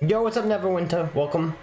Yo, what's up, Neverwinter? Welcome.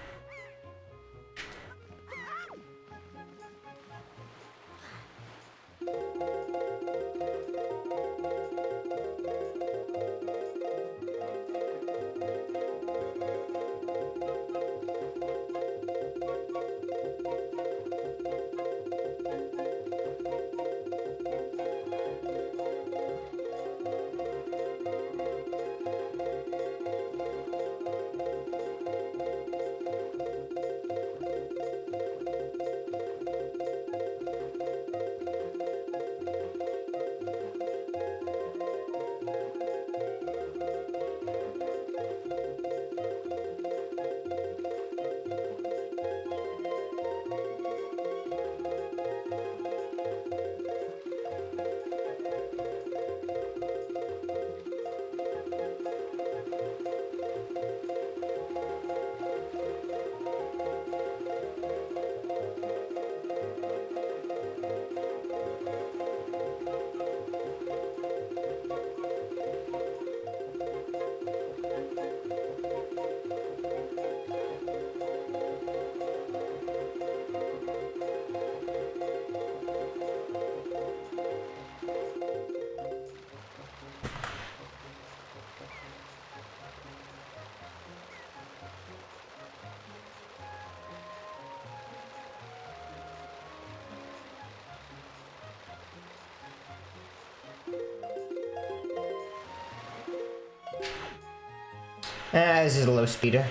This is a low speeder.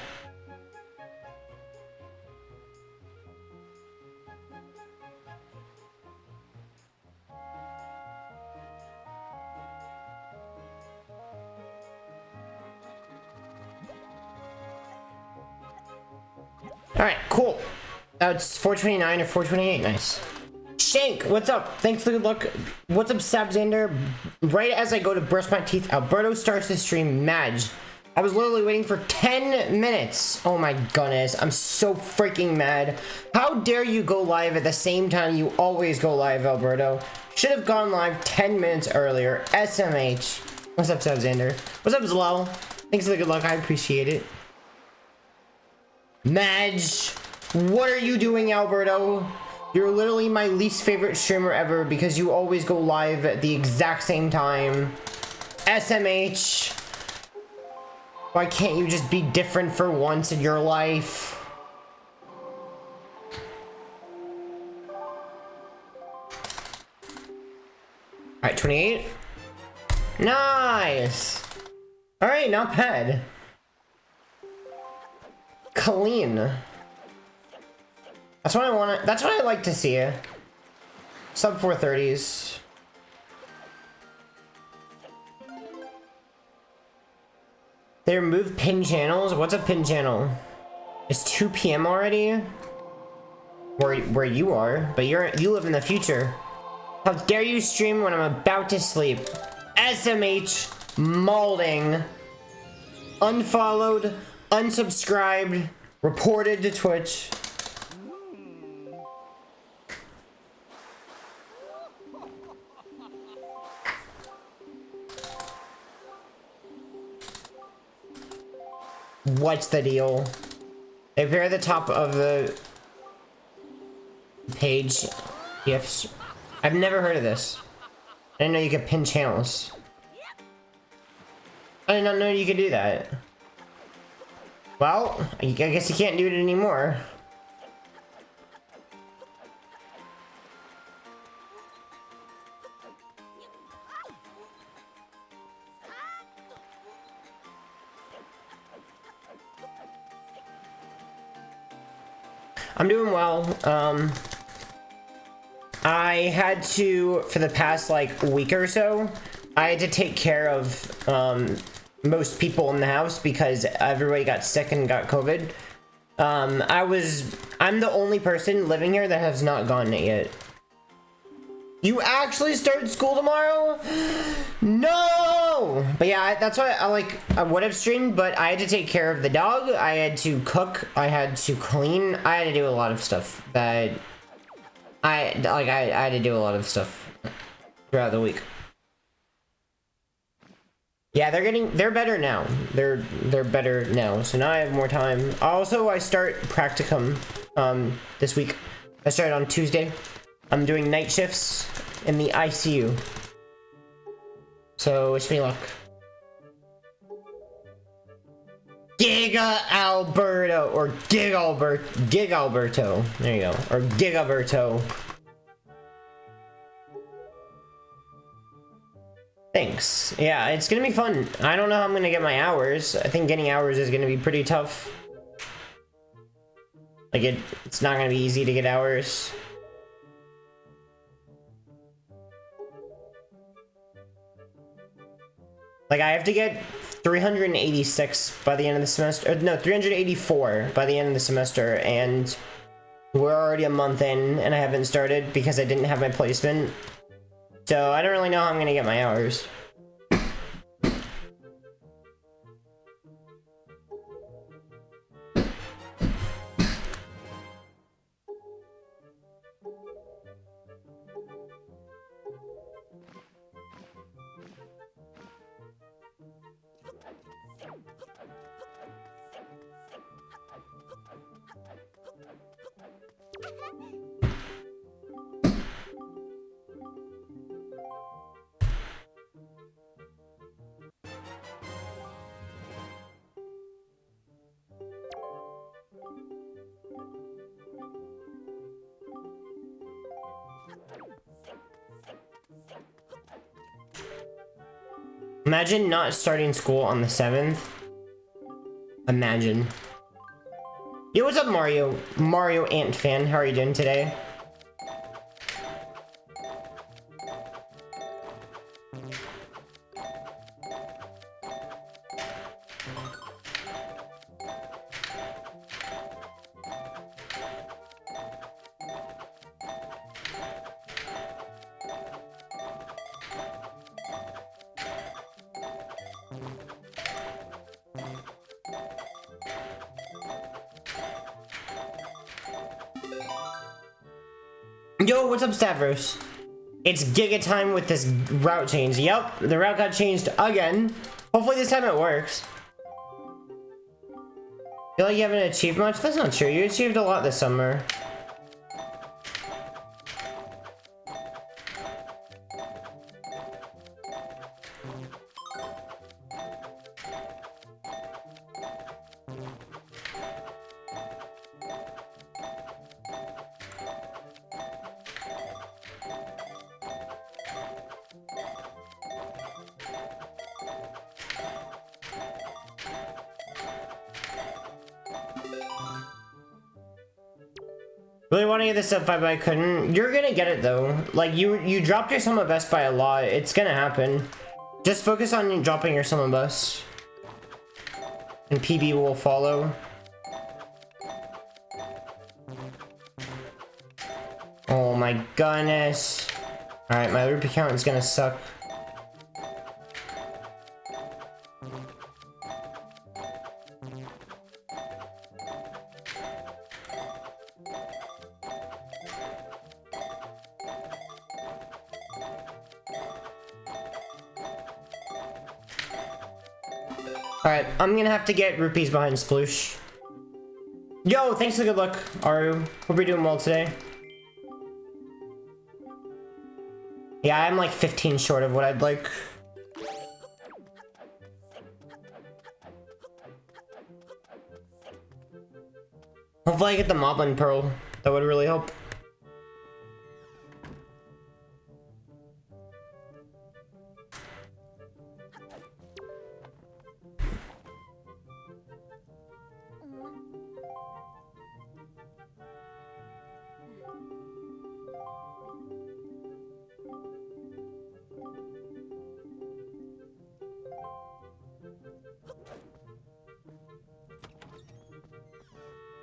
Alright, cool. It's 429 or 428, nice. Shank, what's up? Thanks for the good luck. What's up, Sabzander? Right as I go to brush my teeth, Alberto starts the stream. Madge. I was literally waiting for 10 minutes. Oh my goodness, I'm so freaking mad. How dare you go live at the same time you always go live, Alberto? Should have gone live 10 minutes earlier. SMH. What's up, Sabzander? What's up, Zlel? Thanks for the good luck, I appreciate it. Madge, what are you doing, Alberto? You're literally my least favorite streamer ever because you always go live at the exact same time. SMH. Why can't you just be different for once in your life? Alright, 28. Nice. Alright, not bad. Clean. That's what I want. That's what I like to see. Sub 430s. They removed pin channels? What's a pin channel? It's 2 PM already? Where you are, but you live in the future. How dare you stream when I'm about to sleep? SMH Malding. Unfollowed, unsubscribed, reported to Twitch. What's the deal? They appear at the top of the page. Gifts. I've never heard of this. I didn't know you could pin channels. I did not know you could do that. Well, I guess you can't do it anymore. I'm doing well. I had to, for the past like week or so, I had to take care of most people in the house because everybody got sick and got COVID. I'm the only person living here that has not gotten it yet. You actually start school tomorrow? No! But yeah, that's why I would have streamed, but I had to take care of the dog. I had to cook. I had to clean. I had to do a lot of stuff that I had to do a lot of stuff throughout the week. Yeah, they're better now. They're better now. So now I have more time. Also, I start practicum this week. I started on Tuesday. I'm doing night shifts in the ICU. So wish me luck. Giga Alberto or Gig Alberto. There you go. Or Gigaberto. Thanks. Yeah, it's gonna be fun. I don't know how I'm gonna get my hours. I think getting hours is gonna be pretty tough. Like it's not gonna be easy to get hours. Like I have to get 386 by the end of the semester. No, 384 by the end of the semester, and we're already a month in, and I haven't started because I didn't have my placement. So I don't really know how I'm gonna get my hours. Imagine not starting school on the 7th. Imagine. Yo, what's up, Mario? Mario Ant fan, how are you doing today? Yo, what's up, Stavros? It's Giga time with this route change. Yep, the route got changed again. Hopefully this time it works. Feel like you haven't achieved much? That's not true. You achieved a lot this summer. Really want to get this up, but I couldn't. You're gonna get it though. Like you dropped your Summon Best by a lot. It's gonna happen. Just focus on dropping your Summon Best, and PB will follow. Oh my goodness! All right, my rupee count is gonna suck. Alright, I'm gonna have to get rupees behind Sploosh. Yo, thanks for the good luck, Aru. Hope you're doing well today. Yeah, I'm like 15 short of what I'd like. Hopefully I get the Moblin Pearl. That would really help.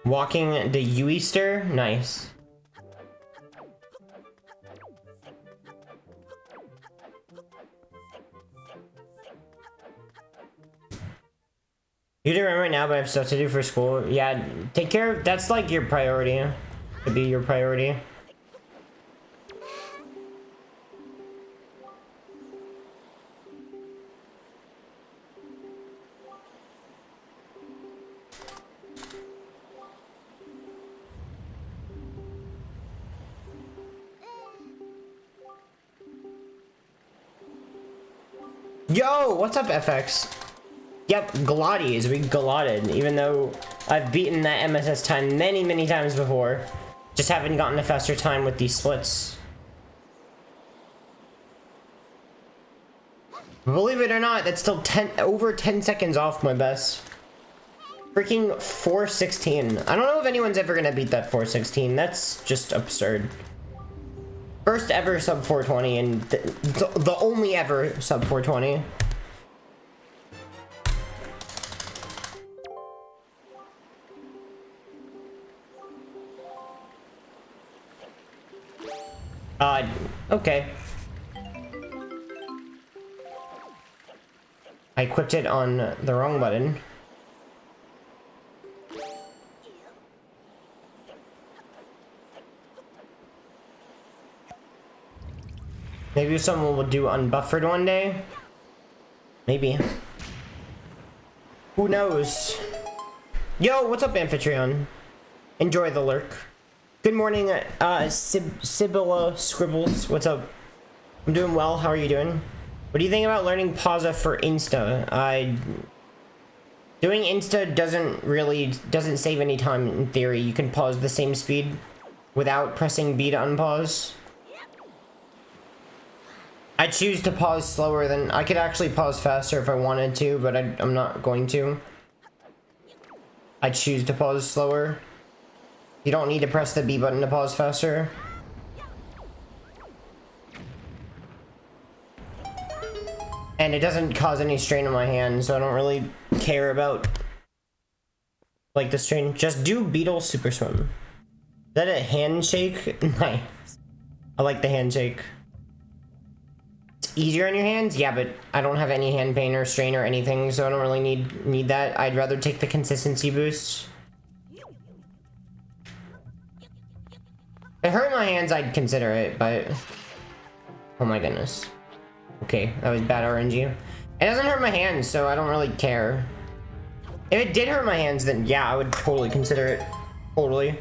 Walking the Ueaster? Nice. You're doing it right now, but I have stuff to do for school. Yeah, take care of, that's like your priority. To be your priority. Yo, what's up, FX? Yep, Galades. We galotted, even though I've beaten that MSS time many times before. Just haven't gotten a faster time with these splits. Believe it or not, that's still over 10 seconds off my best. Freaking 416. I don't know if anyone's ever gonna beat that 416. That's just absurd. First ever sub 420 and the only ever sub 420. Okay. I equipped it on the wrong button. Maybe someone will do unbuffered one day. Maybe. Who knows? Yo, what's up, Amphitryon? Enjoy the lurk. Good morning, Sibylla Scribbles. What's up? I'm doing well. How are you doing? What do you think about learning pausa for Insta? Doing Insta doesn't save any time in theory. You can pause the same speed without pressing B to unpause. I choose to pause slower than I could actually pause faster if I wanted to, but I'm not going to. I choose to pause slower. You don't need to press the B button to pause faster. And it doesn't cause any strain on my hands, so I don't really care about like the strain. Just do Beetle Super Swim. Is that a handshake? Nice. I like the handshake. It's easier on your hands? Yeah, but I don't have any hand pain or strain or anything, so I don't really need that. I'd rather take the consistency boost. If it hurt my hands, I'd consider it, but... Oh my goodness. Okay, that was bad RNG. It doesn't hurt my hands, so I don't really care. If it did hurt my hands, then yeah, I would totally consider it. Totally.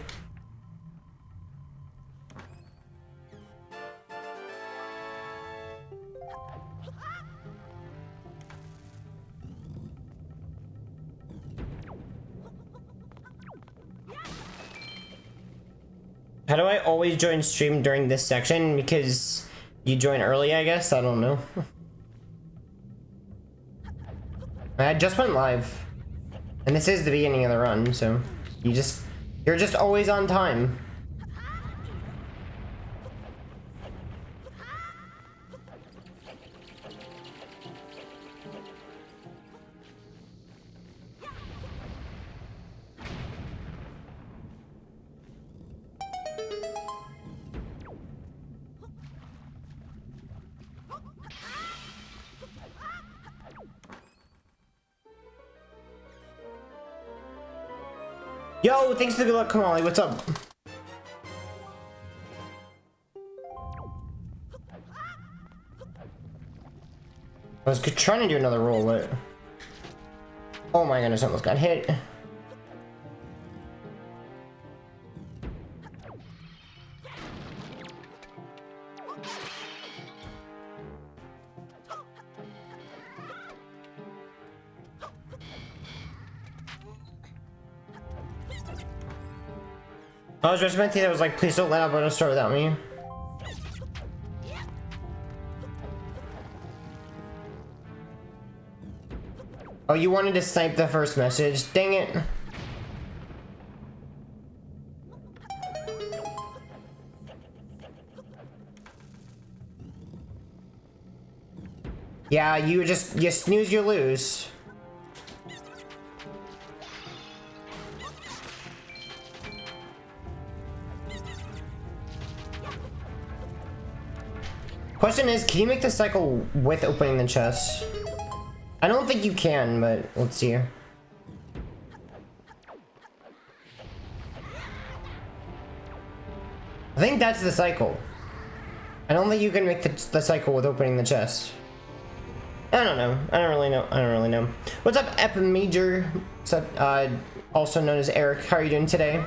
How do I always join stream during this section? Because you join early, I guess? I don't know. I just went live. And this is the beginning of the run, so you're just always on time. Yo, thanks for the good luck, Kamali. What's up? I was trying to do another roll, but... Oh my goodness, I almost got hit. I was just meant to. I was like, please don't let Alberto start without me. Oh, you wanted to snipe the first message? Dang it. Yeah, you snooze, you lose. Question is, can you make the cycle with opening the chest? I don't think you can, but let's see. I think that's the cycle. I don't think you can make the cycle with opening the chest. I don't know. I don't really know. What's up, Ep Major? What's up, also known as Eric? How are you doing today?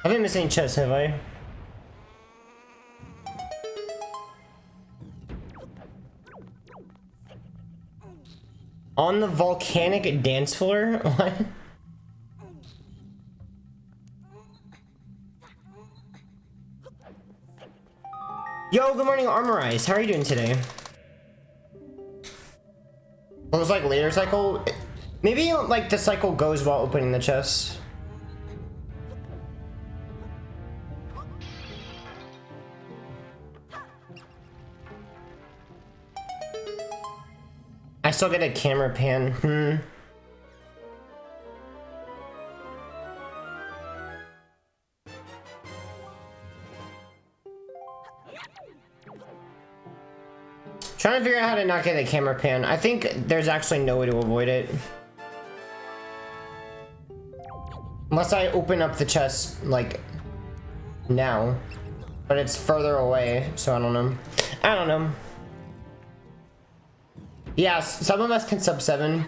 I haven't missed any chests, have I? On the volcanic dance floor? What? Yo, good morning, Armorize. How are you doing today? What was like later cycle? Maybe like the cycle goes while opening the chest. I still get a camera pan. Trying to figure out how to not get a camera pan. I think there's actually no way to avoid it. Unless I open up the chest, like, now. But it's further away, so I don't know. I don't know. Yeah, some of us can sub 7.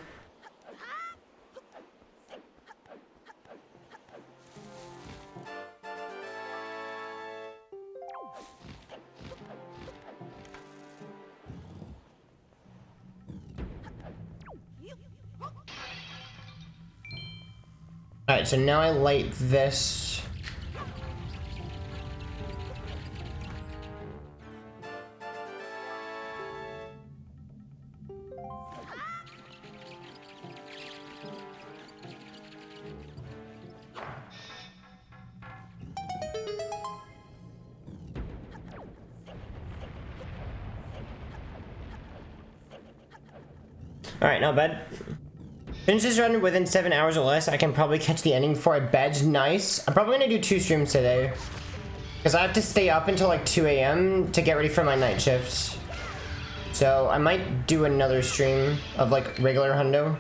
Alright, so now I light this. Alright, not bad. Finish this run within 7 hours or less. I can probably catch the ending before I bed. Nice. I'm probably gonna do 2 streams today. Because I have to stay up until like 2 AM to get ready for my night shifts. So I might do another stream of like regular hundo.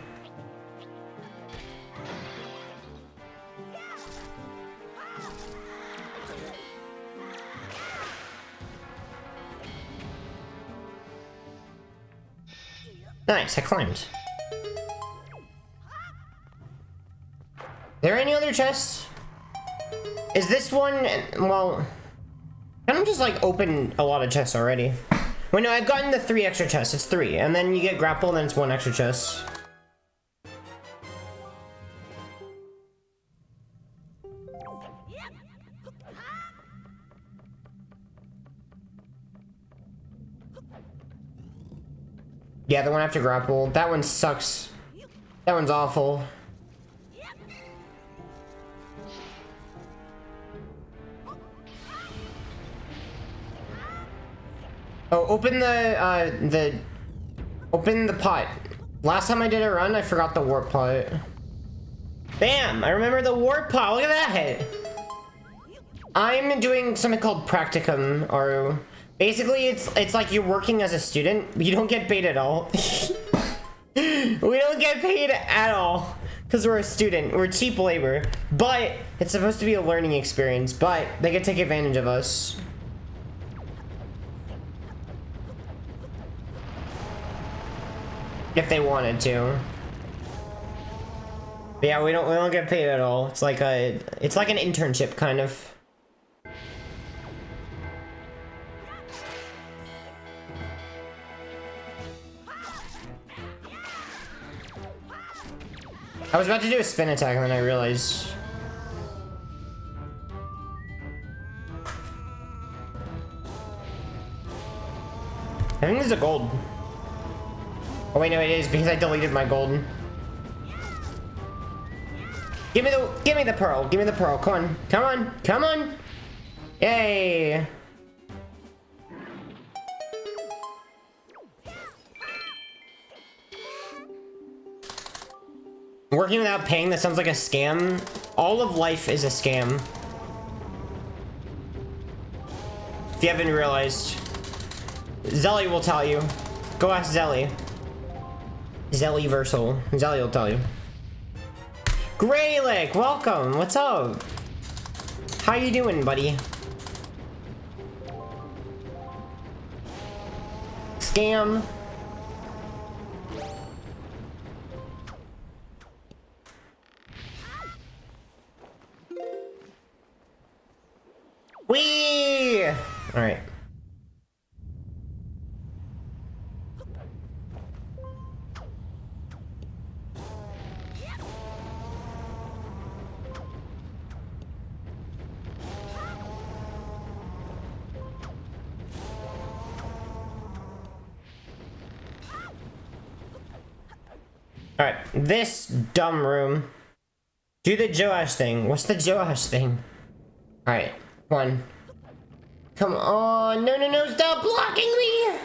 Nice, I climbed. There any other chests? Is this one, well, can I just like open a lot of chests already? Wait, no, I've gotten the 3 extra chests. It's 3, and then you get grapple, then it's 1 extra chest. Yeah, the one after grapple. That one sucks. That one's awful. Oh, open the pot. Last time I did a run, I forgot the warp pot. Bam! I remember the warp pot. Look at that hit. I'm doing something called practicum, or basically it's like you're working as a student. You don't get paid at all. We don't get paid at all because we're a student. We're cheap labor, but it's supposed to be a learning experience. But they can take advantage of us. If they wanted to. But yeah, we don't get paid at all. It's like an internship kind of. I was about to do a spin attack and then I realized. I think this is a gold. Oh wait, no, it is because I deleted my golden. Give me the pearl. Give me the pearl. Come on. Come on. Come on. Yay. Working without paying, that sounds like a scam. All of life is a scam. If you haven't realized. Zelly will tell you. Go ask Zelly. Zellyversal. Zelly will tell you. Greylick, welcome. What's up? How you doing, buddy? Scam. Whee! All right. Alright, this dumb room. Do the Joash thing. What's the Joash thing? Alright, one. Come on. No, no, no, stop blocking me!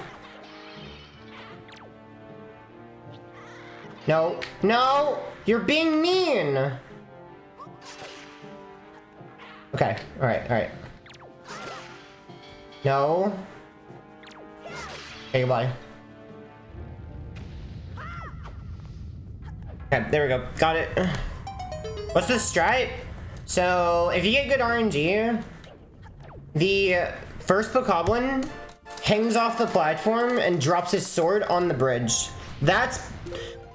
No, no! You're being mean! Okay, alright, alright. No. Okay, goodbye. Okay, there we go. Got it. What's the strat? So, if you get good RNG, the first Bokoblin hangs off the platform and drops his sword on the bridge. That's...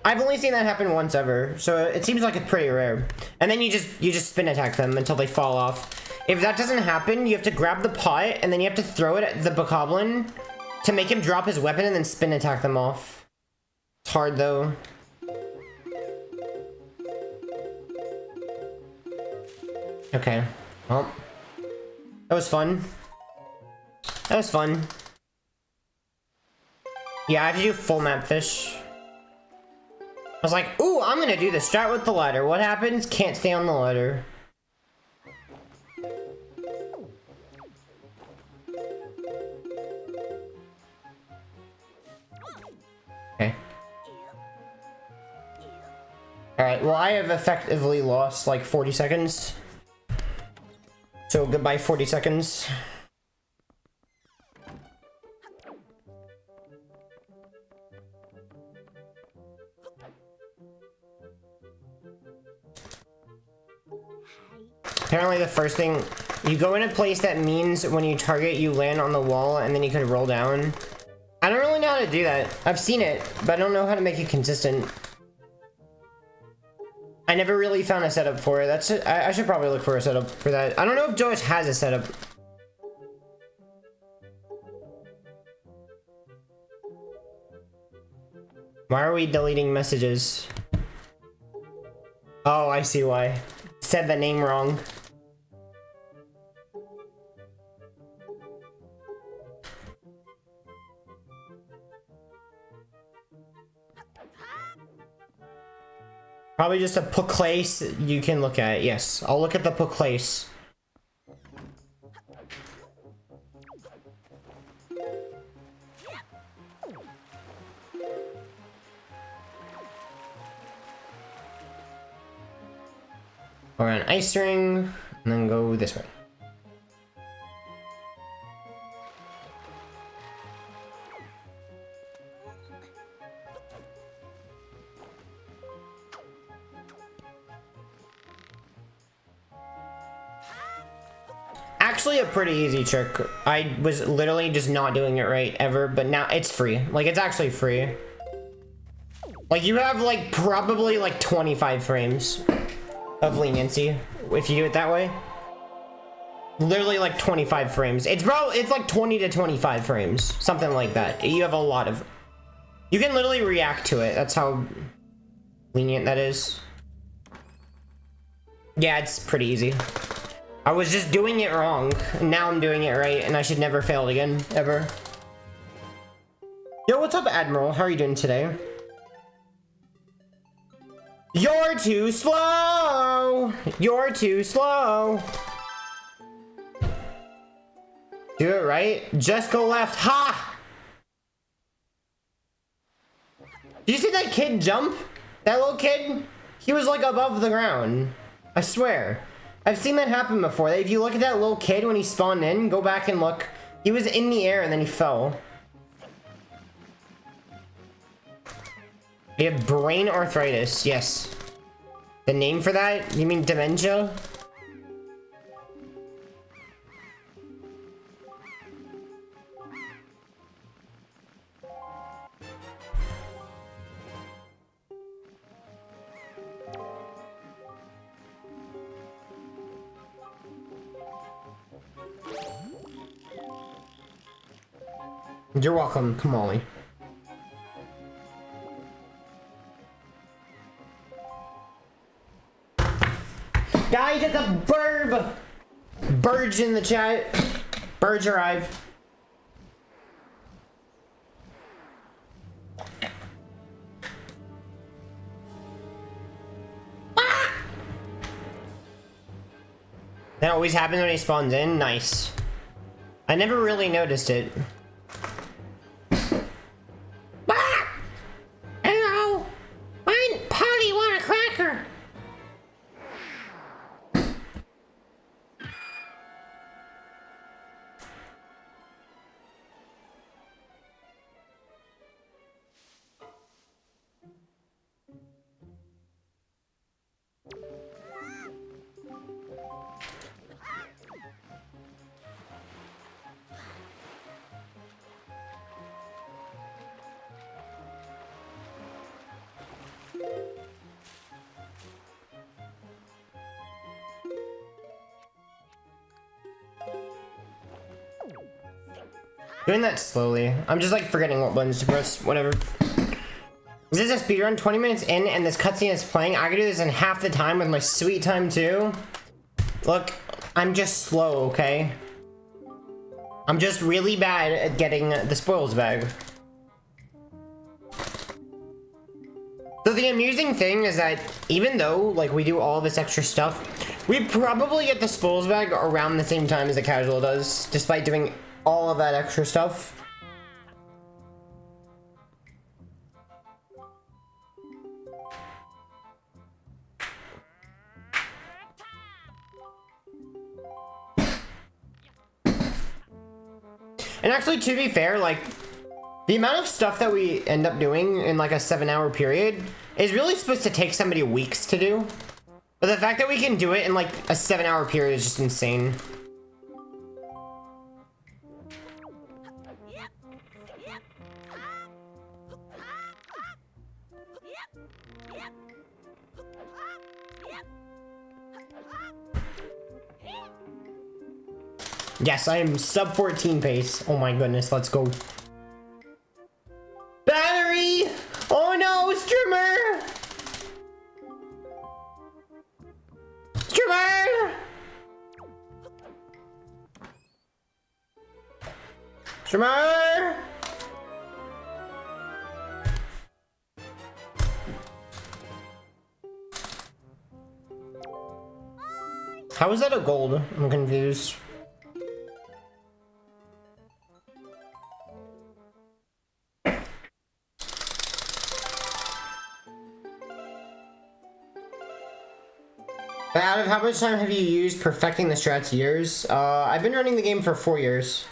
I've only seen that happen once ever, so it seems like it's pretty rare. And then you just spin attack them until they fall off. If that doesn't happen, you have to grab the pot, and then you have to throw it at the Bokoblin to make him drop his weapon and then spin attack them off. It's hard, though. Okay, well, that was fun. That was fun. Yeah, I have to do full map fish. I was like, ooh, I'm gonna do the strat with the ladder. What happens? Can't stay on the ladder. Okay. Alright, well, I have effectively lost like 40 seconds. So goodbye 40 seconds. Apparently the first thing, you go in a place that means when you target you land on the wall and then you can roll down. I don't really know how to do that. I've seen it, but I don't know how to make it consistent. I never really found a setup for it. I should probably look for a setup for that. I don't know if Joash has a setup. Why are we deleting messages? Oh, I see why. Said the name wrong. Probably just a place you can look at. Yes, I'll look at the place. Or an ice ring, and then go this way. Actually a pretty easy trick. I was literally just not doing it right ever, but now it's free. Like, it's actually free. Like, you have like probably like 25 frames of leniency if you do it that way. Literally like 25 frames. It's like 20 to 25 frames, something like that. You have a lot of, you can literally react to it. That's how lenient that is. Yeah, it's pretty easy. I was just doing it wrong. And now I'm doing it right, and I should never fail it again, ever. Yo, what's up, Admiral? How are you doing today? You're too slow! You're too slow! Do it right. Just go left. Ha! Did you see that kid jump? That little kid? He was like above the ground. I swear. I've seen that happen before. If you look at that little kid when he spawned in, go back and look. He was in the air and then he fell. You have brain arthritis. Yes. The name for that? You mean dementia? You're welcome, Kamali. Guys, it's a burb! Burge in the chat. Burge arrived. Ah! That always happens when he spawns in? Nice. I never really noticed it. Doing that slowly. I'm just like forgetting what buttons to press. Whatever. Is this a speedrun? 20 minutes in and this cutscene is playing? I could do this in half the time with my sweet time too. Look, I'm just slow, okay? I'm just really bad at getting the spoils bag. So the amusing thing is that even though like we do all this extra stuff, we probably get the spoils bag around the same time as a casual does, despite doing all of that extra stuff. And actually, to be fair, like, the amount of stuff that we end up doing in like a 7-hour period is really supposed to take somebody weeks to do. But the fact that we can do it in like a 7-hour period is just insane. Yes, I am sub 14 pace. Oh my goodness, let's go. Battery! Oh no, streamer! Streamer! Streamer! How is that a gold? I'm confused. Out of how much time have you used perfecting the strats? Years? I've been running the game for 4 years.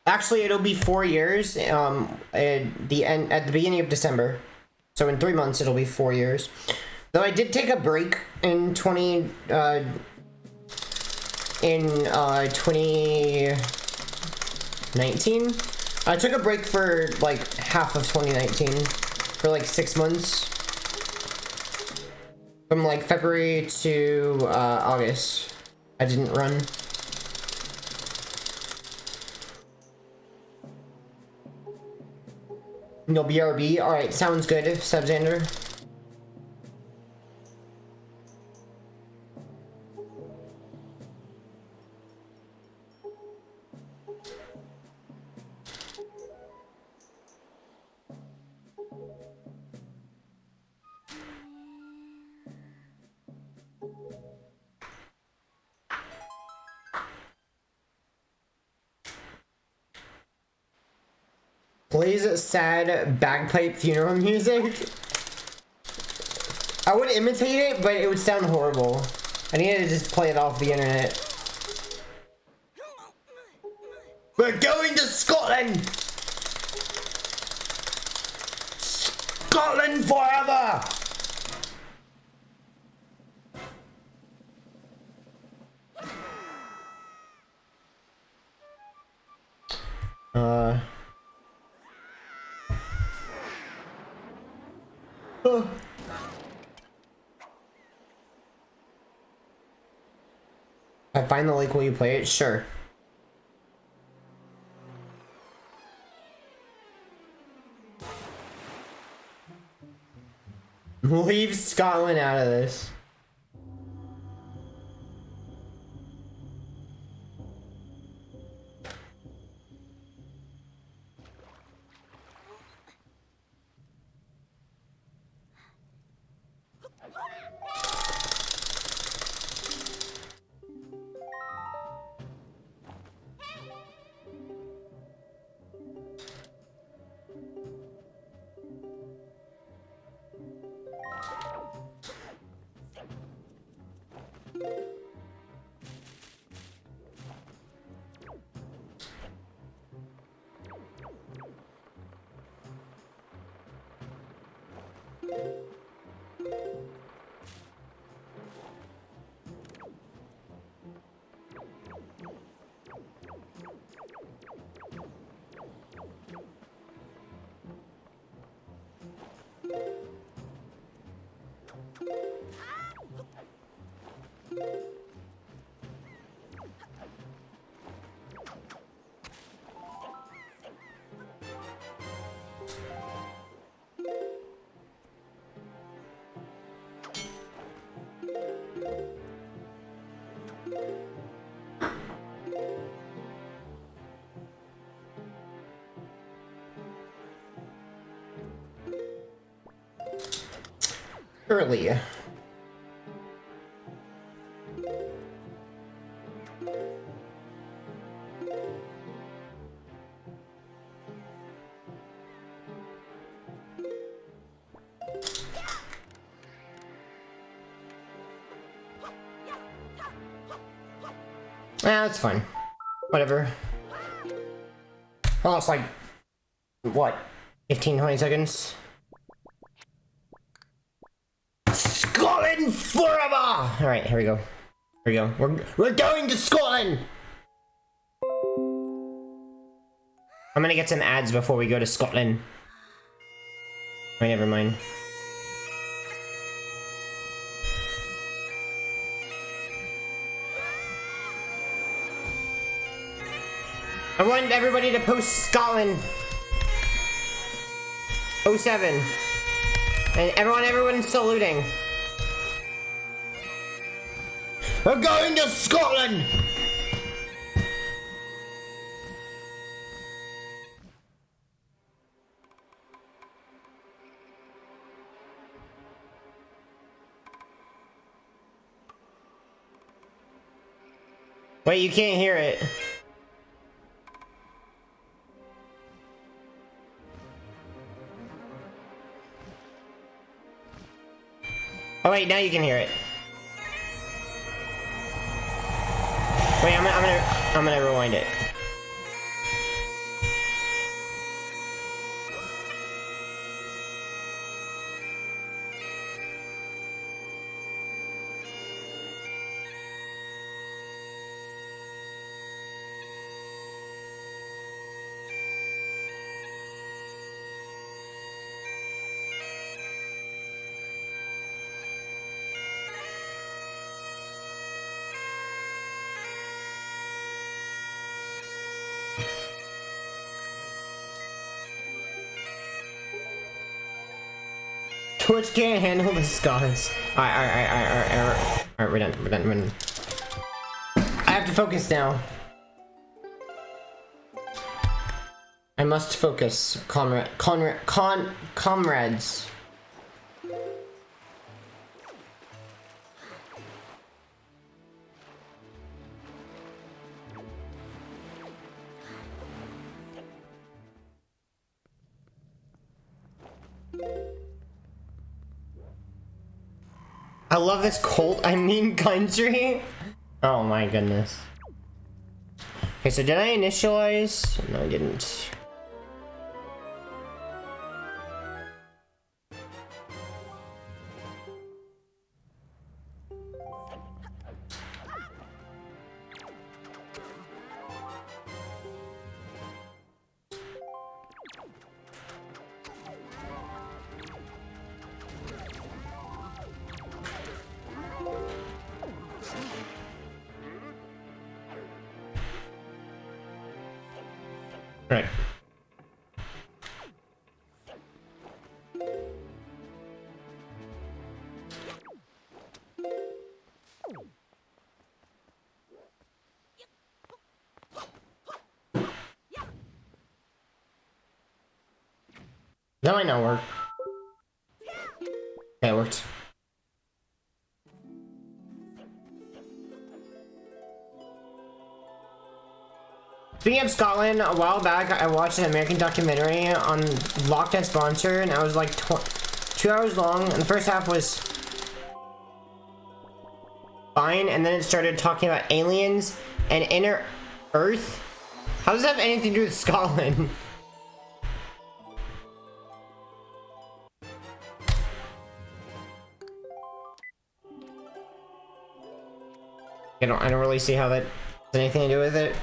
Actually, it'll be 4 years at the beginning of December. So in 3 months, it'll be 4 years. Though I did take a break in 2019. I took a break for like half of 2019. For like 6 months. From like February to August. I didn't run. No BRB. All right, sounds good, Subxander. Plays sad bagpipe funeral music. I would imitate it, but it would sound horrible. I needed to just play it off the internet. We're going to Scotland! Scotland forever! I find the link, will you play it? Sure. Leave Scotland out of this. Early. That's fine. Whatever. I lost like, what, 15-20 seconds? Scotland forever! Alright, here we go. Here we go. We're going to Scotland! I'm gonna get some ads before we go to Scotland. Wait, never mind. I want everybody to post Scotland 07. And everyone's saluting. We're going to Scotland! Wait, you can't hear it. Oh wait, now you can hear it. Wait, I'm gonna rewind it. Twitch can't handle the scars. Alright, we're done. I have to focus now. I must focus, comrades. I love this country. Oh my goodness. Okay, so did I initialize? No, I didn't. Right. That might not work. Okay, it worked. Speaking of Scotland, a while back I watched an American documentary on Loch Ness Monster, and I was like 2 hours long, and the first half was fine, and then it started talking about aliens and inner Earth. How does that have anything to do with Scotland? I don't really see how that has anything to do with it.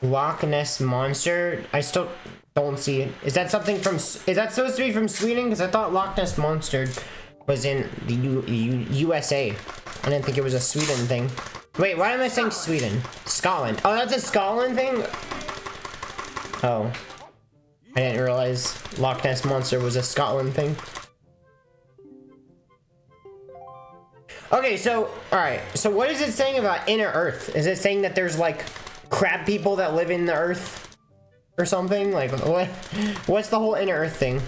Loch Ness Monster? I still don't see it. Is that something from... Is that supposed to be from Sweden? Because I thought Loch Ness Monster was in the USA. I didn't think it was a Sweden thing. Wait, why am I saying Sweden? Scotland. Oh, that's a Scotland thing? Oh. I didn't realize Loch Ness Monster was a Scotland thing. Okay, so... Alright, so what is it saying about inner Earth? Is it saying that there's, like... crab people that live in the earth or something? Like what's the whole inner earth thing?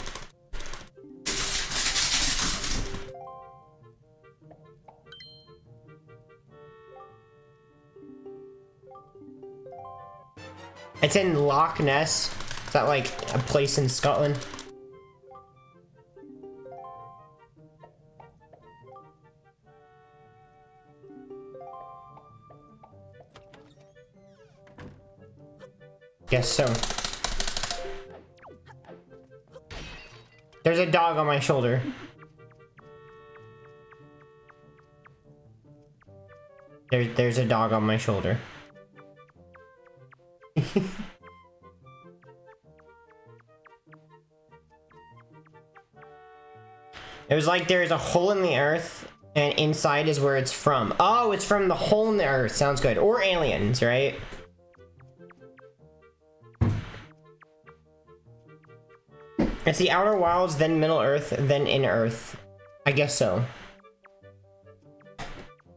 It's in Loch Ness. Is that like a place in Scotland? Guess so. There's a dog on my shoulder. There's a dog on my shoulder. It was like there's a hole in the earth and inside is where it's from. Oh, it's from the hole in the earth. Sounds good. Or aliens, right? It's the Outer Wilds, then Middle Earth, then Inner Earth. I guess so.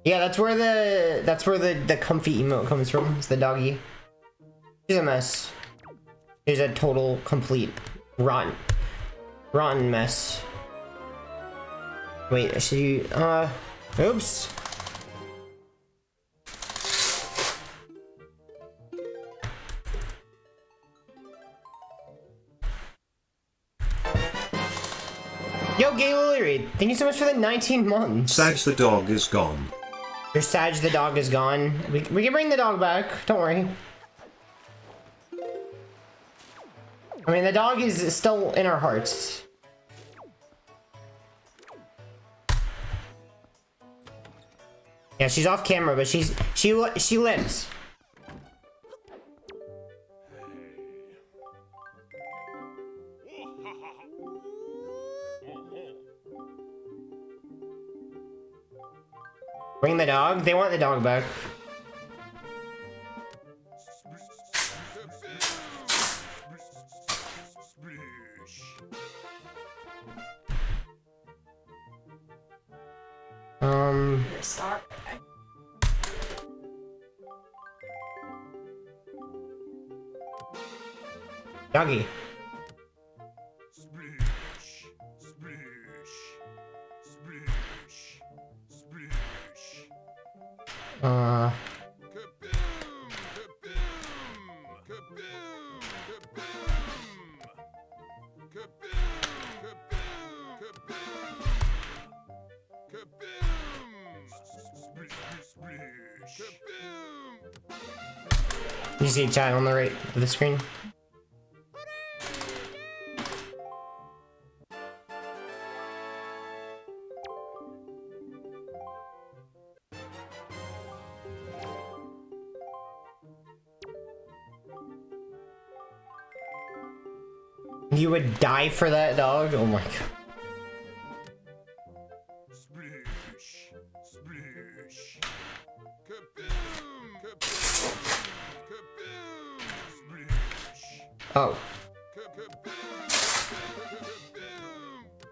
Yeah, that's where the comfy emote comes from. It's the doggy. She's a mess. She's a total, complete, rotten mess. Wait, she, oops. Yo, Gay Lily Reed, thank you so much for the 19 months. Sag the dog is gone. Your Sag the dog is gone. We can bring the dog back. Don't worry. I mean, the dog is still in our hearts. Yeah, she's off camera, but she lives. Bring the dog? They want the dog back. Doggy. You see chat on the right of the screen? You would die for that dog? Oh my god. Oh.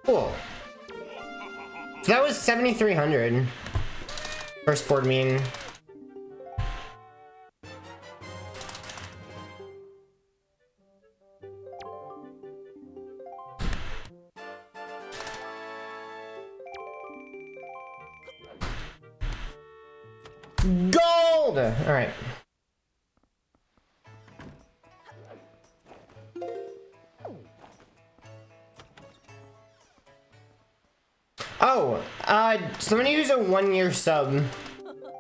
Cool. So that was 7,300. First board mean. Gold! Alright. Oh, somebody who's a 1-year sub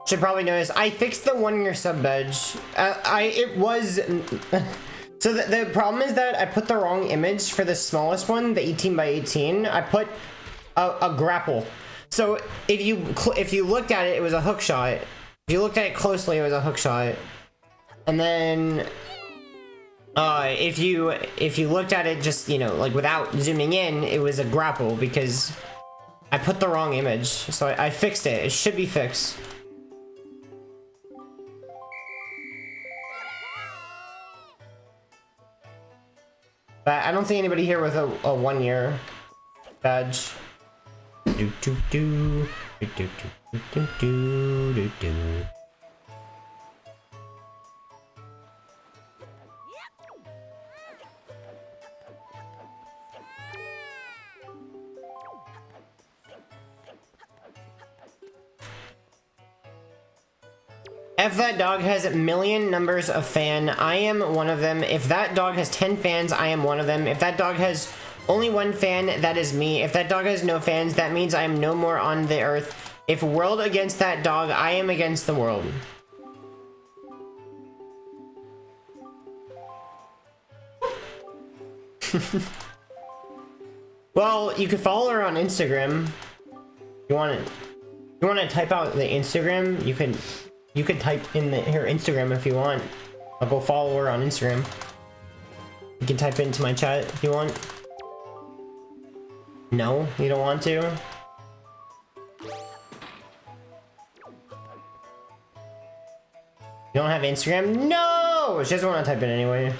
should probably know this. I fixed the 1-year sub badge. It was... So the problem is that I put the wrong image for the smallest one, the 18 by 18. I put a grapple. So if you looked at it, it was a hook shot. If you looked at it closely, it was a hook shot. And then if you looked at it just, you know, like without zooming in, it was a grapple because I put the wrong image. So I fixed it. It should be fixed. But I don't see anybody here with a 1-year badge. Do do do do do do do do do. If that dog has a million numbers of fan, I am one of them. If that dog has 10 fans, I am one of them. If that dog has only 1 fan, that is me. If that dog has no fans, that means I am no more on the earth. If world against that dog, I am against the world. Well, you could follow her on Instagram. You want to type out the Instagram? You could type in her Instagram if you want. I'll go follow her on Instagram. You can type it into my chat if you want. No, you don't want to? You don't have Instagram? No! She doesn't want to type it anyway.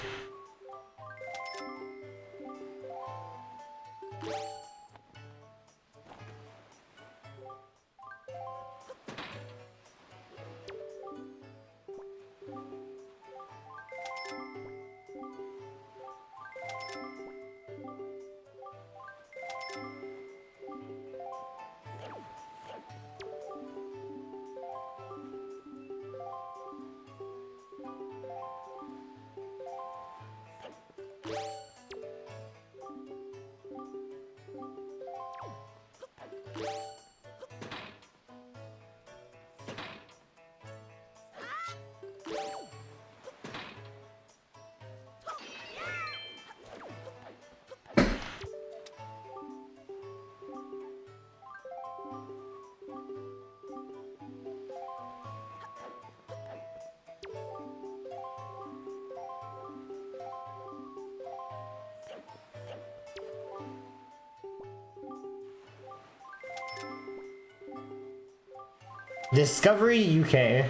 Discovery UK.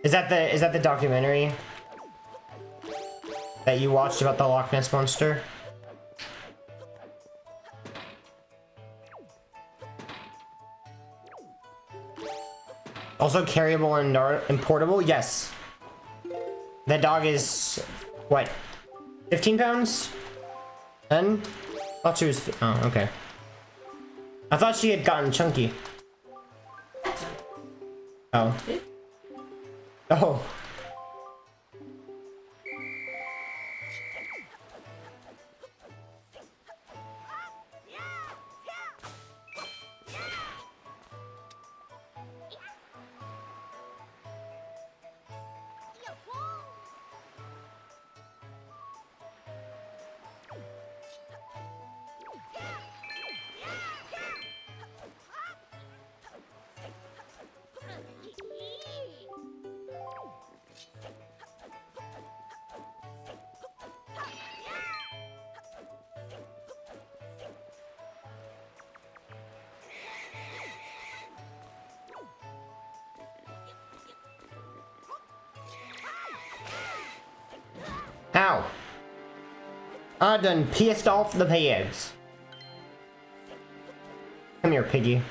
Is that the documentary that you watched about the Loch Ness Monster? Also carryable and portable? Yes. That dog is, what, 15 pounds? 10? I thought she was, oh, okay. I thought she had gotten chunky. Oh. Oh. Ow. I done pissed off the pigs. Come here, piggy.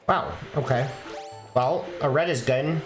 Wow, okay. Well, a red is good.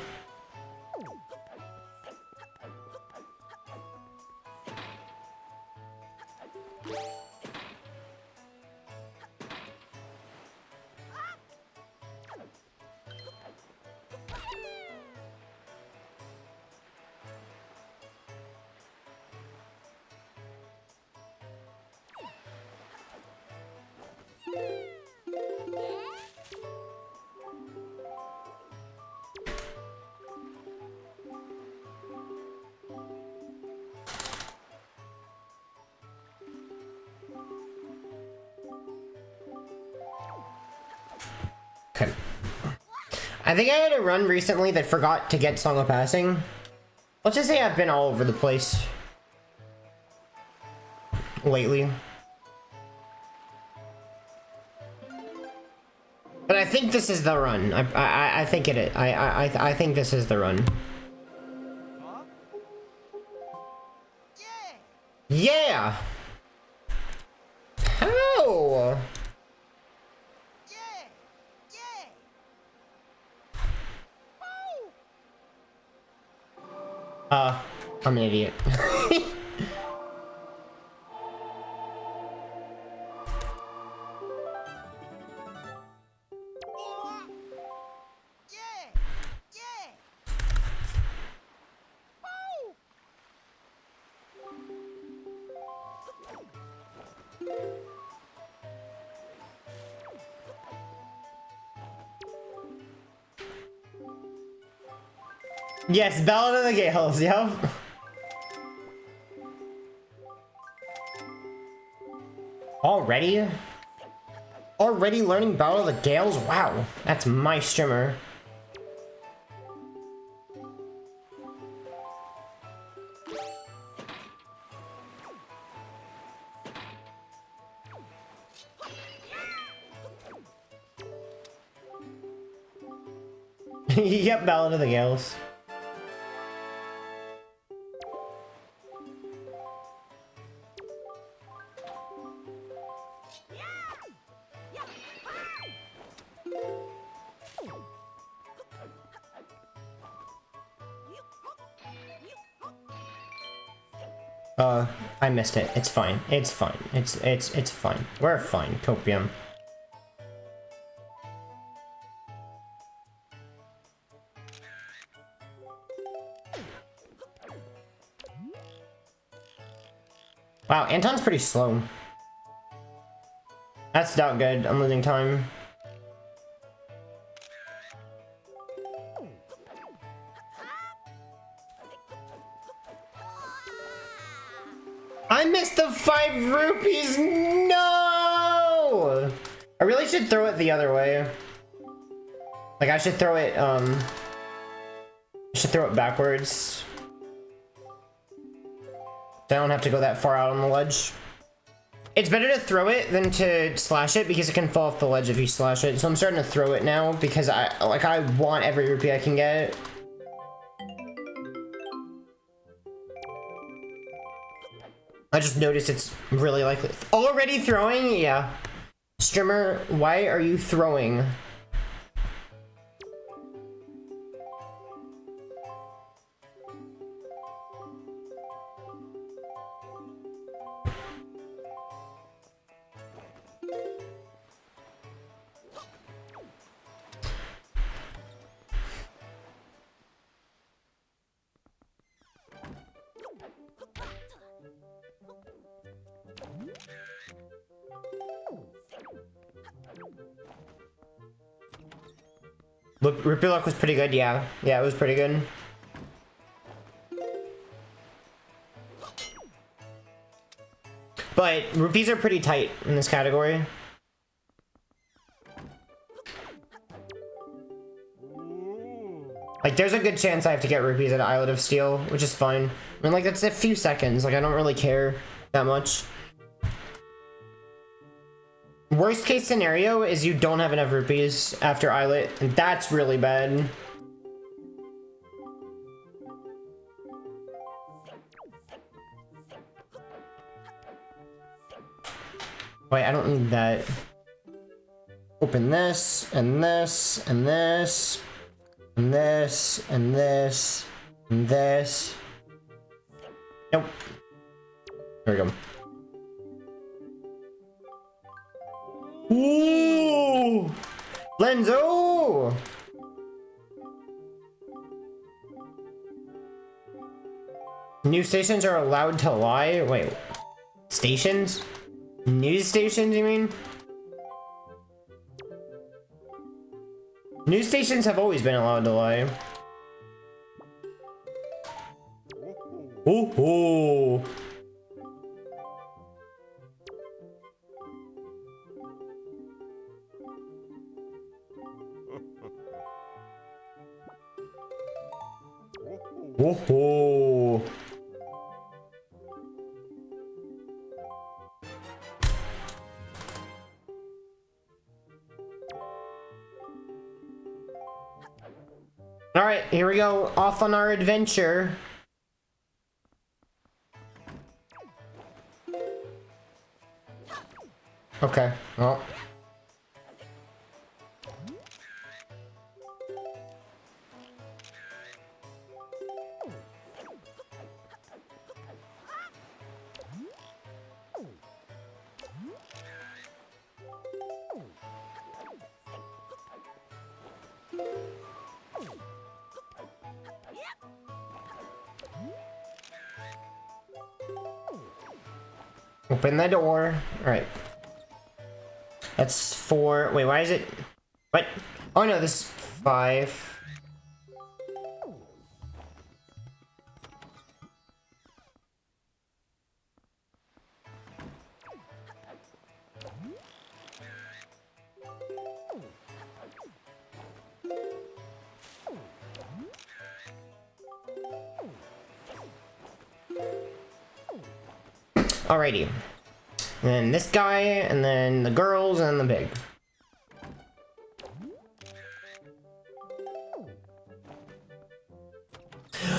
Okay. I think I had a run recently that forgot to get Song of Passing. Let's just say I've been all over the place lately. But I think this is the run. I think it is. I think this is the run. Yeah. How? I'm an idiot. Yes, Ballad of the Gales, yep. Already? Already learning Battle of the Gales? Wow, that's my streamer. Yep, Ballad of the Gales. I missed it. It's fine. It's fine. It's fine. We're fine, Copium. Wow, Anton's pretty slow. That's not good. I'm losing time. I missed the 5 rupees! No! I really should throw it the other way. Like, I should throw it, backwards. So I don't have to go that far out on the ledge. It's better to throw it than to slash it because it can fall off the ledge if you slash it. So I'm starting to throw it now because I want every rupee I can get. I just noticed it's really likely. Already throwing? Yeah. Streamer, why are you throwing? Look, rupee luck was pretty good, yeah. Yeah, it was pretty good. But rupees are pretty tight in this category. Like, there's a good chance I have to get rupees at Islet of Steel, which is fine. I mean, like, that's a few seconds. Like, I don't really care that much. Worst case scenario is you don't have enough rupees after Islet, and that's really bad. Wait, I don't need that. Open this, and this, and this, and this, and this, and this. Nope. There we go. Ooh! Lenzo! News stations are allowed to lie? Wait. Stations? News stations, you mean? News stations have always been allowed to lie. Ooh! Whoa! All right, here we go, off on our adventure. Okay, well. Open the door. All right. That's 4. Wait, why is it? What? Oh no, this is 5. Alrighty. And then this guy, and then the girls, and the pig.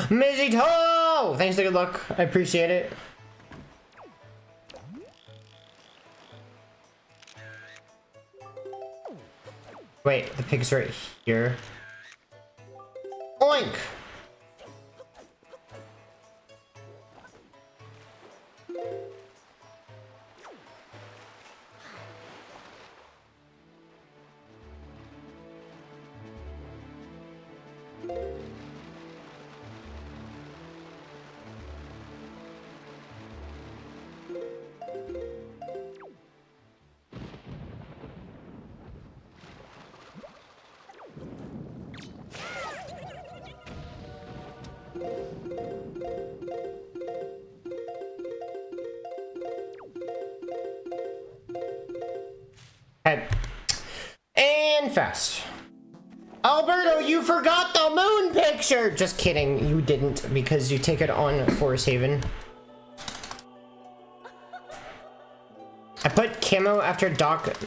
Mijito! Thanks for the good luck. I appreciate it. Wait, the pig's right here. Oink! Okay. And fast. Alberto, you forgot the moon picture! Just kidding, you didn't, because you take it on Forest Haven. I put camo after Doc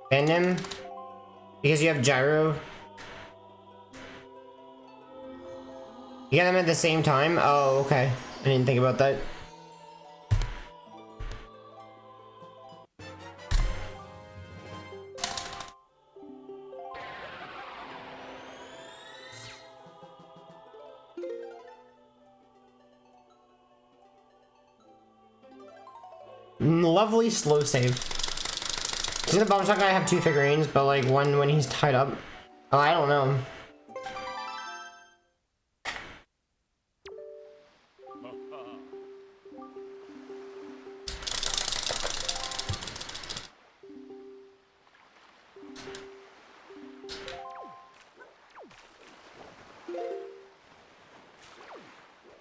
Venom because you have gyro. You got them at the same time? Oh, okay. I didn't think about that. Lovely slow save. In the bomb shot guy, I have 2 figurines, but like one when he's tied up. Oh, I don't know.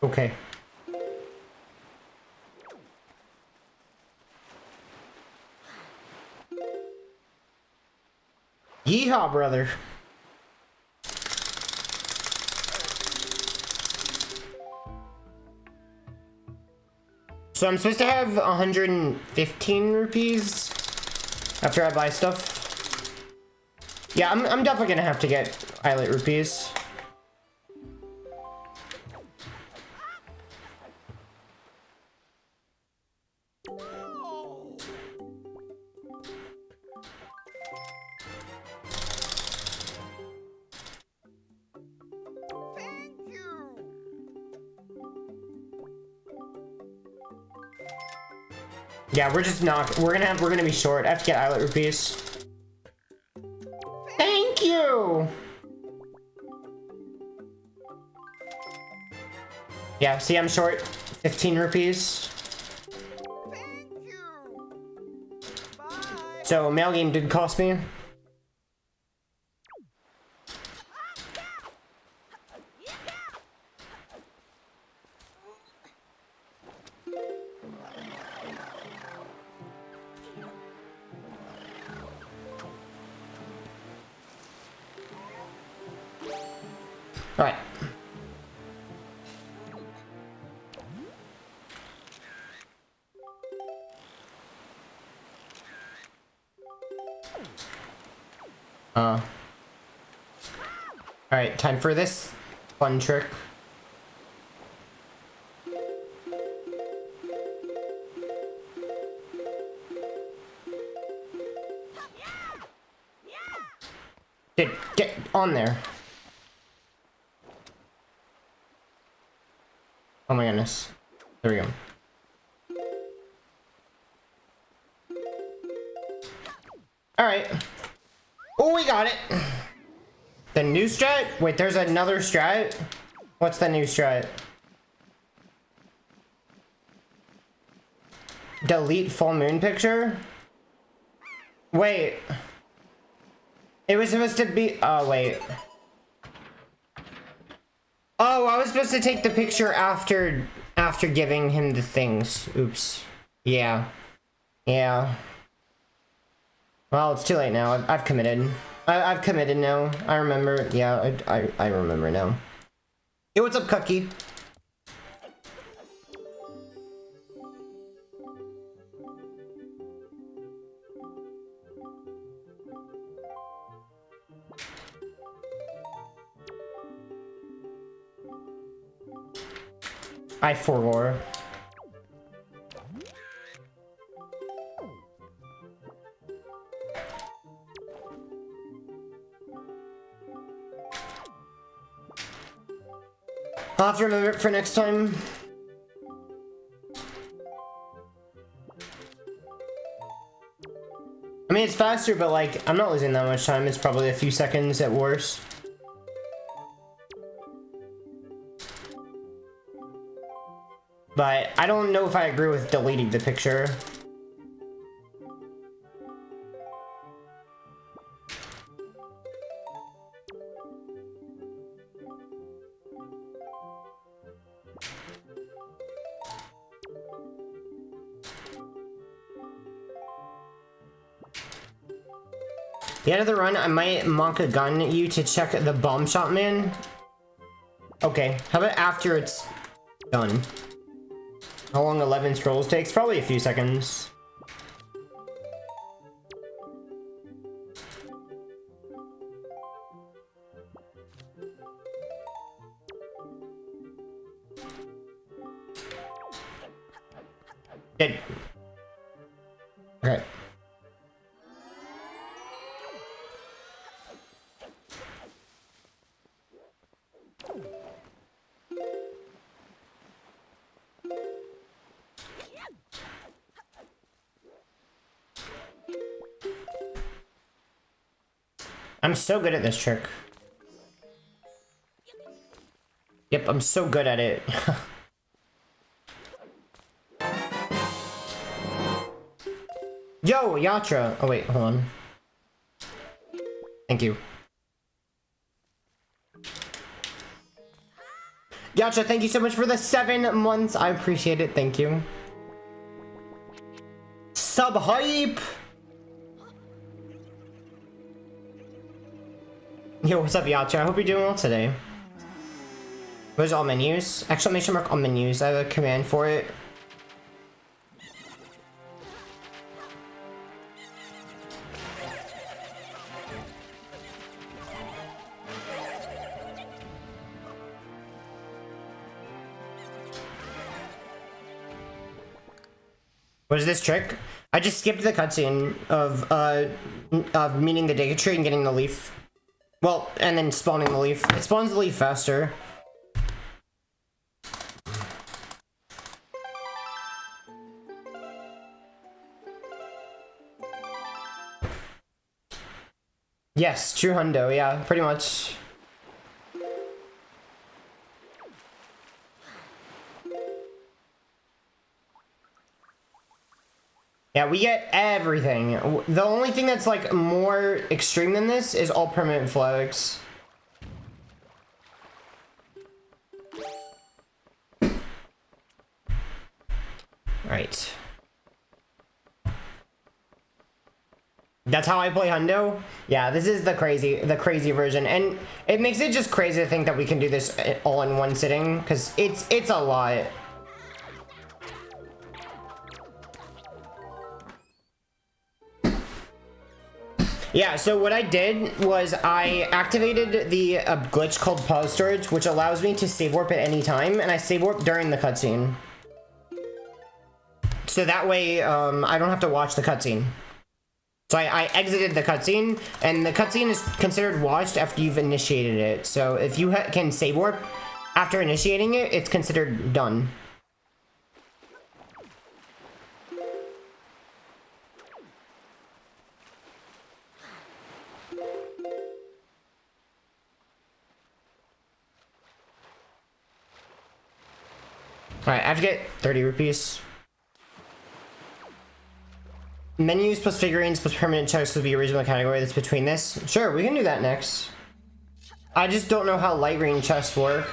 Okay. Yeehaw, brother. So I'm supposed to have 115 rupees after I buy stuff. Yeah, I'm definitely gonna have to get Islet rupees. Yeah, we're just not. We're gonna be short. I have to get Islet rupees. Thank you. Yeah, see, I'm short 15 rupees. So mail game did cost me. All right. All right, time for this fun trick. Dude, get on there. Oh my goodness. There we go. All right. Oh, we got it. The new strat? Wait, there's another strat? What's the new strat? Delete full moon picture? Wait. It was supposed to be... Oh, wait. Oh, I was supposed to take the picture after giving him the things. Oops. Yeah. Yeah. Well, it's too late now. I've committed. I've committed now. I remember. Yeah, I remember now. Hey, what's up, Cookie? I forwore. I'll have to remember it for next time. I mean, it's faster, but like, I'm not losing that much time. It's probably a few seconds at worst. But I don't know if I agree with deleting the picture. The end of the run, I might Monka gun you to check the bomb shot man. Okay, how about after it's done? How long 11 scrolls takes? Probably a few seconds. Good. Okay. I'm so good at this trick. Yep, I'm so good at it. Yo, Yatra! Oh wait, hold on. Thank you. Yatra, thank you so much for the 7 months. I appreciate it, thank you. Sub hype! Yo, what's up, Yatra? I hope you're doing well today. Where's all menus? Exclamation mark on menus. I have a command for it. What is this trick? I just skipped the cutscene of meeting the Data Tree and getting the leaf. Well, and then spawning the leaf. It spawns the leaf faster. Yes, true hundo, yeah, pretty much. Yeah, we get everything. The only thing that's like more extreme than this is all permanent flags. Right. That's how I play hundo. Yeah, this is the crazy version, and it makes it just crazy to think that we can do this all in one sitting, because it's a lot. Yeah, so what I did was I activated the glitch called pause storage, which allows me to save warp at any time, and I save warp during the cutscene. So that way, I don't have to watch the cutscene. So I exited the cutscene, and the cutscene is considered watched after you've initiated it. So if you can save warp after initiating it, it's considered done. Alright, I have to get 30 rupees. Menus plus figurines plus permanent checks would be a reasonable category that's between this. Sure, we can do that next. I just don't know how light ring chests work.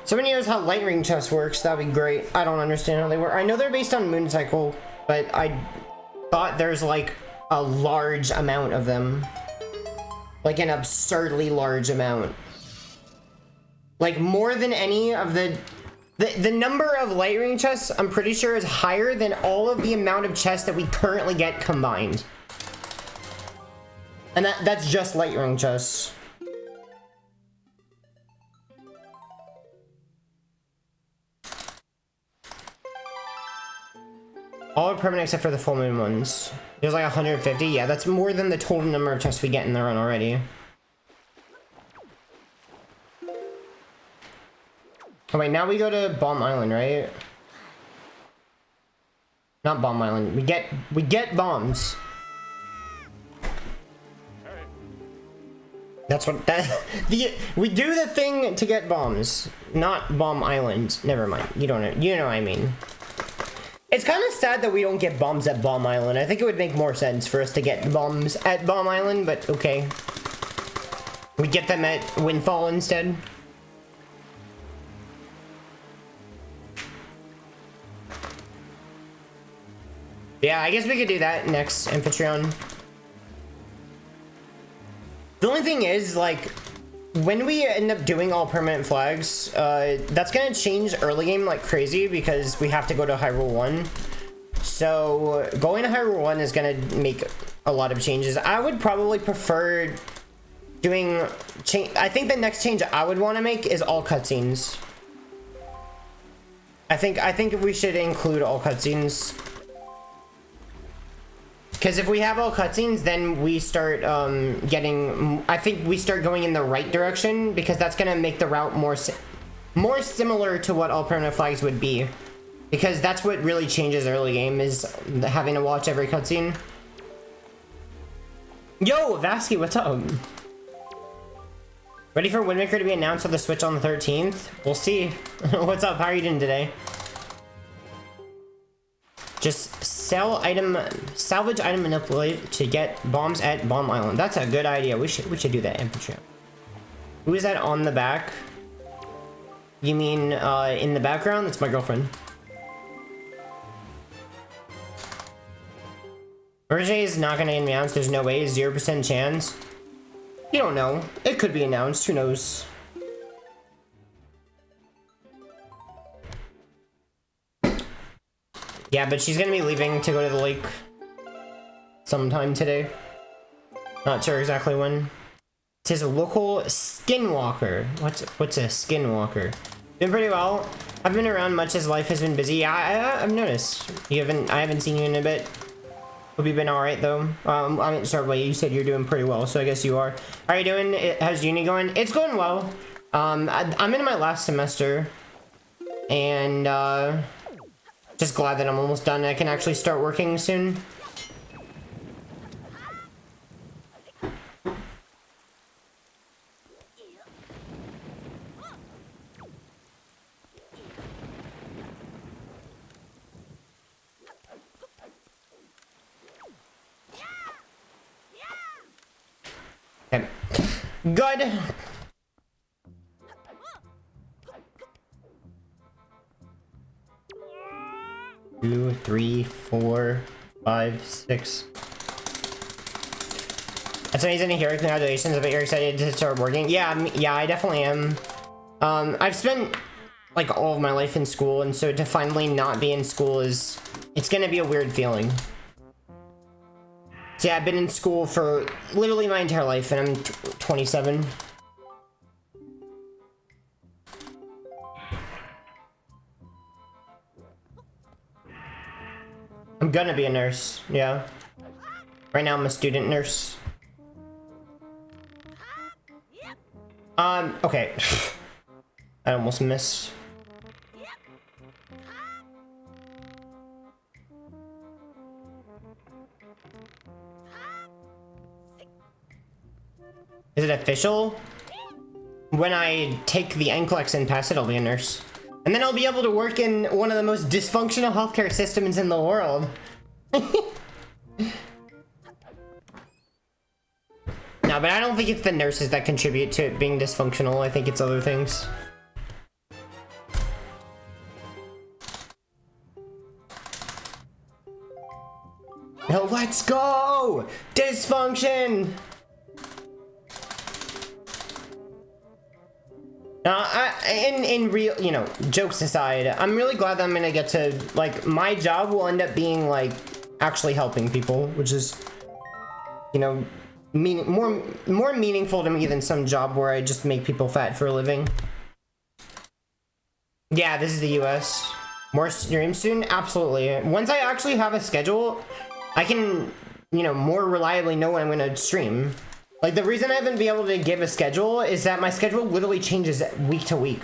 Somebody knows how light ring chests works, that'd be great. I don't understand how they work. I know they're based on moon cycle, but I thought there's like a large amount of them. Like an absurdly large amount. Like more than any of the number of light ring chests, I'm pretty sure is higher than all of the amount of chests that we currently get combined. And that's just light ring chests. All are permanent except for the full moon ones. There's like 150. Yeah, that's more than the total number of chests we get in the run already. Oh wait, now we go to Bomb Island, right? Not Bomb Island. We get bombs. That's what we do the thing to get bombs, not Bomb Island. Never mind. You know what I mean. It's kind of sad that we don't get bombs at Bomb Island. I think it would make more sense for us to get bombs at Bomb Island, but okay. We get them at Windfall instead. Yeah, I guess we could do that next, Amphitryon. The only thing is, like, when we end up doing all permanent flags, that's gonna change early game like crazy because we have to go to Hyrule 1. So going to Hyrule 1 is gonna make a lot of changes. I would probably prefer doing I think the next change I would want to make is all cutscenes. I think we should include all cutscenes. Because if we have all cutscenes, then we start I think we start going in the right direction, because that's gonna make the route more similar to what all permanent flags would be. Because that's what really changes early game, is having to watch every cutscene. Yo, Vasky, what's up? Ready for Wind Waker to be announced on the Switch on the 13th? We'll see. What's up? How are you doing today? Just salvage item manipulate to get bombs at Bomb Island. That's a good idea. We should do that, infantry. Who is that on the back? You mean in the background? That's my girlfriend. Berger is not gonna get announced. There's no way. 0% chance. You don't know. It could be announced. Who knows? Yeah, but she's gonna be leaving to go to the lake sometime today. Not sure exactly when. It says a local skinwalker. What's a skinwalker? Doing pretty well. I've been around much as life has been busy. Yeah, I've noticed. I haven't seen you in a bit. Hope you've been alright though. I mean, sorry, you said you're doing pretty well, so I guess you are. How are you doing? How's uni going? It's going well. I'm in my last semester, and just glad that I'm almost done. I can actually start working soon. Okay. Good. Two, 3, 4, 5, 6. That's amazing to hear. Congratulations. I bet you're excited to start working. Yeah, yeah, I definitely am. I've spent like all of my life in school, and so to finally not be in school it's gonna be a weird feeling. So yeah, I've been in school for literally my entire life, and I'm 27. I'm gonna be a nurse, yeah. Right now I'm a student nurse. Okay. I almost missed. Is it official? When I take the NCLEX and pass it, I'll be a nurse. And then I'll be able to work in one of the most dysfunctional healthcare systems in the world. No, but I don't think it's the nurses that contribute to it being dysfunctional. I think it's other things. Now let's go! Dysfunction! In real, you know, jokes aside, I'm really glad that I'm gonna get to, like, my job will end up being, like, actually helping people, which is, you know, more meaningful to me than some job where I just make people fat for a living. Yeah, this is the US. More streams soon? Absolutely. Once I actually have a schedule, I can, you know, more reliably know when I'm gonna stream. Like, the reason I haven't been able to give a schedule is that my schedule literally changes week to week.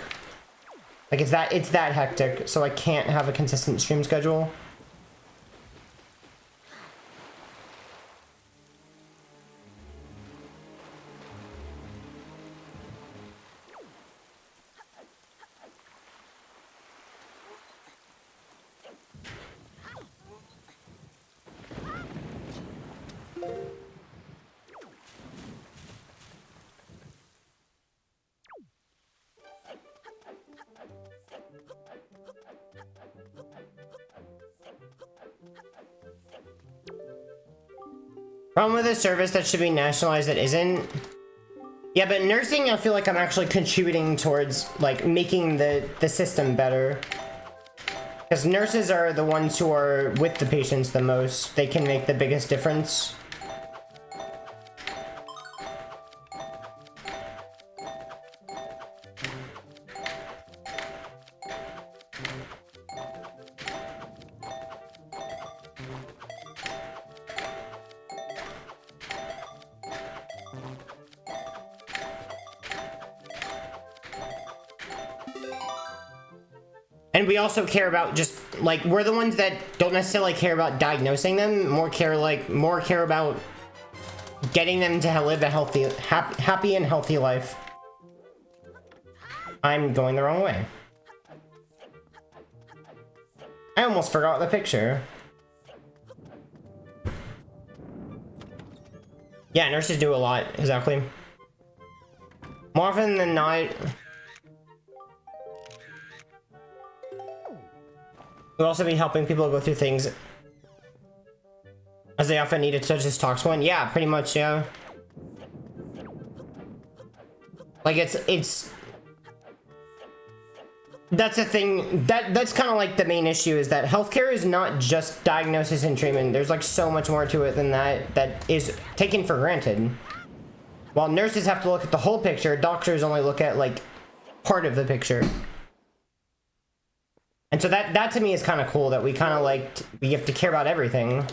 Like, it's that hectic, so I can't have a consistent stream schedule. Problem with a service that should be nationalized that isn't? Yeah, but nursing, I feel like I'm actually contributing towards, like, making the system better. Because nurses are the ones who are with the patients the most. They can make the biggest difference. And we also care about just, like, we're the ones that don't necessarily care about diagnosing them, more care about getting them to live a healthy, happy and healthy life. I'm going the wrong way. I almost forgot the picture. Yeah, nurses do a lot, exactly. More often than not, we'll also be helping people go through things as they often need it, such as Tox 1. Yeah, pretty much, yeah. Like, it's... That's the thing, that's kind of like the main issue, is that healthcare is not just diagnosis and treatment. There's like so much more to it than that is taken for granted. While nurses have to look at the whole picture, doctors only look at like part of the picture. And so that to me is kind of cool, that we kind of like, we have to care about everything.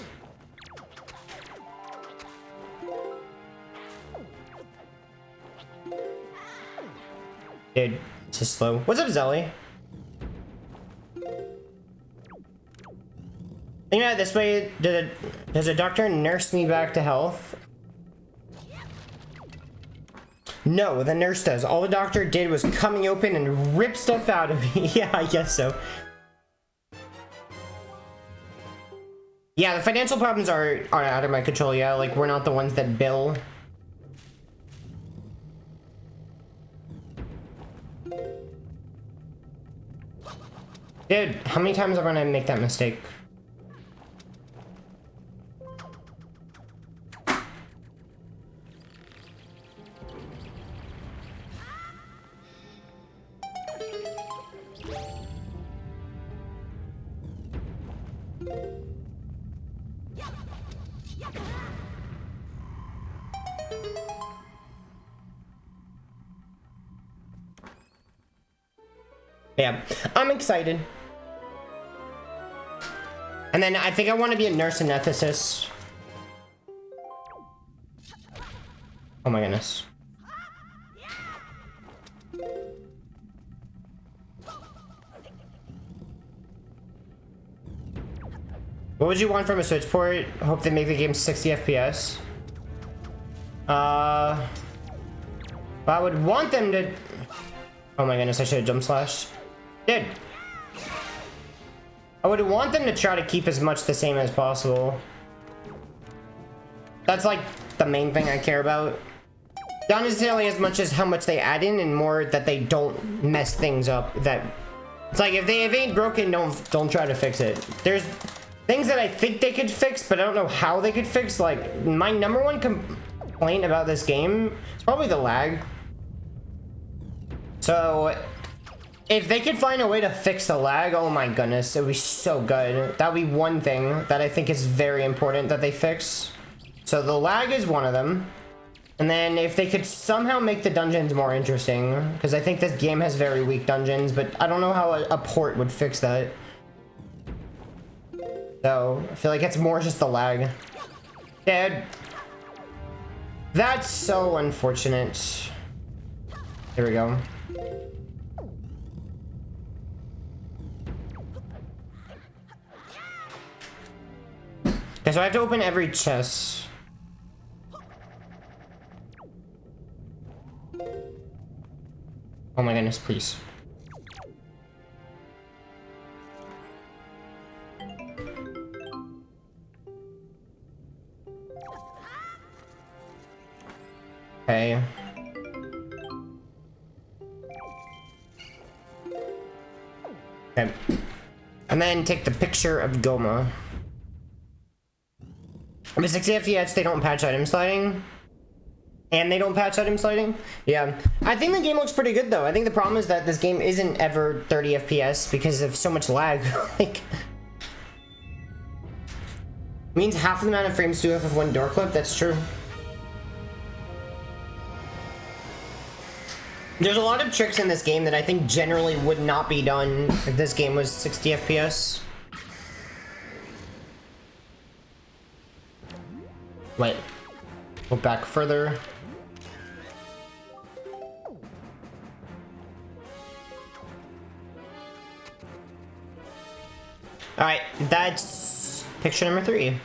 Dude, it's just slow. What's up, Zelly? Think about it this way, does a doctor nurse me back to health? No, the nurse does. All the doctor did was cut me open and rip stuff out of me. Yeah, I guess so. Yeah, the financial problems are out of my control, yeah. Like, we're not the ones that bill. Dude, how many times am I gonna make that mistake? Yeah, I'm excited. And then I think I want to be a nurse anesthetist. Oh my goodness. What would you want from a Switch port? Hope they make the game 60 FPS. I would want them to... Oh my goodness, I should have jump slashed. Dude. I would want them to try to keep as much the same as possible. That's like the main thing I care about. Not necessarily as much as how much they add in, and more that they don't mess things up. That it's like, if they ain't broken, don't try to fix it. There's things that I think they could fix, but I don't know how they could fix. Like, my number one complaint about this game is probably the lag. So if they could find a way to fix the lag, oh my goodness, it would be so good. That would be one thing that I think is very important that they fix. So the lag is one of them. And then if they could somehow make the dungeons more interesting, because I think this game has very weak dungeons, but I don't know how a port would fix that. So I feel like it's more just the lag. Dude. That's so unfortunate. Here we go. Okay, so I have to open every chest. Oh my goodness, please. Okay. Okay. And then take the picture of Goma. But 60 FPS, they don't patch item sliding. And they don't patch item sliding? Yeah. I think the game looks pretty good though. I think the problem is that this game isn't ever 30 FPS because of so much lag. Like, means half the amount of frames do have with one door clip. That's true. There's a lot of tricks in this game that I think generally would not be done if this game was 60 FPS. Wait. Go back further. Alright, that's picture number 3.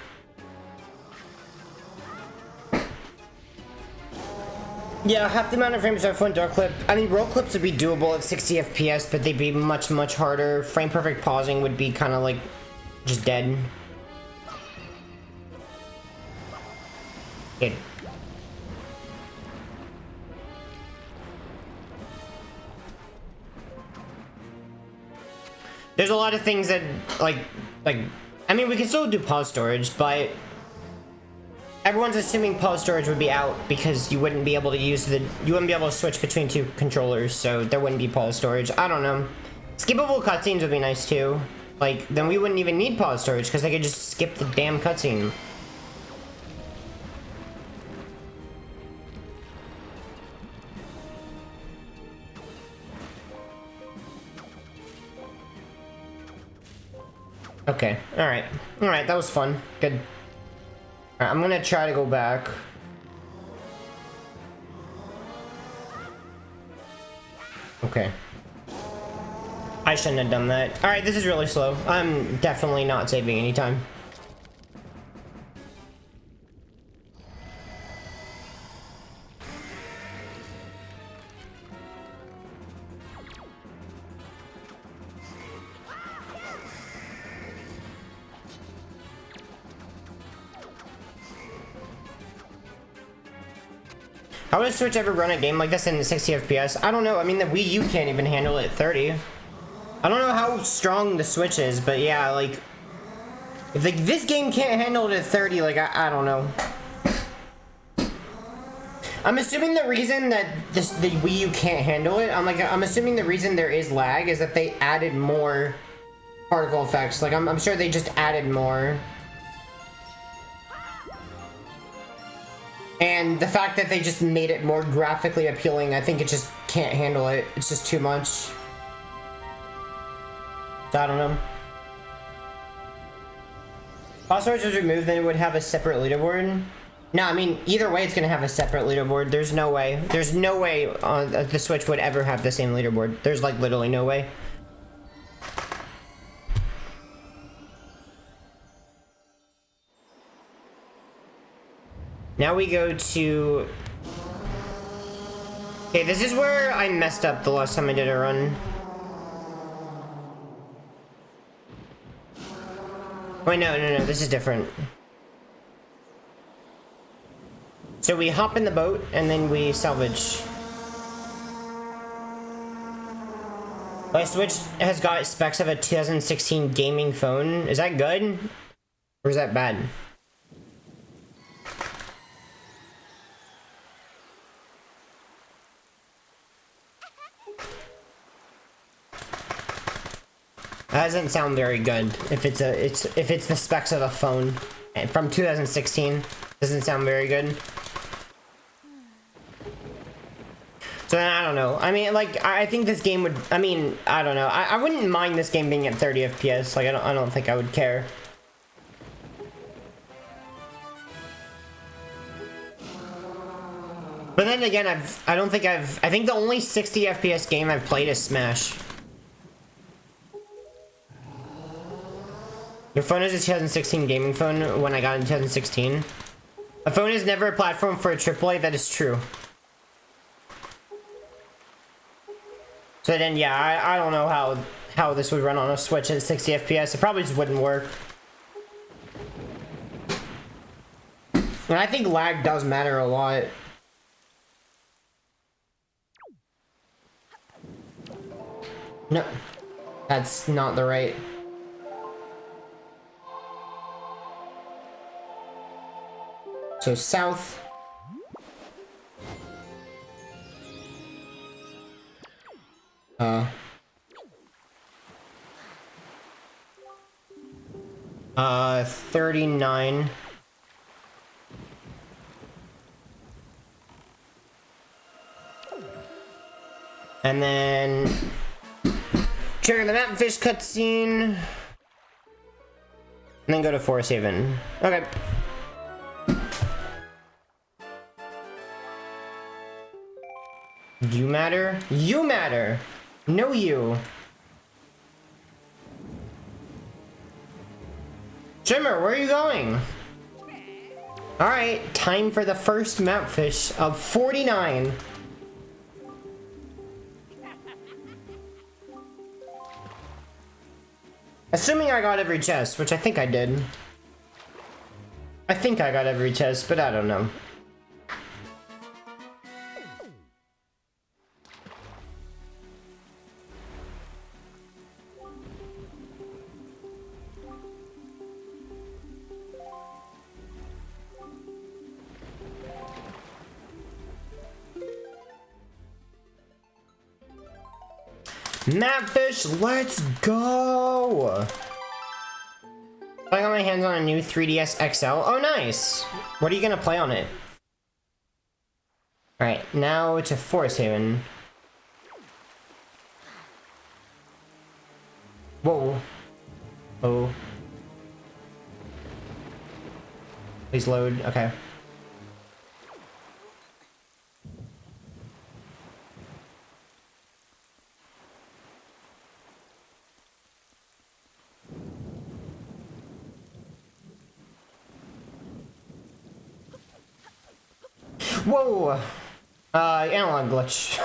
Yeah, half the amount of frames are one door clip. I mean, roll clips would be doable at 60 FPS, but they'd be much, much harder. Frame perfect pausing would be kind of like just dead. Okay. There's a lot of things that, like, I mean, we can still do pause storage, but everyone's assuming pause storage would be out because you wouldn't be able to use you wouldn't be able to switch between 2 controllers, so there wouldn't be pause storage. I don't know. Skippable cutscenes would be nice too. Like, then we wouldn't even need pause storage because they could just skip the damn cutscene. Okay, alright. Alright, that was fun. Good. Alright, I'm gonna try to go back. Okay. I shouldn't have done that. Alright, this is really slow. I'm definitely not saving any time. How would a Switch ever run a game like this in 60 FPS? I don't know. I mean, the Wii U can't even handle it at 30. I don't know how strong the Switch is, but yeah, like, if like this game can't handle it at 30, like, I don't know. I'm assuming the reason that the Wii U can't handle it, I'm assuming the reason there is lag is that they added more particle effects. Like, I'm sure they just added more. And the fact that they just made it more graphically appealing, I think it just can't handle it. It's just too much. So I don't know. If pause storage was removed, then it would have a separate leaderboard. No, I mean, either way, it's gonna have a separate leaderboard. There's no way. There's no way the Switch would ever have the same leaderboard. There's, like, literally no way. Now we go to... Okay, this is where I messed up the last time I did a run. Wait, no, this is different. So we hop in the boat, and then we salvage. My Switch has got specs of a 2016 gaming phone. Is that good? Or is that bad? That doesn't sound very good. If it's the specs of a phone from 2016, doesn't sound very good. So then, I don't know. I mean, like, I think this game would. I mean, I don't know. I wouldn't mind this game being at 30 FPS. Like, I don't think I would care. But then again, I think the only 60 FPS game I've played is Smash. Your phone is a 2016 gaming phone when I got it in 2016. A phone is never a platform for a AAA, that is true. So then, yeah, I don't know how this would run on a Switch at 60 FPS. It probably just wouldn't work. And I think lag does matter a lot. No, that's not the right... So south. 39. And then trigger the map fish cutscene. And then go to Forest Haven. Okay. You matter? You matter! No you! Shimmer, where are you going? Alright, time for the first map fish of 49. Assuming I got every chest, which I think I did. I think I got every chest, but I don't know. Mapfish, let's go! I got my hands on a new 3DS XL. Oh, nice! What are you gonna play on it? Alright, now to Forest Haven. Whoa. Oh. Please load. Okay. Whoa! Analog glitch.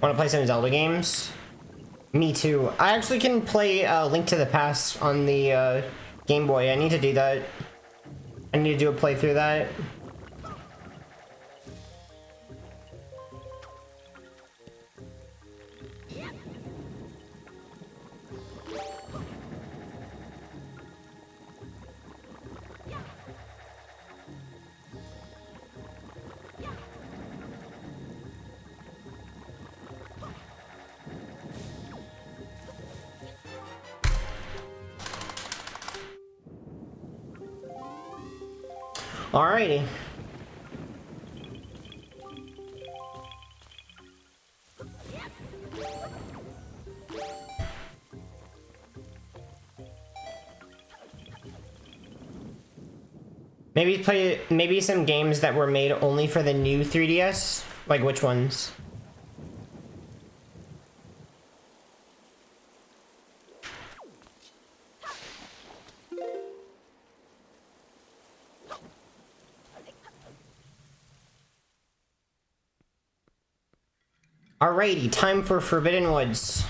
Wanna play some Zelda games? Me too. I actually can play Link to the Past on the Game Boy. I need to do that. I need to do a playthrough of that. Alrighty. Maybe some games that were made only for the new 3DS? Like which ones? Alrighty, time for Forbidden Woods.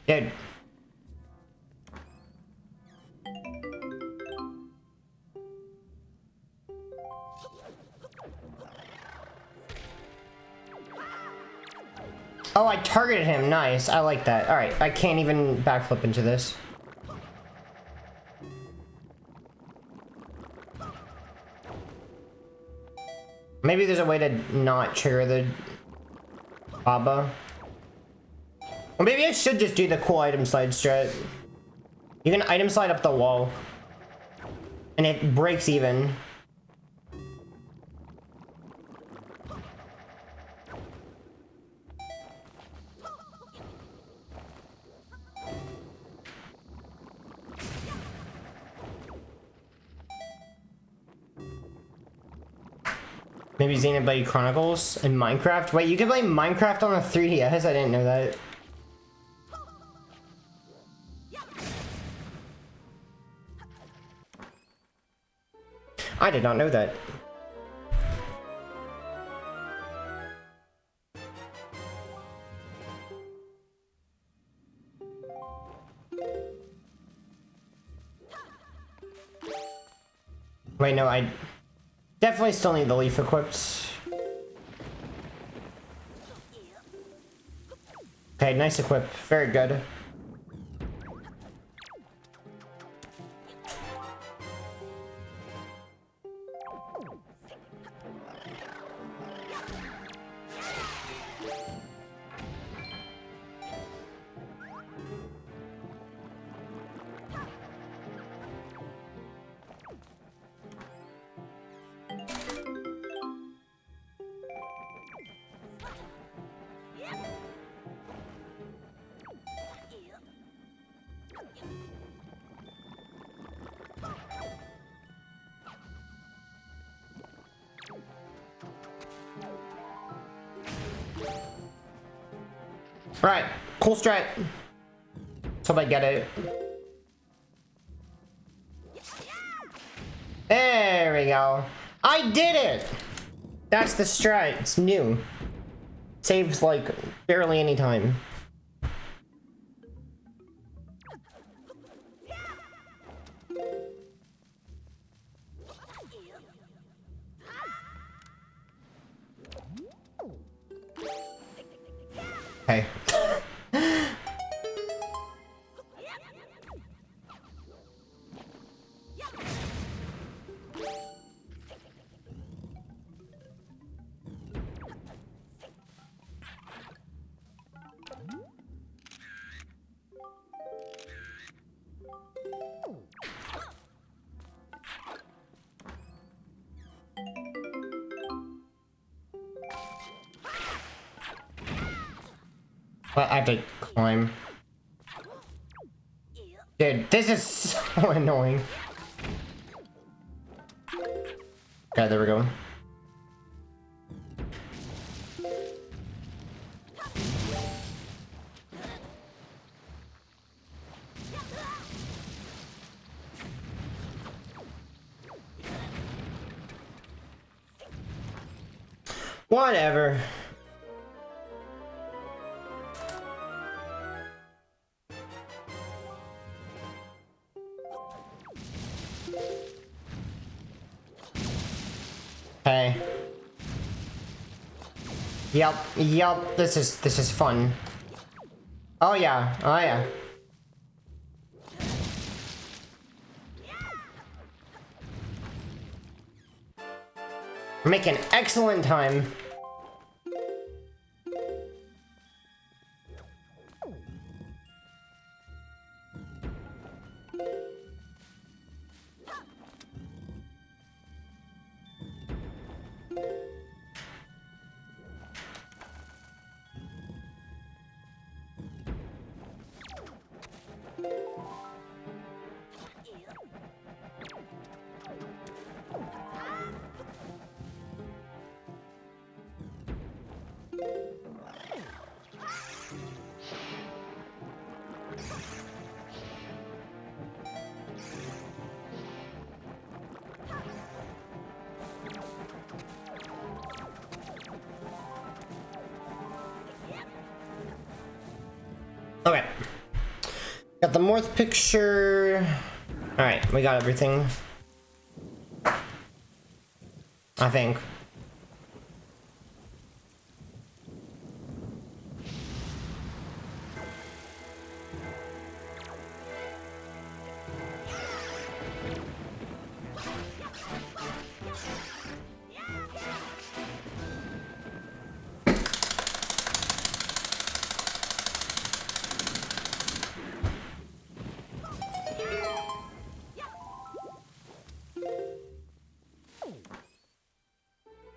Dude. Oh, I targeted him. Nice. I like that. Alright, I can't even backflip into this. Maybe there's a way to not trigger the Baba. Or maybe I should just do the cool item slide strat. You can item slide up the wall. And it breaks even. Maybe Xenoblade Chronicles and Minecraft. Wait, you can play Minecraft on the 3DS? I didn't know that. I did not know that. Wait, no, I definitely still need the leaf equipped. Okay, nice equip. Very good. Right, cool strat. Let's hope I get it. There we go. I did it! That's the strat. It's new. Saves like barely any time. Okay. Well, I have to climb. Dude, this is so annoying. Okay, there we go. Whatever. Okay. Yep, this is fun. Oh yeah, oh yeah. We're making excellent time. Okay. Got the Morph picture. Alright, we got everything. I think.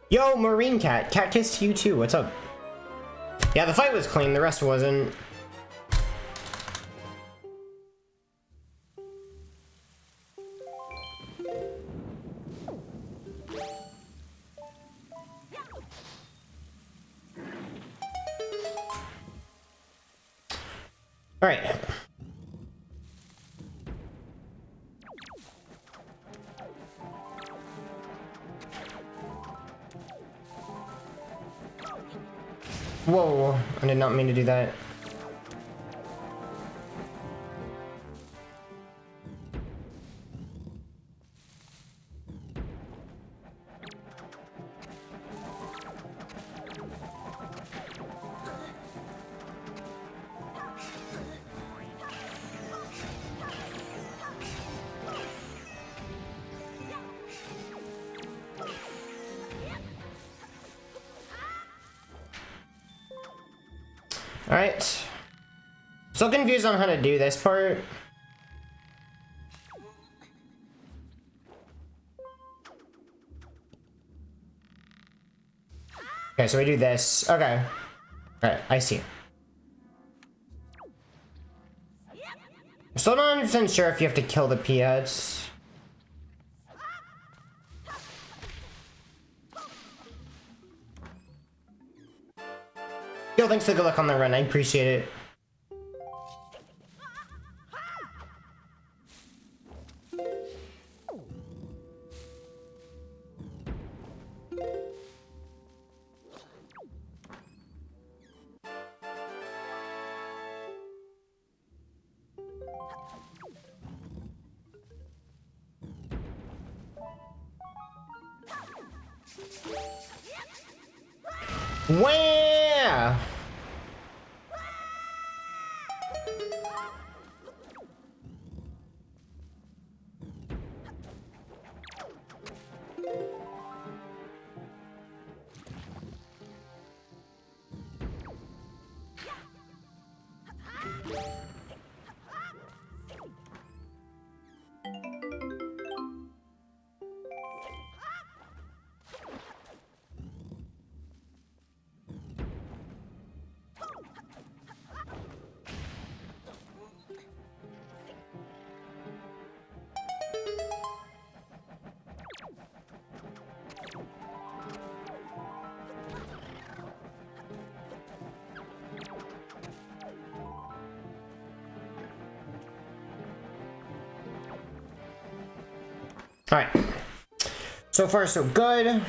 Yo, Marine Cat. Cat kiss to you too. What's up? Yeah, the fight was clean. The rest wasn't. Alright. Whoa, I did not mean to do that. Alright. Still confused on how to do this part. Okay, so we do this. Okay. Alright, I see. I'm still not 100% sure if you have to kill the P-heads. Yo, thanks for the good luck on the run. I appreciate it. Where? Alright. So far, so good.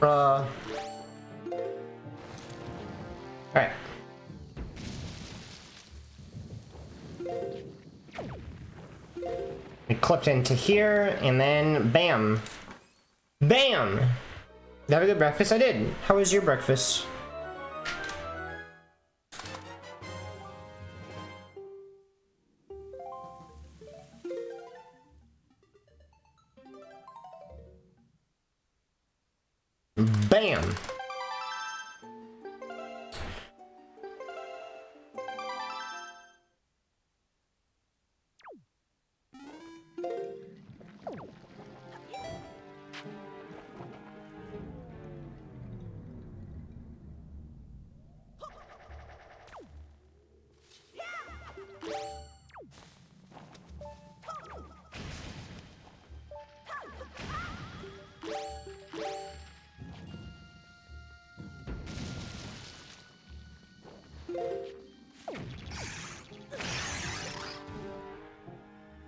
Alright. It clipped into here, and then bam. Bam! Did you have a good breakfast? I did. How was your breakfast? Bam!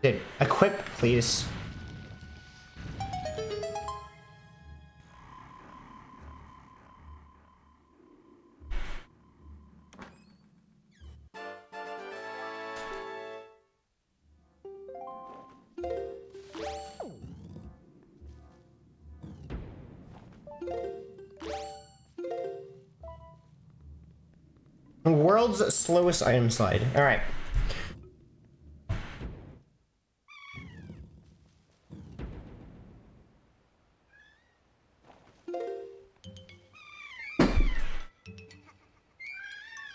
Dude, equip, please. World's slowest item slide. Alright.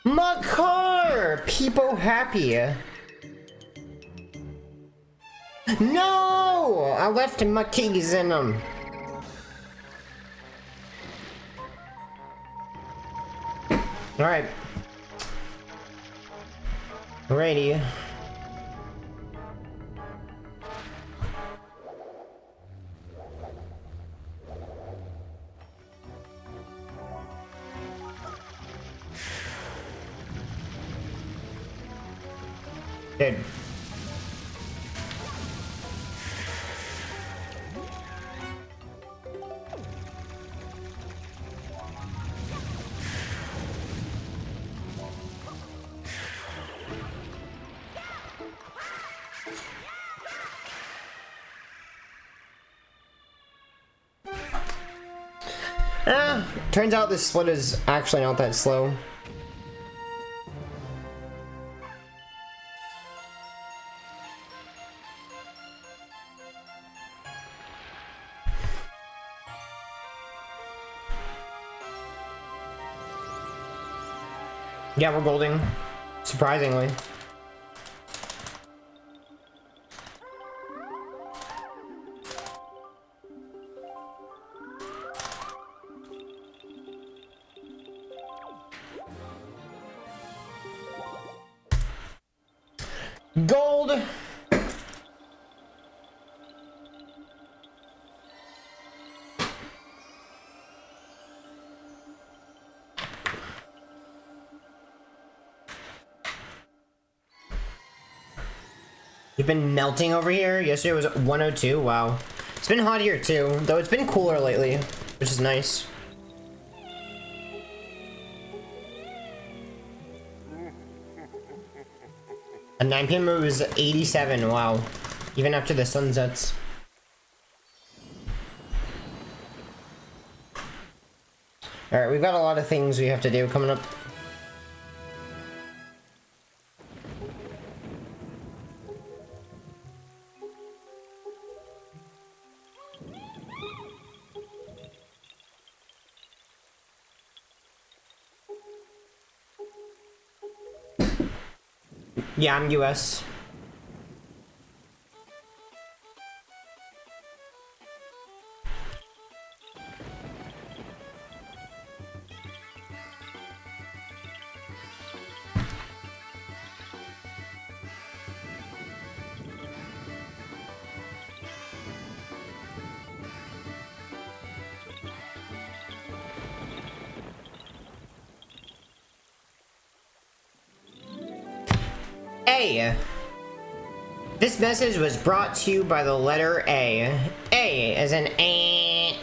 My car! People happy. No! I left my keys in them. Alright. Ready. Dead. Turns out this split is actually not that slow. Yeah, we're golding. Surprisingly. Gold! You've been melting over here? Yesterday was 102, wow. It's been hot here too, though it's been cooler lately, which is nice. A 9 p.m. move is 87, wow. Even after the sun sets. Alright, we've got a lot of things we have to do coming up. Yeah, I'm US. A. This message was brought to you by the letter A. A as in A.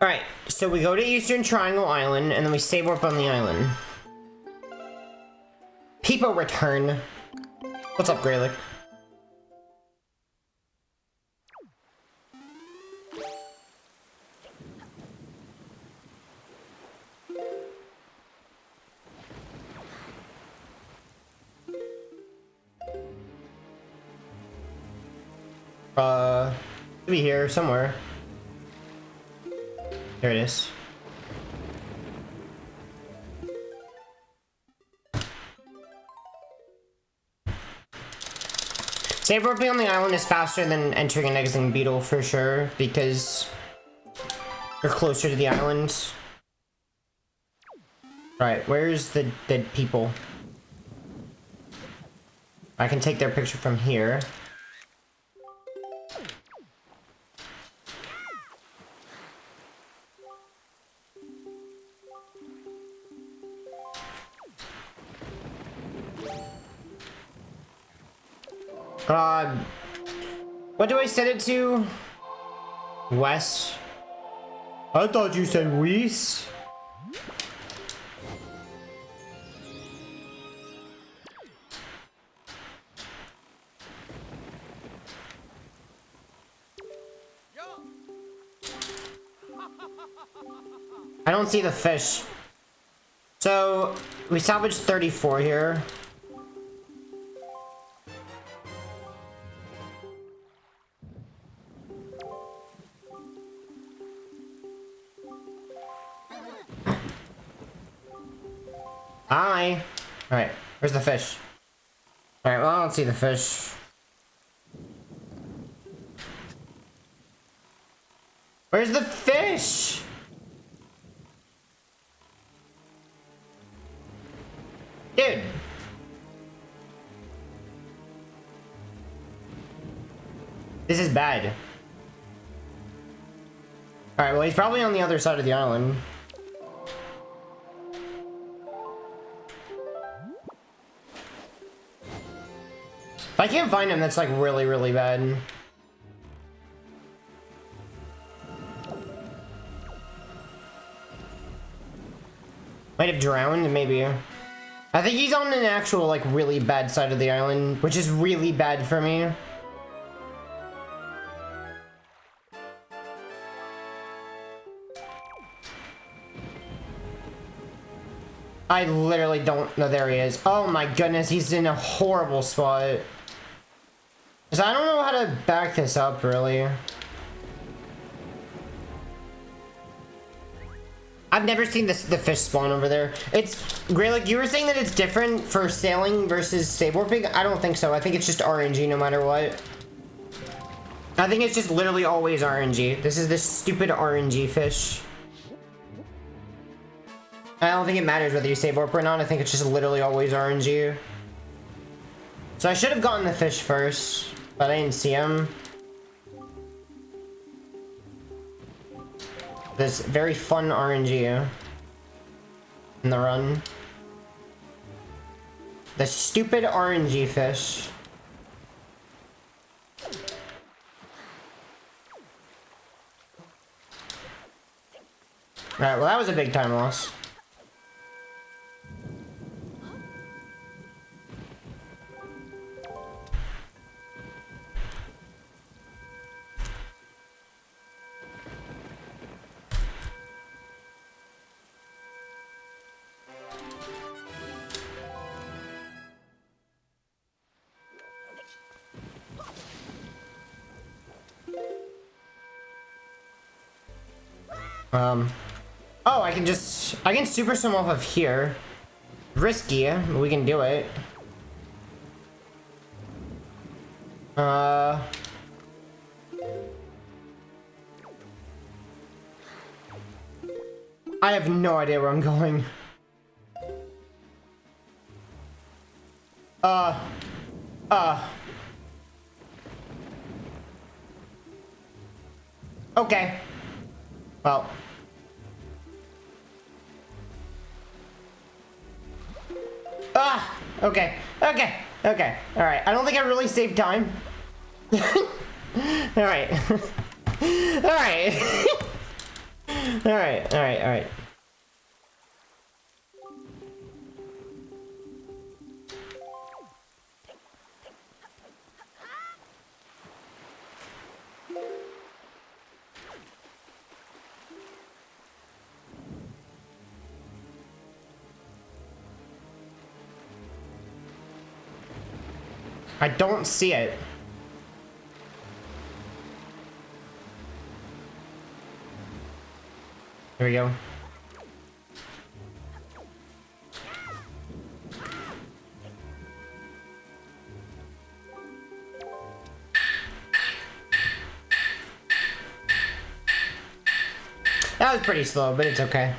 Alright, so we go to Eastern Triangle Island, and then we save warp on the island. People return. What's up, Greylick? Should be here somewhere. There it is. Save warping on the island is faster than entering and exiting Beetle for sure, because you're closer to the island. Alright, where's the dead people? I can take their picture from here. Uh, what do I set it to? West? I thought you said Weiss. I don't see the fish. So, we salvaged 34 here. Hi. Alright, where's the fish? Alright, well, I don't see the fish. Where's the fish? Dude. This is bad. Alright, well, he's probably on the other side of the island. If I can't find him, that's like really, really bad. Might have drowned, maybe. I think he's on an actual, like, really bad side of the island, which is really bad for me. I literally don't know. There he is. Oh my goodness, he's in a horrible spot. So I don't know how to back this up, really. I've never seen the fish spawn over there. It's great. Like, you were saying that it's different for sailing versus save warping. I don't think so. I think it's just RNG no matter what. I think it's just literally always RNG. This is this stupid RNG fish. I don't think it matters whether you save warp or not. I think it's just literally always RNG. So I should have gotten the fish first, but I didn't see him. This very fun RNG in the run. The stupid RNG fish. Alright, well that was a big time loss. Oh, I can super swim off of here. Risky, but we can do it. I have no idea where I'm going. Okay. Well. Okay. Okay. Okay. Alright. I don't think I really saved time. Alright. Alright. Alright. Alright. I don't see it. Here we go. That was pretty slow, but it's okay.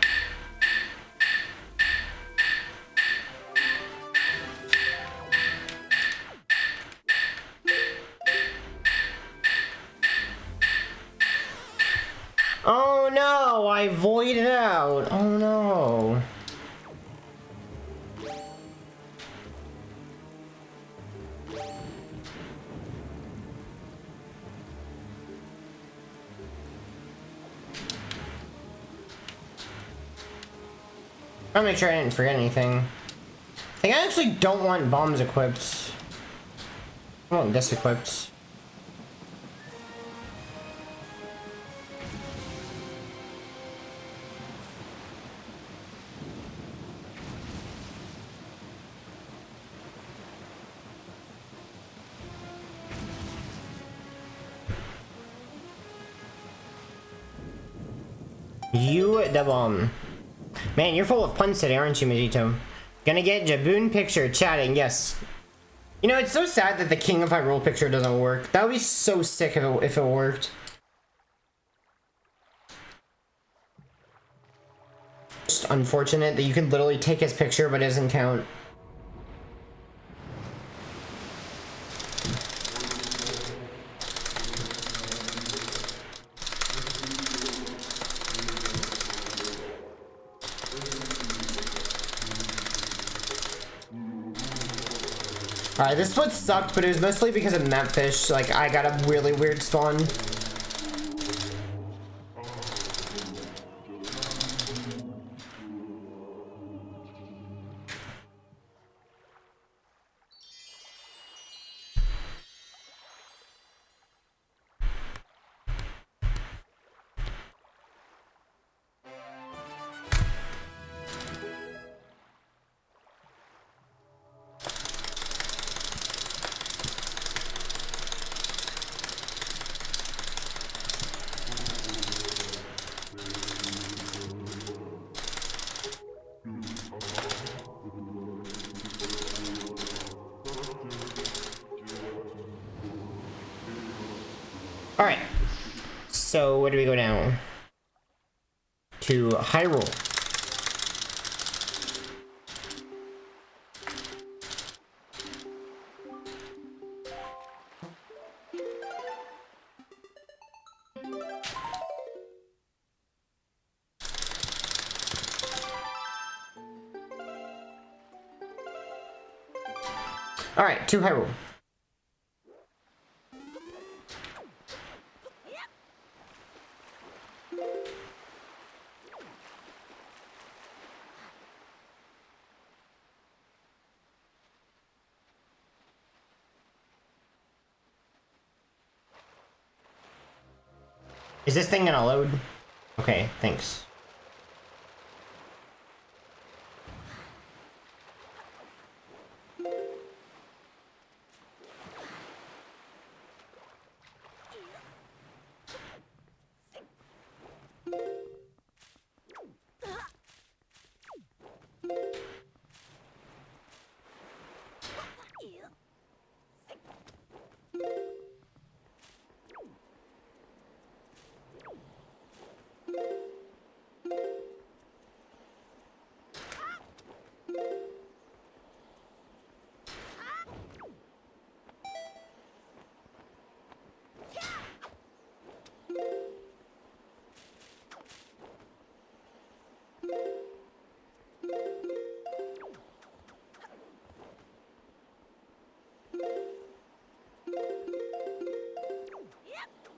Oh no, I voided out. Oh no. I'll make sure I didn't forget anything. I think I actually don't want bombs equipped. I want this equipped. You the bomb. Man, you're full of puns today, aren't you, Majito? Gonna get Jaboon picture chatting, yes. You know, it's so sad that the King of Hyrule picture doesn't work. That would be so sick if it worked. Just unfortunate that you can literally take his picture but it doesn't count. Alright, this one sucked, but it was mostly because of map fish. Like, I got a really weird spawn. Alright, so where do we go now? To Hyrule. Alright, to Hyrule. Is this thing gonna load? Okay, thanks.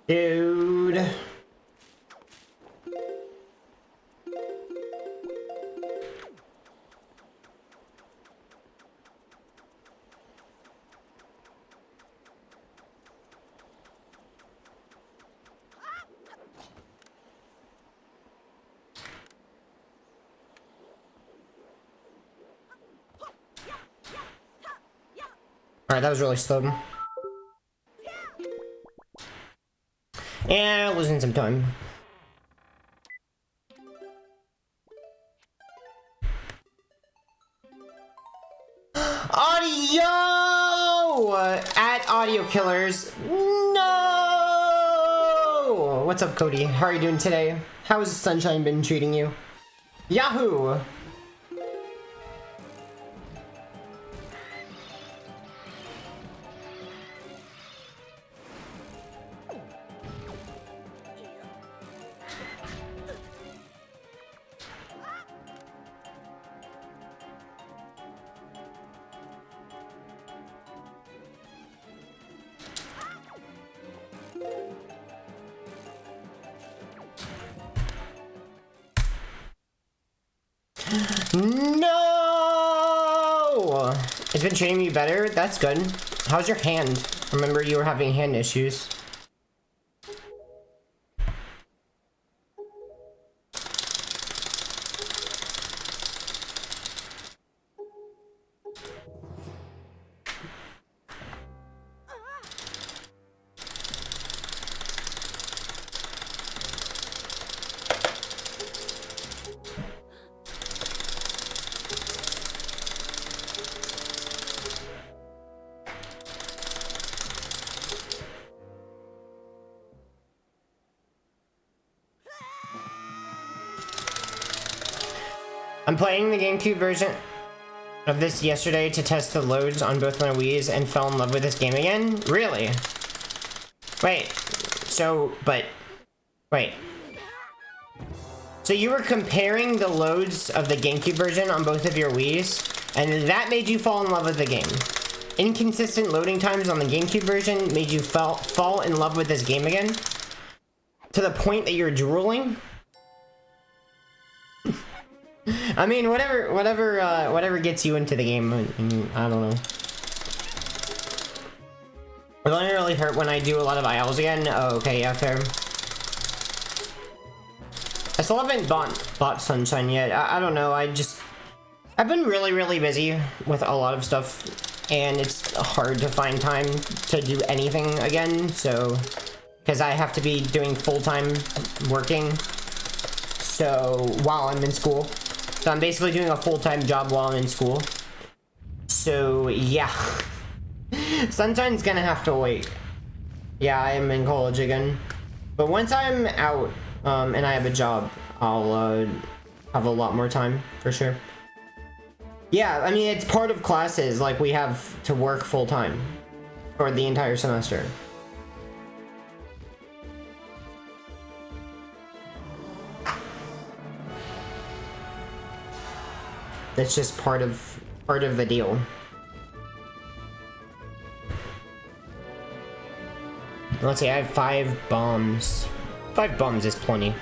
Dude. Alright, that was really slow. Yeah, losing some time. Audio! At Audio Killers. No! What's up, Cody? How are you doing today? How has the sunshine been treating you? Yahoo! No! It's been treating you better? That's good. How's your hand? Remember you were having hand issues. I'm playing the GameCube version of this yesterday to test the loads on both my Wii's and fell in love with this game again? Really? Wait, so you were comparing the loads of the GameCube version on both of your Wii's, and that made you fall in love with the game. Inconsistent loading times on the GameCube version made you fall in love with this game again? To the point that you're drooling? I mean, whatever gets you into the game. I don't know. It only really hurt when I do a lot of aisles again. Oh, okay, yeah, fair. I still haven't bought Sunshine yet. I don't know. I've been really busy with a lot of stuff, and it's hard to find time to do anything again. So, because I have to be doing full-time working. So while I'm in school. So I'm basically doing a full-time job while I'm in school. So yeah. Sunshine's gonna have to wait. Yeah, I am in college again. But once I'm out, and I have a job, I'll have a lot more time, for sure. Yeah, I mean, it's part of classes, like we have to work full-time for the entire semester. That's just part of the deal. Let's see, I have 5 bombs. 5 bombs is plenty.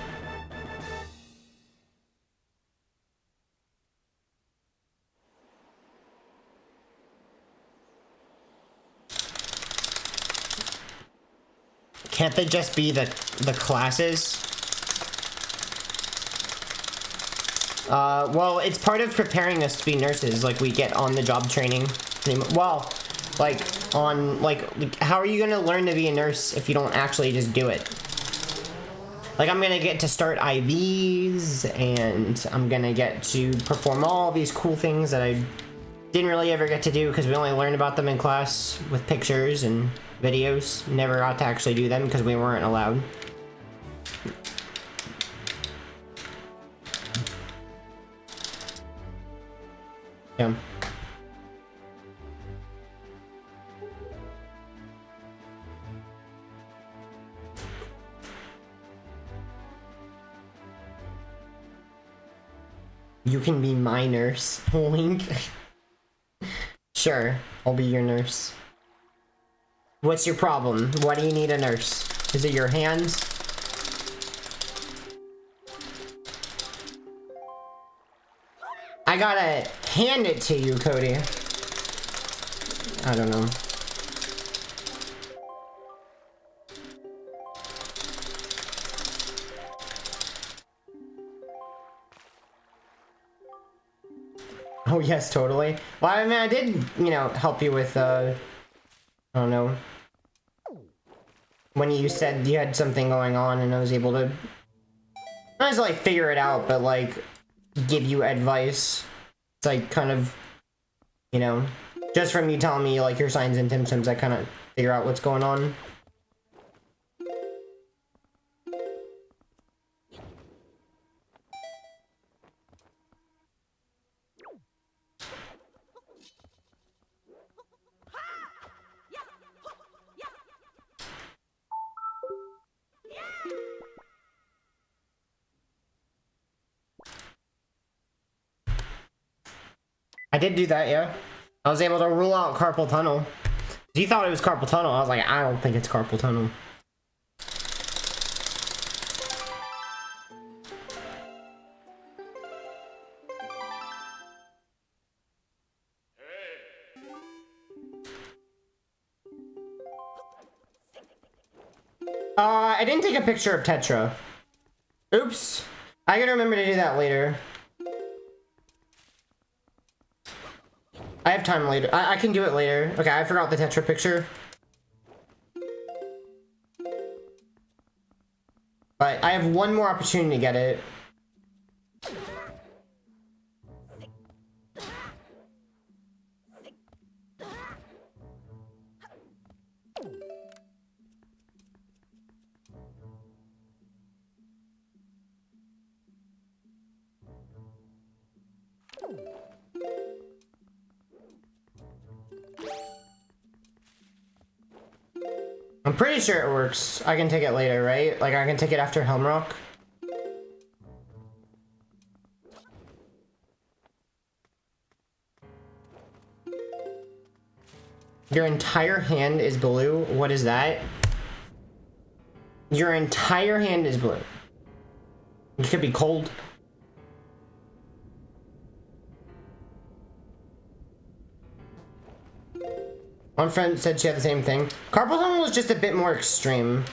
Can't they just be the classes? Well, it's part of preparing us to be nurses. Like, we get on-the-job training. Well, like, how are you gonna learn to be a nurse if you don't actually just do it? Like, I'm gonna get to start IVs, and I'm gonna get to perform all these cool things that I didn't really ever get to do because we only learned about them in class with pictures and videos. Never got to actually do them because we weren't allowed. Yeah. You can be my nurse. Wink. Sure, I'll be your nurse. What's your problem? Why do you need a nurse? Is it your hands? I gotta hand it to you, Cody. I don't know. Oh, yes, totally. Well, I mean, I did, you know, help you with, I don't know. When you said you had something going on and I was able to, not just, like, figure it out, but, like, give you advice. It's, like, kind of, you know, just from you telling me, like, your signs and symptoms, I kind of figure out what's going on. I did do that, yeah. I was able to rule out carpal tunnel. You thought it was carpal tunnel. I was like, I don't think it's carpal tunnel. I didn't take a picture of Tetra. Oops. I gotta remember to do that later. I have time later. I can do it later. Okay, I forgot the Tetra picture. But I have one more opportunity to get it. I'm pretty sure it works. I can take it later, right? Like, I can take it after Helmrock. Your entire hand is blue? What is that? Your entire hand is blue. It could be cold. One friend said she had the same thing. Carpal tunnel was just a bit more extreme.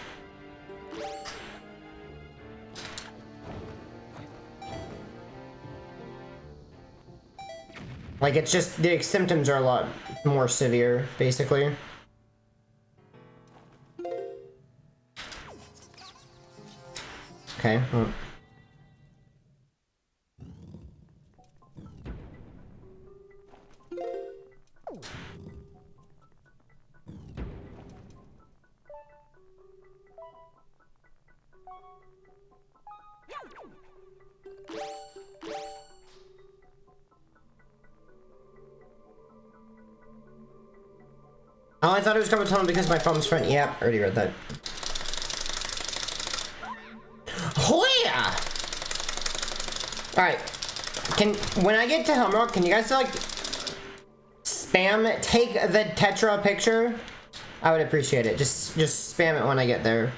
Like, it's just, the symptoms are a lot more severe, basically. Okay. Well. Oh, I thought it was carpal tunnel because my thumb's front. Yeah, already read that. Oh yeah! Alright. When I get to Helmrock, can you guys like spam take the Tetra picture? I would appreciate it. Just spam it when I get there.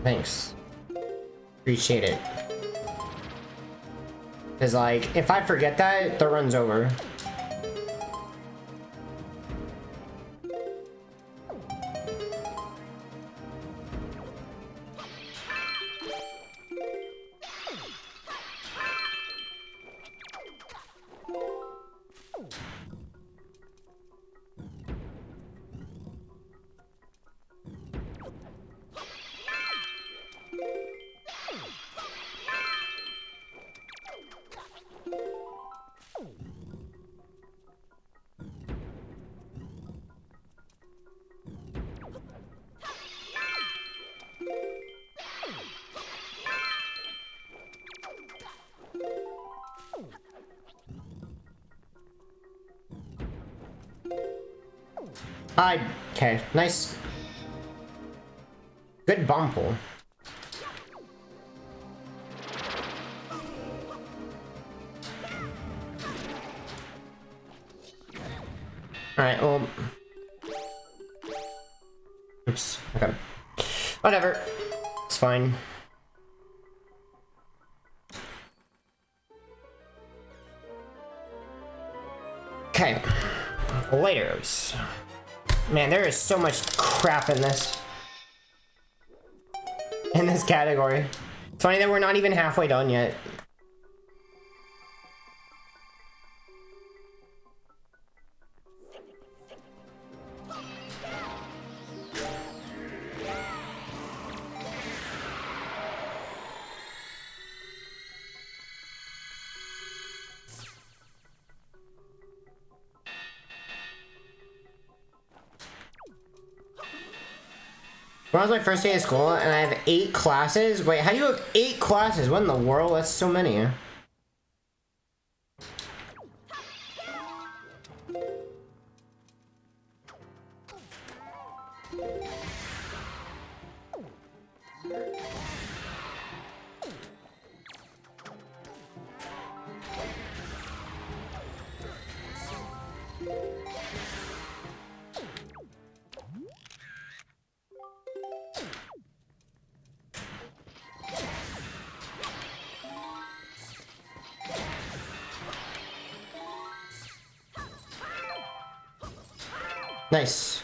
Thanks. Appreciate it. Cause like, if I forget that, the run's over. Okay, nice. Good bumble. Alright, well. Oops, okay. Whatever. It's fine. Okay. Laters. Man, there is so much crap in this. In this category. It's funny that we're not even halfway done yet. When was my first day of school and I have 8 classes? Wait, how do you have 8 classes? What in the world? That's so many. Nice.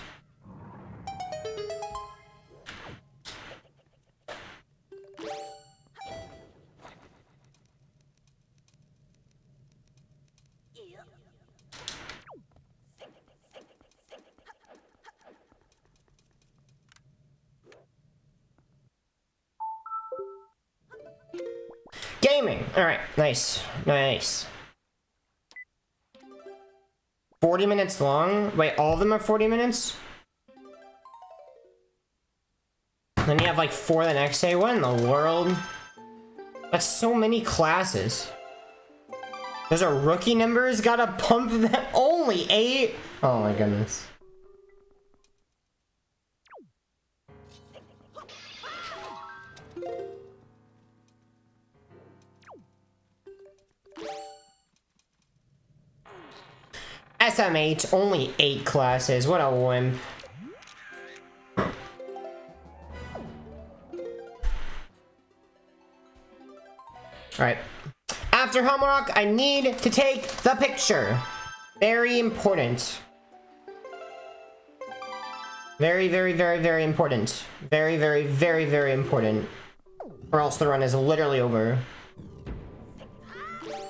Gaming. All right. Nice. Nice. 40 minutes long? Wait, all of them are 40 minutes? Then you have like 4 the next day? What in the world? That's so many classes. Those are rookie numbers? Gotta pump that. Only 8? Oh my goodness. SM8, only 8 classes. What a wimp. Alright. After homework, I need to take the picture. Very important. Very, very, very, very important. Very, very, very, very important. Or else the run is literally over.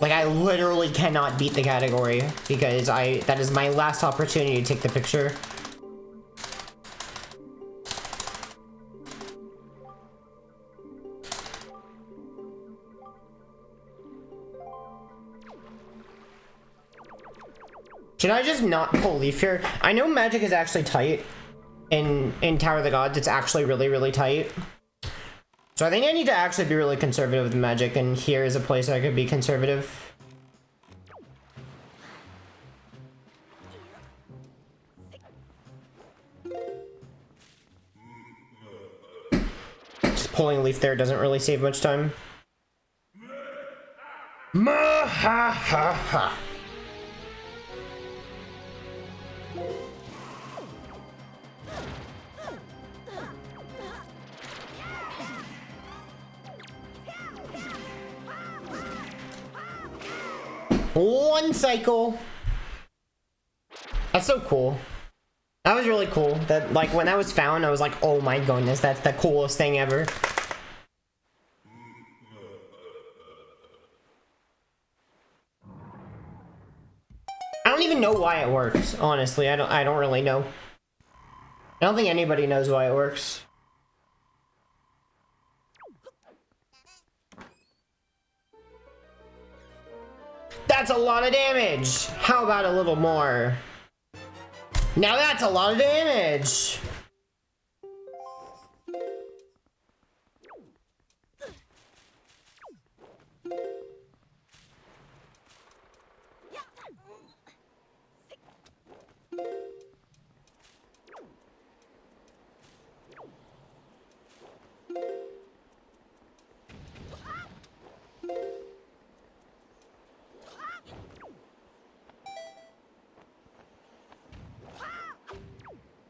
Like, I literally cannot beat the category because that is my last opportunity to take the picture. Should I just not pull Leaf here? I know magic is actually tight in Tower of the Gods. It's actually really, really tight. So I think I need to actually be really conservative with magic, and here is a place I could be conservative. Just pulling a leaf there doesn't really save much time. Ma ha ha ha. One cycle. That's so cool. That was really cool. That, like, when that was found, I was like, oh my goodness, that's the coolest thing ever. I don't even know why it works, honestly. I don't really know. I don't think anybody knows why it works. That's a lot of damage. How about a little more? Now that's a lot of damage.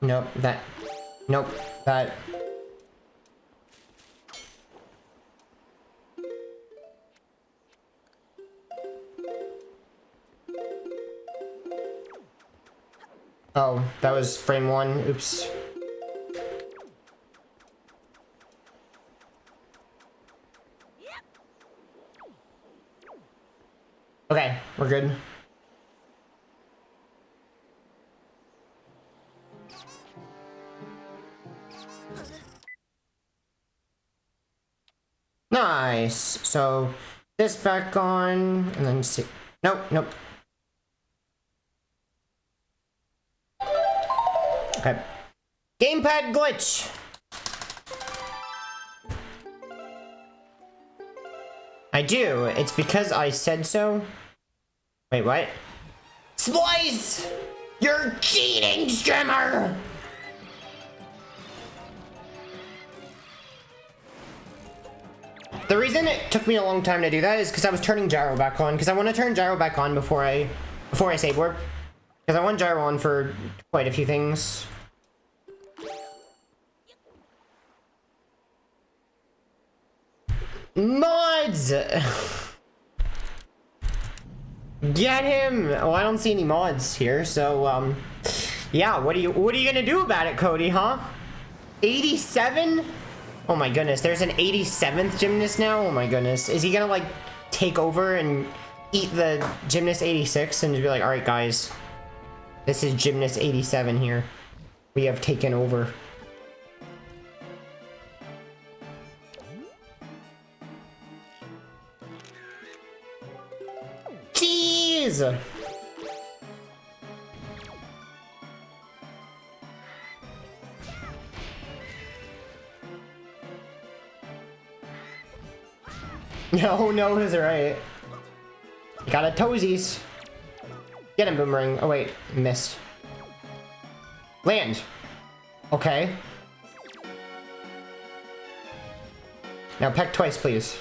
Nope, that. Nope, that. Oh, that was frame 1. Oops. Okay, we're good. Nice. So this back on, and then see. Nope, nope. Okay. Gamepad glitch. I do. It's because I said so. Wait, what? Splice! You're cheating, streamer! The reason it took me a long time to do that is because I was turning gyro back on, because I want to turn gyro back on before I save warp. Because I want gyro on for quite a few things. Mods! Get him! Oh, I don't see any mods here, so, yeah, what are you gonna do about it, Cody, huh? 87? Oh my goodness, there's an 87th gymnast now? Oh my goodness. Is he gonna, like, take over and eat the gymnast 86 and just be like, alright, guys, this is gymnast 87 here. We have taken over. Jeez! No, is right. Got a toesies. Get him, Boomerang. Oh wait, missed. Land. Okay. Now peck twice, please.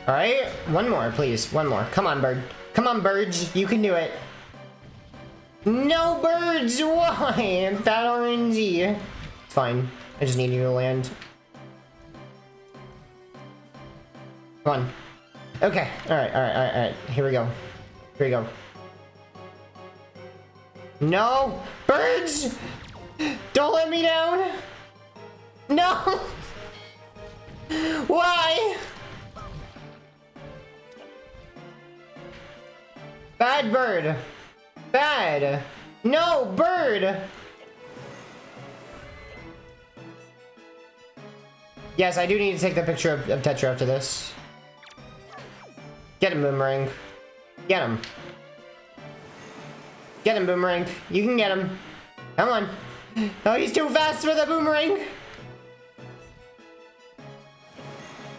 Alright, one more, please. One more. Come on, bird. Come on, birds. You can do it. No birds! Why? Bad RNG. It's fine. I just need you to land. Come on. Okay. Alright. Here we go. Here we go. No! Birds! Don't let me down! No! Why? Bad bird. Bad. No, bird! Yes, I do need to take the picture of Tetra after this. Get him, Boomerang. Get him. Get him, Boomerang. You can get him. Come on. Oh, he's too fast for the Boomerang.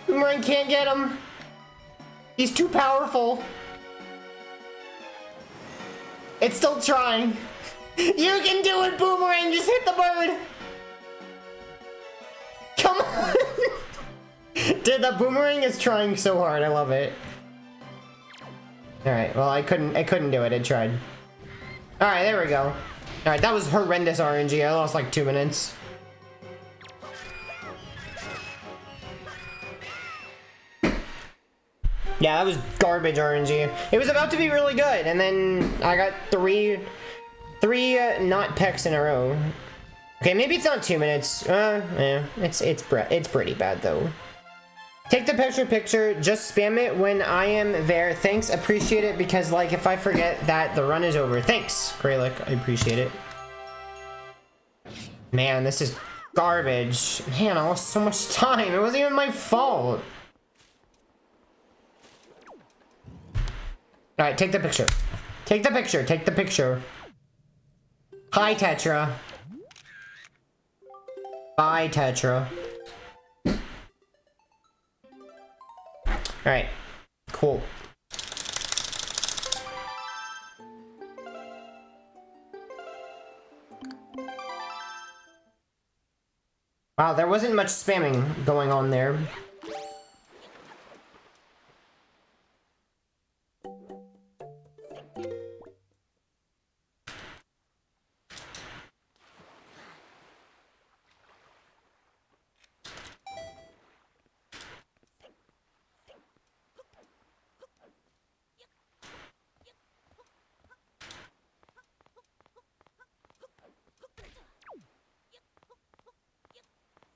Boomerang can't get him. He's too powerful. It's still trying. You can do it, Boomerang. Just hit the bird. Come on. Dude, the Boomerang is trying so hard. I love it. Alright, well, I couldn't do it. I tried. Alright, there we go. Alright, that was horrendous RNG. I lost like 2 minutes. Yeah, that was garbage RNG. It was about to be really good, and then I got three not pecks in a row. Okay, maybe it's not 2 minutes. Yeah, it's pretty bad though. Take the picture, just spam it when I am there. Thanks, appreciate it, because like if I forget that, the run is over. Thanks, Greylick, I appreciate it. Man, this is garbage. Man, I lost so much time. It wasn't even my fault. Alright, take the picture. Take the picture, take the picture. Hi, Tetra. Bye, Tetra. Alright, cool. Wow, there wasn't much spamming going on there.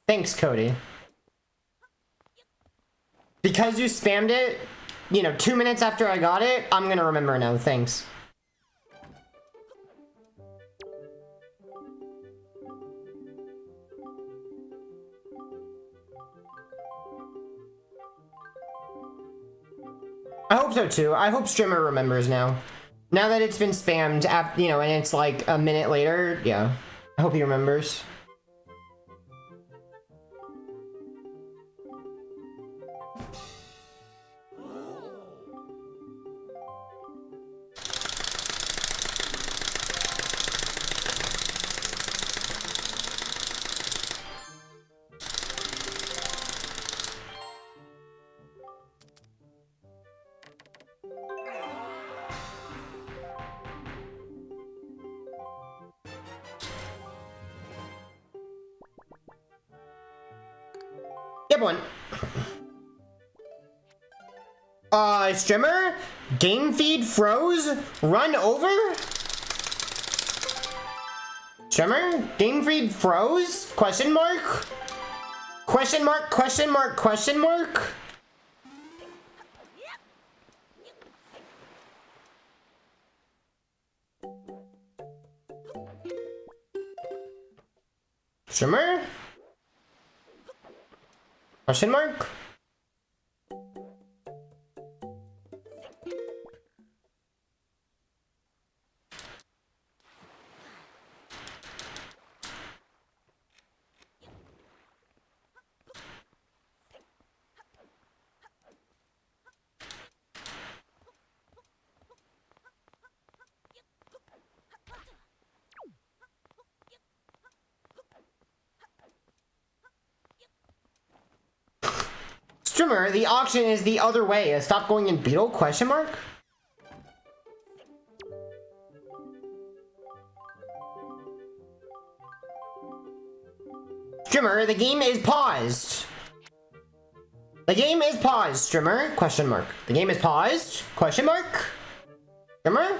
Thanks, Cody. Because you spammed it, you know, 2 minutes after I got it, I'm gonna remember now. Thanks. I hope so too. I hope Streamer remembers now. Now that it's been spammed, you know, and it's like a minute later, yeah. I hope he remembers. Skip one. Streamer? Game feed froze? Run over? Streamer? Game feed froze? Question mark? Question mark, question mark, question mark? Streamer? Question mark? Streamer, the auction is the other way. Stop going in beetle? Question mark? Streamer, the game is paused. The game is paused, streamer? Question mark. The game is paused? Question mark? Streamer?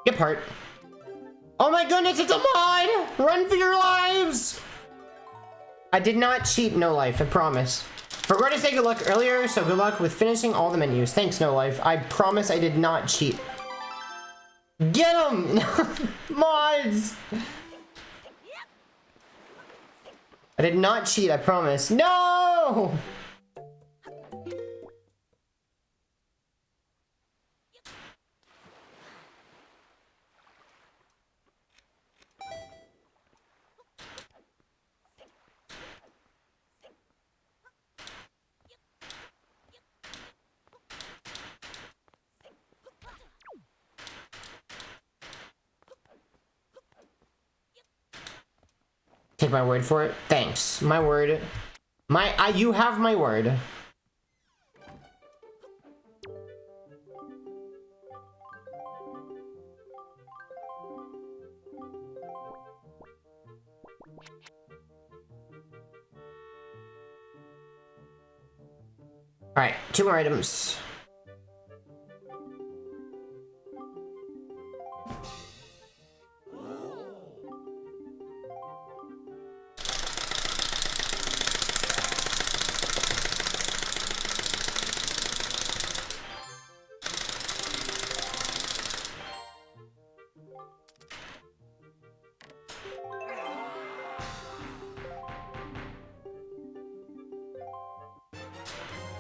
Get part. Oh my goodness, it's a mod! Run for your lives! I did not cheat, No Life, I promise. Forgot to say good luck earlier, so good luck with finishing all the menus. Thanks, No Life. I promise I did not cheat. Get them! Mods! I did not cheat, I promise. No! Take my word for it. Thanks. My word. You have my word. Alright, 2 more items.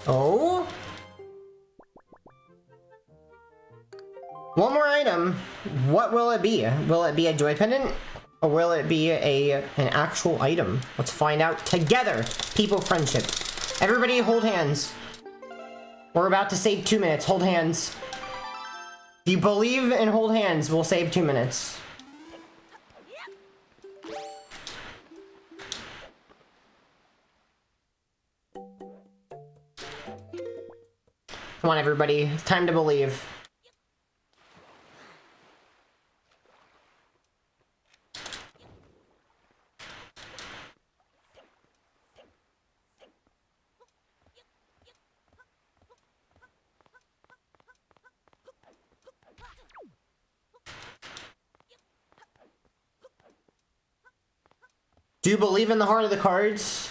Oh? One more item. What will it be? Will it be a joy pendant? Or will it be an actual item? Let's find out together. People friendship. Everybody hold hands. We're about to save 2 minutes. Hold hands. If you believe in hold hands, we'll save 2 minutes. Come on, everybody. It's time to believe. Do you believe in the heart of the cards?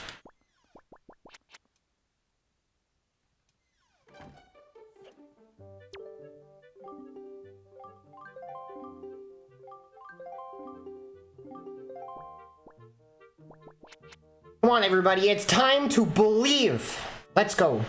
Come on, everybody, it's time to believe. Let's go.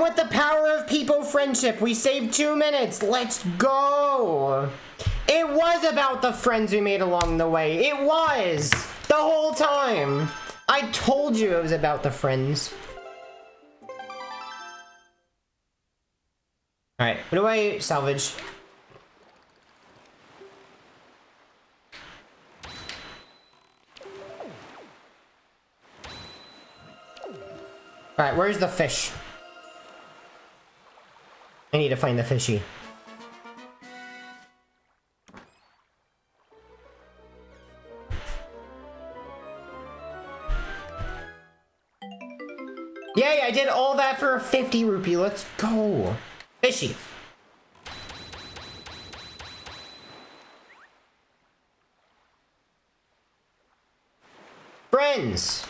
And with the power of people friendship, we saved 2 minutes. Let's go. It was about the friends we made along the way. It was the whole time. I told you it was about the friends. All right, what do I salvage? All right, where's the fish? I need to find the fishy. Yay, I did all that for a 50 rupee. Let's go. Fishy. Friends.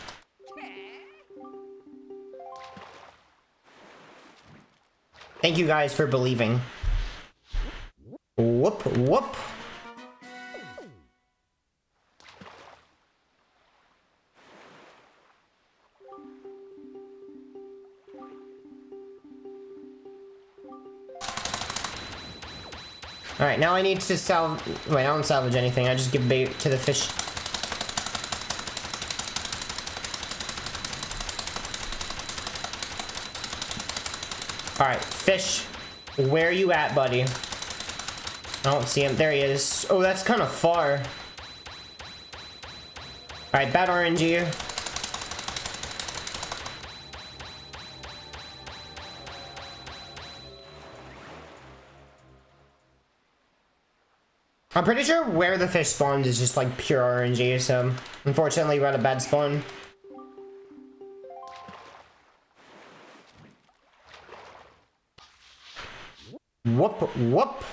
Thank you guys for believing. Whoop, whoop. Alright, now I need to wait, I don't salvage anything. I just give bait to the fish. Alright, fish. Where are you at, buddy? I don't see him. There he is. Oh, that's kind of far. Alright, bad RNG. I'm pretty sure where the fish spawns is just like pure RNG, so unfortunately we're at a bad spawn. Whoop, whoop.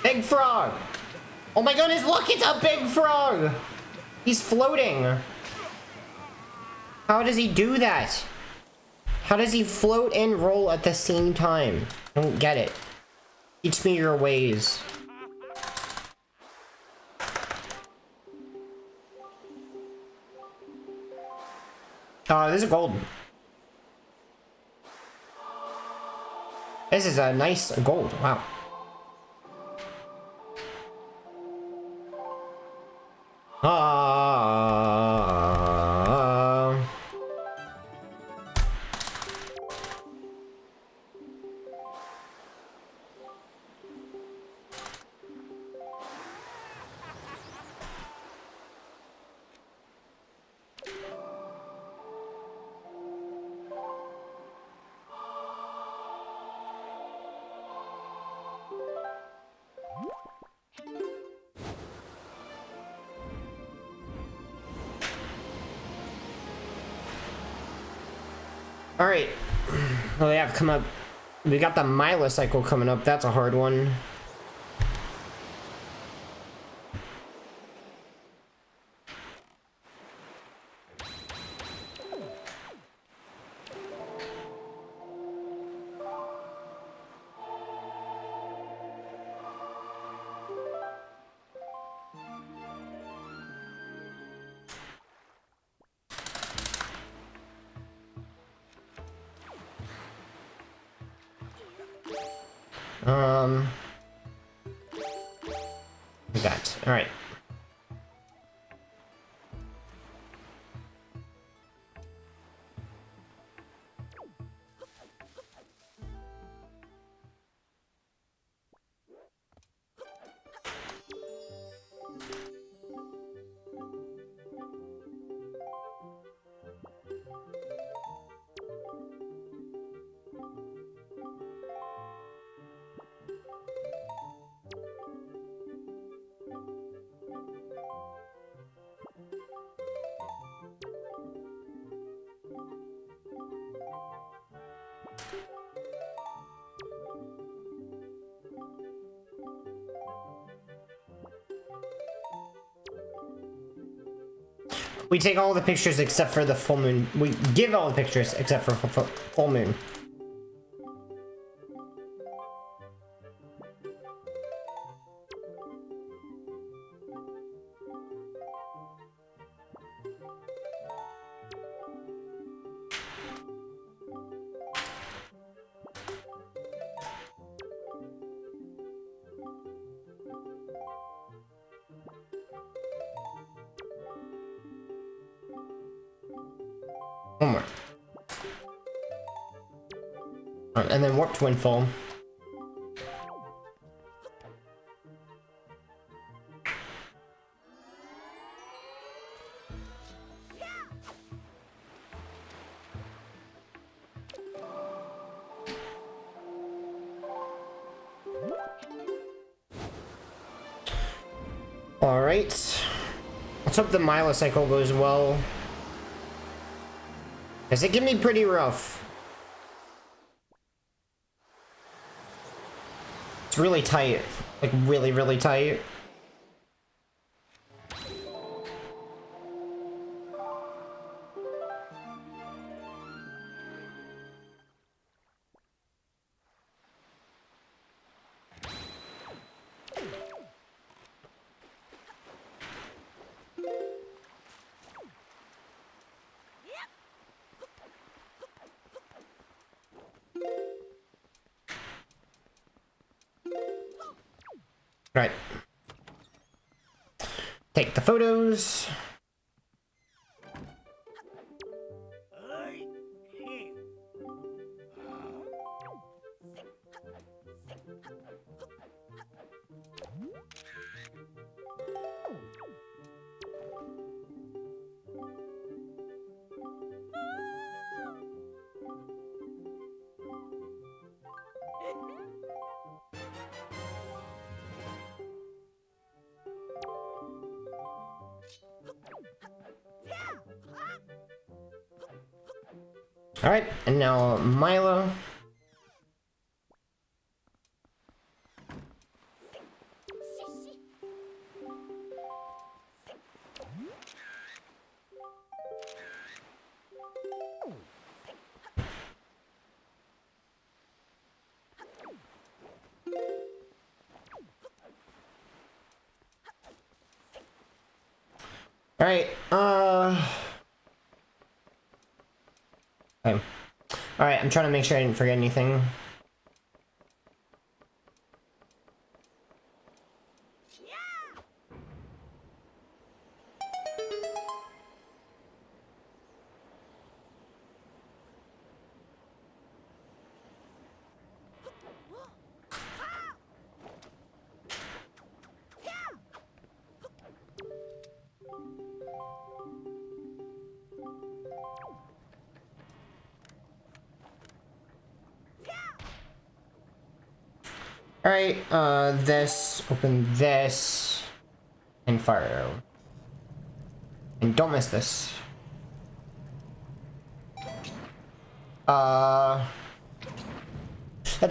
Big frog! Oh my goodness, look, it's a big frog! He's floating. How does he do that? How does he float and roll at the same time? I don't get it. Teach me your ways. This is gold. This is a nice gold, wow. All right, well, they have come up. We got the Mila cycle coming up. That's a hard one. We got, all right. We take all the pictures except for the full moon. We give all the pictures except for full moon. One more. Alright, and then warp to windfall. Alright. Let's hope the Milo cycle goes well. Because it can be pretty rough. It's really tight. Like, really, really tight. Right. Take the photos. Alright, and now Milo. Alright, okay. Alright, I'm trying to make sure I didn't forget anything. Alright, this, open this, and fire arrow. And don't miss this. That's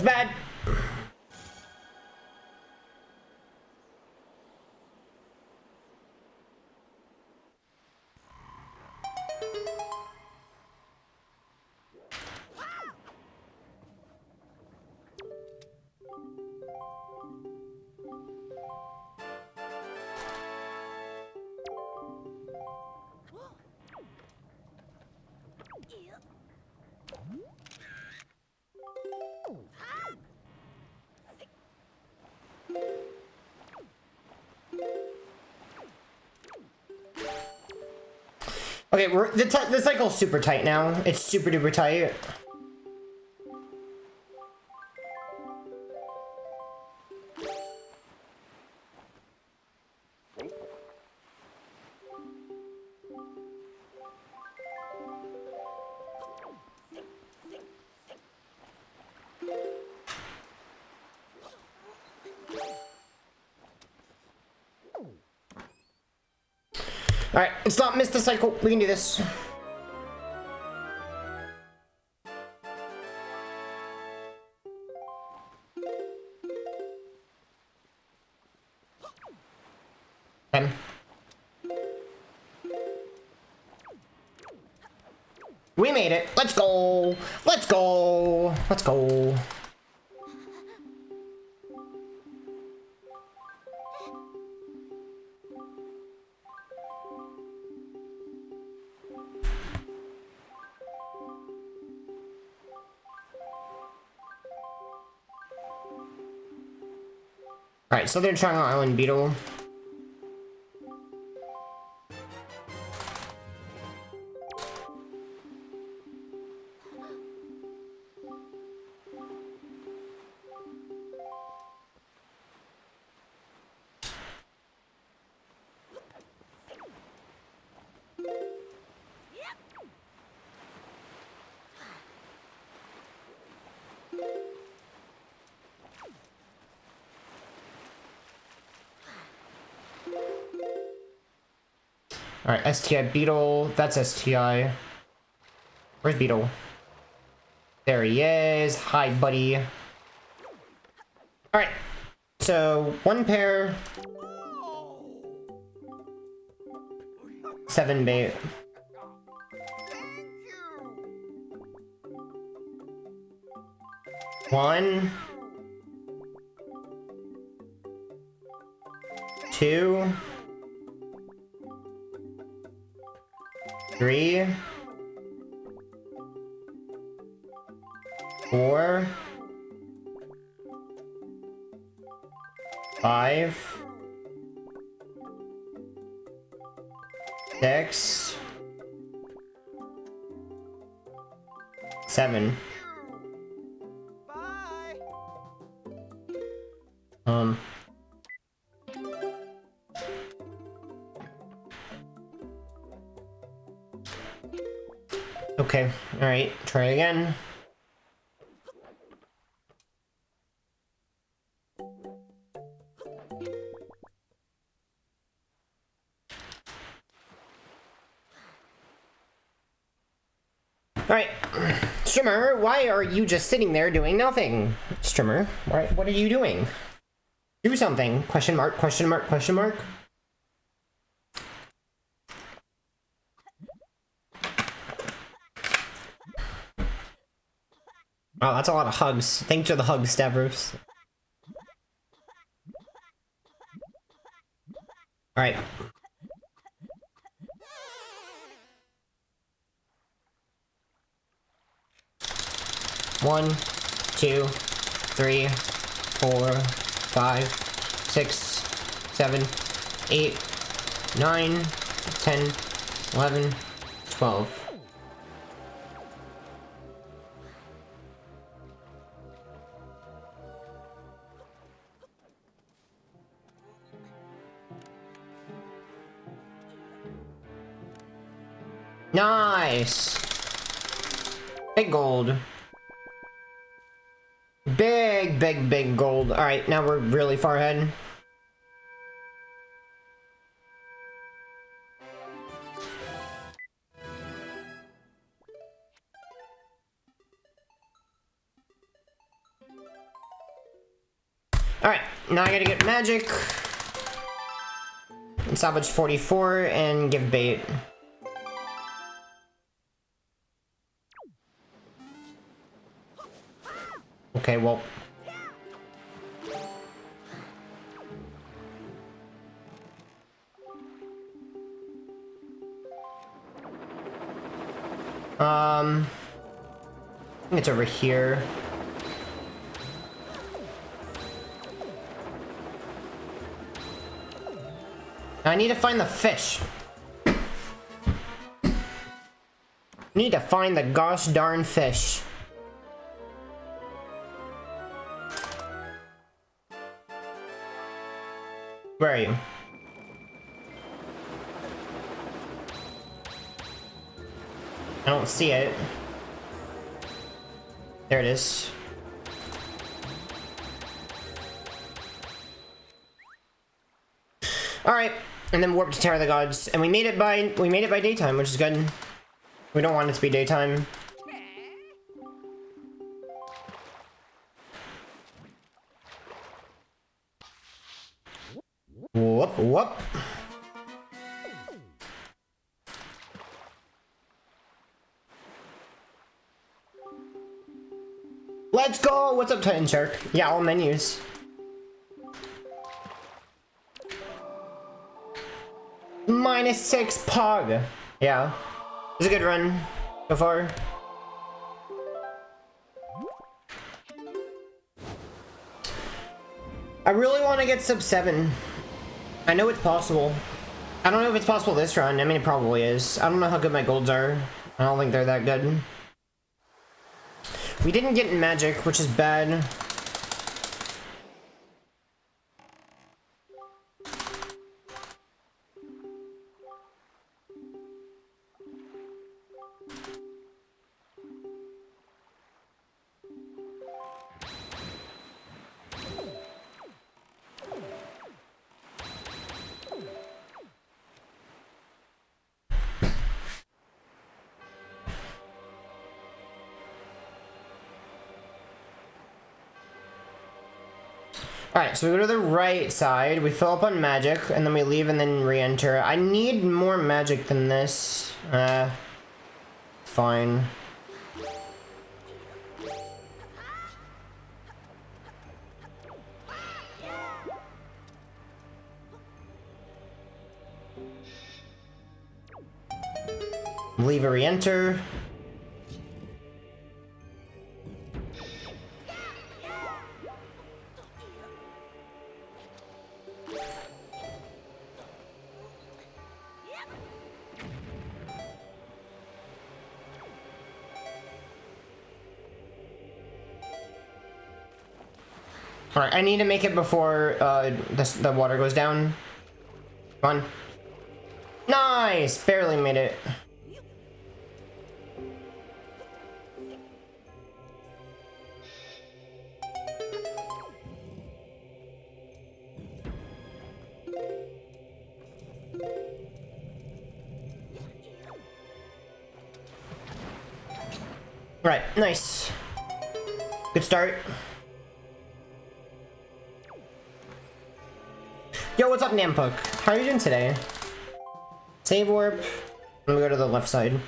bad! Okay, the cycle's super tight now. It's super duper tight. Alright, let's not miss the cycle. We can do this. Okay. We made it. Let's go. Let's go. Let's go. Alright, Southern Triangle Island Beetle. Alright, STI Beetle. That's STI. Where's Beetle? There he is. Hi, buddy. Alright. So, 1 pair. 7 bait. One. 2. 3. 4. 5. 6. 7. Okay, alright, try again. Alright, Strimmer, why are you just sitting there doing nothing? Strimmer, what are you doing? Do something. Question mark, question mark, question mark. Oh, that's a lot of hugs. Thanks for the hugs, Stavros. Alright. One, 2, 3, 4, 5, 6, 7, 8, 9, 10, 11, 12. Nice! Big gold. Big, big, big gold. Alright, now we're really far ahead. Alright, now I gotta get magic. And salvage 44 and give bait. Okay, well. I think it's over here. I need to find the fish. Need to find the gosh darn fish. Where are you? I don't see it. There it is. Alright, and then warp to Tower of the Gods. And we made it by daytime, which is good. We don't want it to be daytime. Whoop, whoop. Let's go! What's up, Titan Shark? Yeah, all menus. -6 Pog. Yeah. It's a good run so far. I really want to get sub 7. I know it's possible. I don't know if it's possible this run. I mean, it probably is. I don't know how good my golds are. I don't think they're that good. We didn't get magic, which is bad. Alright, so we go to the right side, we fill up on magic, and then we leave and then re-enter. I need more magic than this. Fine. Leave a re-enter. Alright, I need to make it before the water goes down. Come on. Nice! Barely made it. Right, nice. Good start. Yo, what's up, Nampuk? How are you doing today? Save warp. Let me go to the left side.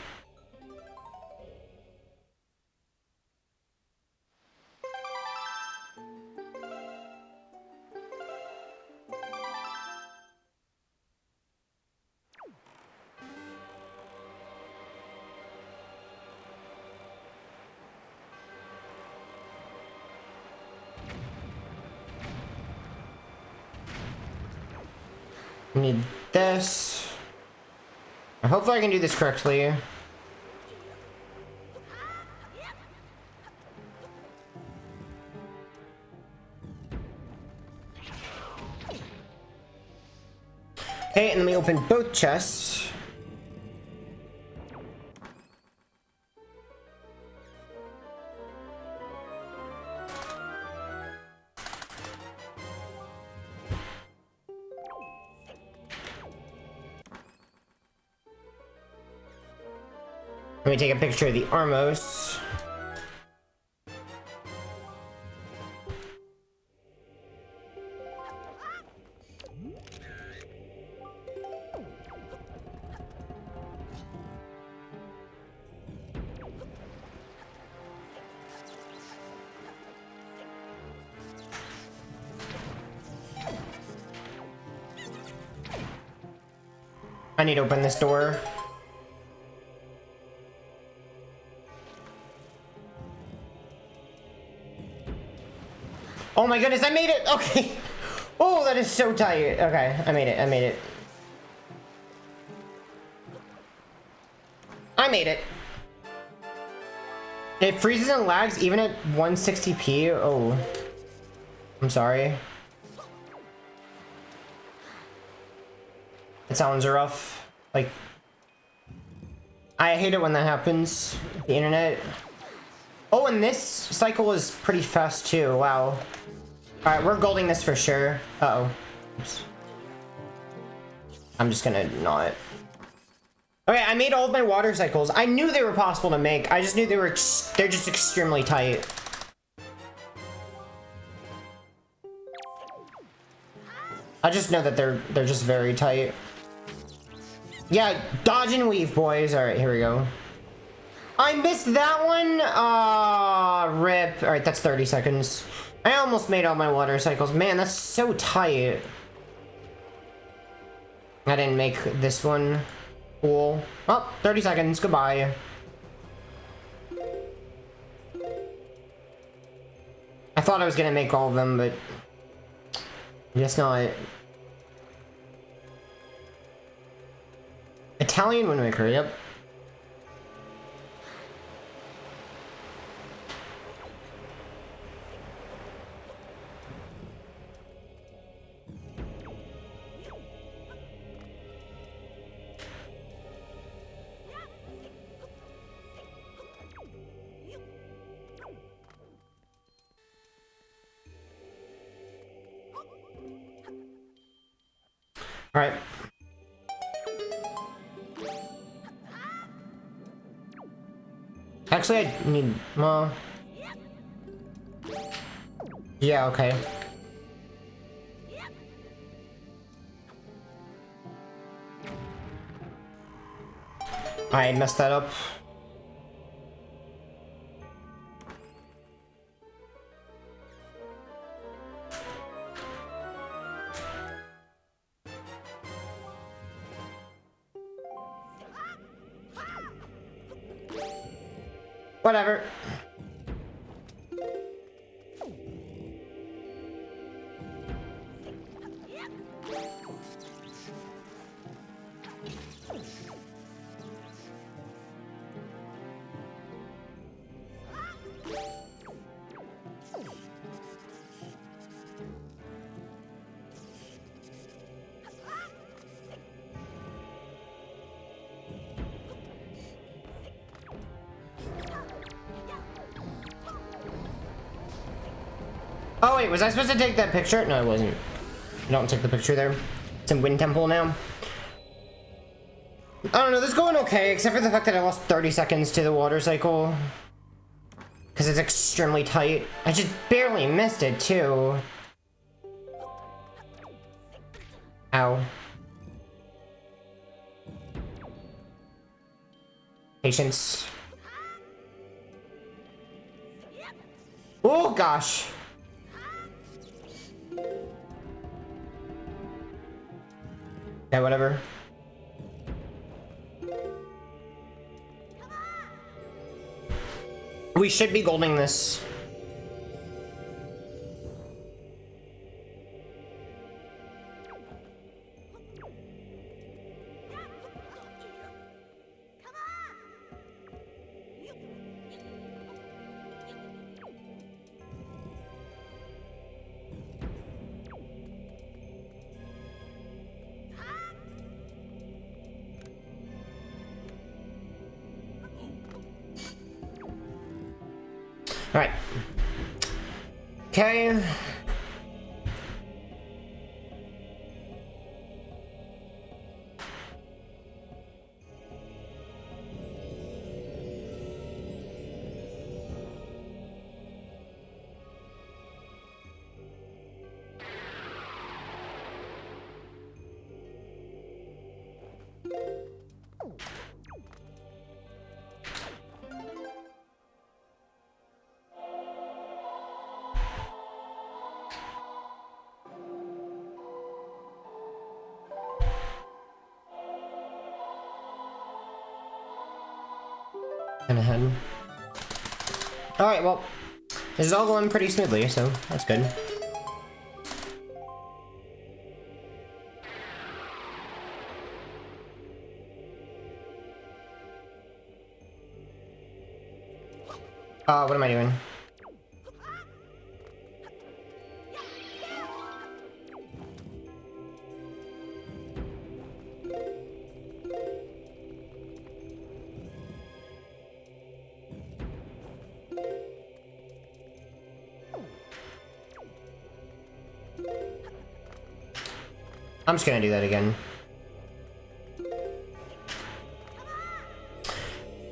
Need this. Hopefully I can do this correctly. Okay, and then we open both chests. Let me take a picture of the Armos. I need to open this door. Oh my goodness, I made it! Okay. Oh, that is so tight. Okay, I made it, I made it. I made it. It freezes and lags even at 160p. Oh. I'm sorry. It sounds rough. Like, I hate it when that happens. The internet. Oh, and this cycle is pretty fast too. Wow. Alright, we're golding this for sure. Uh-oh. Oops. I'm just gonna not. Okay, I made all of my water cycles. I knew they were possible to make. I just knew they're just extremely tight. I just know that they're just very tight. Yeah, dodge and weave, boys. Alright, here we go. I missed that one? Ah, rip. whip. Alright, that's 30 seconds. I almost made all my water cycles. Man, that's so tight. I didn't make this one. Cool. Oh, 30 seconds. Goodbye. I thought I was gonna make all of them, but I guess not. Italian Wind Waker, yep. All right. Actually, I need, well... Yeah, okay. I messed that up. Whatever. Oh wait, was I supposed to take that picture? No, I wasn't. I don't take the picture there. It's in Wind Temple now. I don't know, this is going okay, except for the fact that I lost 30 seconds to the water cycle. Because it's extremely tight. I just barely missed it, too. Ow. Patience. Oh, gosh. Yeah, whatever. We should be golding this. All right. Okay. Ahead. All right, well, this is all going pretty smoothly, so that's good. What am I doing? I'm just gonna do that again.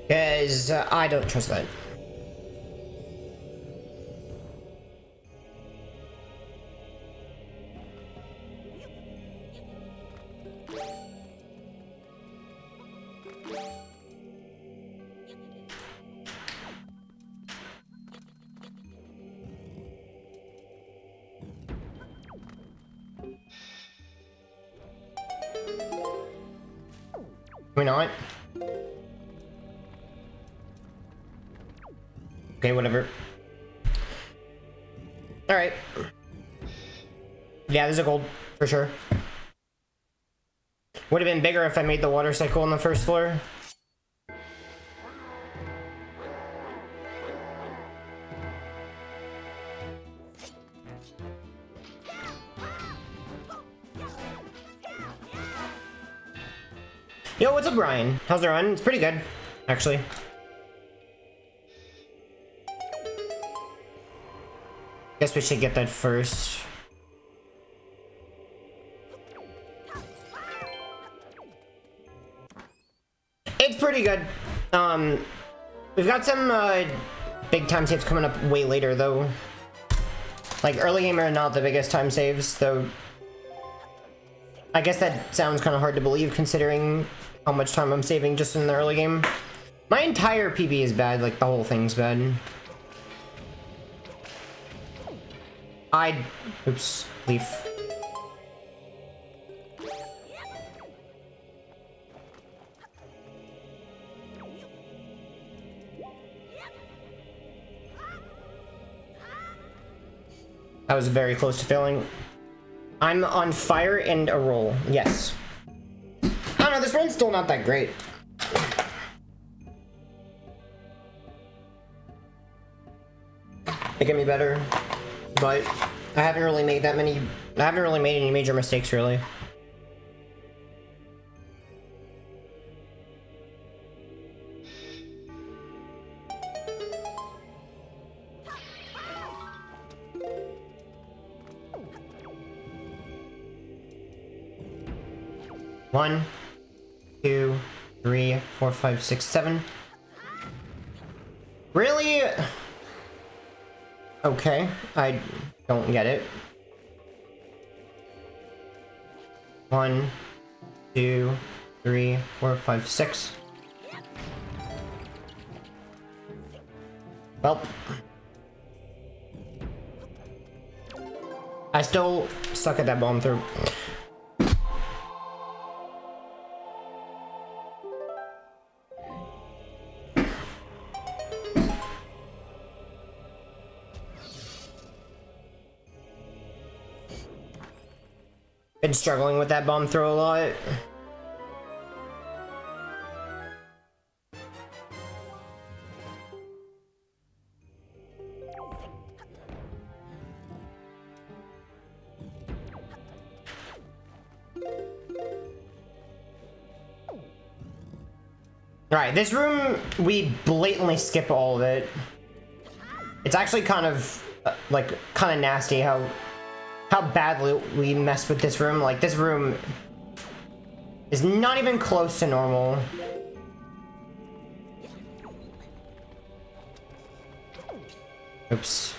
Because I don't trust that. we not? Okay, whatever. Alright. Yeah, there's a gold, for sure. Would have been bigger if I made the water cycle on the first floor. Yo, what's up, Brian? How's the run? It's pretty good, actually. Guess we should get that first. It's pretty good. We've got some big time saves coming up way later, though. Like, early game are not the biggest time saves, though. I guess that sounds kind of hard to believe, considering how much time I'm saving just in the early game. My entire PB is bad, like, the whole thing's bad. Oops, leaf. I was very close to failing. I'm on fire and a roll. Yes. I don't know, this run's still not that great. It can be better, but I haven't really made any major mistakes, really. One, 2, 3, 4, 5, 6, 7. Really? Okay, I don't get it. 1, 2, 3, 4, 5, 6. Well, I still suck at that bomb through. Been struggling with that bomb throw a lot. Alright, this room, we blatantly skip all of it. It's actually kind of, kind of nasty how badly we messed with this room. Like, this room is not even close to normal. Oops.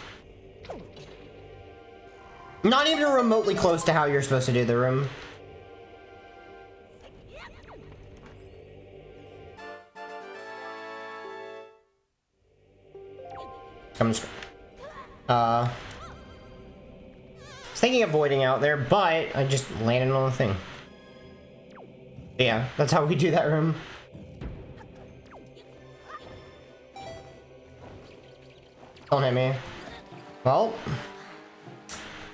Not even remotely close to how you're supposed to do the room. I'm just... was thinking of avoiding out there, but I just landed on the thing. Yeah, that's how we do that room. Don't hit me. Well,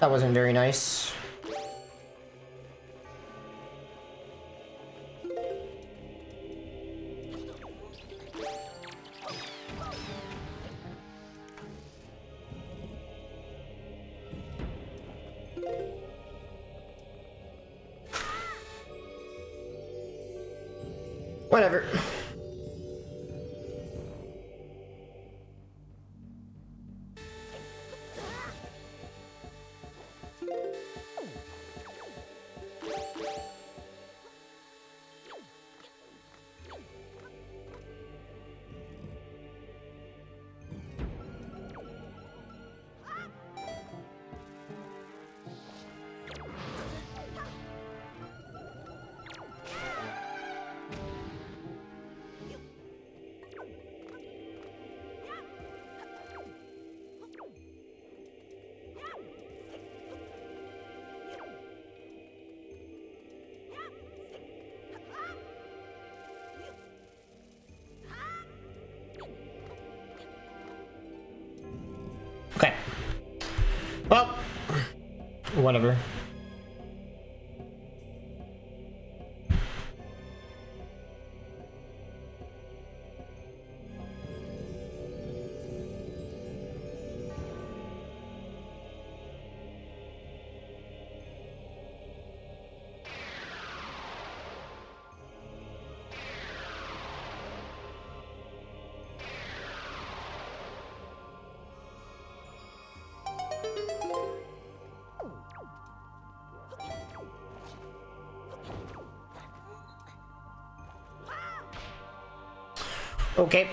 that wasn't very nice. Whatever. Okay. Well, whatever. Okay.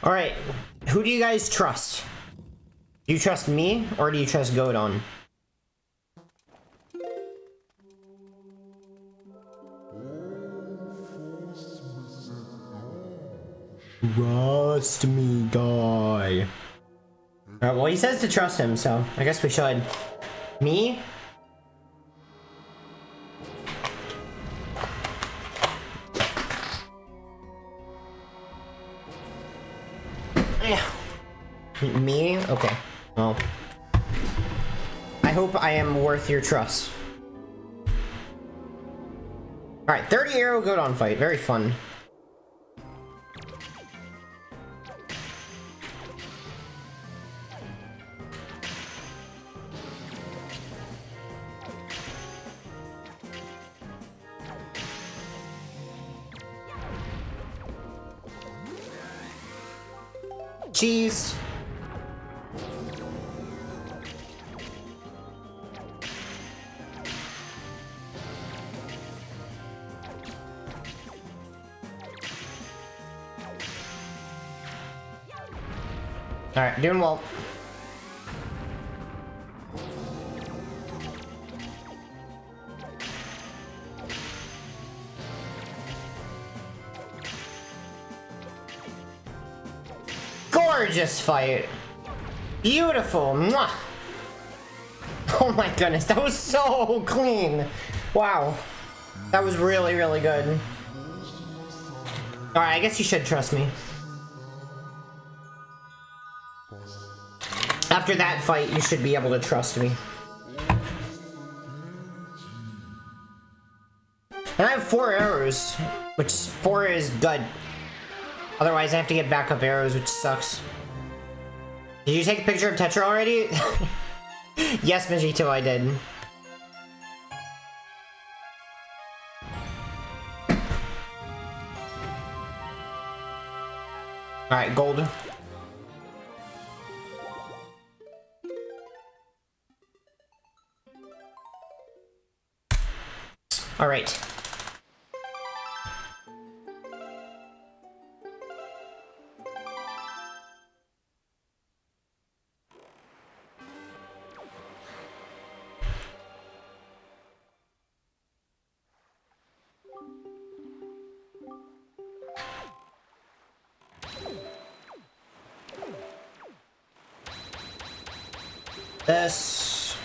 All right, who do you guys trust? Do you trust me or do you trust Godon? Trust me, guy. Alright, well, he says to trust him, so I guess we should. Me? Me? Okay. Well, I hope I am worth your trust. Alright, 30 arrow Godon fight. Very fun. Cheese. All right, doing well. Gorgeous fight. Beautiful. Mwah. Oh my goodness, that was so clean. Wow. That was really, really good. All right, I guess you should trust me. After that fight, you should be able to trust me. And I have 4 arrows, which 4 is good. Otherwise, I have to get backup arrows, which sucks. Did you take a picture of Tetra already? Yes, Majito, I did. Alright, gold. Alright. This.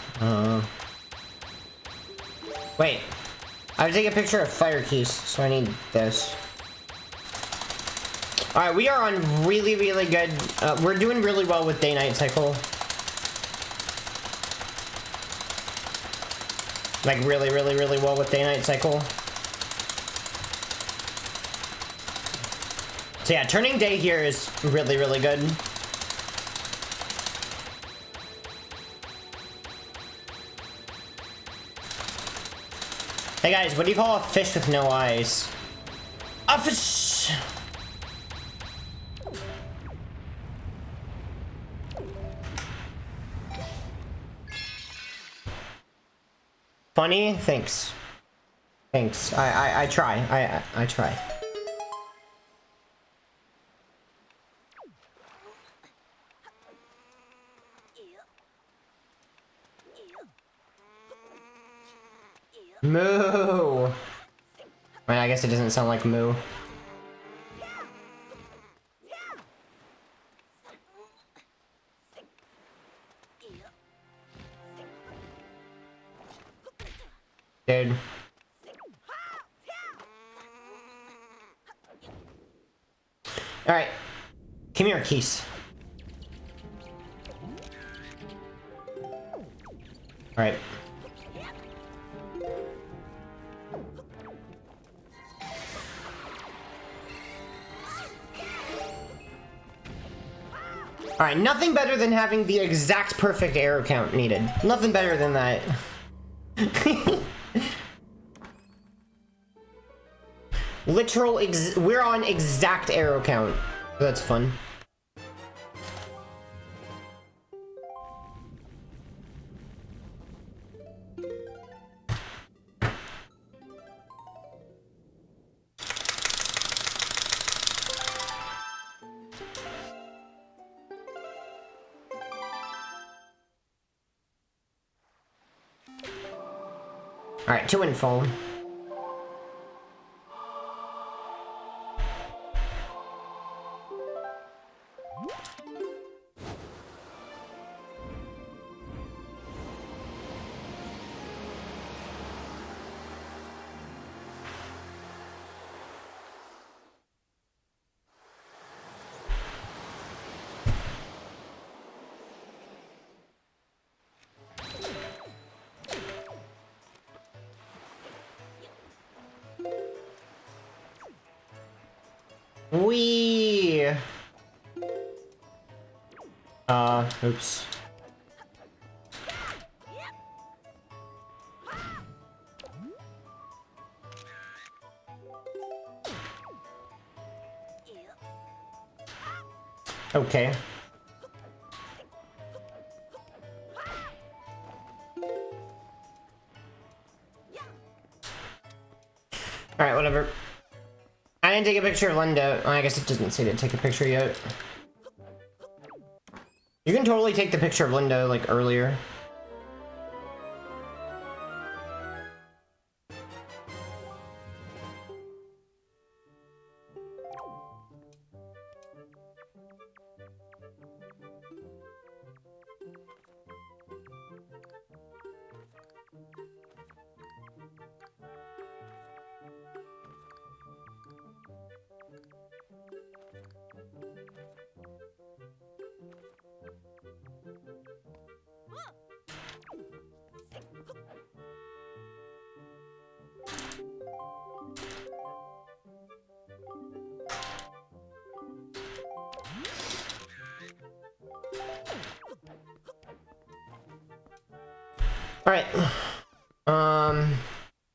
Wait. I have to take a picture of fire keys, so I need this. Alright, we are on really, really good. We're doing really well with day-night cycle. Like, really, really, really well with day-night cycle. So yeah, turning day here is really, really good. Hey guys, what do you call a fish with no eyes? A fish! Funny? Thanks. Thanks. I try. I try. Moo! Well, I guess it doesn't sound like moo. Dude. Alright. Give me your keys. Alright. Alright, nothing better than having the exact perfect arrow count needed. Nothing better than that. We're on exact arrow count. That's fun. Alright, to info. Wee. Oops. Okay. Alright, whatever. I didn't take a picture of Linda. I guess it doesn't say to take a picture yet. You can totally take the picture of Linda, like, earlier. Alright.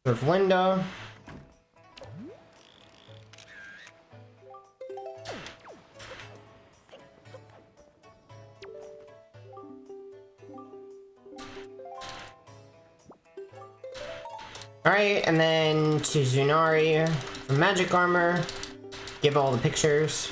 With Linda. Alright, and then to Zunari for magic armor. Give all the pictures.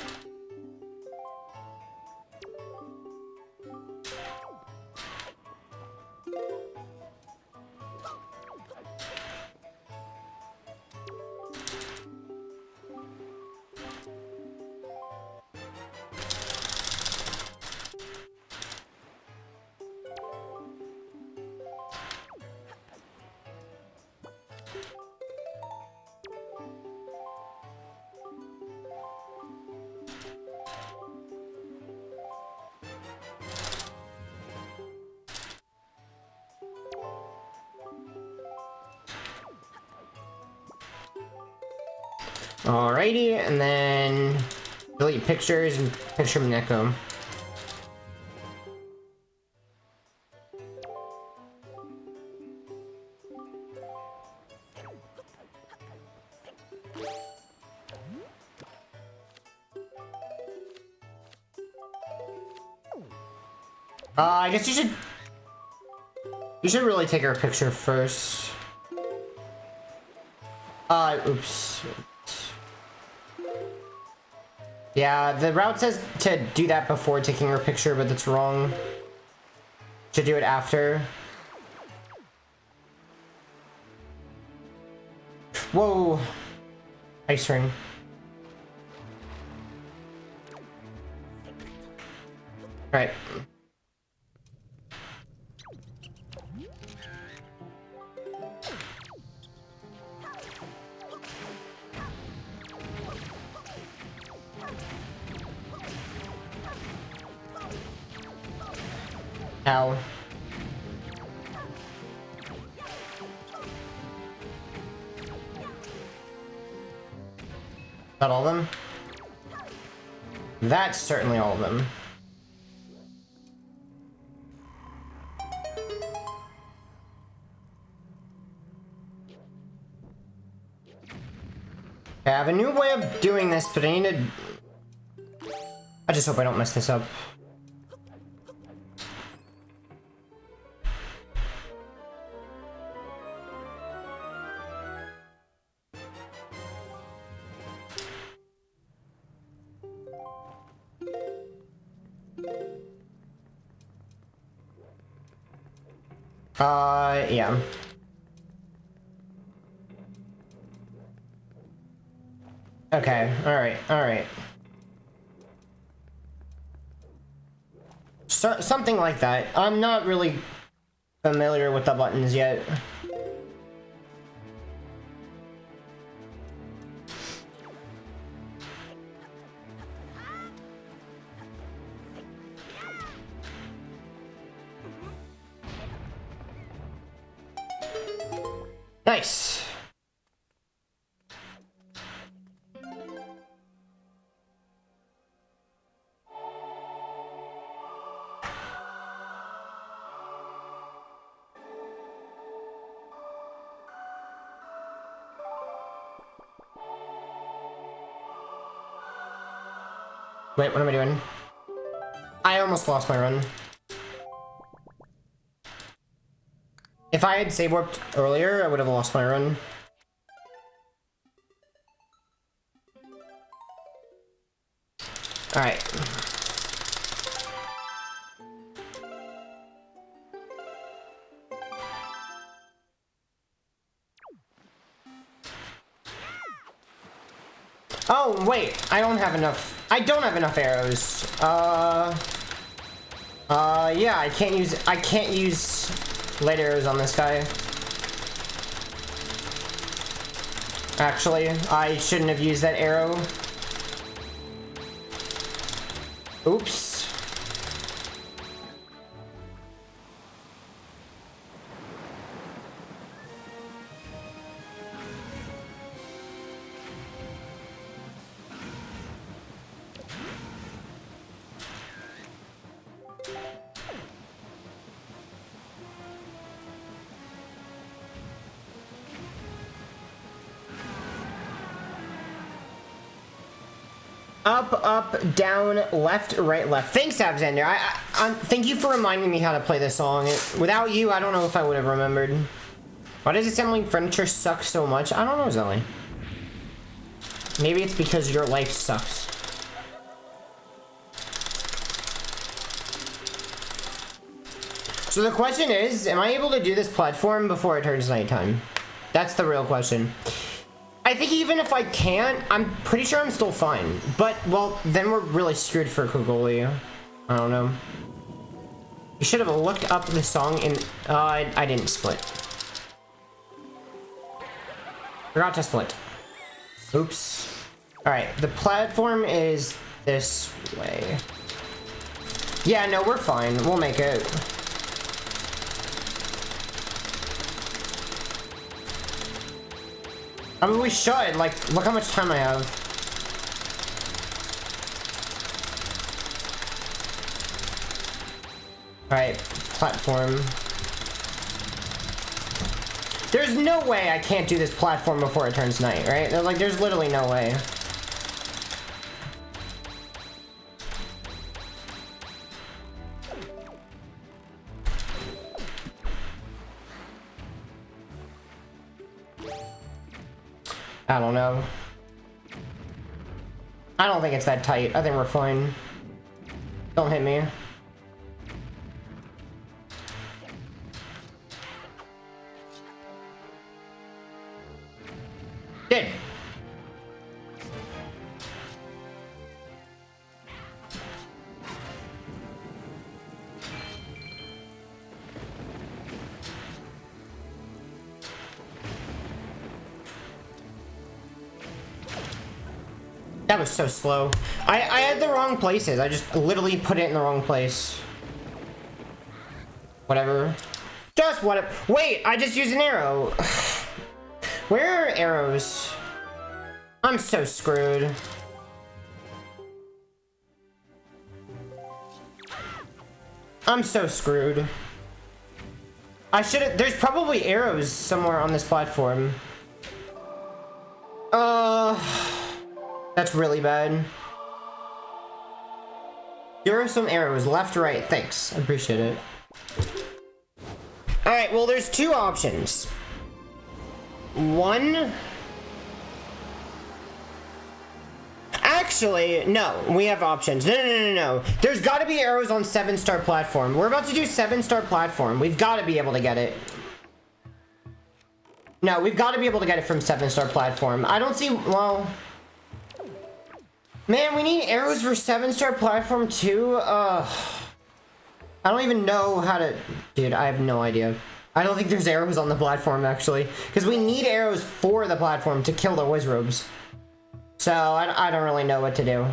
Alrighty, and then delete pictures and picture Neko. I guess you should really take her picture first. Oops. Yeah, the route says to do that before taking her picture, but that's wrong. Should do it after. Whoa. Ice ring. Right. Ow. That all of them? That's certainly all of them. I have a new way of doing this, but I need to... I just hope I don't mess this up. Yeah. Okay, alright. Something like that. I'm not really familiar with the buttons yet. Nice. Wait, what am I doing? I almost lost my run. If I had save warped earlier, I would have lost my run. Alright. Oh, wait, I don't have enough arrows. Yeah, I can't use light arrows on this guy. Actually, I shouldn't have used that arrow. Oops. Up, down, left, right, left. Thanks, Absender. Thank you for reminding me how to play this song. Without you, I don't know if I would have remembered. Why does assembling furniture suck so much? I don't know, Zelly. Maybe it's because your life sucks. So the question is, am I able to do this platform before it turns nighttime? That's the real question. I think even if I can't, I'm pretty sure I'm still fine. But, well, then we're really screwed for Kogoli. I don't know. You should have looked up the song in... I didn't split. Forgot to split. Oops. Alright, the platform is this way. Yeah, no, we're fine. We'll make it. I mean, we should. Like, look how much time I have. Alright, platform. There's no way I can't do this platform before it turns night, right? Like, there's literally no way. I don't know. I don't think it's that tight. I think we're fine. Don't hit me. Did. That was so slow. I had the wrong places. I just literally put it in the wrong place. Whatever. Just whatever. Wait, I just used an arrow. Where are arrows? I'm so screwed. I'm so screwed. I should have. There's probably arrows somewhere on this platform. That's really bad. Here are some arrows, left, right. Thanks. I appreciate it. Alright, well, there's two options. One. Actually, no, we have options. No. There's gotta be arrows on 7-star platform. We're about to do 7-star platform. We've gotta be able to get it. No, we've gotta be able to get it from 7-star platform. I don't see, well... Man, we need arrows for 7-star platform too? I don't even know how to... Dude, I have no idea. I don't think there's arrows on the platform, actually. Because we need arrows for the platform to kill the Wizrobes. So, I don't really know what to do.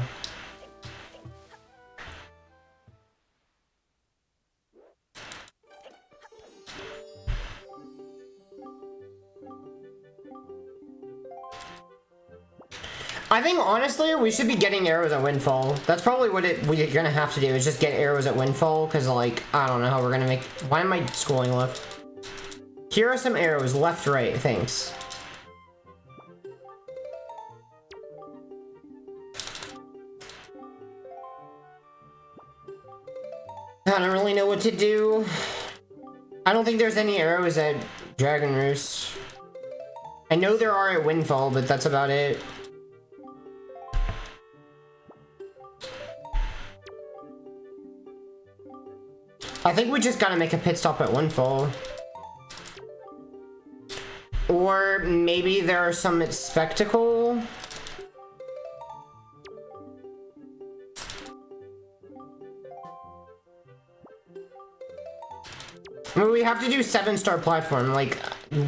I think, honestly, we should be getting arrows at Windfall. That's probably what we're gonna have to do, is just get arrows at Windfall, because, like, I don't know how we're gonna make... Why am I scrolling left? Here are some arrows, left, right, thanks. I don't really know what to do. I don't think there's any arrows at Dragon Roost. I know there are at Windfall, but that's about it. I think we just gotta make a pit stop at Windfall. Or maybe there are some at Spectacle. I mean, we have to do 7-star platform. Like,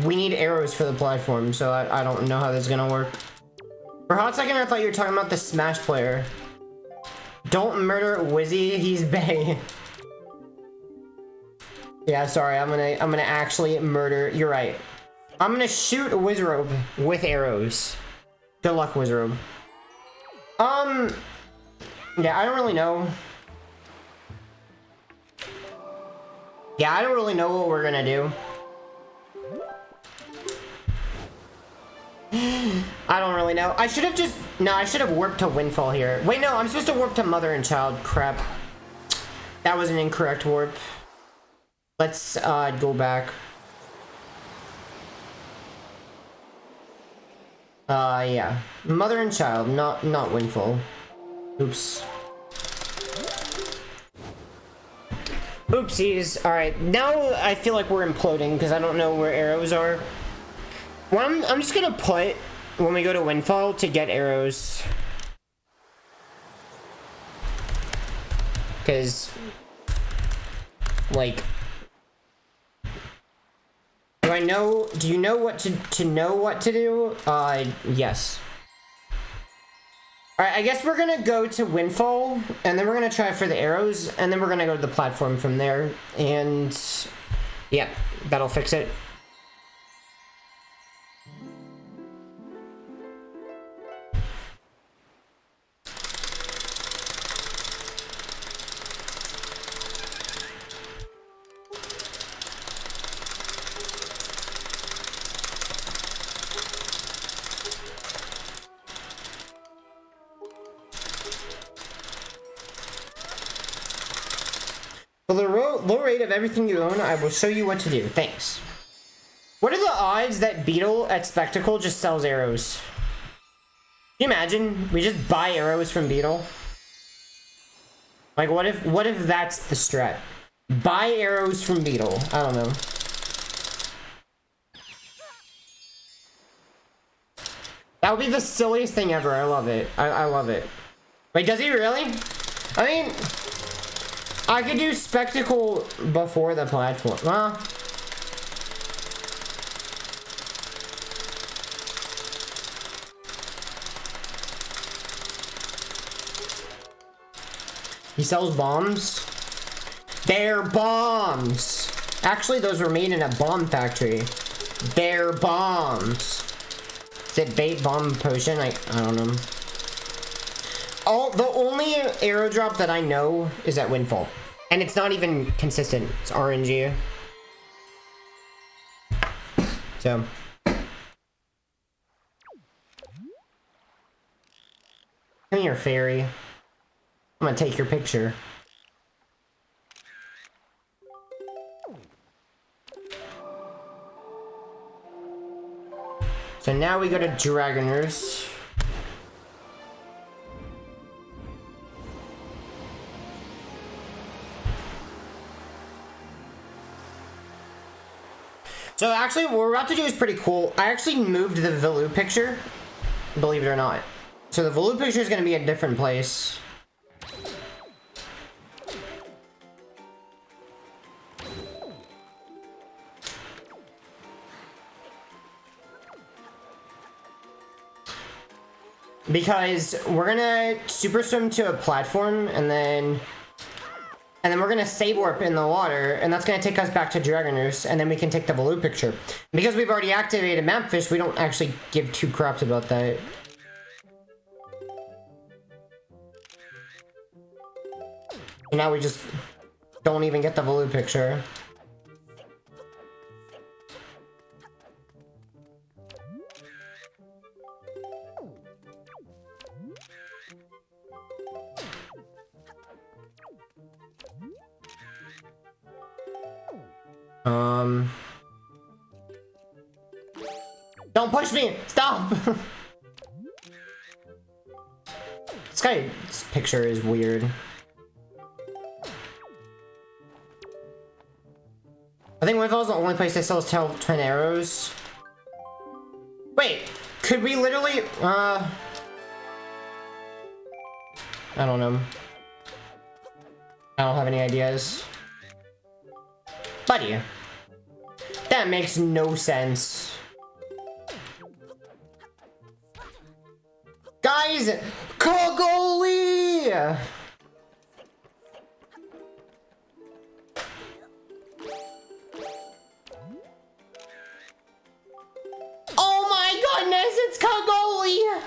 we need arrows for the platform, so I don't know how this is gonna work. For a hot second, I thought you were talking about the Smash player. Don't murder Wizzy, he's bae. Yeah, sorry, I'm gonna actually murder. You're right. I'm gonna shoot a Wizrobe with arrows. Good luck, Wizrobe. Yeah, I don't really know. Yeah, I don't really know what we're gonna do. I don't really know. I should have just... No, I should have warped to Windfall here. Wait, no, I'm supposed to warp to Mother and Child. Crap. That was an incorrect warp. Let's go back. Yeah. Mother and Child, not Windfall. Oops. Oopsies. Alright, now I feel like we're imploding because I don't know where arrows are. Well, I'm just gonna put when we go to Windfall to get arrows. Because, like... Do you know what to know what to do? Yes. Alright, I guess we're gonna go to Windfall, and then we're gonna try for the arrows, and then we're gonna go to the platform from there, and... Yep, that'll fix it. For the low rate of everything you own, I will show you what to do. Thanks. What are the odds that Beetle at Spectacle just sells arrows? you imagine we just buy arrows from Beetle? Like, what if that's the strat? Buy arrows from Beetle. I don't know. That would be the silliest thing ever. I love it. I love it. Wait, does he really? I mean, I could do spectacle before the platform. Well, he sells bombs. They're bombs. Actually, those were made in a bomb factory. They're bombs. Is it bait bomb potion? I don't know. The only arrow drop that I know is at Windfall. And it's not even consistent. It's RNG. So. Come here, fairy. I'm gonna take your picture. So now we go to Dragoners. So actually, what we're about to do is pretty cool. I actually moved the Valoo picture, believe it or not. So the Valoo picture is going to be a different place. Because we're gonna super swim to a platform and then we're gonna save warp in the water, and that's gonna take us back to Dragoners, and then we can take the Valoo picture. Because we've already activated Mapfish, we don't actually give two craps about that. And now we just don't even get the Valoo picture. Don't push me! Stop! This picture is weird. I think Windfall is the only place that sells twin arrows. Wait, could we literally, I don't know. I don't have any ideas. Buddy. That makes no sense. Guys! Kogoli! Oh my goodness, it's Kogoli!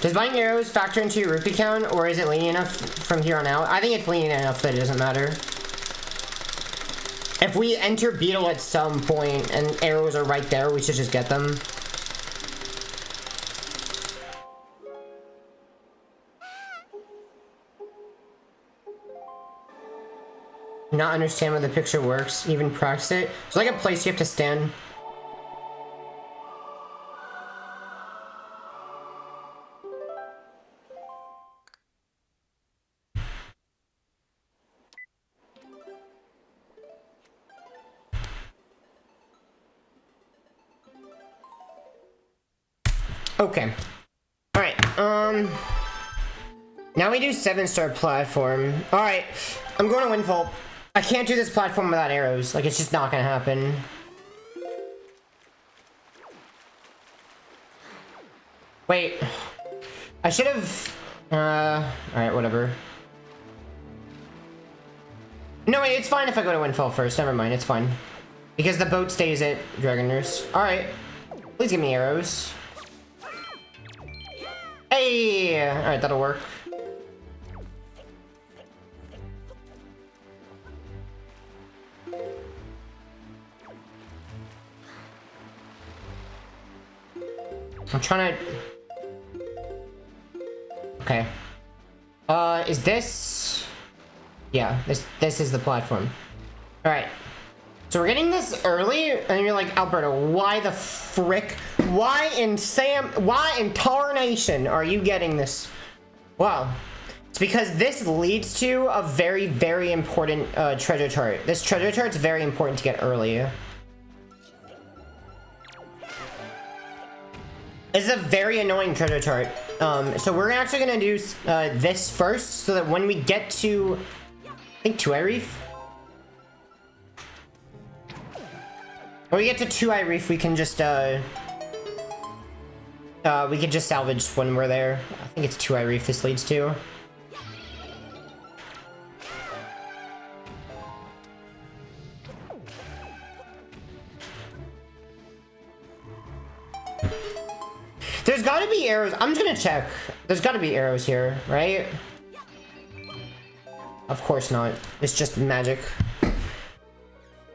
Does buying arrows factor into your rupee count, or is it lenient enough from here on out? I think it's lenient enough that it doesn't matter. If we enter Beetle at some point and arrows are right there, we should just get them. Not understand how the picture works, even practice it. It's like a place you have to stand. Okay. Alright, now we do 7-star platform. Alright, I'm going to Windfall. I can't do this platform without arrows. Like, it's just not gonna happen. Wait. I should have... Alright, whatever. No, wait, it's fine if I go to Windfall first. Never mind, it's fine. Because the boat stays at Dragoners. Alright. Please give me arrows. Hey! Alright, that'll work. I'm trying to... Okay. Is this... Yeah, this is the platform. Alright. So we're getting this early, and you're like, Alberto, why the frick? Why in tarnation are you getting this? Well, it's because this leads to a very, very important treasure chart. This treasure chart's very important to get early. This is a very annoying treasure chart. So we're actually gonna do this first, so that when we get to, I think, Two-Eye Reef? When we get to Two-Eye Reef, we can just salvage when we're there. I think it's Two-Eye Reef this leads to. There's gotta be arrows. I'm just gonna check. There's gotta be arrows here, right? Of course not. It's just magic.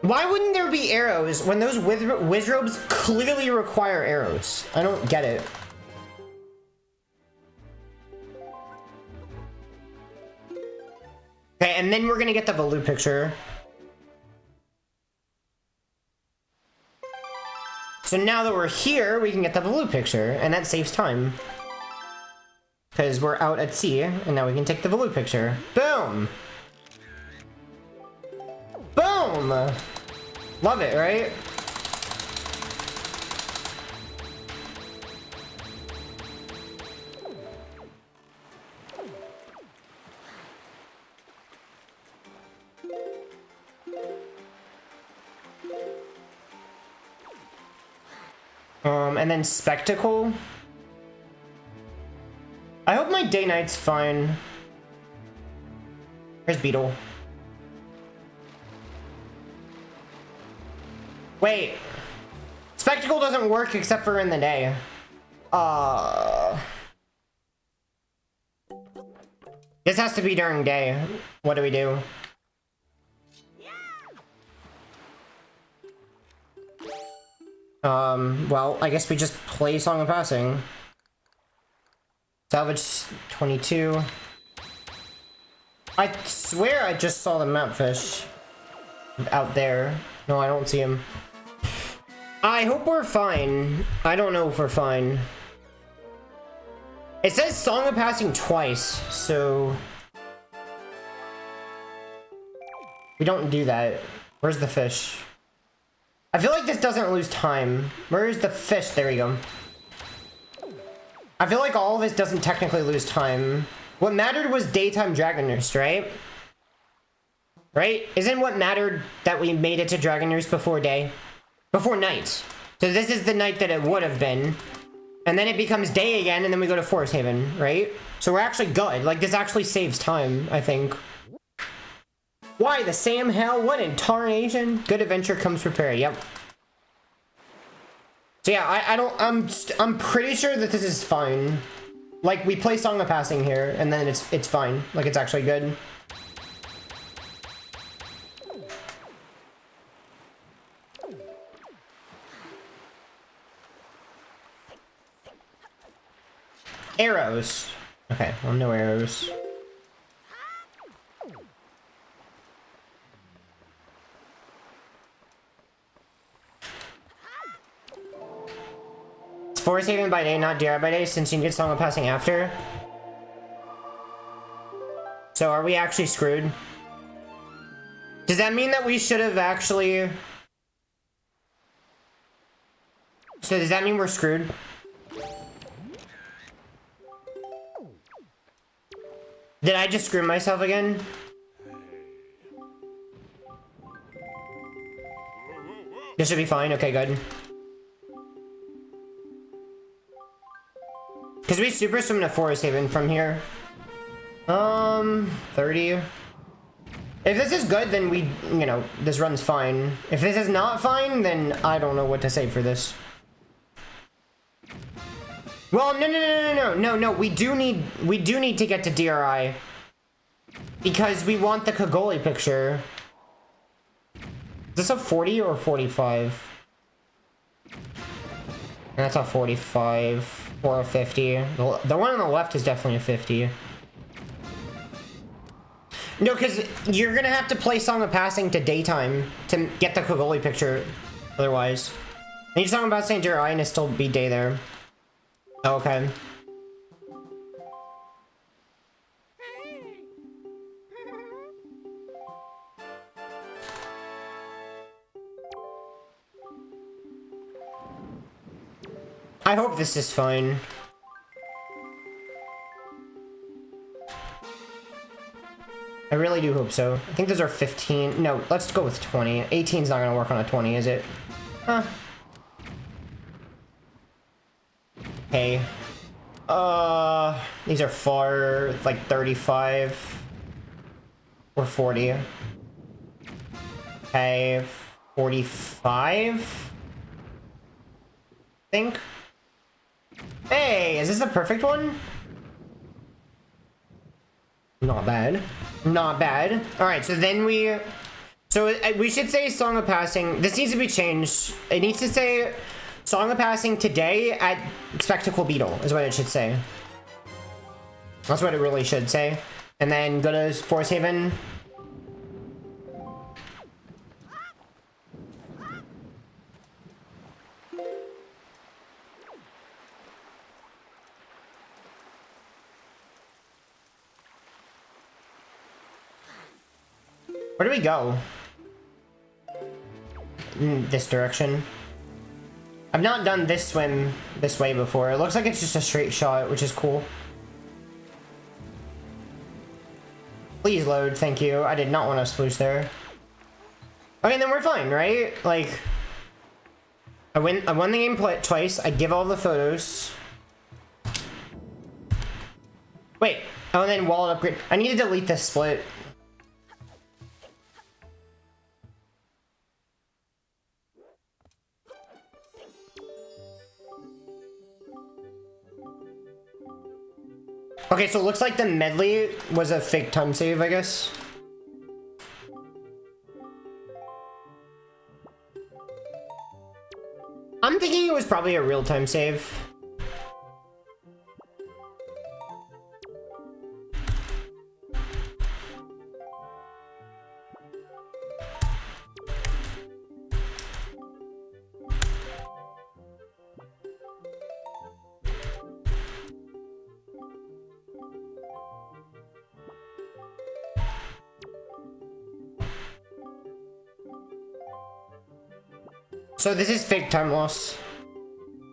Why wouldn't there be arrows when those wizrobes clearly require arrows? I don't get it. Okay, and then we're gonna get the Valoo picture. So now that we're here, we can get the Valoo picture, and that saves time. Because we're out at sea, and now we can take the Valoo picture. Boom! Boom! Love it, right? And then Spectacle. I hope my day-night's fine. Where's Beetle? Wait. Spectacle doesn't work except for in the day. This has to be during day. What do we do? Well, I guess we just play Song of Passing. Salvage 22. I swear I just saw the mapfish out there. No, I don't see him. I hope we're fine. I don't know if we're fine. It says Song of Passing twice, so... we don't do that. Where's the fish? I feel like this doesn't lose time. Where's the fish? There we go. I feel like all of this doesn't technically lose time. What mattered was daytime Dragon Nurse, right? Right? Isn't what mattered that we made it to Dragon Nurse before day? Before night. So this is the night that it would have been. And then it becomes day again, and then we go to Forest Haven, right? So we're actually good. Like, this actually saves time, I think. Why the Sam Hell? What in tarnation? Good adventure comes prepared. Yep. So yeah, I'm pretty sure that this is fine. Like, we play Song of Passing here, and then it's fine. Like, it's actually good. Arrows. Okay, well, no arrows. Forest Haven by day, not DRI by day, since you can get Song of Passing after. So are we actually screwed? Does that mean that we should have actually... So does that mean we're screwed? Did I just screw myself again? This should be fine. Okay, good. Because we super swim to Forest Haven from here. 30. If this is good, then we, you know, this run's fine. If this is not fine, then I don't know what to say for this. Well, no. We do need to get to DRI. Because we want the Kagoli picture. Is this a 40 or 45? And that's a 45 or a 50. The one on the left is definitely a 50. No, because you're gonna have to play Song of Passing to daytime to get the Kogoli picture, otherwise. And you're talking about St. Jeremiah and it still be day there. Oh, okay. I hope this is fine. I really do hope so. I think those are 15. No, let's go with 20. 18's not gonna work on a 20, is it? Huh. Okay. These are far, like 35 or 40. Okay, 45. I think. Hey, is this the perfect one? Not bad. Not bad. All right, so then we should say Song of Passing. This needs to be changed. It needs to say Song of Passing today at Spectacle Beetle is what it should say. That's what it really should say. And then go to Forest Haven. Where do we go? In this direction. I've not done this swim this way before. It looks like it's just a straight shot, which is cool. Please load, thank you. I did not want to sploosh there. Okay, then we're fine, right? Like, I won the game twice. I give all the photos. Wait. Oh, and then wallet upgrade. I need to delete this split. Okay, so it looks like the medley was a fake time save, I guess. I'm thinking it was probably a real time save. So this is fake time loss.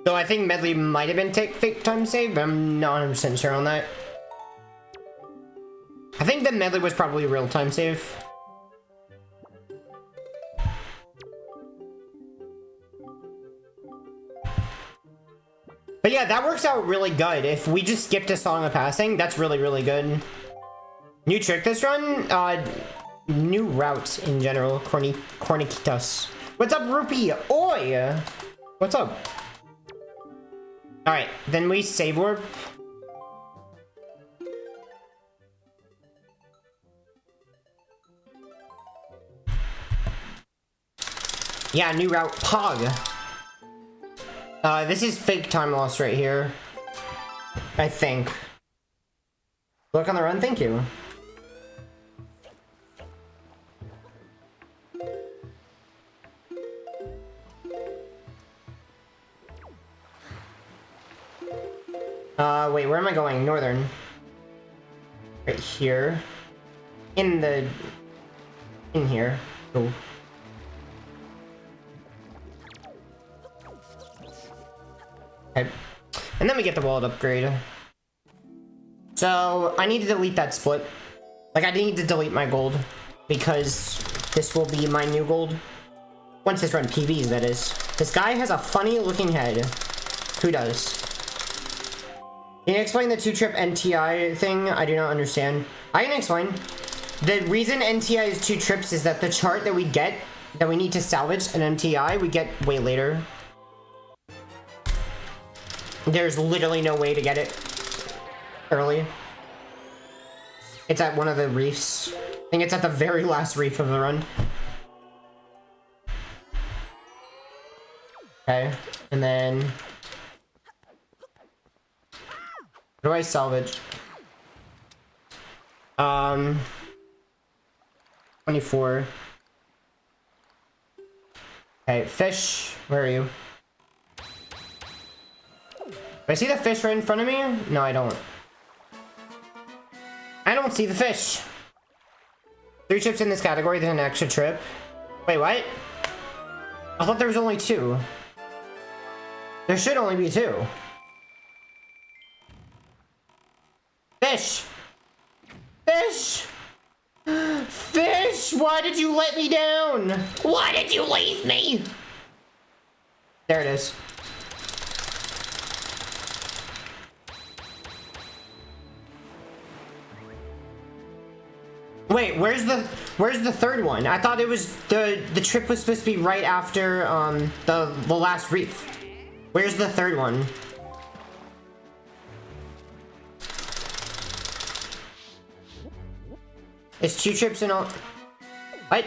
So I think medley might have been fake time save, but I'm not 100% sure on that. I think the medley was probably real time save. But yeah, that works out really good. If we just skipped a Song of Passing, that's really, really good. New trick this run? New routes in general. Corniquitas. What's up, Rupee? Oi! What's up? Alright, then we save warp. Yeah, new route. Pog. This is fake time loss right here. I think. Look on the run, thank you. Wait, where am I going? Northern. Right here. In here. Oh. Okay. And then we get the wallet upgrade. So, I need to delete that split. Like, I need to delete my gold. Because this will be my new gold. Once this run PBs, that is. This guy has a funny looking head. Who does? Can you explain the 2-trip NTI thing? I do not understand. I can explain. The reason NTI is 2 trips is that the chart that we get, that we need to salvage an MTI, we get way later. There's literally no way to get it early. It's at one of the reefs. I think it's at the very last reef of the run. Okay, and then What do I salvage? 24. Okay, fish. Where are you? Do I see the fish right in front of me? No, I don't. I don't see the fish. 3 trips in this category, then an extra trip. Wait, what? I thought there was only 2. There should only be 2. Fish! Fish! Fish! Why did you let me down? Why did you leave me? There it is. Wait, where's the third one? I thought it was the trip was supposed to be right after the last reef. Where's the third one? It's 2 trips in all. What?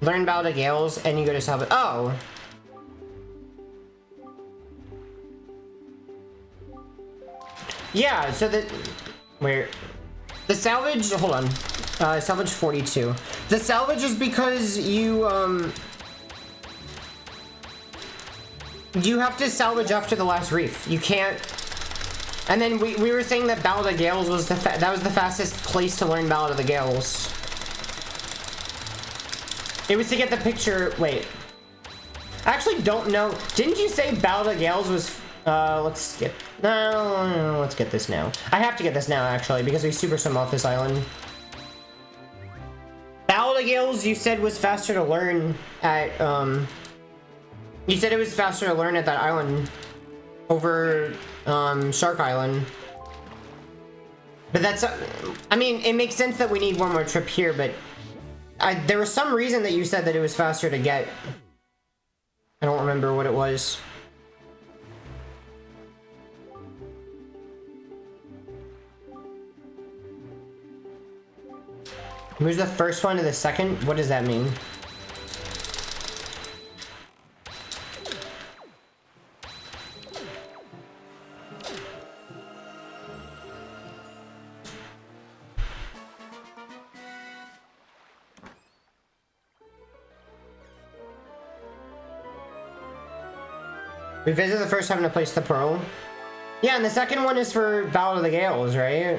Learn about the gales and you go to salvage. Oh. Yeah, so where the salvage, hold on. Salvage 42. The salvage is because you have to salvage after the last reef. You can't. And then we were saying that Ballad of Gales was that was the fastest place to learn Ballad of the Gales. It was to get the picture. Wait, I actually don't know. Didn't you say Ballad of Gales was? Let's skip. No, let's get this now. I have to get this now actually because we super swim off this island. Ballad of Gales, you said was faster to learn at You said it was faster to learn at that island over Shark Island. But that's, I mean, it makes sense that we need one more trip here, but there was some reason that you said that it was faster to get. I don't remember what it was. Where's the first one to the second? What does that mean? We visited the first time to place the pearl. Yeah, and the second one is for Ballad of the Gales, right?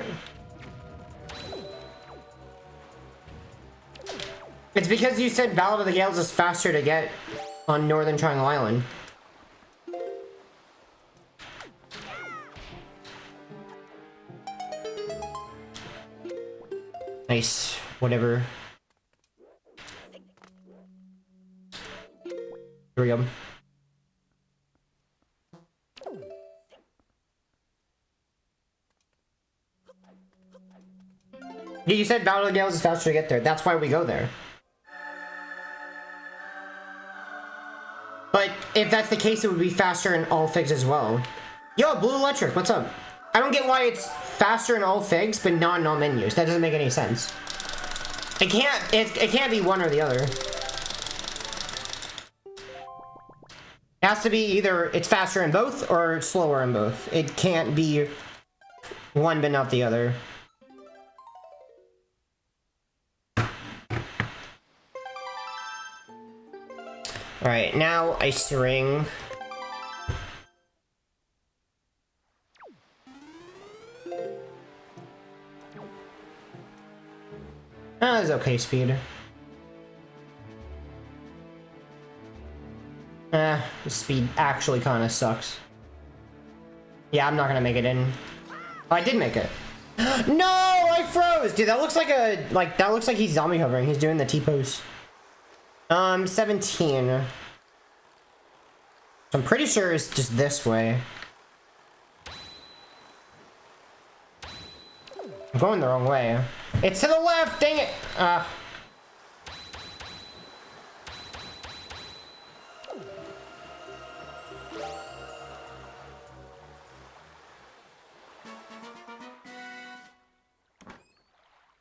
It's because you said Ballad of the Gales is faster to get on Northern Triangle Island. Nice. Whatever. Here we go. Yeah, you said Ballad of the Gales is faster to get there. That's why we go there. But if that's the case, it would be faster in all figs as well. Yo, Blue Electric, what's up? I don't get why it's faster in all figs, but not in all menus. That doesn't make any sense. It can't be one or the other. It has to be either it's faster in both or slower in both. It can't be one but not the other. Alright, now Ice Ring. That was okay speed. The speed actually kind of sucks. Yeah, I'm not gonna make it in. Oh, I did make it. No, I froze! Dude, that looks like that looks like he's zombie hovering. He's doing the T-pose. 17. So I'm pretty sure it's just this way. I'm going the wrong way. It's to the left, dang it! I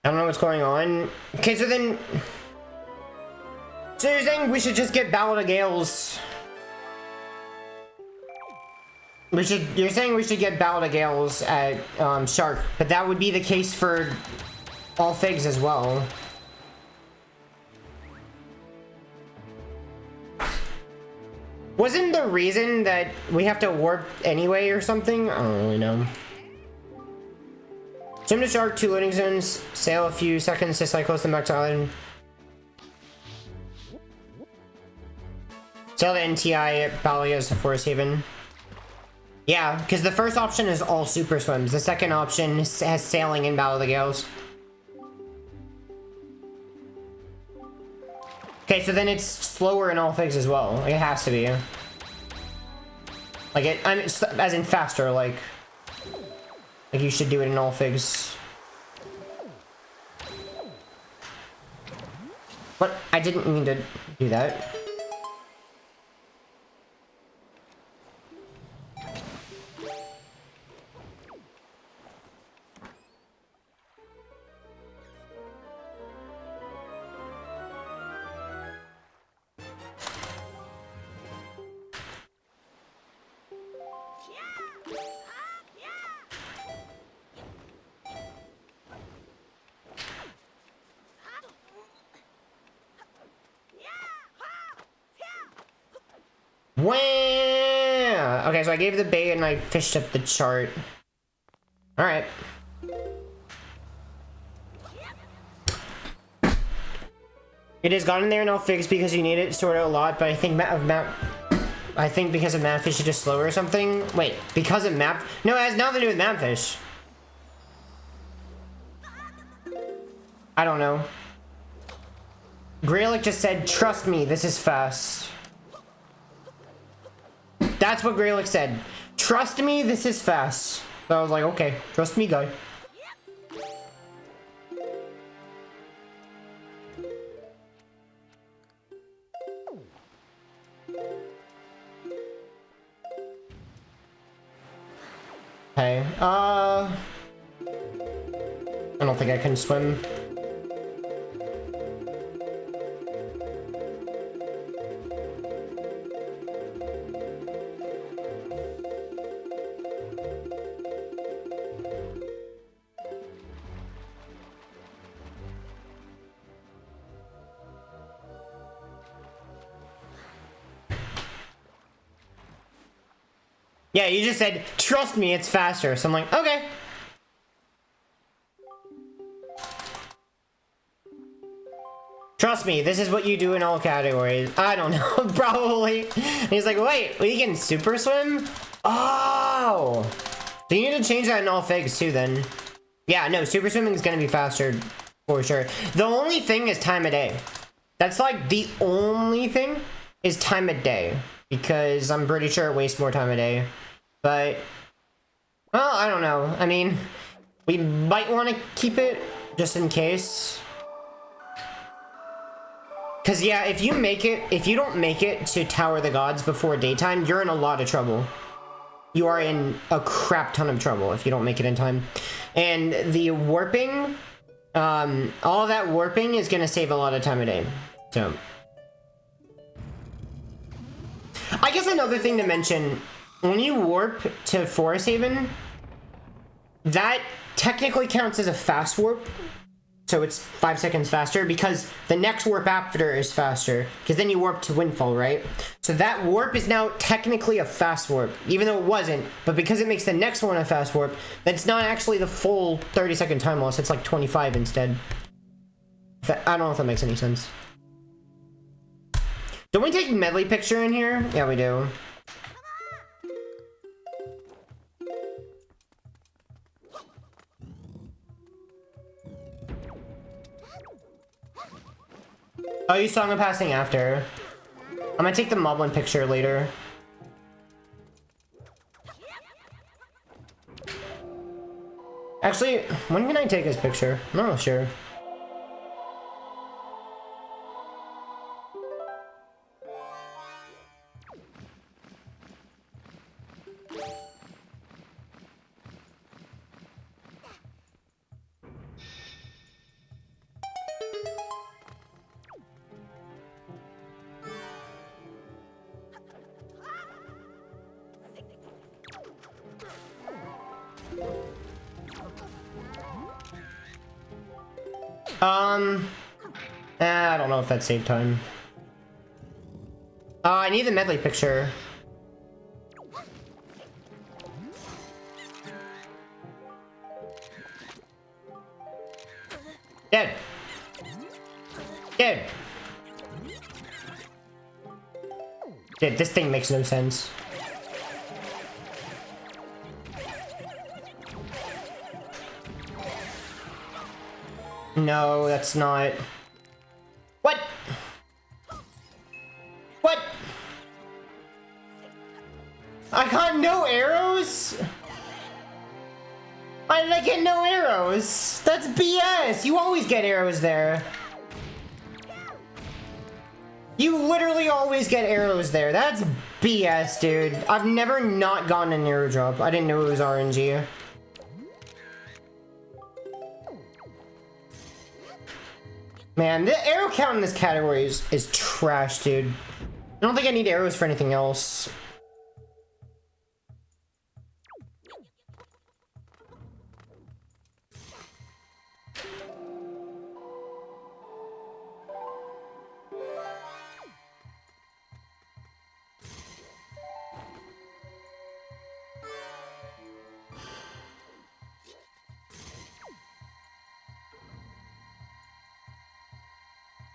don't know what's going on. Okay, so then... So you're saying we should just get Ballad of Gales? You're saying we should get Ballad of Gales at Shark, but that would be the case for all figs as well. Wasn't the reason that we have to warp anyway or something? I don't really know. Swim to Shark, 2 loading zones, sail a few seconds to cycles to Max Island. Sail the NTI at Balia's Forest Haven. Yeah, because the first option is all super swims. The second option has sailing in Battle of the Gales. Okay, so then it's slower in all figs as well. Like, it has to be. Like, as in faster, like you should do it in all figs. What? I didn't mean to do that. Wow! Okay, so I gave the bait and I fished up the chart. Alright. It has gotten there in all figs because you need it sort of a lot, but I think because of Mapfish, it's just slower or something. Wait, because of Map? No, it has nothing to do with Mapfish. I don't know. Greylick just said, "Trust me, this is fast." That's what Greylick said. "Trust me, this is fast." So I was like, okay, trust me, guy. Okay, I don't think I can swim. Yeah, you just said, "Trust me, it's faster." So I'm like, okay. Trust me, this is what you do in all categories. I don't know, probably. And he's like, wait, we can super swim? Oh! So you need to change that in all figs too then. Yeah, no, super swimming is gonna be faster for sure. The only thing is time of day. That's like the only thing is time of day. Because I'm pretty sure it wastes more time a day. But, well, I don't know. I mean, we might want to keep it just in case. Because, yeah, if you don't make it to Tower of the Gods before daytime, you're in a lot of trouble. You are in a crap ton of trouble if you don't make it in time. And the warping, all of that warping is going to save a lot of time a day. So, I guess another thing to mention, when you warp to Forest Haven, that technically counts as a fast warp. So it's 5 seconds faster because the next warp after is faster. Because then you warp to Windfall, right? So that warp is now technically a fast warp, even though it wasn't. But because it makes the next one a fast warp, that's not actually the full 30-second time loss. It's like 25 instead. I don't know if that makes any sense. Don't we take medley picture in here? Yeah, we do. Oh, you saw him passing after. I'm gonna take the Moblin picture later. Actually, when can I take his picture? I'm not sure. I don't know if that saved time. I need the medley picture. Dead. Dead. Dude, this thing makes no sense. No, that's not. What? What? I got no arrows? Why did I get no arrows? That's BS. You always get arrows there. You literally always get arrows there. That's BS, dude. I've never not gotten an arrow drop. I didn't know it was RNG. Man, the arrow count in this category is trash, dude. I don't think I need arrows for anything else.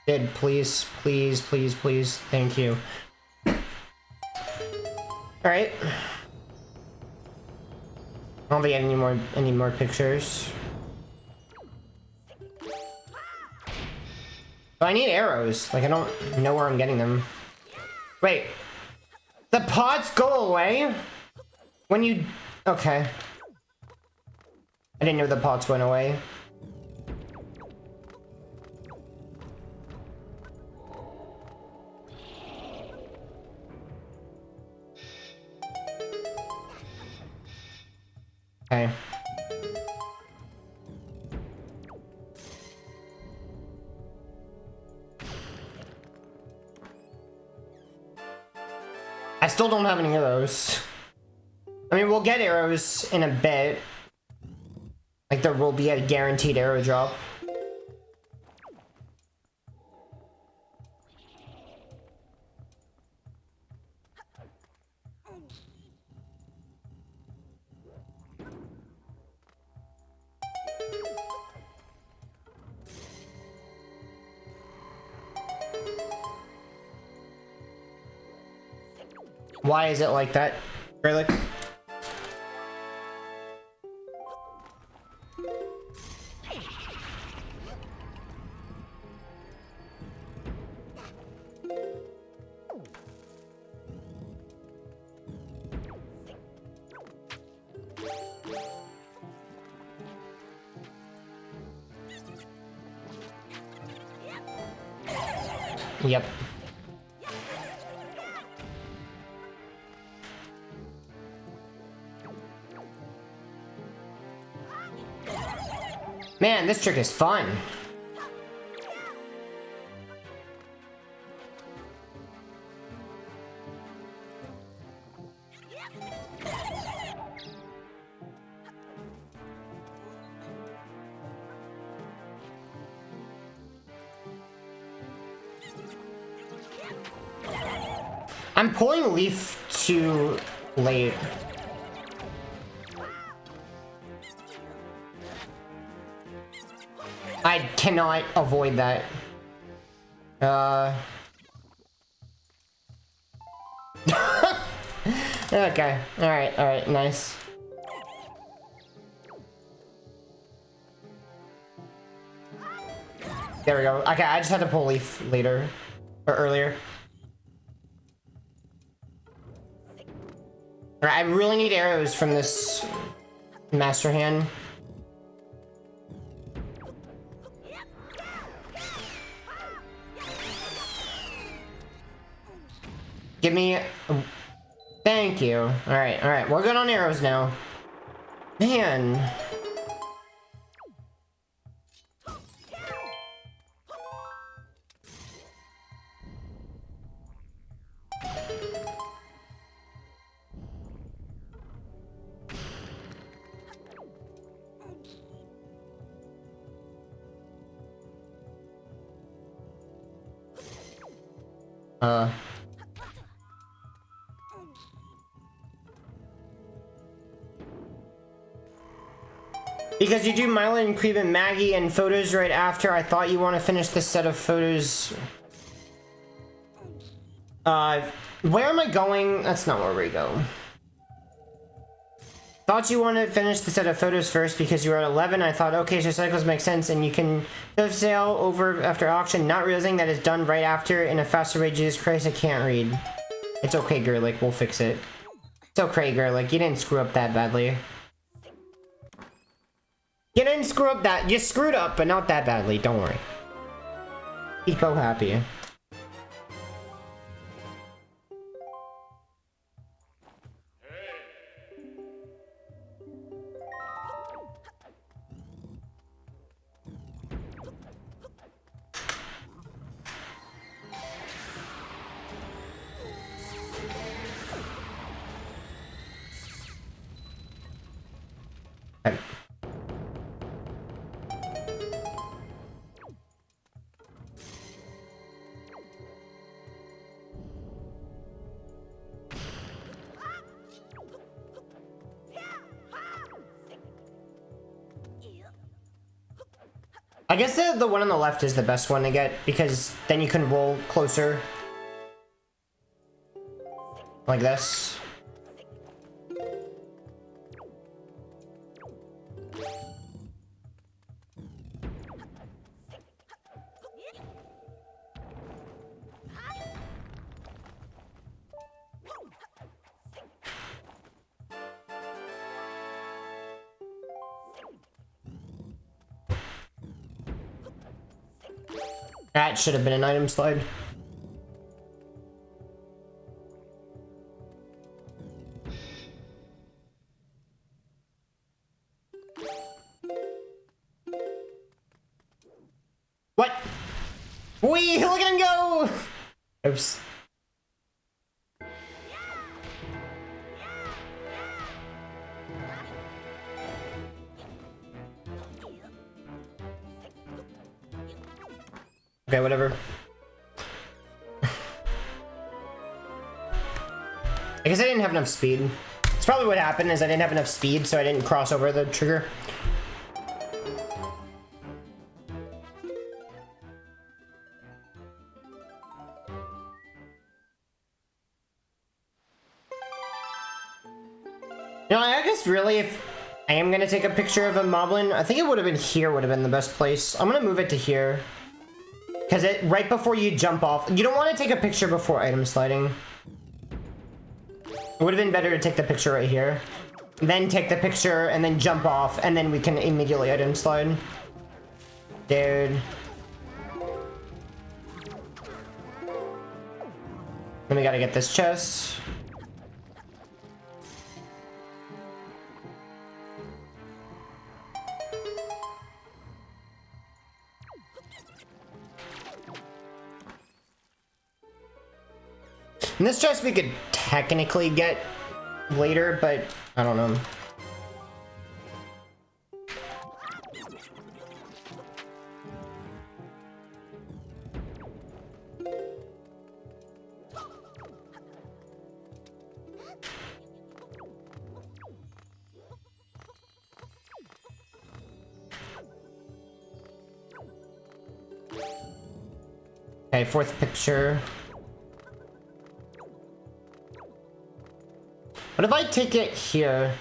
Dude, please, please, please, please. Thank you. Alright. I don't think I have any more pictures. But I need arrows. Like, I don't know where I'm getting them. Wait. The pots go away? When you... Okay. I didn't know the pots went away. Okay. I still don't have any arrows. I mean, we'll get arrows in a bit. Like, there will be a guaranteed arrow drop. Why is it like that, really? Yep. Man, this trick is fun. I'm pulling Leaf too late. I cannot avoid that. Okay. Alright, nice. There we go. Okay, I just had to pull Leaf later. Or earlier. Alright, I really need arrows from this Master Hand. Give me... Thank you. Alright. We're good on arrows now. Man. Because you do Mylan and Creep and Maggie and photos right after, I thought you want to finish this set of photos. Where am I going? That's not where we go. Thought you wanted to finish the set of photos first because you were at 11. I thought, okay, so cycles make sense and you can sale over after auction, not realizing that it's done right after in a faster way. Jesus Christ, I can't read. It's okay, Gerlich, we'll fix it. It's okay, Gerlich, you didn't screw up that badly. You didn't screw up that, you screwed up, but not that badly, don't worry. Keep so happy. Okay. I guess the one on the left is the best one to get, because then you can roll closer. Like this. That should have been an item slide. What? Wee! Look at him go! Oops. Okay, whatever. I guess I didn't have enough speed. It's probably what happened is I didn't have enough speed, so I didn't cross over the trigger. You know, I guess really if I am gonna take a picture of a moblin, I think it would have been here would have been the best place. I'm gonna move it to here. Because right before you jump off, you don't want to take a picture before item sliding. It would have been better to take the picture right here. Then take the picture and then jump off and then we can immediately item slide. Dude. Then we gotta get this chest. And this chest we could technically get later, but I don't know. Okay, fourth picture. What if I take it here?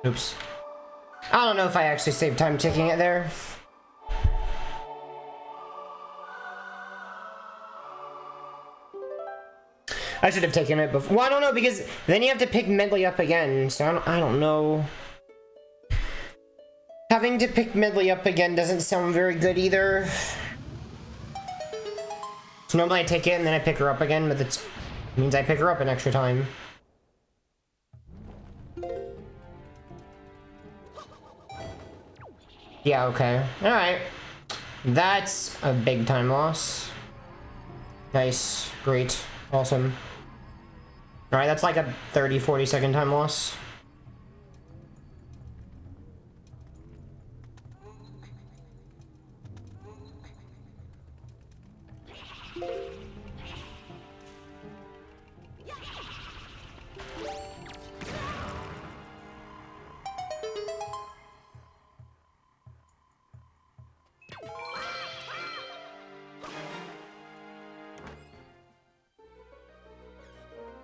Oops. I don't know if I actually saved time taking it there. I should have taken it before. Well, I don't know, because then you have to pick Medley up again, so I don't know. Having to pick Medley up again doesn't sound very good either. So normally I take it and then I pick her up again, but it means I pick her up an extra time. Yeah, okay. Alright. That's a big time loss. Nice. Great. Awesome. Alright, that's like a 30-40 second time loss.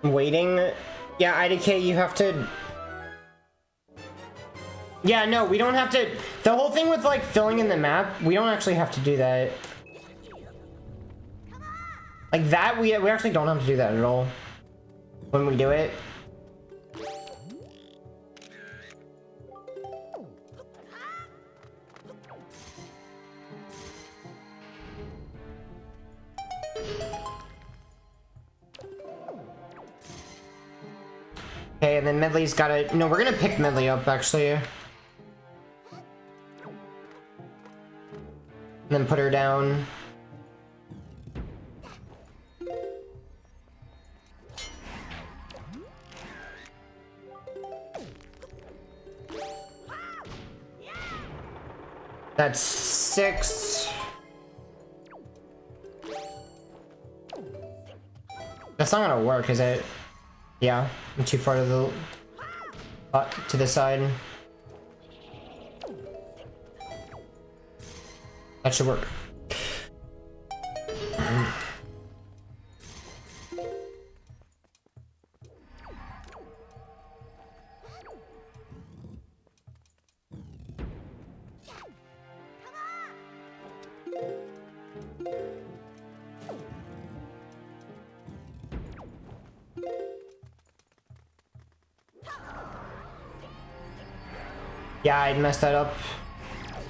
Waiting? Yeah, IDK, you have to... Yeah, no, we don't have to... The whole thing with, like, filling in the map, we don't actually have to do that. Like, that, we actually don't have to do that at all. When we do it. Okay, and then Medley's gotta... No, we're gonna pick Medley up, actually. And then put her down. That's 6. That's not gonna work, is it? Yeah, I'm too far to the side. That should work. Yeah, I messed that up.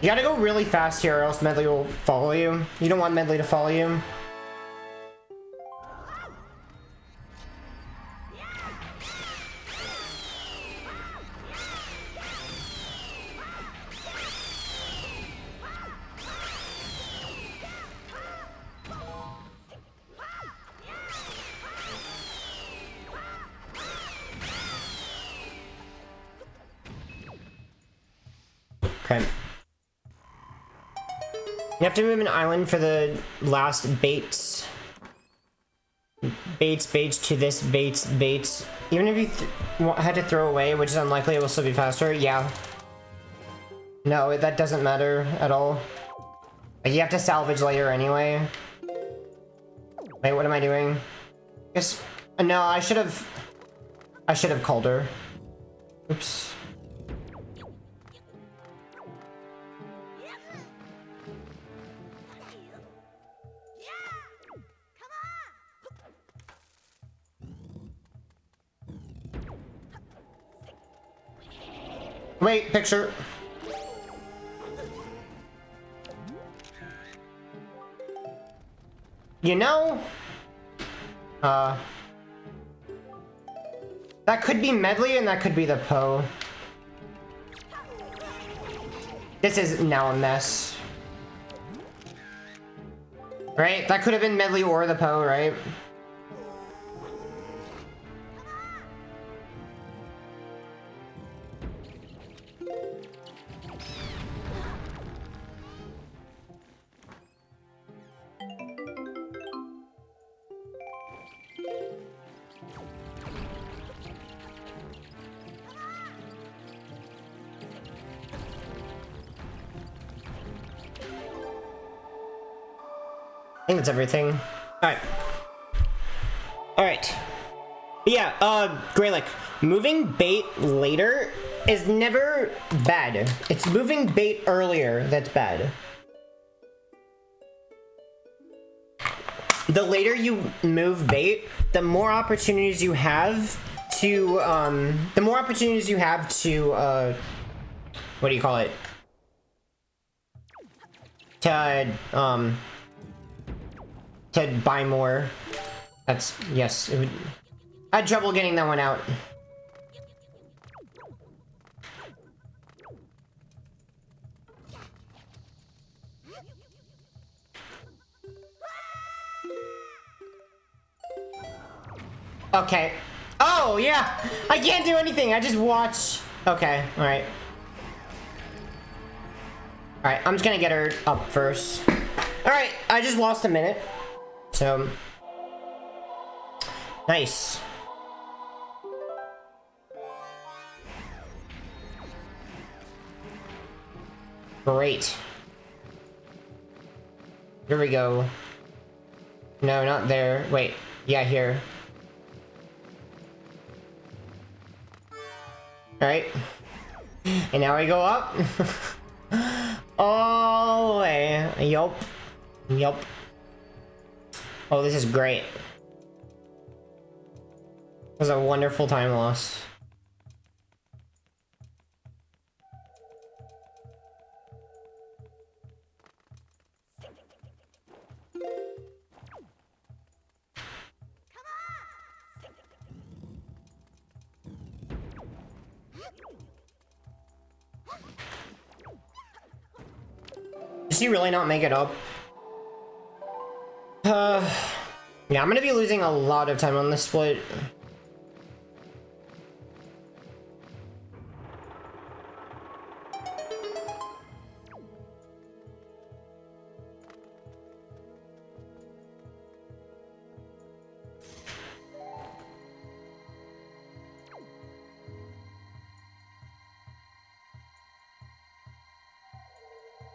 You gotta go really fast here or else Medley will follow you. You don't want Medley to follow you. Okay. You have to move an island for the last baits. Baits to this baits. Even if you had to throw away, which is unlikely, it will still be faster. Yeah. No, that doesn't matter at all. Like, you have to salvage later anyway. Wait, what am I doing? Guess no, I should have called her. Oops. Wait, picture. You know, that could be Medley and that could be the Poe. This is now a mess. Right? That could have been Medley or the Poe, right? I think that's everything. Alright. Alright. Yeah, Greylick, moving bait later is never bad. It's moving bait earlier that's bad. The later you move bait, the more opportunities you have to, what do you call it? To buy more. That's, yes, it would... I had trouble getting that one out. Okay. Oh, yeah. I can't do anything. I just watch. Okay, alright. Alright, I'm just gonna get her up first. Alright, I just lost a minute. So. Nice. Great. Here we go. No, not there. Wait. Yeah, here. Alright. And now we go up. All the way. Yup. Yup. Oh, this is great. It was a wonderful time loss. Does he really not make it up? Yeah, I'm gonna be losing a lot of time on this split.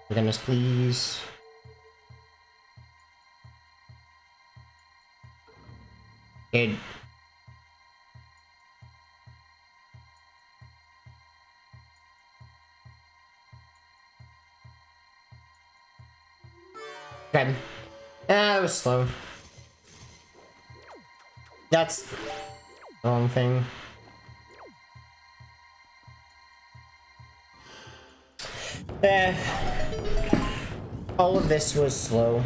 Goodness, please. Good. Okay. That was slow. That's the wrong thing. All of this was slow.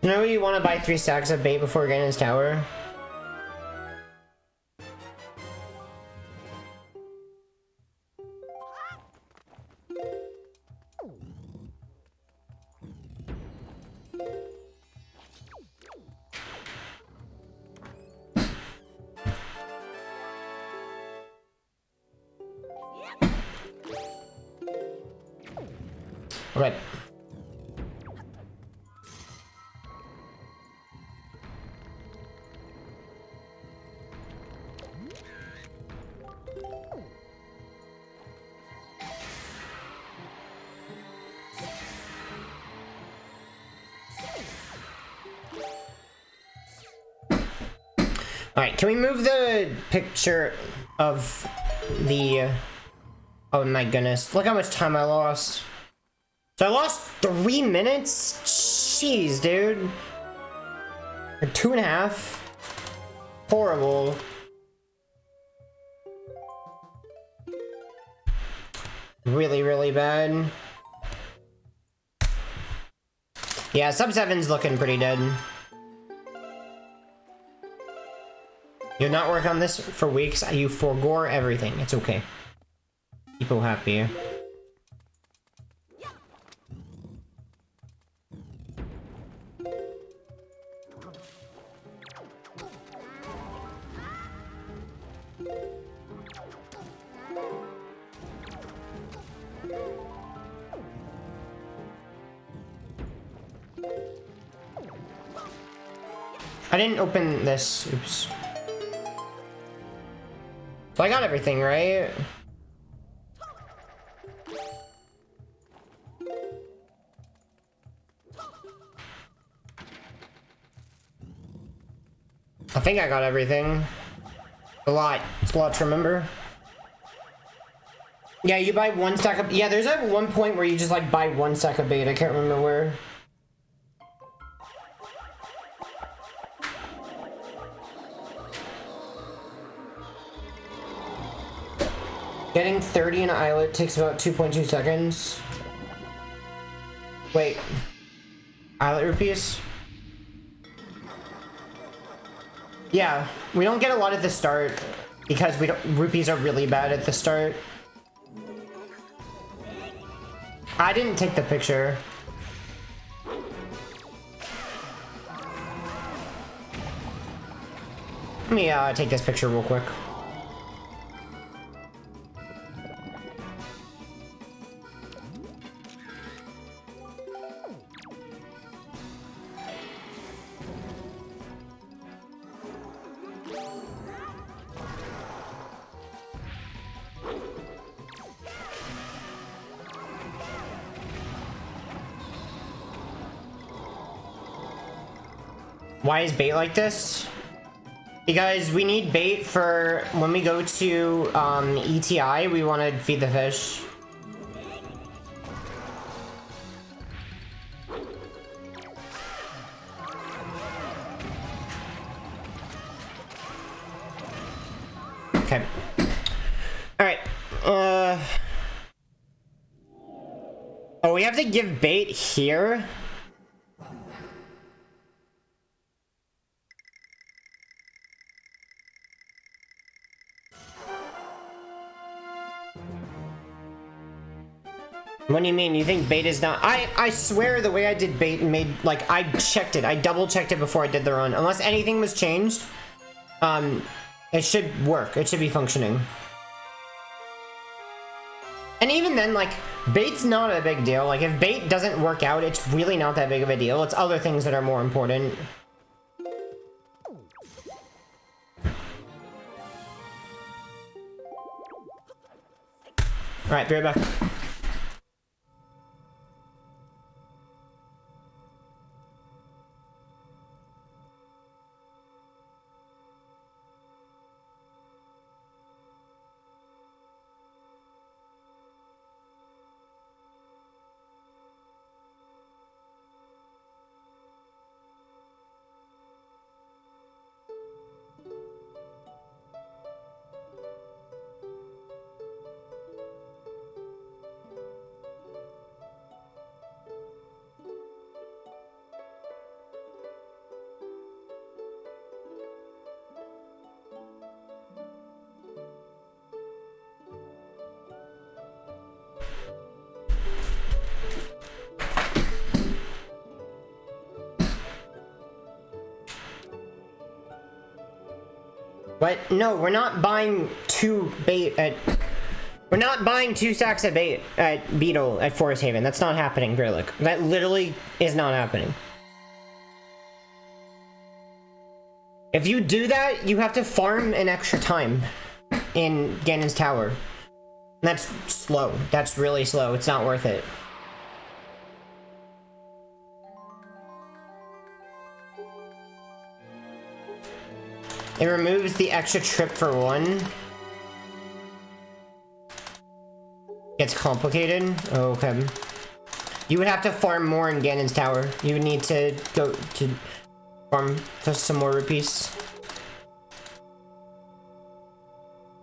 You know you want to buy 3 stacks of bait before getting his tower? Okay. Alright, can we move the picture of the... Oh my goodness, look how much time I lost. So I lost 3 minutes? Jeez, dude. Or 2.5? Horrible. Really, really bad. Yeah, sub 7's looking pretty dead. You'll not work on this for weeks. You forgo everything. It's okay. People happy. I didn't open this. Oops. So I got everything, right? I think I got everything. A lot. It's a lot to remember. Yeah, you buy one stack of... Yeah, there's like one point where you just like buy one stack of bait. I can't remember where. Getting 30 in an islet takes about 2.2 seconds. Wait. Islet rupees? Yeah, we don't get a lot at the start because rupees are really bad at the start. I didn't take the picture. Let me take this picture real quick. Why is bait like this? Because we need bait for when we go to ETI, we want to feed the fish. Okay. Alright. Oh, we have to give bait here? What do you mean? You think bait is not... I swear the way I did bait made... Like, I checked it. I double-checked it before I did the run. Unless anything was changed, it should work. It should be functioning. And even then, like, bait's not a big deal. Like, if bait doesn't work out, it's really not that big of a deal. It's other things that are more important. Alright, be right back. What? No, we're not buying two bait at... We're not buying 2 stacks of bait at Beetle at Forest Haven. That's not happening, Grillick. That literally is not happening. If you do that, you have to farm an extra time in Ganon's Tower. That's slow. That's really slow. It's not worth it. It removes the extra trip for 1. Gets complicated. Okay. You would have to farm more in Ganon's Tower. You would need to go to farm for some more rupees.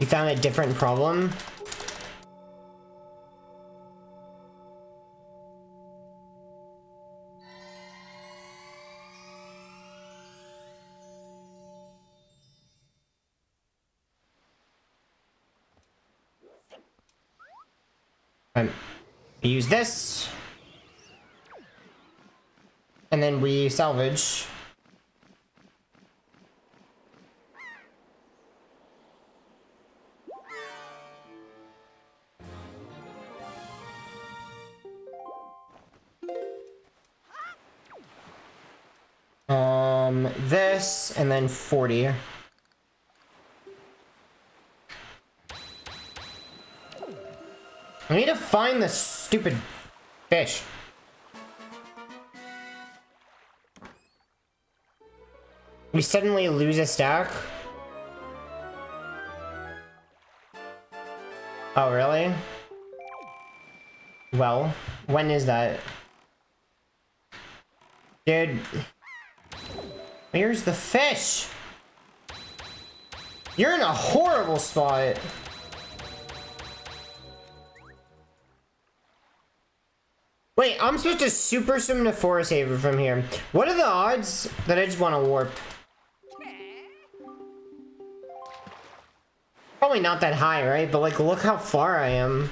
You found a different problem? Use this, and then we salvage. This, and then 40. I need to find this stupid fish. We suddenly lose a stack? Oh, really? Well, when is that? Dude. Where's the fish? You're in a horrible spot. Wait, I'm supposed to super swim to Forest Haven from here. What are the odds that I just want to warp? Probably not that high, right? But like, look how far I am.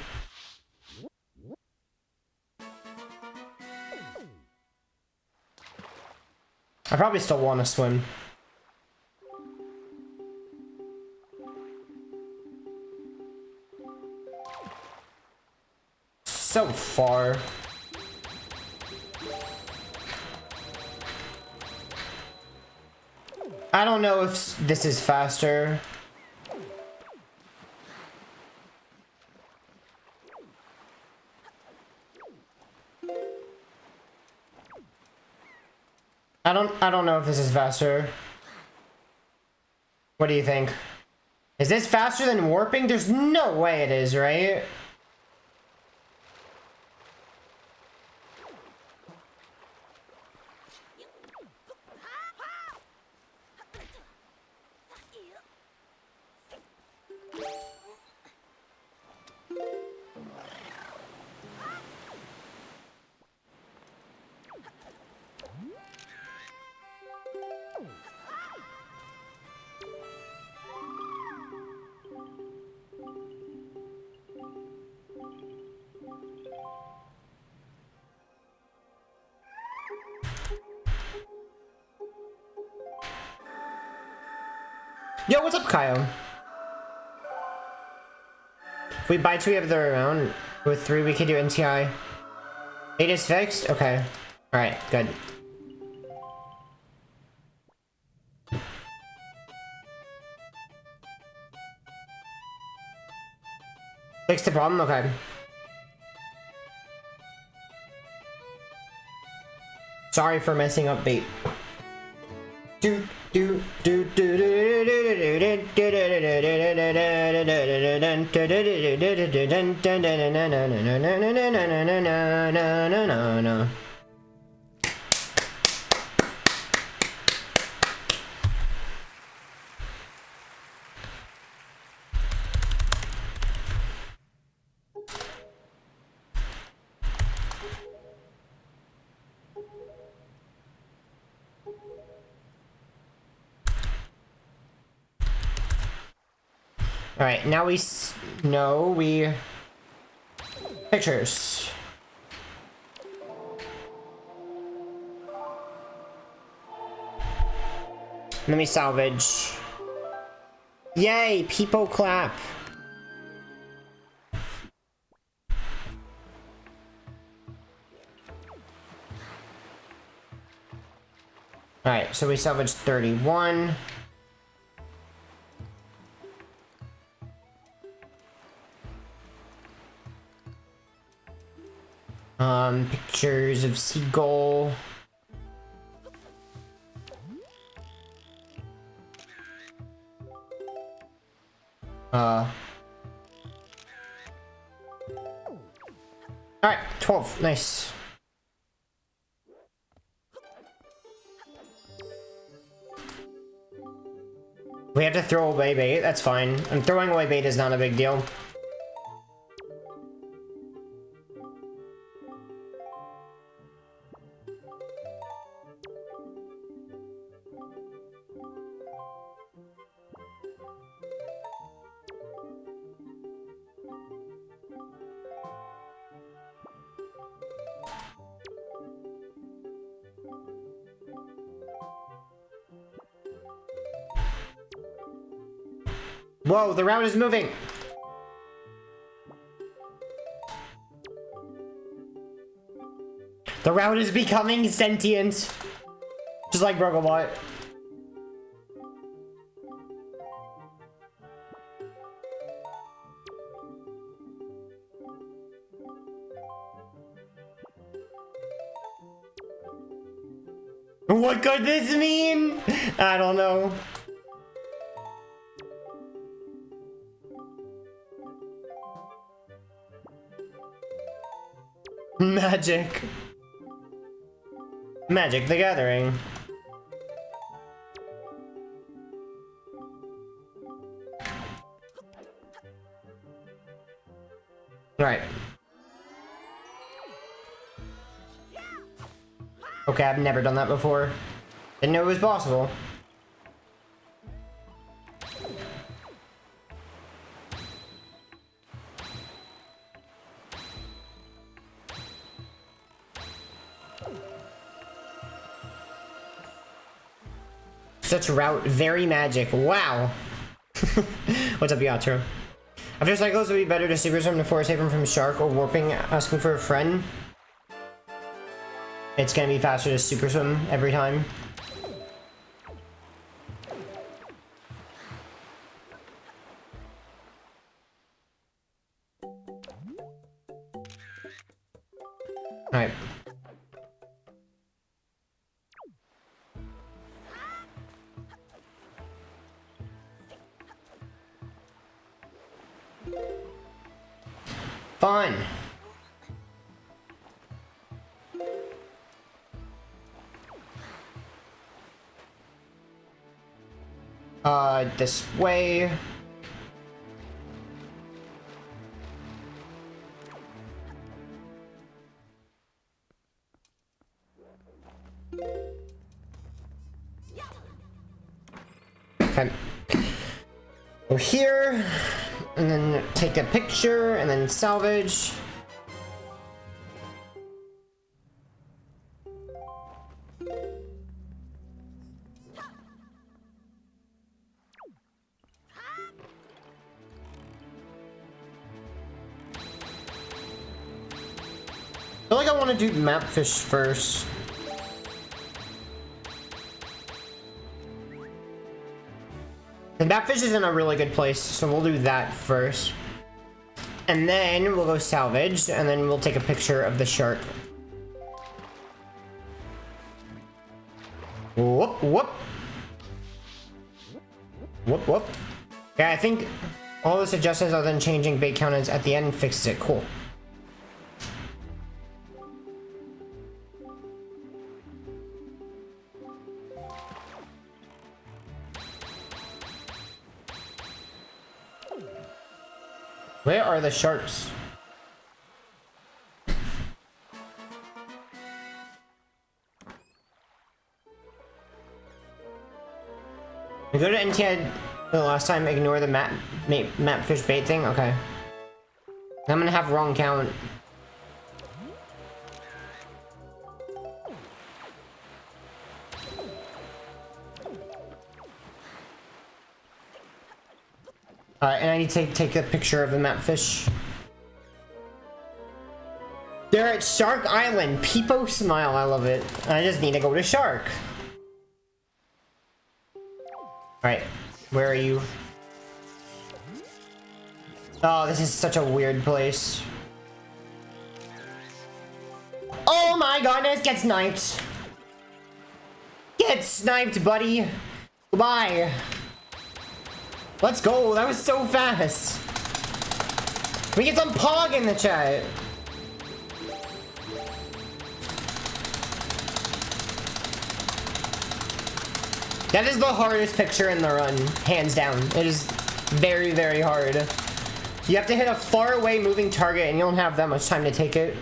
I probably still want to swim. So far. I don't know if this is faster. I don't know if this is faster. What do you think? Is this faster than warping? There's no way it is, right? Yo, what's up, Kyle? If we buy 2, we have the other way around. With 3, we can do NTI. 8 is fixed? Okay. Alright, good. Fix the problem? Okay. Sorry for messing up bait. All right, now we know we pictures. Let me salvage. Yay, people clap. All right, so we salvaged 31. Pictures of seagull. All right, 12, nice. We have to throw away bait, that's fine. And throwing away bait is not a big deal. Whoa, the route is moving! The route is becoming sentient! Just like Brogobot. What could this mean? I don't know. Magic. Magic the Gathering. Right. Okay, I've never done that before. Didn't know it was possible. Such route, very magic. Wow. What's up, Yatro? After cycles, it would be better to super swim to force save him from shark or warping, asking for a friend. It's gonna be faster to super swim every time. Alright. Fun. This way. Okay. We're here, and then take a picture, and then salvage. I feel like I want to do map fish first. The map fish is in a really good place, so we'll do that first. And then we'll go salvage, and then we'll take a picture of the shark. Whoop, whoop. Whoop, whoop. Yeah, I think all the suggestions other than changing bait counters at the end fixes it. Cool. Where are the sharks? We go to NTI the last time, ignore the map fish bait thing? Okay. I'm gonna have wrong count. Alright, and I need to take a picture of the map fish. They're at Shark Island. Peepo smile, I love it. I just need to go to Shark. Alright, where are you? Oh, this is such a weird place. Oh my goodness, get sniped. Get sniped, buddy. Goodbye. Let's go, that was so fast. We get some pog in the chat. That is the hardest picture in the run, hands down. It is very, very hard. You have to hit a far away moving target and you don't have that much time to take it.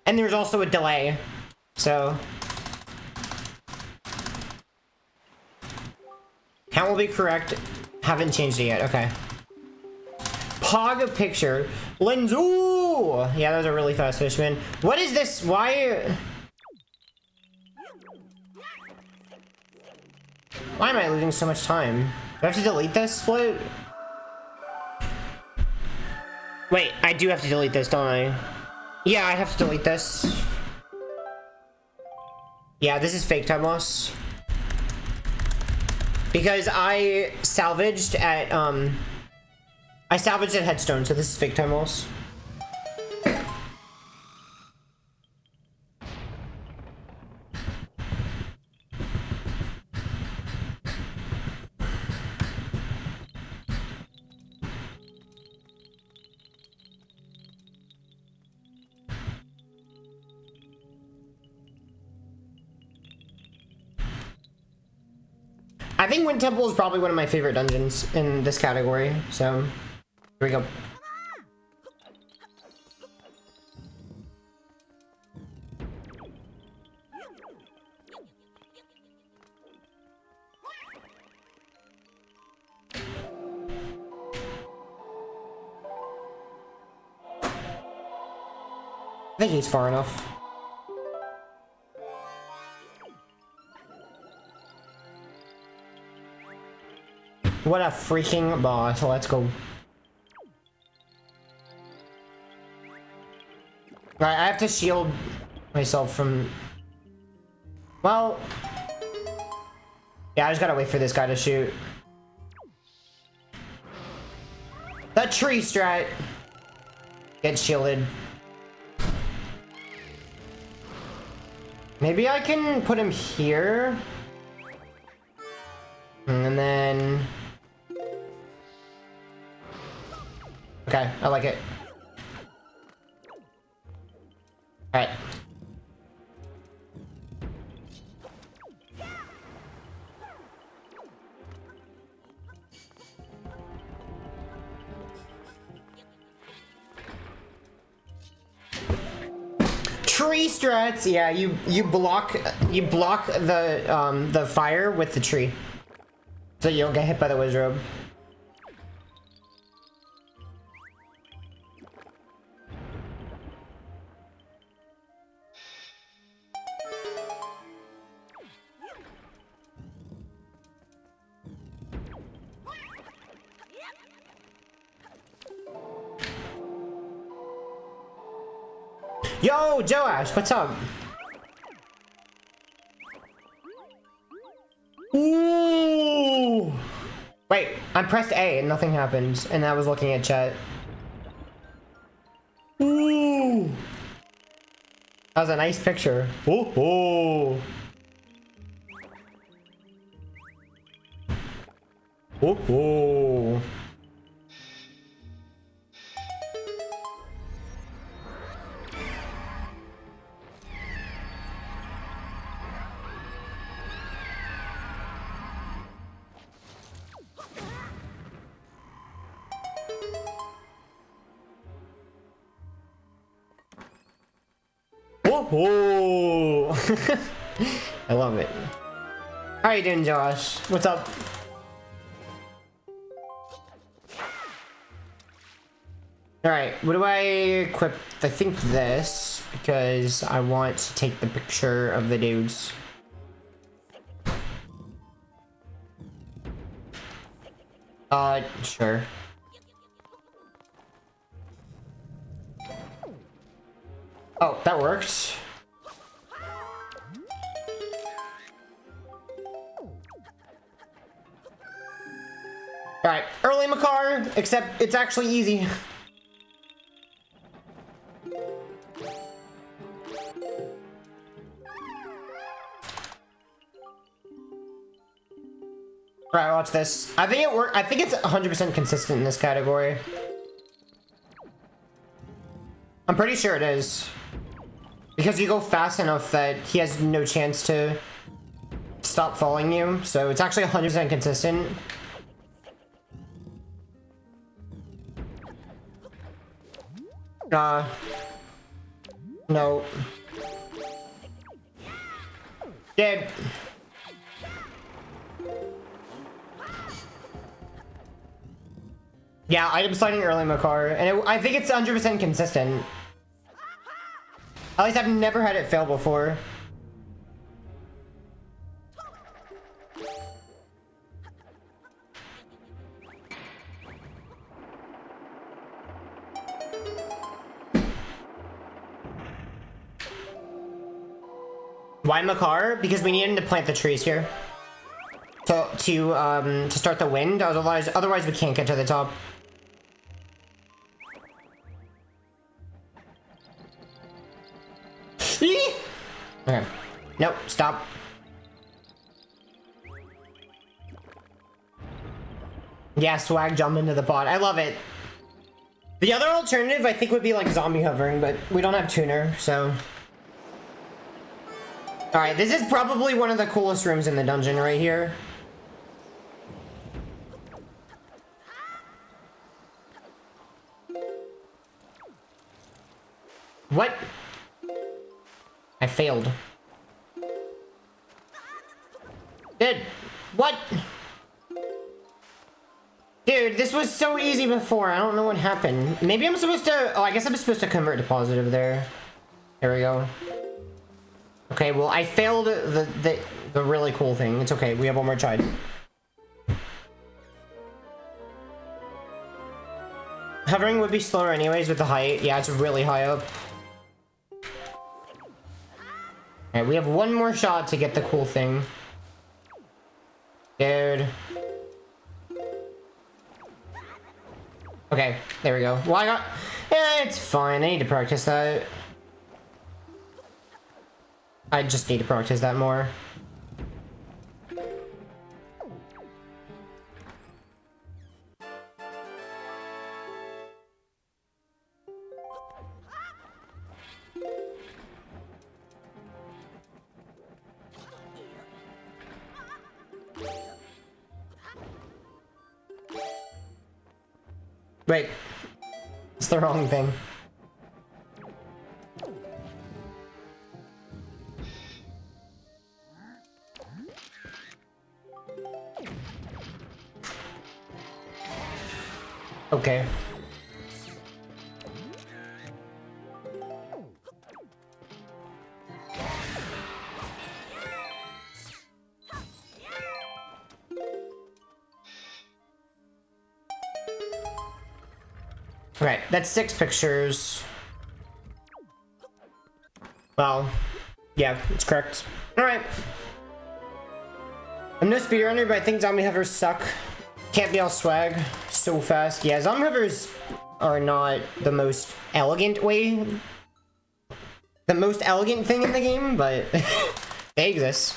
And there's also a delay, so. Count will be correct. Haven't changed it yet, okay. Pog picture. Lens, ooh! Yeah, that was a really fast fish, man. What is this? Why am I losing so much time? Do I have to delete this split? Wait, I do have to delete this, don't I? Yeah, I have to delete this. Yeah, this is fake time loss. Because I salvaged at Headstone, so this is fake time loss. I think Wind Temple is probably one of my favorite dungeons in this category, so here we go. I think he's far enough. What a freaking boss. Let's go. Alright, I have to shield myself from... Well... Yeah, I just gotta wait for this guy to shoot. The tree strat! Get shielded. Maybe I can put him here. And then... Okay, I like it. Alright. Tree strats, yeah, you block the fire with the tree, so you don't get hit by the wizrobe. Yo, Joash, what's up? Ooh! Wait, I pressed A and nothing happened, and I was looking at chat. Ooh! That was a nice picture. Ooh! Ooh! Ooh! Ooh. Oh, I love it. How are you doing, Josh? What's up? Alright, what do I equip? I think this, because I want to take the picture of the dudes. Sure. Oh, that works. Alright, early Makar, except it's actually easy. Alright, watch this. I think it worked. I think it's 100% consistent in this category. I'm pretty sure it is. Because you go fast enough that he has no chance to stop following you, so it's actually 100% consistent. No. Dead. Yeah, item sliding early Makar, and I think it's 100% consistent. At least I've never had it fail before. Why Makar? Because we need him to plant the trees here. To start the wind, otherwise we can't get to the top. Okay. Nope, stop. Yeah, swag jump into the pot. I love it. The other alternative I think would be like zombie hovering, but we don't have tuner, so. Alright, this is probably one of the coolest rooms in the dungeon right here. What? I failed. Dude, what? Dude, this was so easy before. I don't know what happened. Maybe I'm supposed to... Oh, I guess I'm supposed to convert to positive there. There we go. Okay, well, I failed the really cool thing. It's okay. We have one more try. Hovering would be slower anyways with the height. Yeah, it's really high up. Alright, we have one more shot to get the cool thing. Dude. Okay, there we go. Well, I got... Yeah, it's fine. I need to practice that. I just need to practice that more. Wait. It's the wrong thing. Okay. Right, that's 6 pictures. Well, yeah, it's correct. Alright. I'm no speedrunner, but I think zombie hovers suck. Can't be all swag so fast. Yeah, zombie hovers are not the most elegant way. The most elegant thing in the game, but they exist.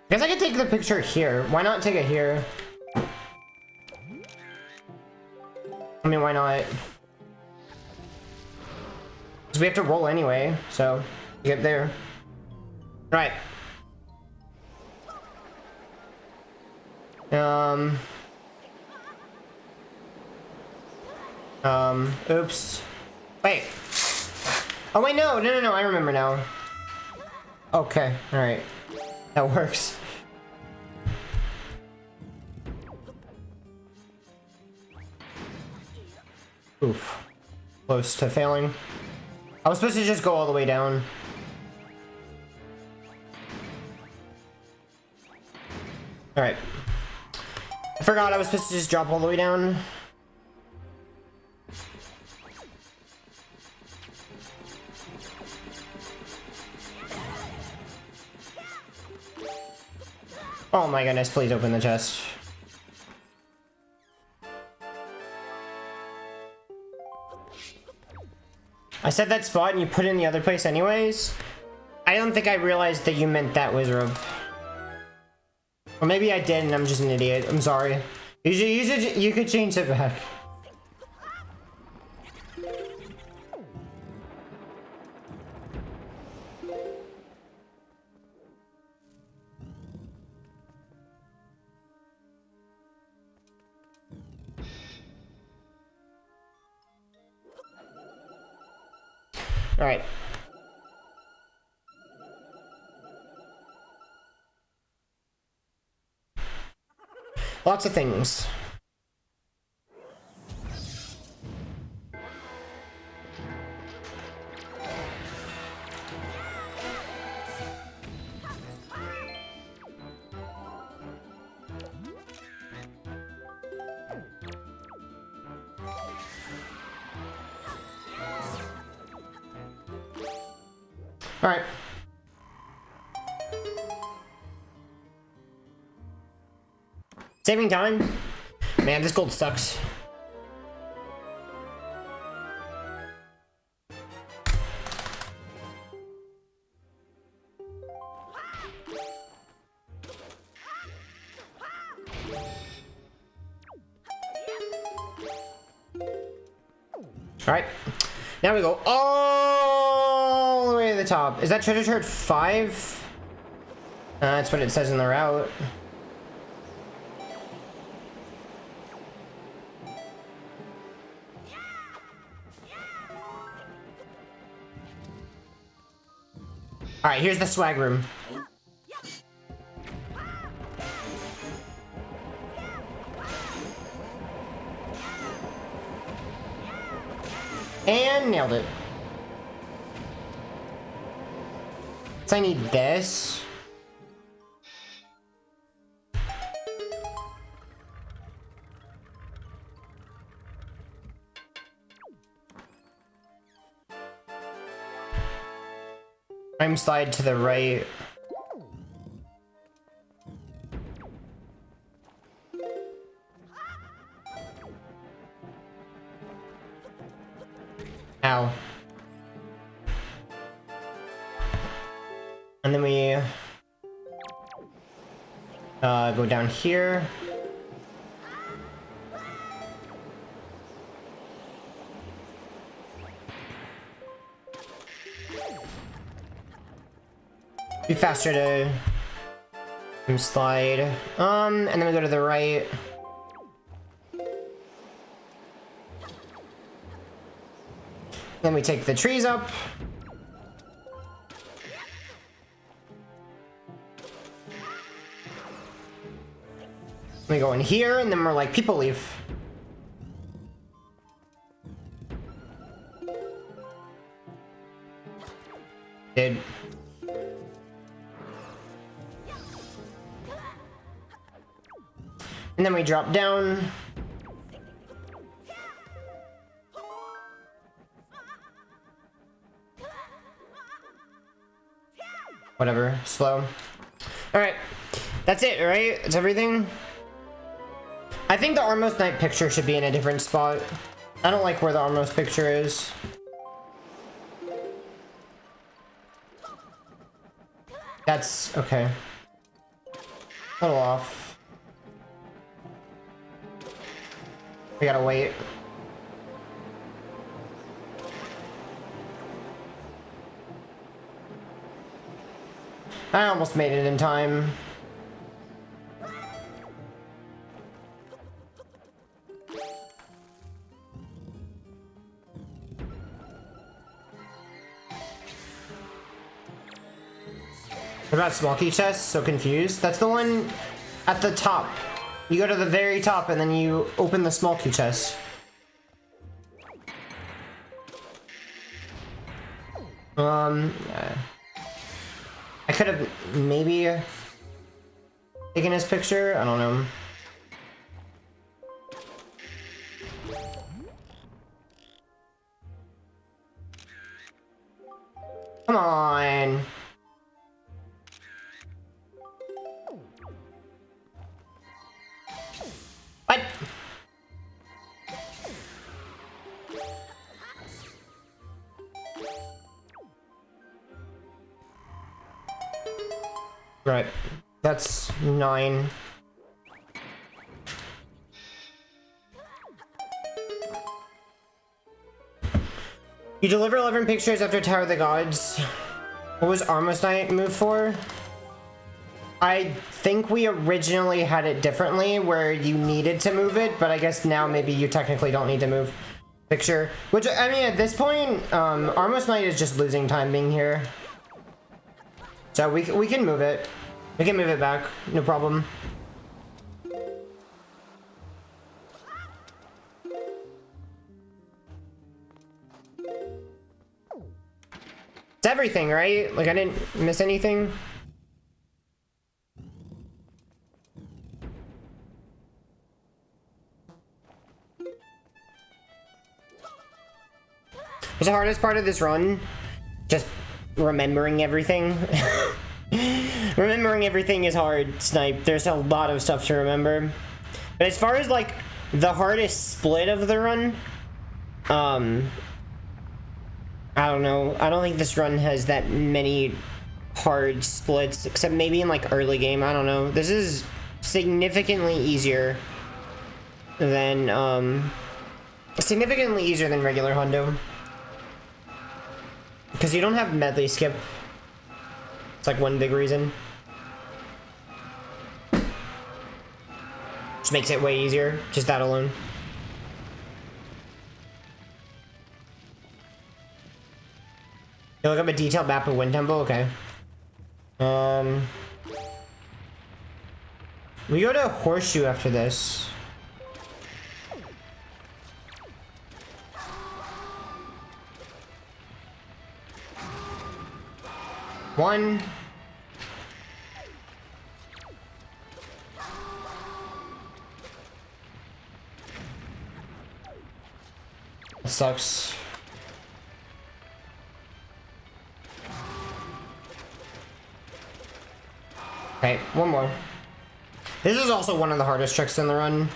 Guess I could take the picture here. Why not take it here? I mean, why not? Because we have to roll anyway, so get there. Right. Oops. Wait. Oh wait, no, I remember now. Okay, alright. That works. Oof. Close to failing. I was supposed to just go all the way down. Alright. I forgot I was supposed to just drop all the way down. Oh my goodness, please open the chest. I said that spot and you put it in the other place anyways? I don't think I realized that you meant that wizard. Or maybe I did and I'm just an idiot. I'm sorry. You could change it back. All right. Lots of things. All right. Saving time? Man, this gold sucks. Alright. Now we go all the way to the top. Is that treasure chart 5? That's what it says in the route. Alright, here's the swag room. And nailed it. So I need this. Time slide to the right. Ow. And then we go down here. Be faster to slide. And then we go to the right. Then we take the trees up. We go in here, and then we're like, people leave. Did. And then we drop down. Whatever, slow. Alright, that's it, right? That's everything? I think the Armos Knight picture should be in a different spot. I don't like where the Armos picture is. That's okay. A little off. We gotta wait. I almost made it in time. What about small key chest? So confused. That's the one at the top. You go to the very top and then you open the small key chest. I could have maybe taken his picture. I don't know. Come on. What? Right. That's 9. You deliver 11 pictures after Tower of the Gods. What was Armos Knight move for? I think we originally had it differently where you needed to move it, but I guess now maybe you technically don't need to move picture. Which, I mean, at this point, Armos Knight is just losing time being here. So we can move it. We can move it back, no problem. It's everything, right? Like, I didn't miss anything. What's the hardest part of this run? Just remembering everything. Remembering everything is hard, Snipe. There's a lot of stuff to remember. But as far as, like, the hardest split of the run, I don't know. I don't think this run has that many hard splits, except maybe in, like, early game. I don't know. This is significantly easier than significantly easier than regular Hundo. Because you don't have medley skip. It's like one big reason. Just makes it way easier, just that alone. You look up a detailed map of Wind Temple? Okay. We go to Horseshoe after this. One. That sucks. Okay, one more. This is also one of the hardest tricks in the run.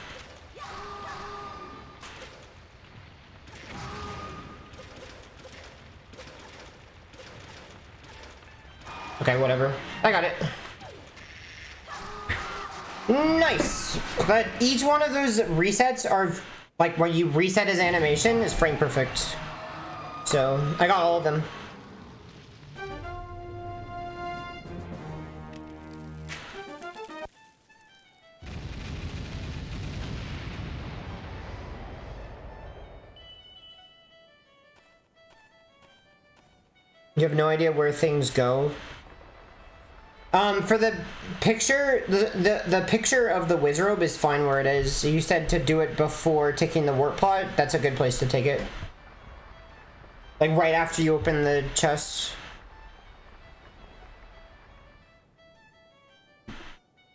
Okay, whatever. I got it. Nice! But each one of those resets are, like, where you reset his animation is frame perfect. So, I got all of them. You have no idea where things go? For the picture, the picture of the Wizrobe is fine where it is. You said to do it before taking the warp pot. That's a good place to take it. Like right after you open the chest.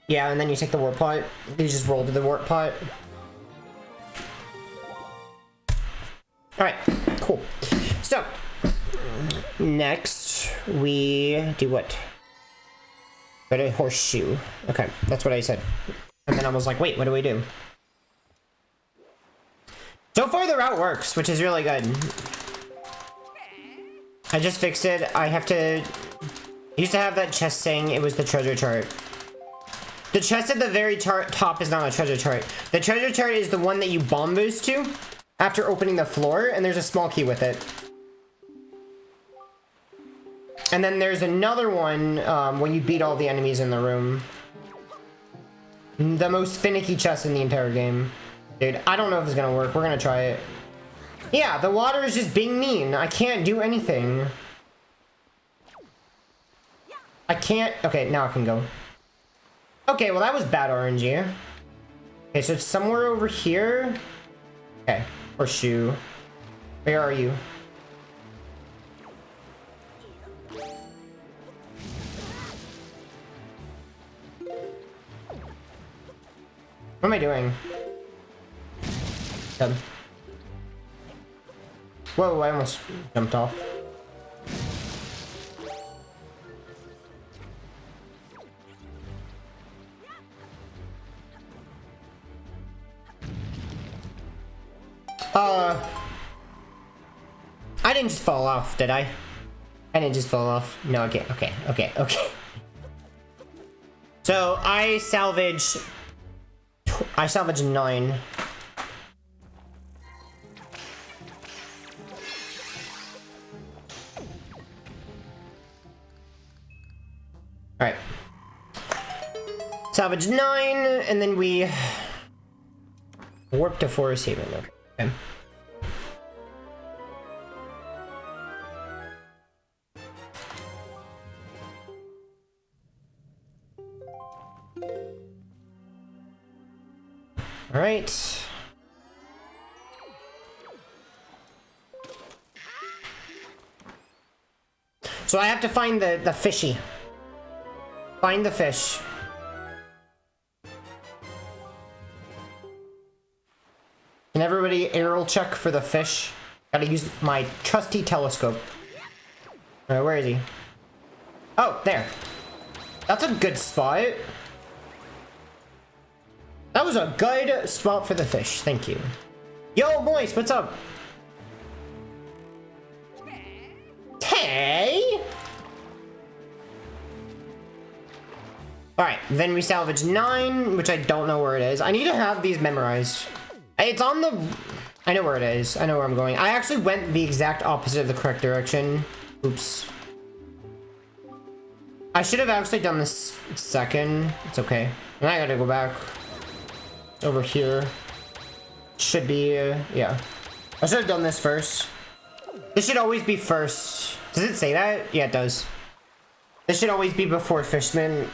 Yeah, and then you take the warp pot. You just roll to the warp pot. Alright, cool. So, next we do what? Go to Horseshoe. Okay, that's what I said. And then I was like, wait, what do we do? So far the route works, which is really good. I just fixed it. I have to... I used to have that chest saying it was the treasure chart. The chest at the very top is not a treasure chart. The treasure chart is the one that you bomb boost to after opening the floor, and there's a small key with it. And then there's another one when you beat all the enemies in the room. The most finicky chest in the entire game. Dude, I don't know if it's gonna work. We're gonna try it. Yeah, the water is just being mean. I can't do anything. I can't... Okay, now I can go. Okay, well that was bad RNG. Okay, so it's somewhere over here. Okay, Horseshoe. Where are you? What am I doing? Good. Whoa, I almost jumped off. I didn't just fall off, did I? I didn't just fall off. No, okay. So, I salvaged 9. Alright. Salvage 9, and then we warp to Forest Haven. Okay. All right. So I have to find the fishy. Find the fish. Can everybody aerial check for the fish? Gotta use my trusty telescope. Alright, where is he? Oh, there. That's a good spot. That was a good spot for the fish. Thank you. Yo, boys, what's up? Hey! Alright, then we salvage 9, which I don't know where it is. I need to have these memorized. It's on the... I know where it is. I know where I'm going. I actually went the exact opposite of the correct direction. Oops. I should have actually done this second. It's okay. And I gotta go back. Over here. Should be, yeah. I should have done this first. This should always be first. Does it say that? Yeah, it does. This should always be before Fishman.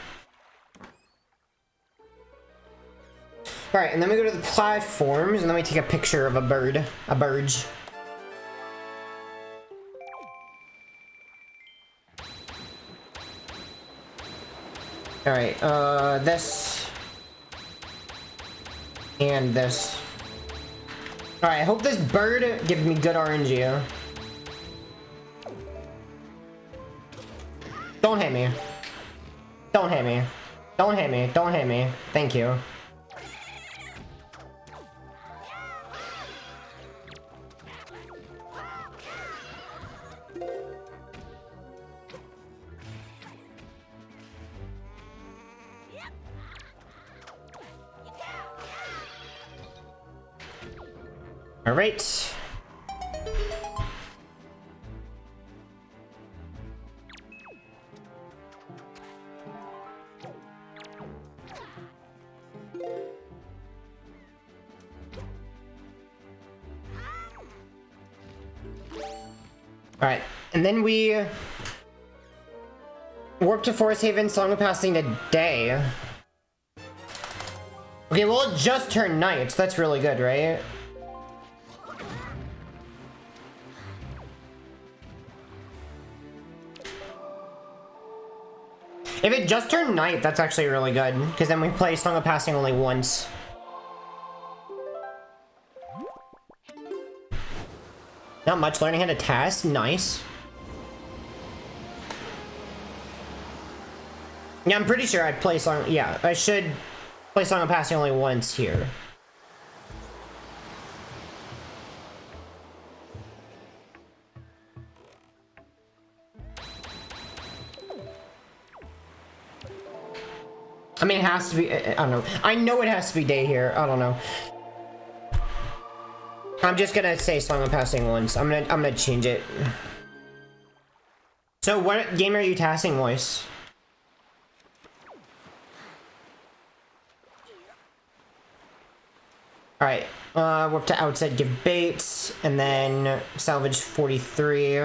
Alright, and then we go to the platforms, and then we take a picture of a bird. A bird. Alright, this. And this. Alright, I hope this bird gives me good RNG. Don't hit me. Don't hit me. Don't hit me. Don't hit me. Thank you. All right. All right, and then we warp to Forest Haven, Song of Passing the Day. Okay, well, it just turned night, so that's really good, right? If it just turned night, that's actually really good, because then we play Song of Passing only once. Not much learning how to task, nice. Yeah, I'm pretty sure I'd play Song, yeah, I should play Song of Passing only once here. I mean, it has to be, I don't know. I know it has to be day here. I don't know. I'm just gonna say Song of Passing once. I'm gonna change it. So what game are you tasking, Moise? Alright, warp to outside, give baits, and then salvage 43.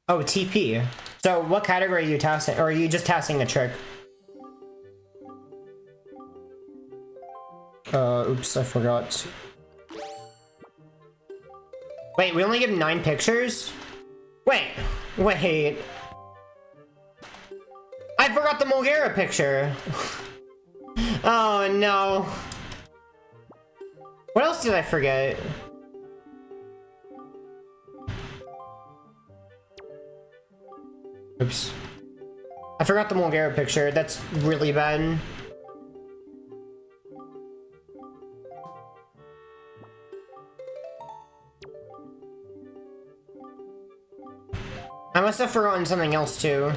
Oh, TP. So what category are you tasking? Or are you just tasking a trick? Oops, I forgot. Wait, we only give 9 pictures? Wait. I forgot the Mulgara picture. Oh no. What else did I forget? Oops. I forgot the Mulgara picture. That's really bad. I must have forgotten something else too.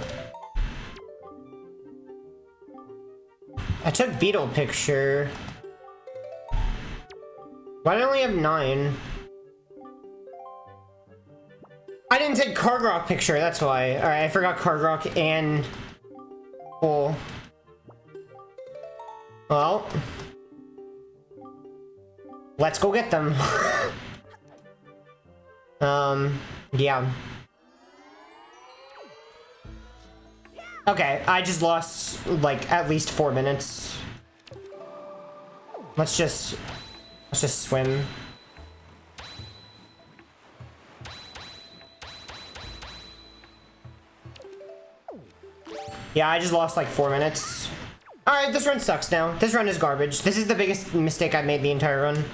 I took Beetle picture. Why do I only have 9? I didn't take Kargrok picture, that's why. Alright, I forgot Kargrok and... Cool. Well... Let's go get them. Yeah. Okay, I just lost, like, at least 4 minutes. Let's just swim. Yeah, I just lost like 4 minutes. Alright, this run sucks now. This run is garbage. This is the biggest mistake I've made the entire run.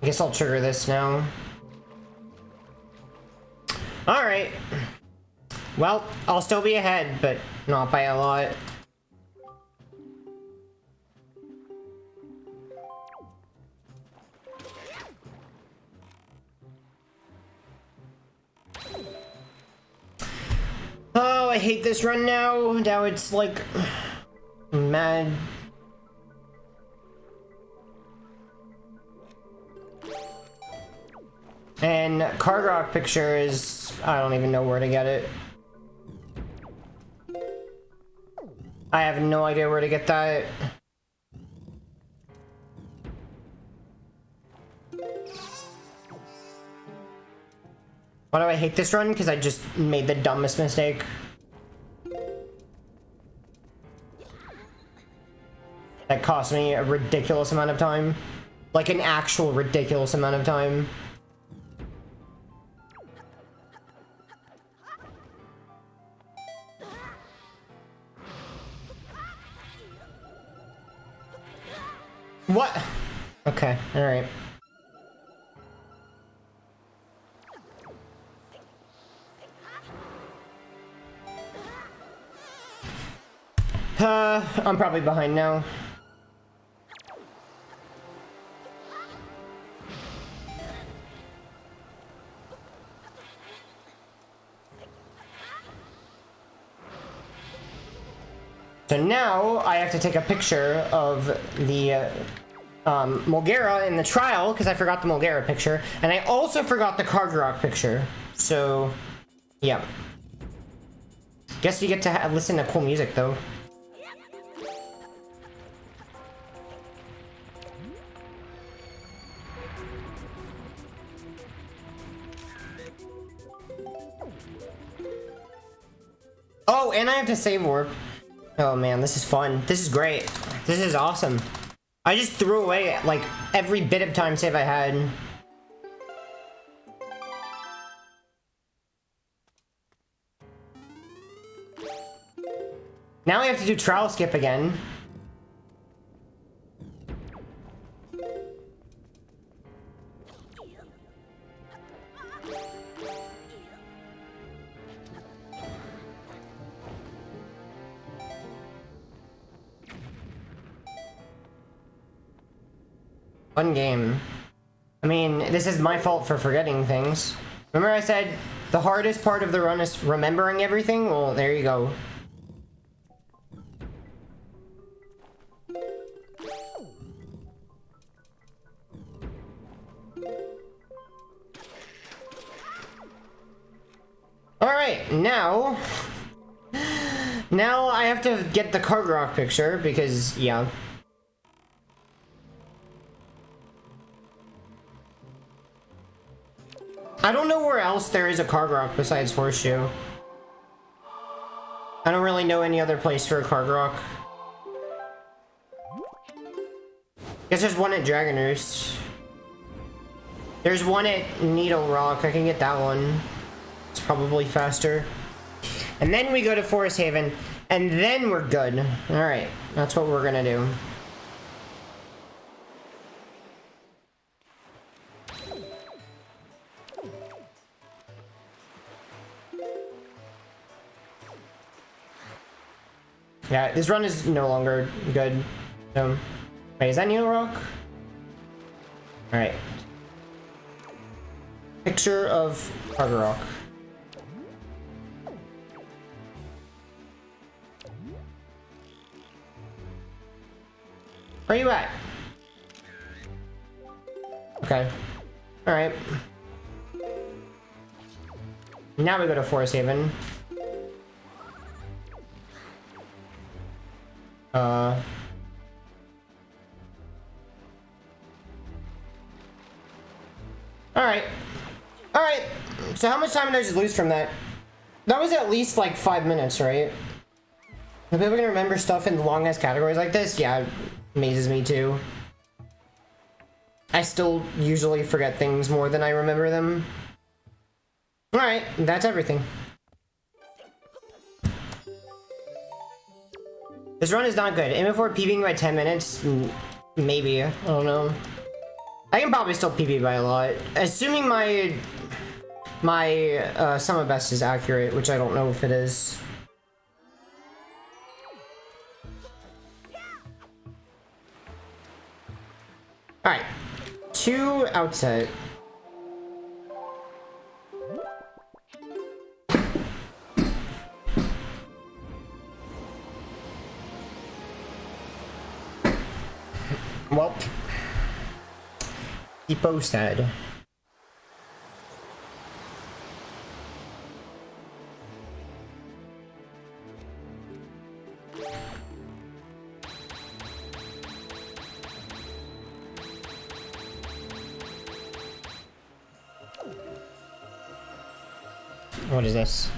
I guess I'll trigger this now. Alright. Well, I'll still be ahead, but not by a lot. Oh, I hate this run now. Now it's like mad. And Card Rock picture is, I don't even know where to get it. I have no idea where to get that. Why do I hate this run? Because I just made the dumbest mistake. That cost me a ridiculous amount of time. Like an actual ridiculous amount of time. What? Okay, alright. I'm probably behind now. So now I have to take a picture of the Mulgera in the trial, because I forgot the Mulgera picture, and I also forgot the Card Rock picture. So, yeah. Guess you get to listen to cool music, though. Oh, and I have to save warp. Oh man, this is fun. This is great. This is awesome. I just threw away like every bit of time save I had. Now we have to do trial skip again. Fun game. I mean, this is my fault for forgetting things. Remember I said the hardest part of the run is remembering everything? Well, there you go. Alright, now I have to get the Card Rock picture because, yeah. I don't know where else there is a Card Rock besides Horseshoe. I don't really know any other place for a Card Rock. Guess there's one at Dragon Roost. There's one at Needle Rock. I can get that one. It's probably faster. And then we go to Forest Haven, and then we're good. Alright, that's what we're gonna do. Yeah, this run is no longer good. Wait, is that Needle Rock? Alright. Picture of Card Rock. Where are you at? Okay. Alright. Now we go to Forest Haven. Alright. Alright. So how much time did I just lose from that? That was at least like 5 minutes, right? Are people gonna remember stuff in long ass categories like this? Yeah, it amazes me too. I still usually forget things more than I remember them. Alright, that's everything. This run is not good. Aim before peeping by 10 minutes? Maybe. I don't know. I can probably still PB by a lot. Assuming my summer best is accurate, which I don't know if it is. Alright. 2 outset. Well, Depot said. What is this?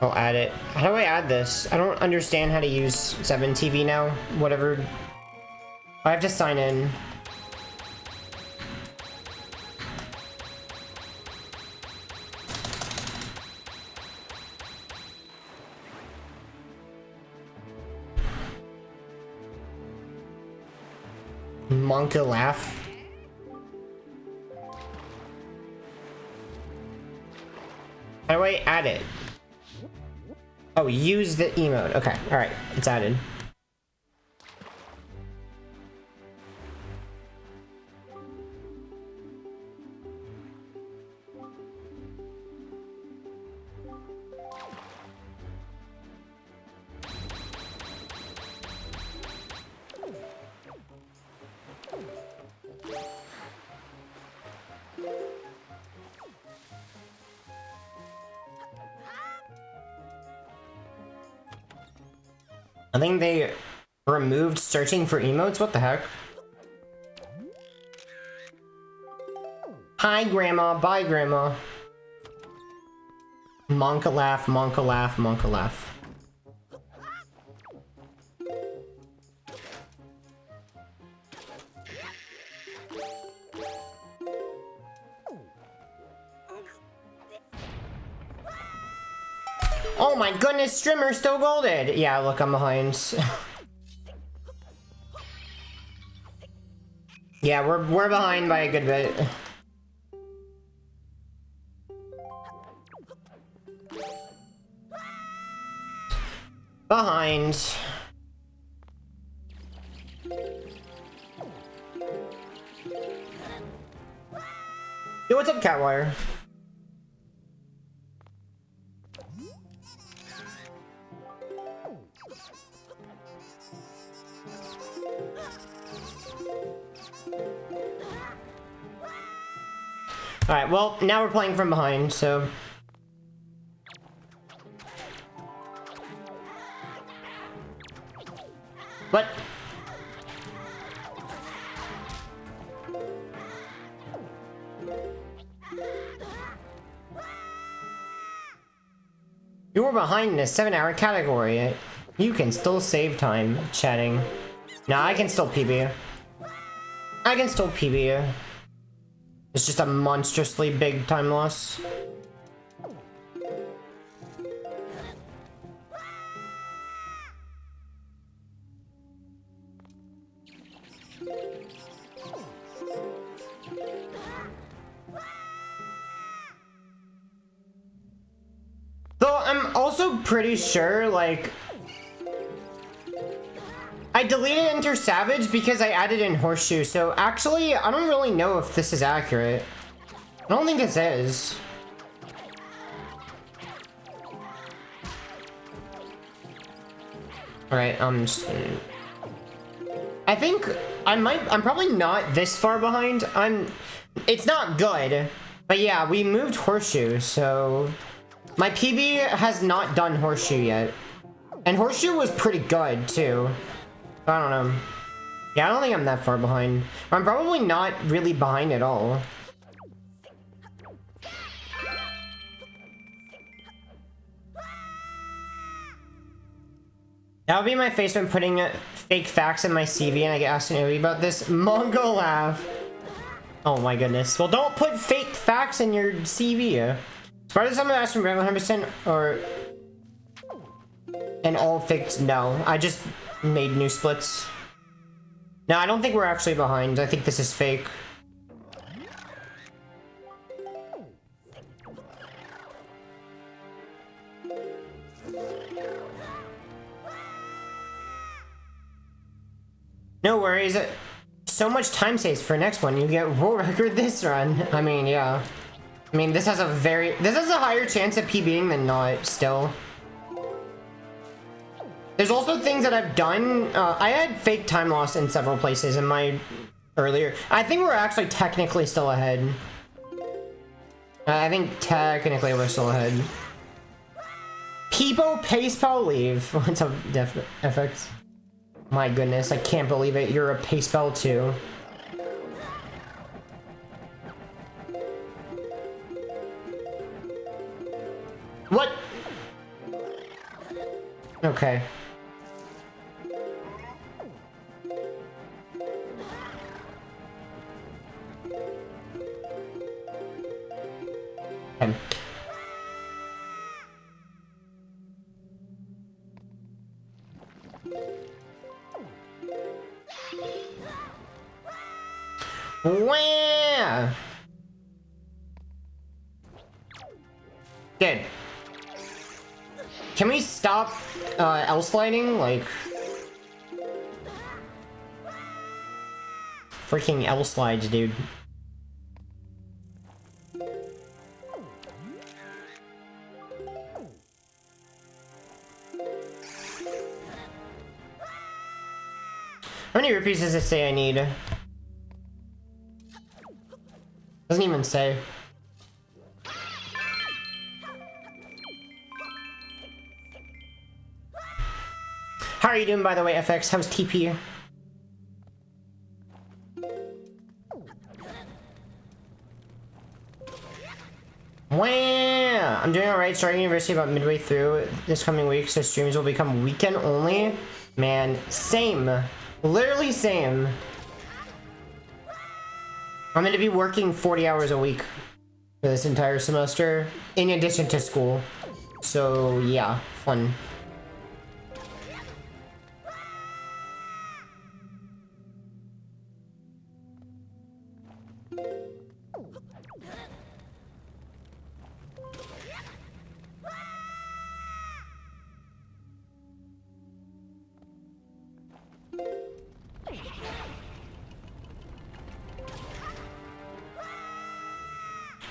I'll add it. How do I add this? I don't understand how to use 7TV now. Whatever. I have to sign in. Monka laugh. How do I add it? Oh, use the emote. Okay, alright, it's added. I think they removed searching for emotes? What the heck? Hi, Grandma. Bye, Grandma. Monka laugh, monka laugh, monka laugh. Oh my goodness, streamer still golded. Yeah, look, I'm behind. Yeah, we're behind by a good bit. Behind. Yo, what's up, Catwire? Alright, well, now we're playing from behind, so... What? You were behind in a 7-hour category. You can still save time chatting. Nah, I can still PB. I can still PB. It's just a monstrously big time loss. Though I'm also pretty sure, like, I deleted Enter Savage because I added in Horseshoe, so actually, I don't really know if this is accurate. I don't think this is. Alright, I think I'm probably not this far behind. It's not good, but yeah, we moved Horseshoe, so my PB has not done Horseshoe yet. And Horseshoe was pretty good, too. I don't know. Yeah, I don't think I'm that far behind. I'm probably not really behind at all. That would be my face when putting fake facts in my CV and I get asked an interview about this. Mongo laugh. Oh my goodness. Well, don't put fake facts in your CV. As far as someone asked from 100% or... And all fixed? No, I just made new splits. No, I don't think we're actually behind. I think this is fake. No worries. So much time saves for next one. You get world record this run. I mean, yeah. I mean, this has a higher chance of PBing than not, still. There's also things that I've done. I had fake time loss in several places in my earlier. I think we're actually technically still ahead. I think technically we're still ahead. Peepo Pacepo leave. What's up, FX? My goodness, I can't believe it. You're a Pacebell too. What? Okay. Okay. Wah! Good. Can we stop L sliding? Like, freaking L slides, dude. How many rupees does it say I need? Doesn't even say. How are you doing, by the way, FX? How's TP? Wow! I'm doing alright, starting university about midway through this coming week, so streams will become weekend only. Man, same. Literally same. I'm going to be working 40 hours a week for this entire semester, in addition to school. So, yeah, fun.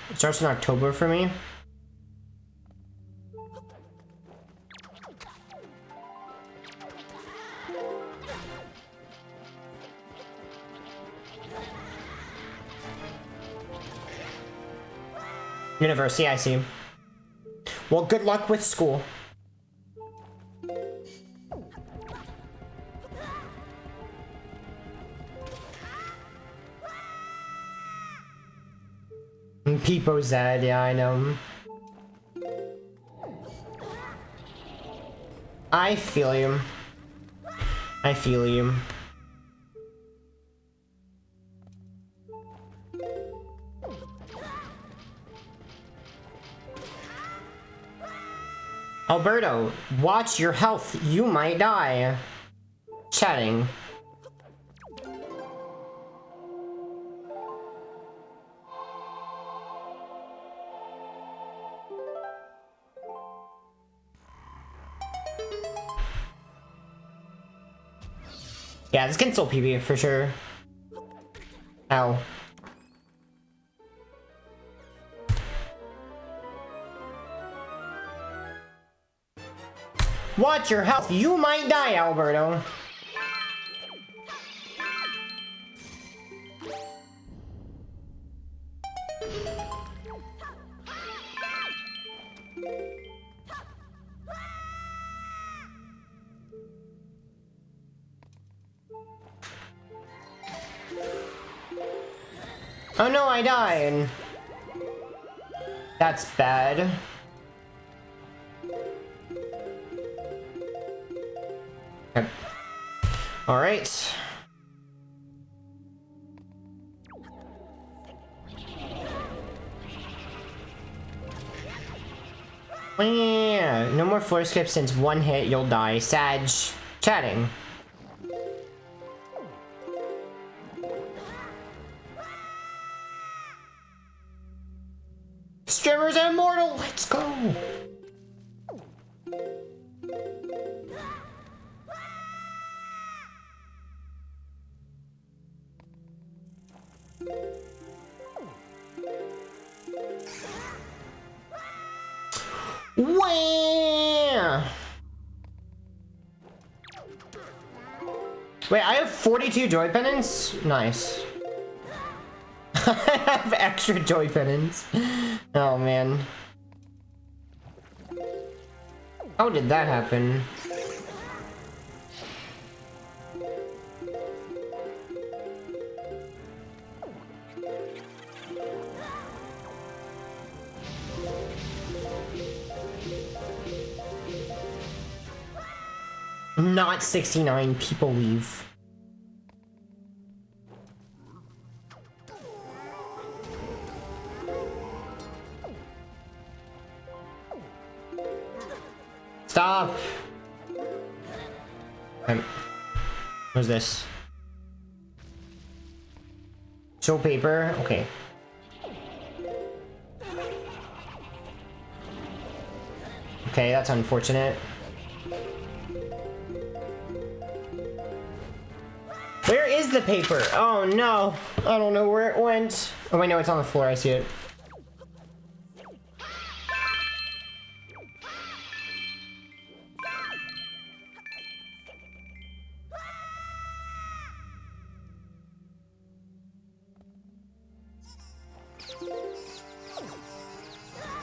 It starts in October for me. University, I see. Well, good luck with school. Peepo Zed, yeah, I know. I feel you. I feel you. Alberto, watch your health. You might die. Chatting. Yeah, this can still PB for sure. Ow. Watch your health. You might die, Alberto. Oh no, I died. That's bad. Okay. All right. Yeah, no more floor skips since one hit, you'll die. Sag. Chatting. Streamers are immortal, let's go! Wah! Wait, I have 42 joy pennants? Nice. I have extra joy pennants. Oh man. How did that happen? Not 69 people leave. Stop! What's this? Show paper? Okay. Okay, that's unfortunate. Where is the paper? Oh no! I don't know where it went. Oh wait, no, it's on the floor. I see it.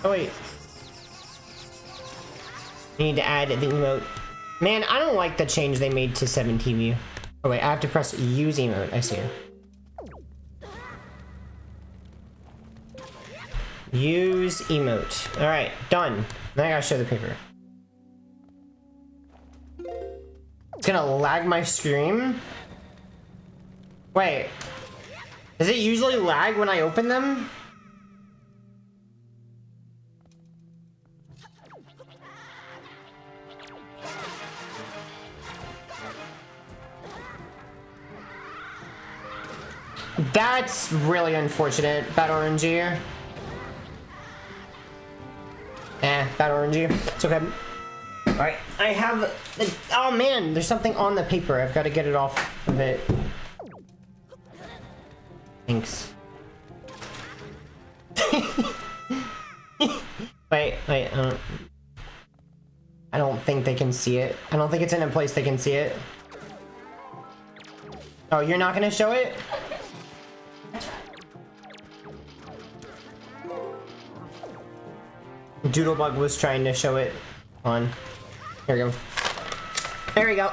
Oh wait. Need to add the emote. Man, I don't like the change they made to 17 view. Oh wait, I have to press use emote. I see it. Use emote. Alright, done. Now I gotta show the paper. It's gonna lag my stream? Wait. Does it usually lag when I open them? That's really unfortunate, Bad RNG. Bad RNG. It's okay. Alright, I have... Oh man, there's something on the paper. I've got to get it off of it. Thanks. wait. I don't think they can see it. I don't think it's in a place they can see it. Oh, you're not gonna show it? Doodlebug was trying to show it on. Here we go. There we go.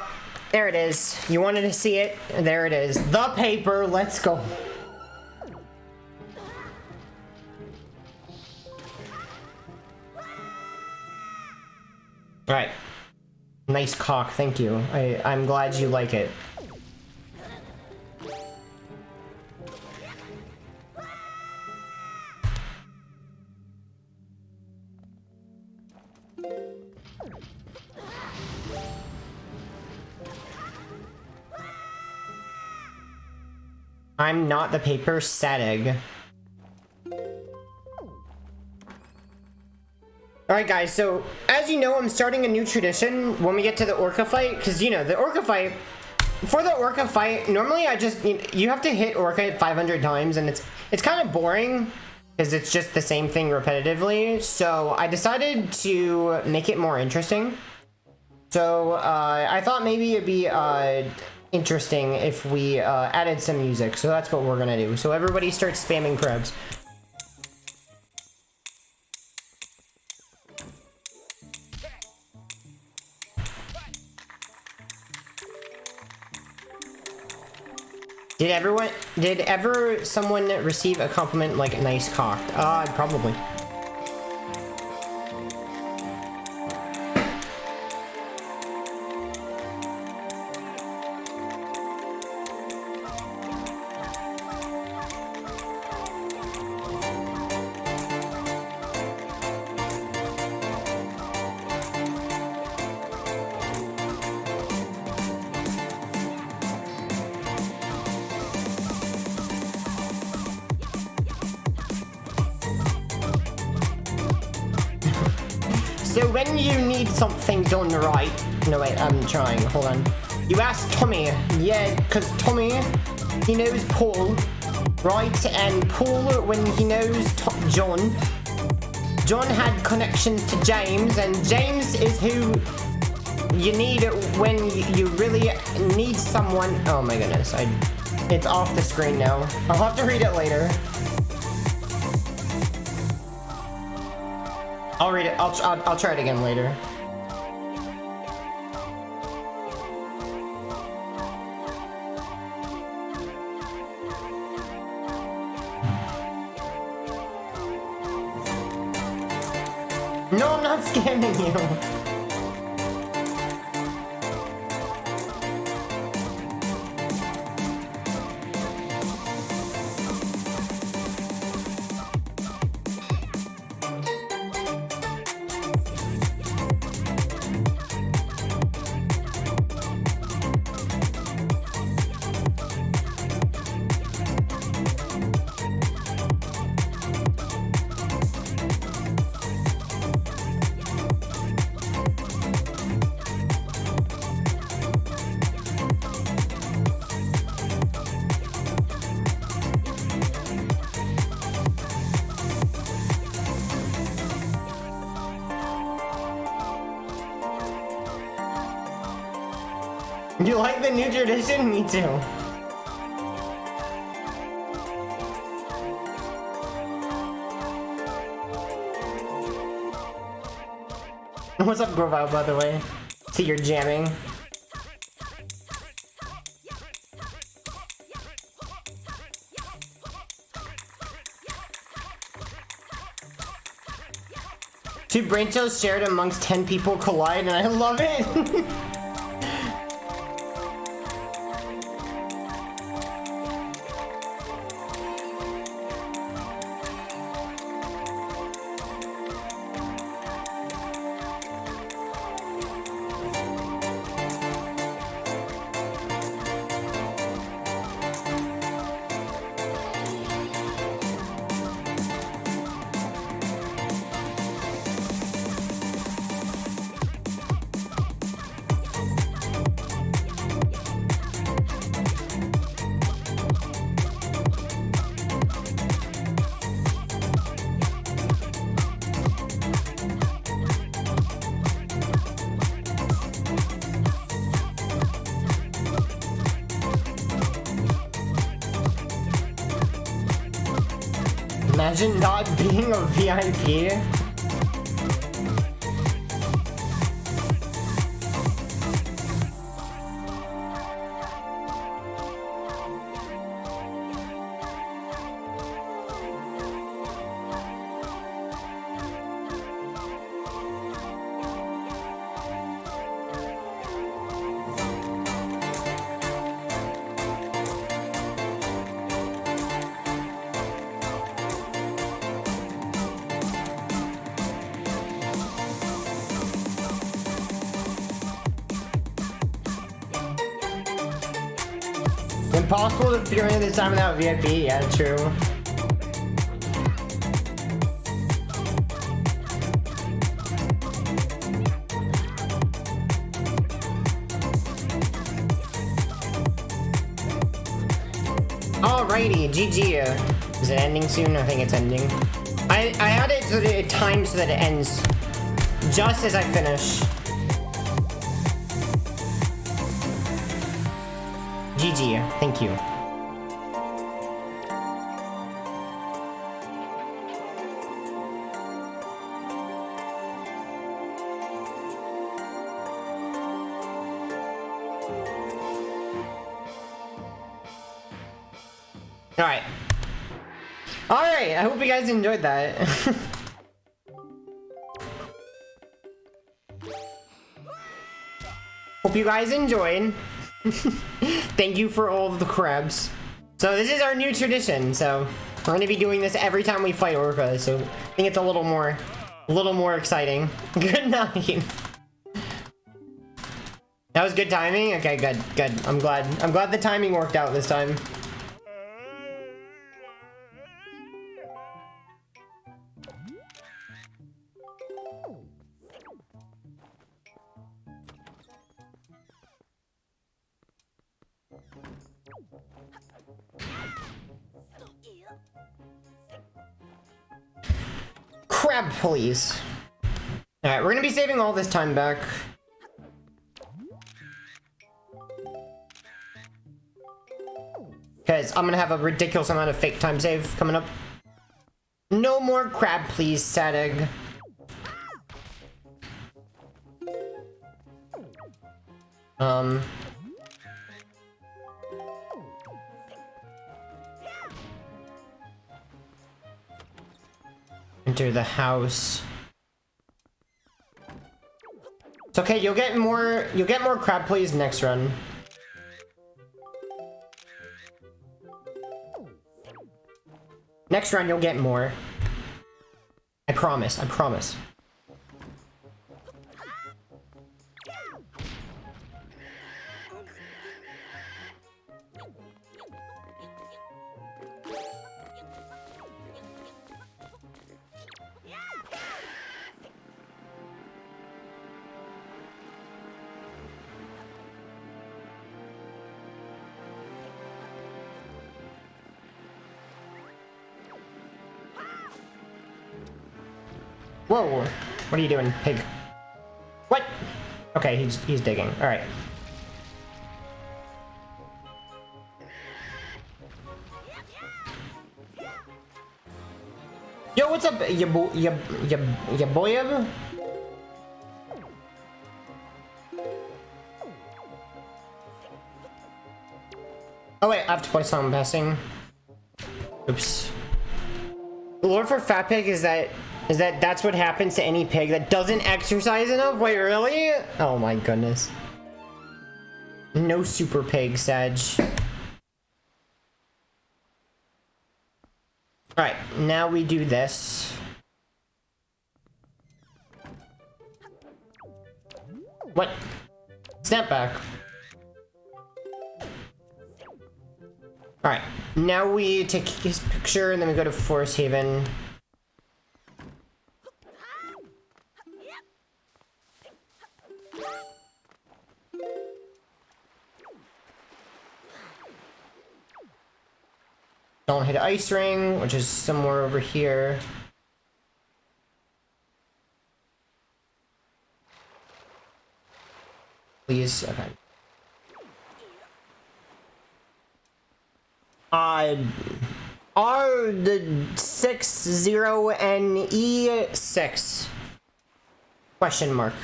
There it is. You wanted to see it? There it is. The paper. Let's go. Alright. Nice cock. Thank you. I'm glad you like it. I'm not the paper, sad egg. Alright guys, so as you know, I'm starting a new tradition when we get to the orca fight, because you know, the orca fight, for the orca fight, normally you have to hit orca 500 times and it's kind of boring because it's just the same thing repetitively, so I decided to make it more interesting. So I thought maybe it'd be interesting if we added some music, so that's what we're gonna do. So everybody starts spamming crabs. Did ever someone receive a compliment like nice cock? Probably. So when you need something done right... No, wait, I'm trying. Hold on. You ask Tommy. Yeah, because Tommy, he knows Paul, right? And Paul, when he knows John, John had connections to James, and James is who you need when you really need someone. Oh my goodness, it's off the screen now. I'll have to read it later. I'll read it. I'll try it again later. No, I'm not scamming you. You like the new tradition? Me too. What's up, Grovile, by the way? See, you're jamming. Two brain cells shared amongst 10 people collide, and I love it! Imagine not being a VIP. Impossible to figure in this time without VIP, yeah, true. Alrighty, GG. Is it ending soon? I think it's ending. I had it so that it times so that it ends just as I finish. GG, thank you. Alright. Alright, I hope you guys enjoyed that. Hope you guys enjoyed. Thank you for all of the crabs. So this is our new tradition, so we're gonna be doing this every time we fight Orca, so I think it's a little more exciting. Good night. That was good timing? Okay, good. I'm glad the timing worked out this time. crab, please. Alright, we're gonna be saving all this time back. Because I'm gonna have a ridiculous amount of fake time save coming up. No more crab, please, sad egg. Enter the house. It's okay, you'll get more crab plays next run. Next run you'll get more. I promise, I promise. Whoa, what are you doing, pig? What? Okay, he's digging. All right. Yo, what's up, ya boy? Oh wait, I have to play something passing. Oops. The lore for Fat Pig is that's what happens to any pig that doesn't exercise enough? Wait, really? Oh my goodness. No super pig, Sag. Alright, now we do this. What? Snap back. Alright, now we take his picture and then we go to Forest Haven. Don't hit Ice Ring, which is somewhere over here. Please, okay. R the 60NE6 question mark.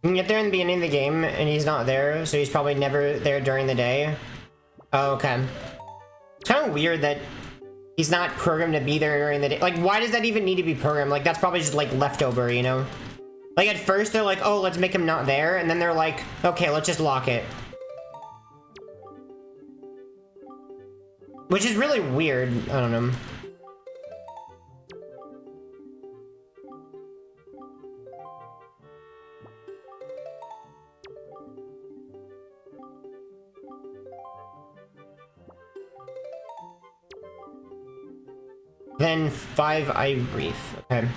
You can get there in the beginning of the game and he's not there, so he's probably never there during the day. Oh, okay. It's kind of weird that he's not programmed to be there during the day. Like, why does that even need to be programmed? Like, that's probably just, like, leftover, you know? Like, at first, they're like, oh, let's make him not there. And then they're like, okay, let's just lock it. Which is really weird. I don't know. Then 5 Eye Reef. Okay.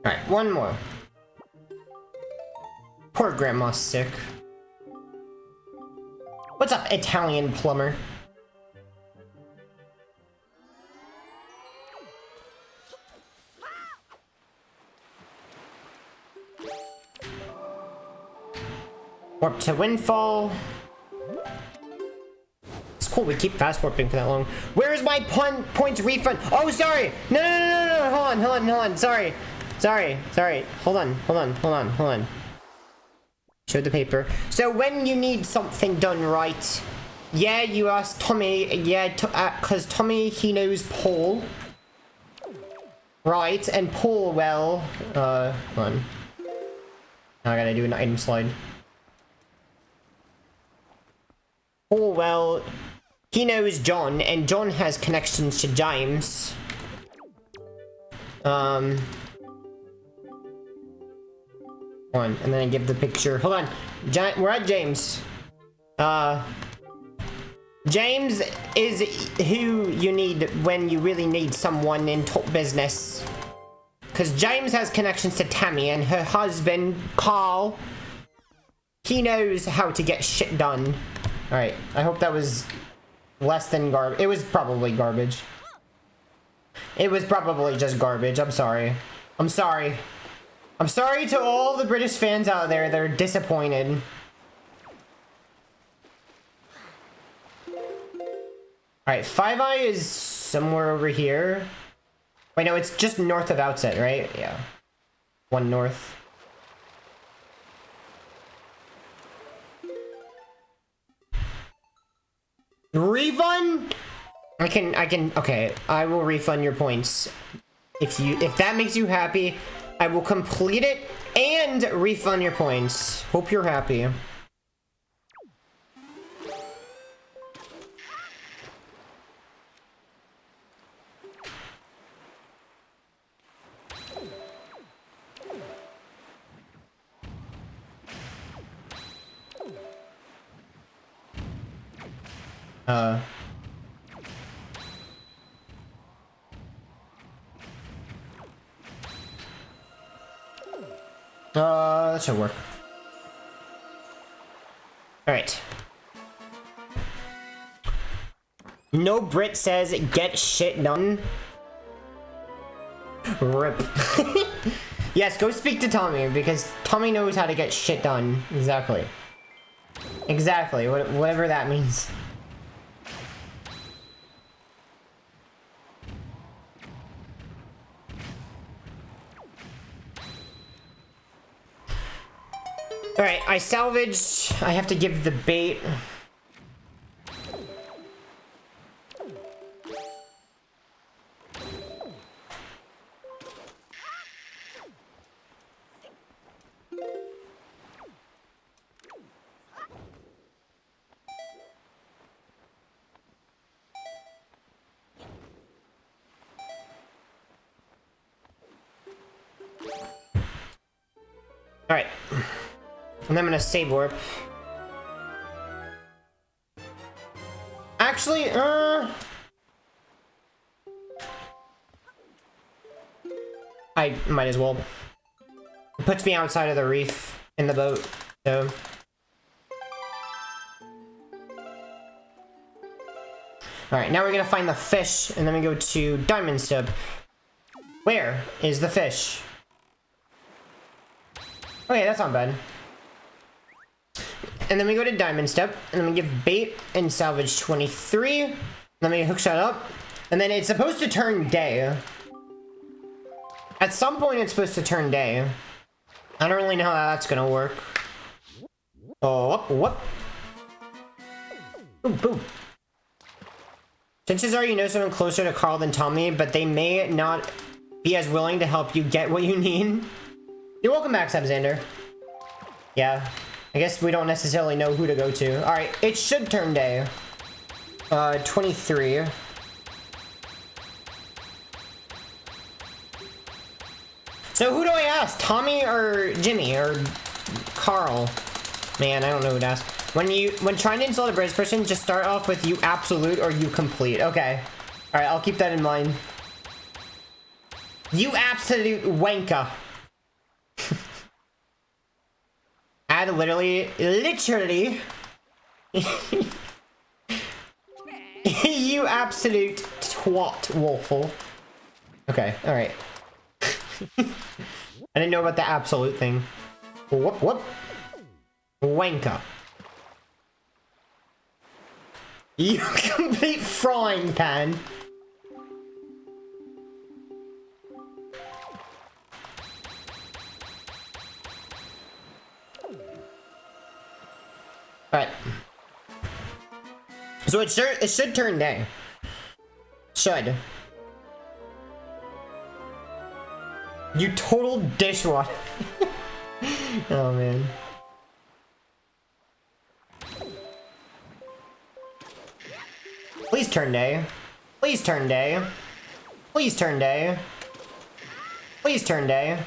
Alright, one more. Poor Grandma's sick. What's up, Italian plumber? Warp to Windfall. It's cool, we keep fast warping for that long. Where's my points refund? Oh, sorry! No, hold on. Sorry. Hold on. Show the paper. So when you need something done right, yeah, you ask Tommy, yeah, cause Tommy, he knows Paul. Right, and Paul, well, hold on. Now I gotta do an item slide. full well he knows John, and John has connections to James. One, and then I give the picture. Hold on, we're at James. James is who you need when you really need someone in top business. Because James has connections to Tammy and her husband, Carl. He knows how to get shit done. Alright, I hope that was less than garbage. It was probably garbage. It was probably just garbage. I'm sorry. I'm sorry. I'm sorry to all the British fans out there that are disappointed. Alright, Five Eye is somewhere over here. Wait, no, it's just north of Outset, right? Yeah. One north. Refund? Okay, I will refund your points. If that makes you happy, I will complete it and refund your points. Hope you're happy. That should work. Alright. No Brit says get shit done. RIP. Yes, go speak to Tommy, because Tommy knows how to get shit done. Exactly. Exactly, whatever that means. Alright, I salvaged. I have to give the bait. Alright. And I'm gonna save warp. Actually, I might as well. It puts me outside of the reef in the boat, so. Alright, now we're gonna find the fish, and then we go to Diamond Step. Where is the fish? Okay, that's not bad. And then we go to Diamond Step, and then we give bait and salvage 23. Then we hookshot up, and then it's supposed to turn day. At some point, it's supposed to turn day. I don't really know how that's gonna work. Oh, whoop. Boom, boom. Chances are you know someone closer to Carl than Tommy, but they may not be as willing to help you get what you need. You're welcome back, Sebxander. Yeah. I guess we don't necessarily know who to go to. Alright, it should turn day. 23. So who do I ask? Tommy or Jimmy or Carl? Man, I don't know who to ask. When trying to insult a British person, just start off with you absolute or you complete. Okay. Alright, I'll keep that in mind. You absolute wanker. Add literally. You absolute twat, Wolfle. Okay, alright. I didn't know about the absolute thing. Whoop, whoop. Wanker. You complete frying pan. Alright. So it should turn day. Should. You total dishwater. Oh man. Please turn day. Please turn day. Please turn day. Please turn day.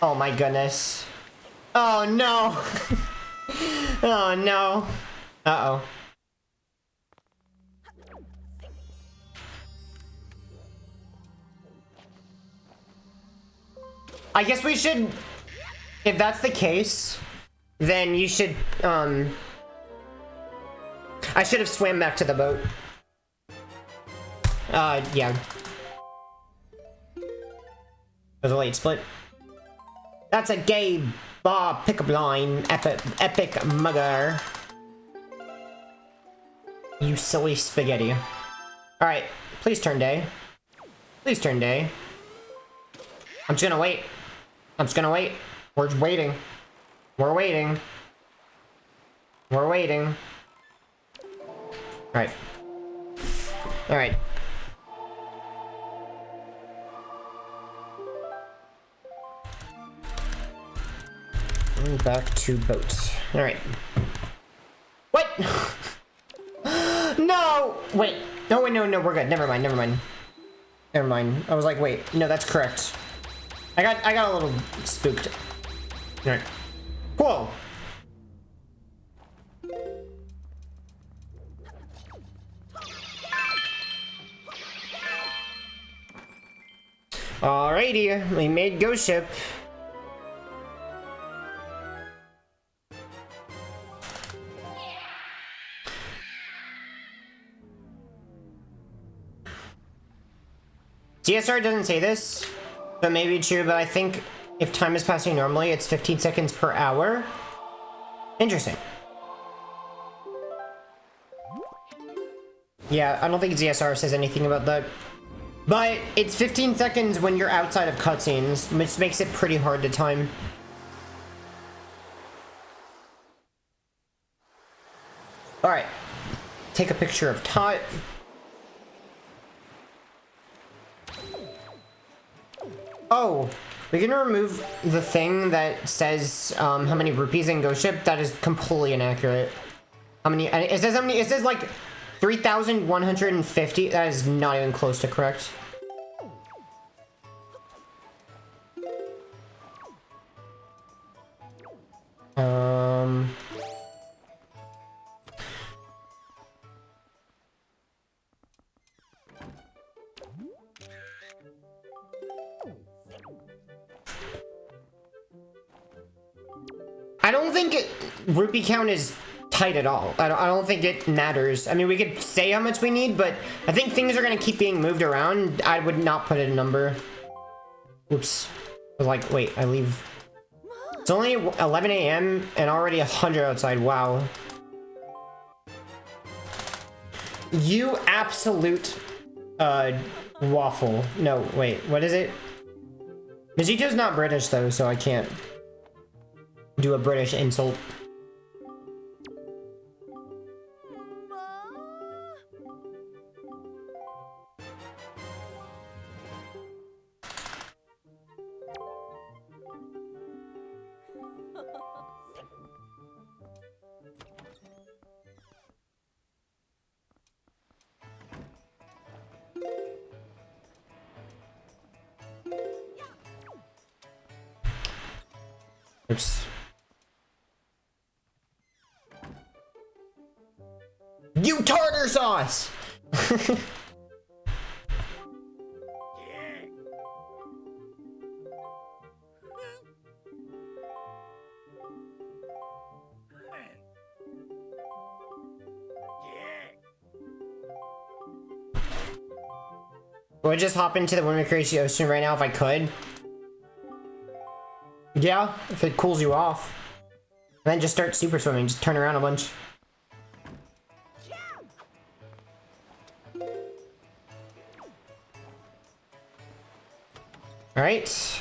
Oh my goodness. Oh no. Oh no. Uh-oh. I guess we should, if that's the case, then you should, I should have swam back to the boat. Yeah. It was a late split. That's a gay bar pickup line, epic mugger. You silly spaghetti. Alright, please turn day. Please turn day. I'm just gonna wait. I'm just gonna wait. We're waiting. We're waiting. We're waiting. Alright. Alright. Back to boat. Alright. What? No! Wait. No, wait, no, we're good. Never mind, never mind. Never mind. I was like, wait. No, that's correct. I got a little spooked. Alright. Cool. Alrighty, we made Ghost Ship. GSR doesn't say this, but maybe true, but I think if time is passing normally, it's 15 seconds per hour. Interesting. Yeah, I don't think GSR says anything about that. But it's 15 seconds when you're outside of cutscenes, which makes it pretty hard to time. Alright. Take a picture of Tot. Oh, we're gonna remove the thing that says how many rupees in Ghost Ship. That is completely inaccurate. How many? It says how many? It says like 3,150. That is not even close to correct. I don't think rupee count is tight at all. I don't think it matters. I mean, we could say how much we need, but I think things are gonna keep being moved around. I would not put a number. Oops. I was like, wait, I leave. It's only 11 a.m. and already 100 outside. Wow. You absolute waffle. No, wait, what is it? Vegito's not British though, so I can't do a British insult. Oops. You tartar sauce! Would I just hop into the Wind Waker HD Ocean right now if I could? Yeah, if it cools you off. And then just start super swimming, just turn around a bunch. Alright.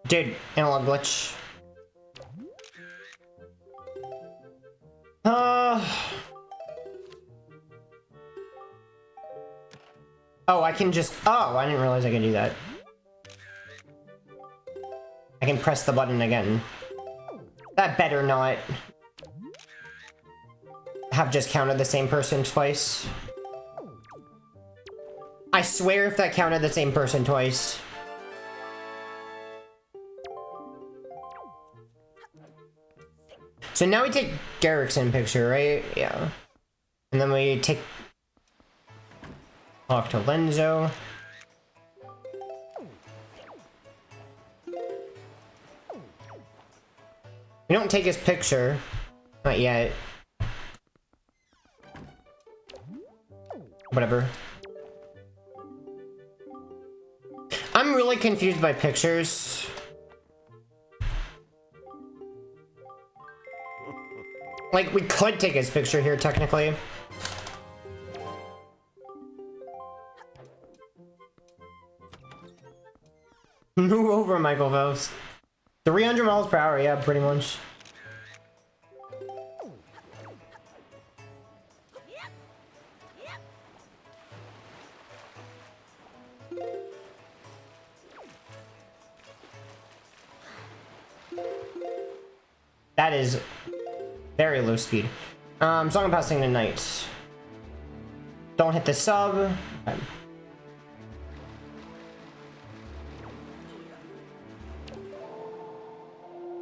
Dude, analog glitch. Oh, I can just... Oh, I didn't realize I could do that. I can press the button again. That better not have just counted the same person twice. I swear if that counted the same person twice. So now we take Garrick's in picture, right? Yeah. And then we talk to Lenzo. We don't take his picture. Not yet. Whatever. I'm really confused by pictures. Like, we could take his picture here, technically. Move over, Michael Phelps. 300 miles per hour, yeah, pretty much. That is very low speed. So I'm passing the night. Don't hit the sub. Okay.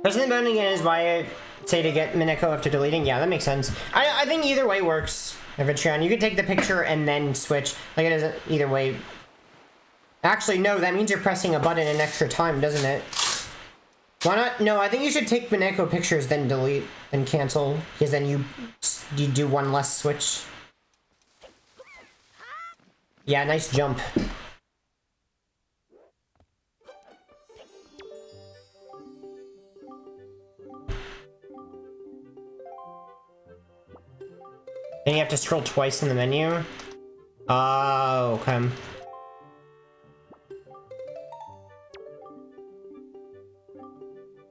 President bounding again is why I say to get Mineko after deleting. Yeah, that makes sense. I think either way works. If it's Trion, you could take the picture and then switch. Like, it doesn't either way. Actually, no, that means you're pressing a button in extra time, doesn't it? Why not? No, I think you should take Mineko pictures, then delete and cancel, because then you do one less switch. Yeah, nice jump. Then you have to scroll twice in the menu. Oh, okay.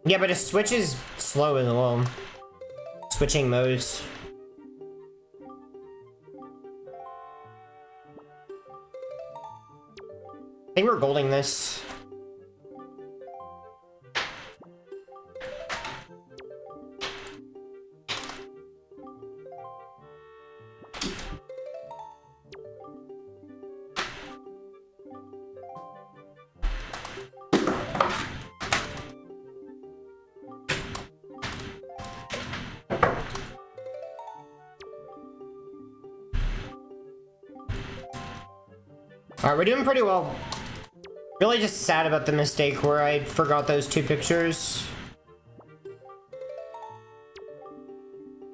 Yeah, but a switch is slow as well. Switching modes. I think we're golding this. Alright, we're doing pretty well. Really just sad about the mistake where I forgot those two pictures.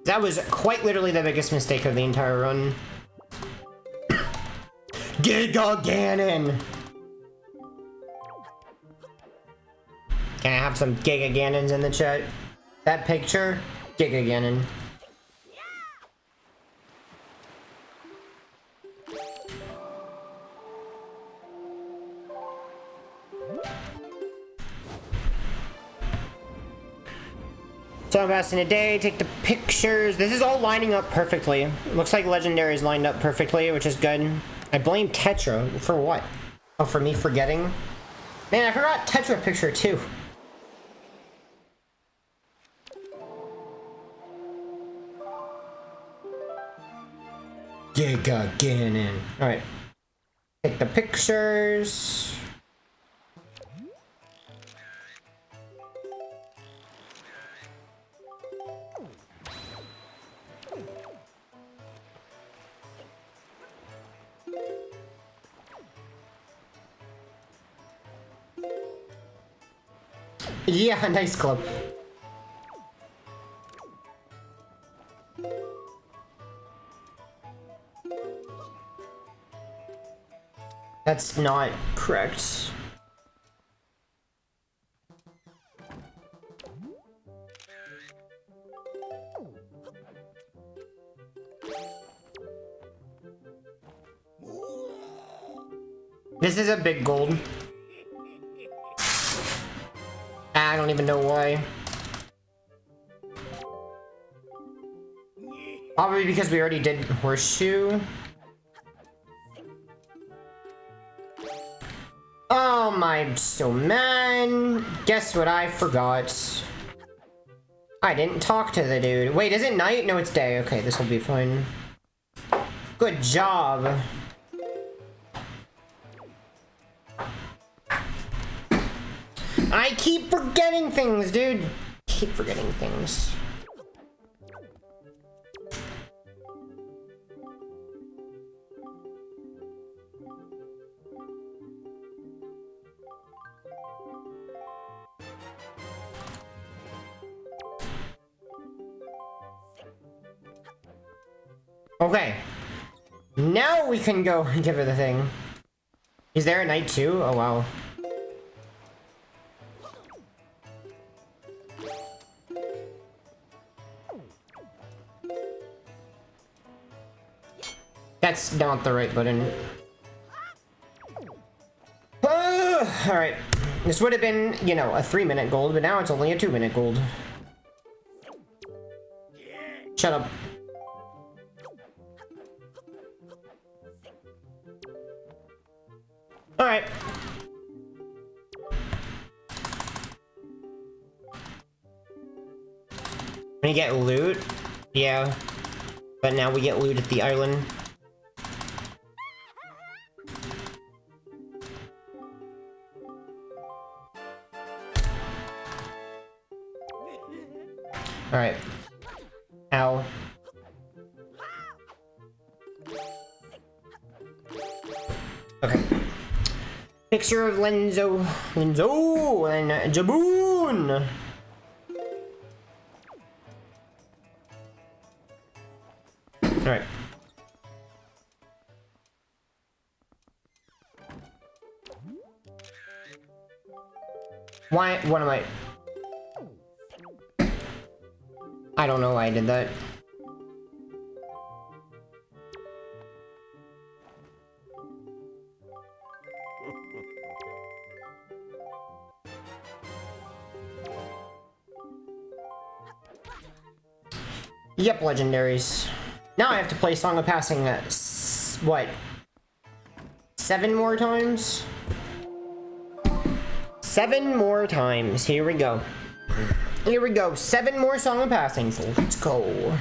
That was quite literally the biggest mistake of the entire run. Giga Ganon! Can I have some Giga Ganons in the chat? That picture? Giga Ganon. So I'm passing a day, take the pictures. This is all lining up perfectly. Looks like Legendary is lined up perfectly, which is good. I blame Tetra. For what? Oh, for me forgetting? Man, I forgot Tetra picture too. Giga Ganon. Alright. Take the pictures. Yeah, nice club. That's not correct. This is a big gold. I don't even know why. Probably because we already did horseshoe. Oh my, so man. Guess what I forgot? I didn't talk to the dude. Wait, is it night? No, it's day. Okay, this will be fine. Good job. I keep forgetting things, dude. Keep forgetting things. Okay. Now we can go and give her the thing. Is there a night too? Oh, wow. That's not the right button. Alright. This would have been, you know, a 3-minute gold, but now it's only a 2-minute gold. Shut up. Alright. When you get loot? Yeah. But now we get loot at the island. Alright. Ow. Okay. Picture of Lenzo and Jaboon. Alright. Why? What am I? I don't know why I did that. Yep, legendaries. Now I have to play Song of Passing, what? 7 more times? 7 more times. Here we go. Here we go. 7 more Song of Passings. Let's go.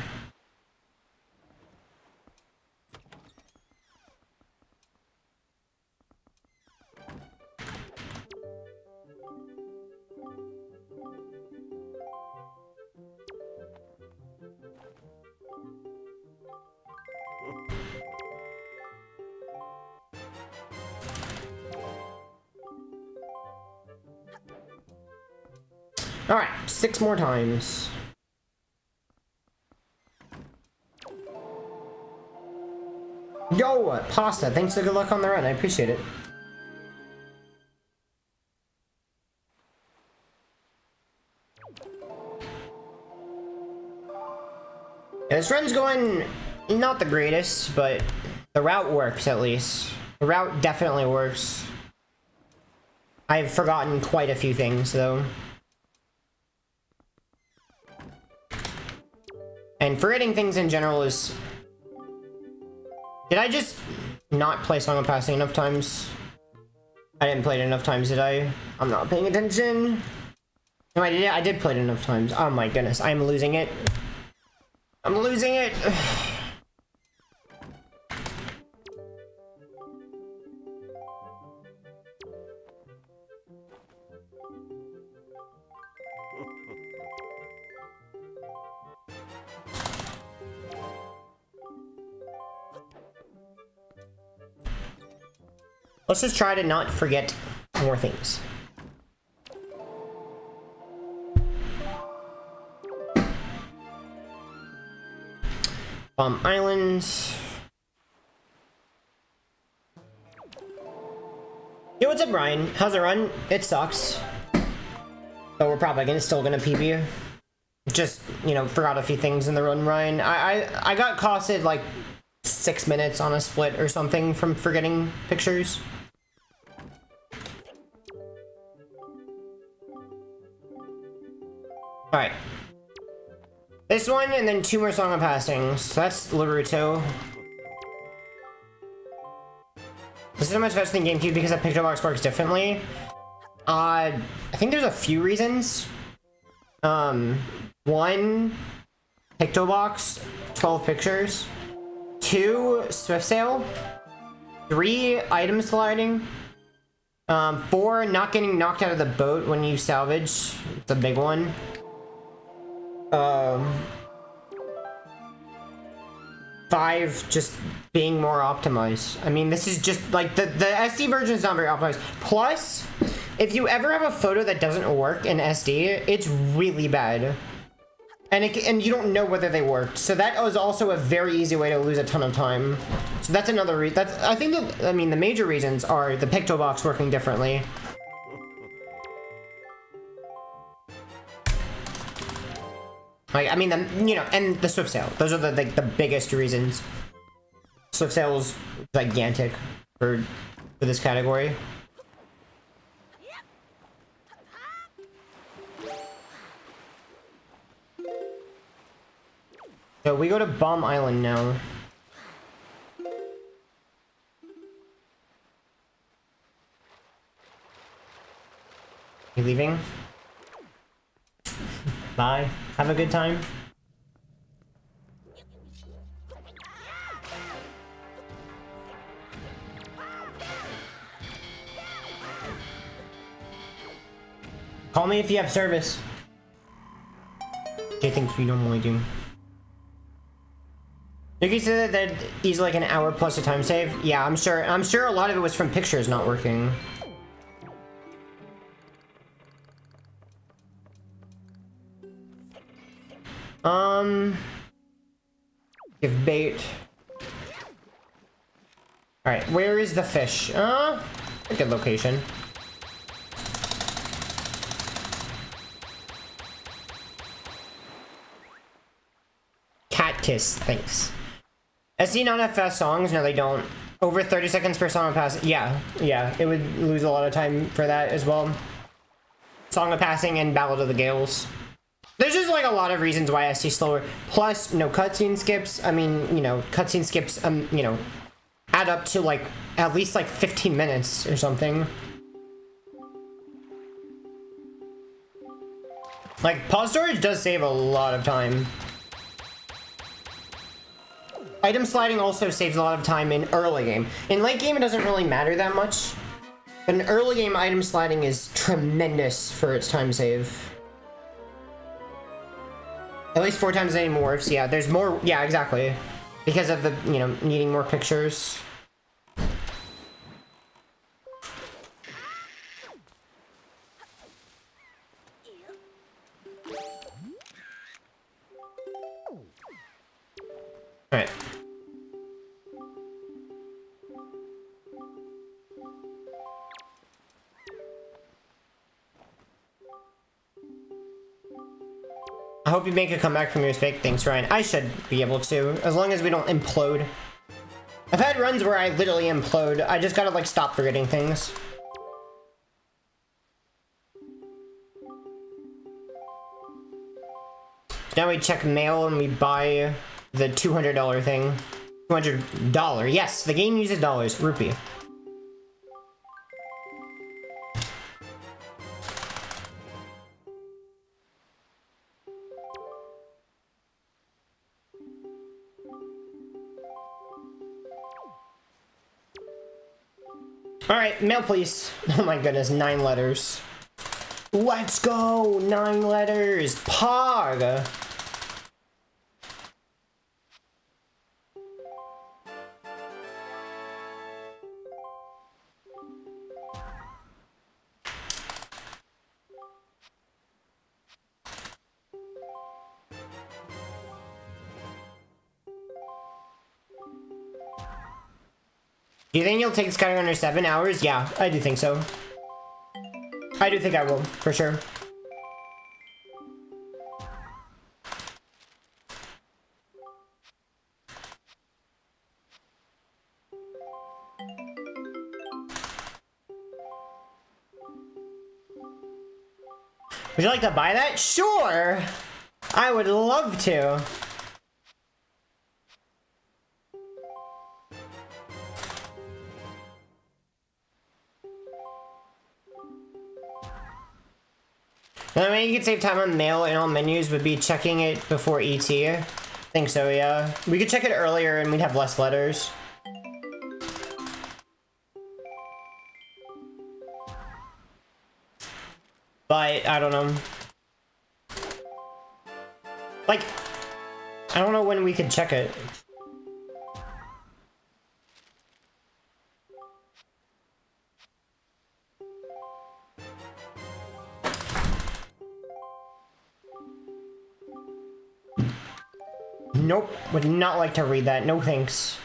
Alright, 6 more times. Yo, Pasta, thanks for good luck on the run. I appreciate it. Yeah, this run's going not the greatest, but the route works at least. The route definitely works. I've forgotten quite a few things though. And forgetting things in general is... Did I just not play Song of Passing enough times? I didn't play it enough times, did I? I'm not paying attention. No, I did play it enough times. Oh my goodness, I'm losing it. I'm losing it. Let's just try to not forget more things. Islands. Yo, what's up, Brian? How's it run? It sucks. But we're probably still gonna PB. Just, you know, forgot a few things in the run, Ryan. I got costed like 6 minutes on a split or something from forgetting pictures. Alright. This one, and then 2 more Song of Passing. So that's Naruto. This is so much better than GameCube because that picture box works differently. I think there's a few reasons. 1 picto box, 12 pictures, 2 swift sale, 3 item sliding, 4 not getting knocked out of the boat when you salvage. It's a big one. 5 just being more optimized. I mean, this is just like the SD version is not very optimized. Plus, if you ever have a photo that doesn't work in SD, it's really bad. And you don't know whether they worked. So that was also a very easy way to lose a ton of time. So that's another reason. I think that, I mean, the major reasons are the picto box working differently. Like, I mean, you know, and the swift sale. Those are the biggest reasons. Swift sale is gigantic for this category. So we go to Bomb Island now. You leaving? Bye. Have a good time. Call me if you have service. Okay, thanks for normally do. Nikki said that he's like an hour plus a time save. Yeah, I'm sure a lot of it was from pictures not working. Give bait. Alright, where is the fish? A good location. Cat kiss, thanks. SD not have fast songs? No, they don't. Over 30 seconds per song pass. Yeah, it would lose a lot of time for that as well. Song of Passing and Ballad of the Gales. There's just like a lot of reasons why SD slower. Plus, no cutscene skips. I mean, you know, cutscene skips, you know, add up to like at least like 15 minutes or something. Like, pause storage does save a lot of time. Item sliding also saves a lot of time in early game. In late game, it doesn't really matter that much. But in early game, item sliding is tremendous for its time save. At least 4 times as many morphs. Yeah, there's more. Yeah, exactly. Because of the, you know, needing more pictures. Alright. I hope you make a comeback from your mistake. Thanks, Ryan. I should be able to, as long as we don't implode. I've had runs where I literally implode. I just gotta, like, stop forgetting things. Now we check mail and we buy the $200 thing. $200. Yes, the game uses dollars. Rupee. Alright, mail please. Oh my goodness, 9 letters. Let's go! 9 letters! Pog! Do you think you'll take Skyrim under 7 hours? Yeah, I do think so. I do think I will, for sure. Would you like to buy that? Sure! I would love to. The way you could save time on mail and all menus would be checking it before ET. I think so, yeah. We could check it earlier and we'd have less letters. But, I don't know. Like, I don't know when we could check it. Nope, would not like to read that. No thanks.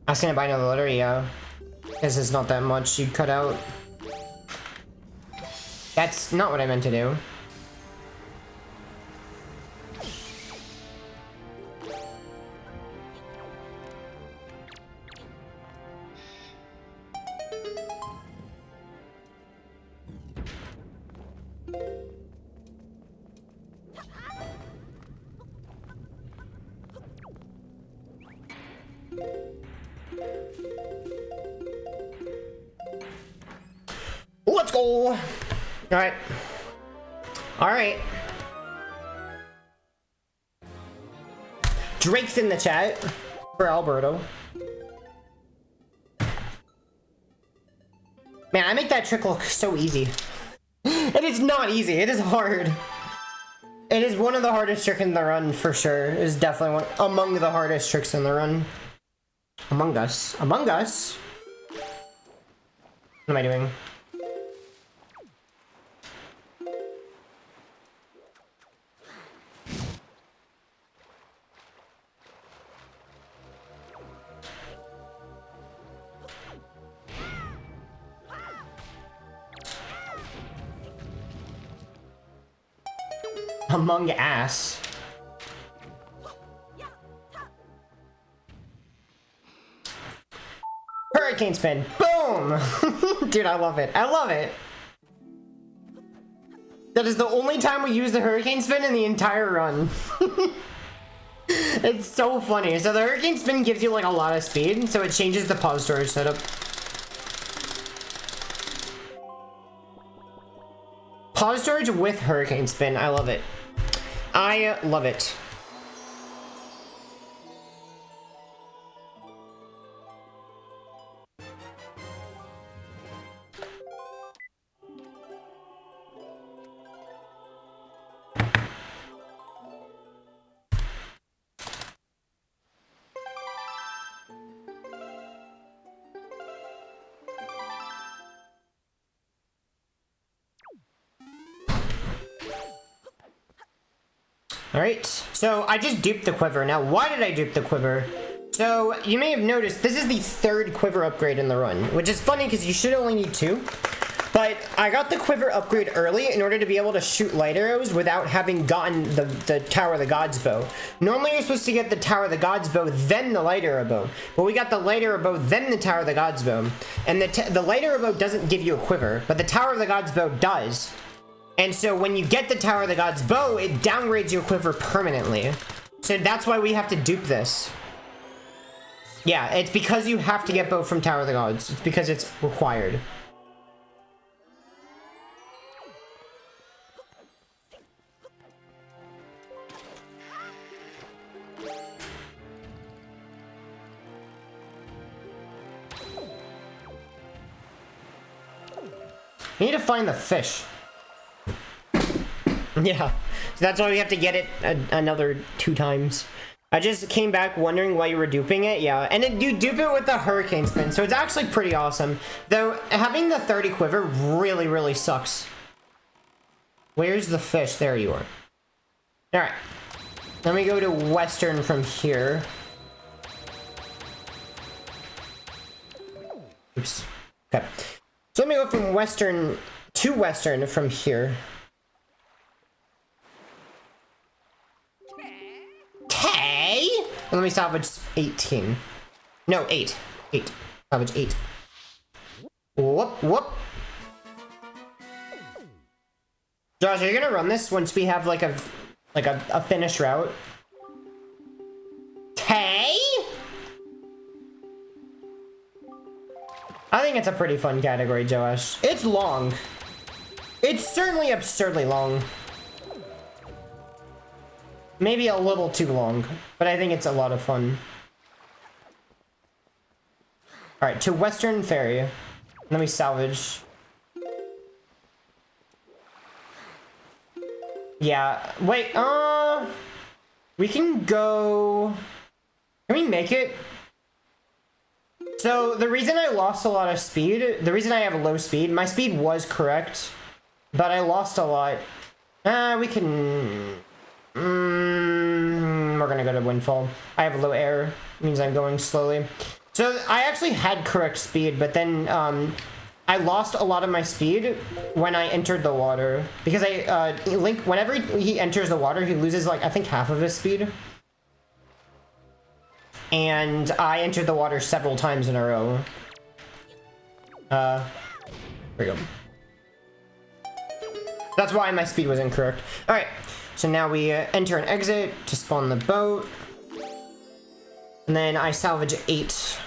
I was gonna buy another letter, yeah. Because it's not that much you'd cut out. That's not what I meant to do. Let's go! Alright. Alright. Drake's in the chat for Alberto. Man, I make that trick look so easy. It is not easy, it is hard. It is one of the hardest tricks in the run, for sure. It is definitely one among the hardest tricks in the run. Among Us. Among Us? What am I doing? Among Ass. Hurricane spin. Boom! Dude, I love it. I love it. That is the only time we use the hurricane spin in the entire run. It's so funny. So the hurricane spin gives you like a lot of speed, so it changes the pause storage setup. Pause storage with hurricane spin. I love it. I love it. Alright, so I just duped the quiver. Now, why did I dupe the quiver? So, you may have noticed, this is the third quiver upgrade in the run, which is funny because you should only need 2. But I got the quiver upgrade early in order to be able to shoot light arrows without having gotten the Tower of the Gods bow. Normally you're supposed to get the Tower of the Gods bow, then the light arrow bow. But we got the light arrow bow, then the Tower of the Gods bow. And the light arrow bow doesn't give you a quiver, but the Tower of the Gods bow does. And so when you get the Tower of the Gods bow, it downgrades your quiver permanently. So that's why we have to dupe this. Yeah, it's because you have to get bow from Tower of the Gods. It's because it's required. We need to find the fish. Yeah, so that's why we have to get it another 2 times. I just came back wondering why you were duping it. Yeah, and you dupe it with the hurricane spin, so it's actually pretty awesome. Though, having the 30 quiver really, really sucks. Where's the fish? There you are. Alright. Let me go to Western from here. Oops. Okay. So let me go from Western to Western from here. Okay. And let me salvage 18. No, 8. 8. Salvage 8. Whoop, whoop. Josh, are you gonna run this once we have like a finished route? Hey? I think it's a pretty fun category, Joash. It's long. It's certainly absurdly long. Maybe a little too long, but I think it's a lot of fun. Alright, to Western Ferry. Let me salvage. Yeah, wait, we can go... Can we make it? So, the reason I lost a lot of speed, the reason I have a low speed, my speed was correct, but I lost a lot. We can... we're gonna go to Windfall. I have low air, means I'm going slowly. So, I actually had correct speed, but then, I lost a lot of my speed when I entered the water. Because Link, whenever he enters the water, he loses, like, I think half of his speed. And I entered the water several times in a row. Here we go. That's why my speed was incorrect. Alright, so now we enter and exit to spawn the boat. And then I salvage 8.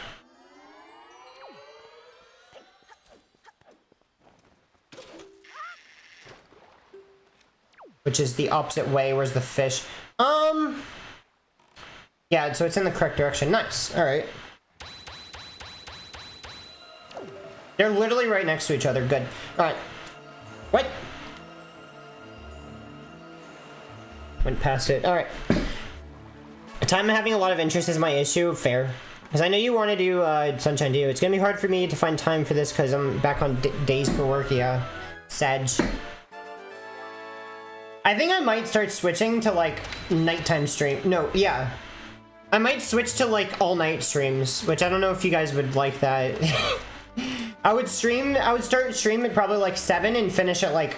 Which is the opposite way. Where's the fish? Yeah, so it's in the correct direction. Nice. Alright. They're literally right next to each other. Good. Alright. What? Went past it. Alright. Time having a lot of interest is my issue. Fair. Because I know you want to do Sunshine Dew. It's going to be hard for me to find time for this because I'm back on days for work. Yeah. Sag. I think I might start switching to, like, nighttime stream. No, yeah. I might switch to, like, all-night streams, which I don't know if you guys would like that. I would start stream at probably, like, 7 and finish at, like,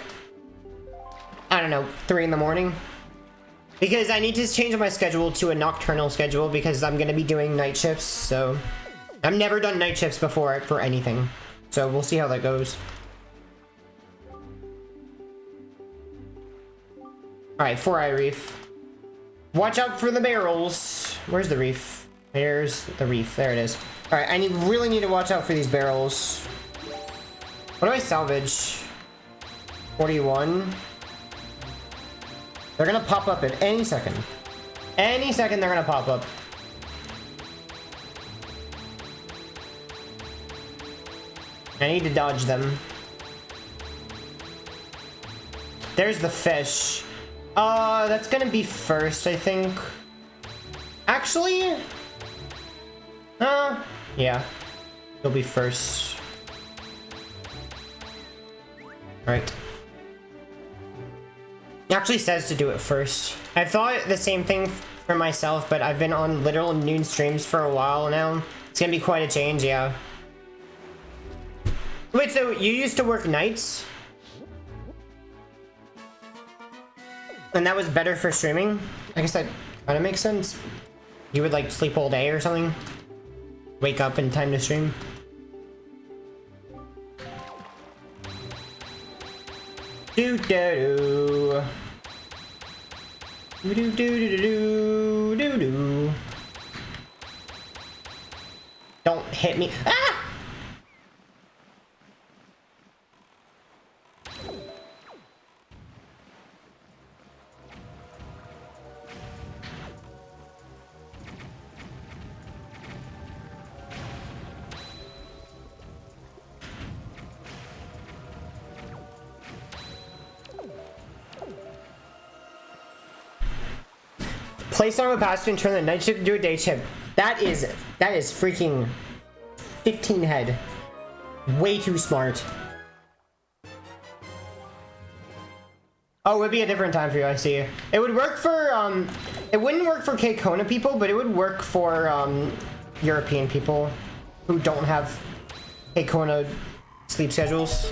I don't know, 3 in the morning. Because I need to change my schedule to a nocturnal schedule because I'm going to be doing night shifts, so... I've never done night shifts before for anything. So we'll see how that goes. Alright, 4-eye reef. Watch out for the barrels. Where's the reef? There's the reef. There it is. Alright, I really need to watch out for these barrels. What do I salvage? 41. They're gonna pop up at any second. Any second they're gonna pop up. I need to dodge them. There's the fish. That's gonna be first, I think. Actually... yeah. It'll be first. Right. It actually says to do it first. I thought the same thing for myself, but I've been on literal noon streams for a while now. It's gonna be quite a change, yeah. Wait, so you used to work nights? And that was better for streaming? I guess that kind of makes sense. You would like sleep all day or something? Wake up in time to stream? Do-do-do. Do-do-do-do-do-do-do. Don't hit me. Ah! Place on a passenger and turn the night shift into a day shift. That is freaking 15 head. Way too smart. Oh, it would be a different time for you, I see. It would work for, it wouldn't work for K-Kona people, but it would work for, European people who don't have K-Kona sleep schedules.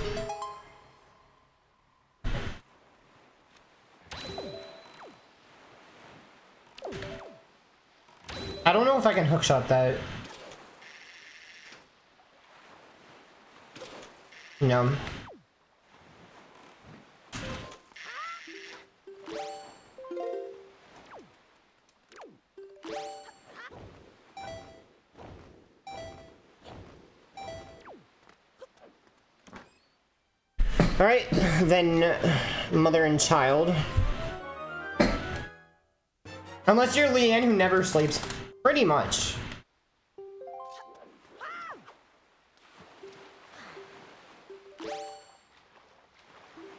I don't know if I can hookshot that. No. All right, then mother and child. Unless you're Leanne, who never sleeps, pretty much.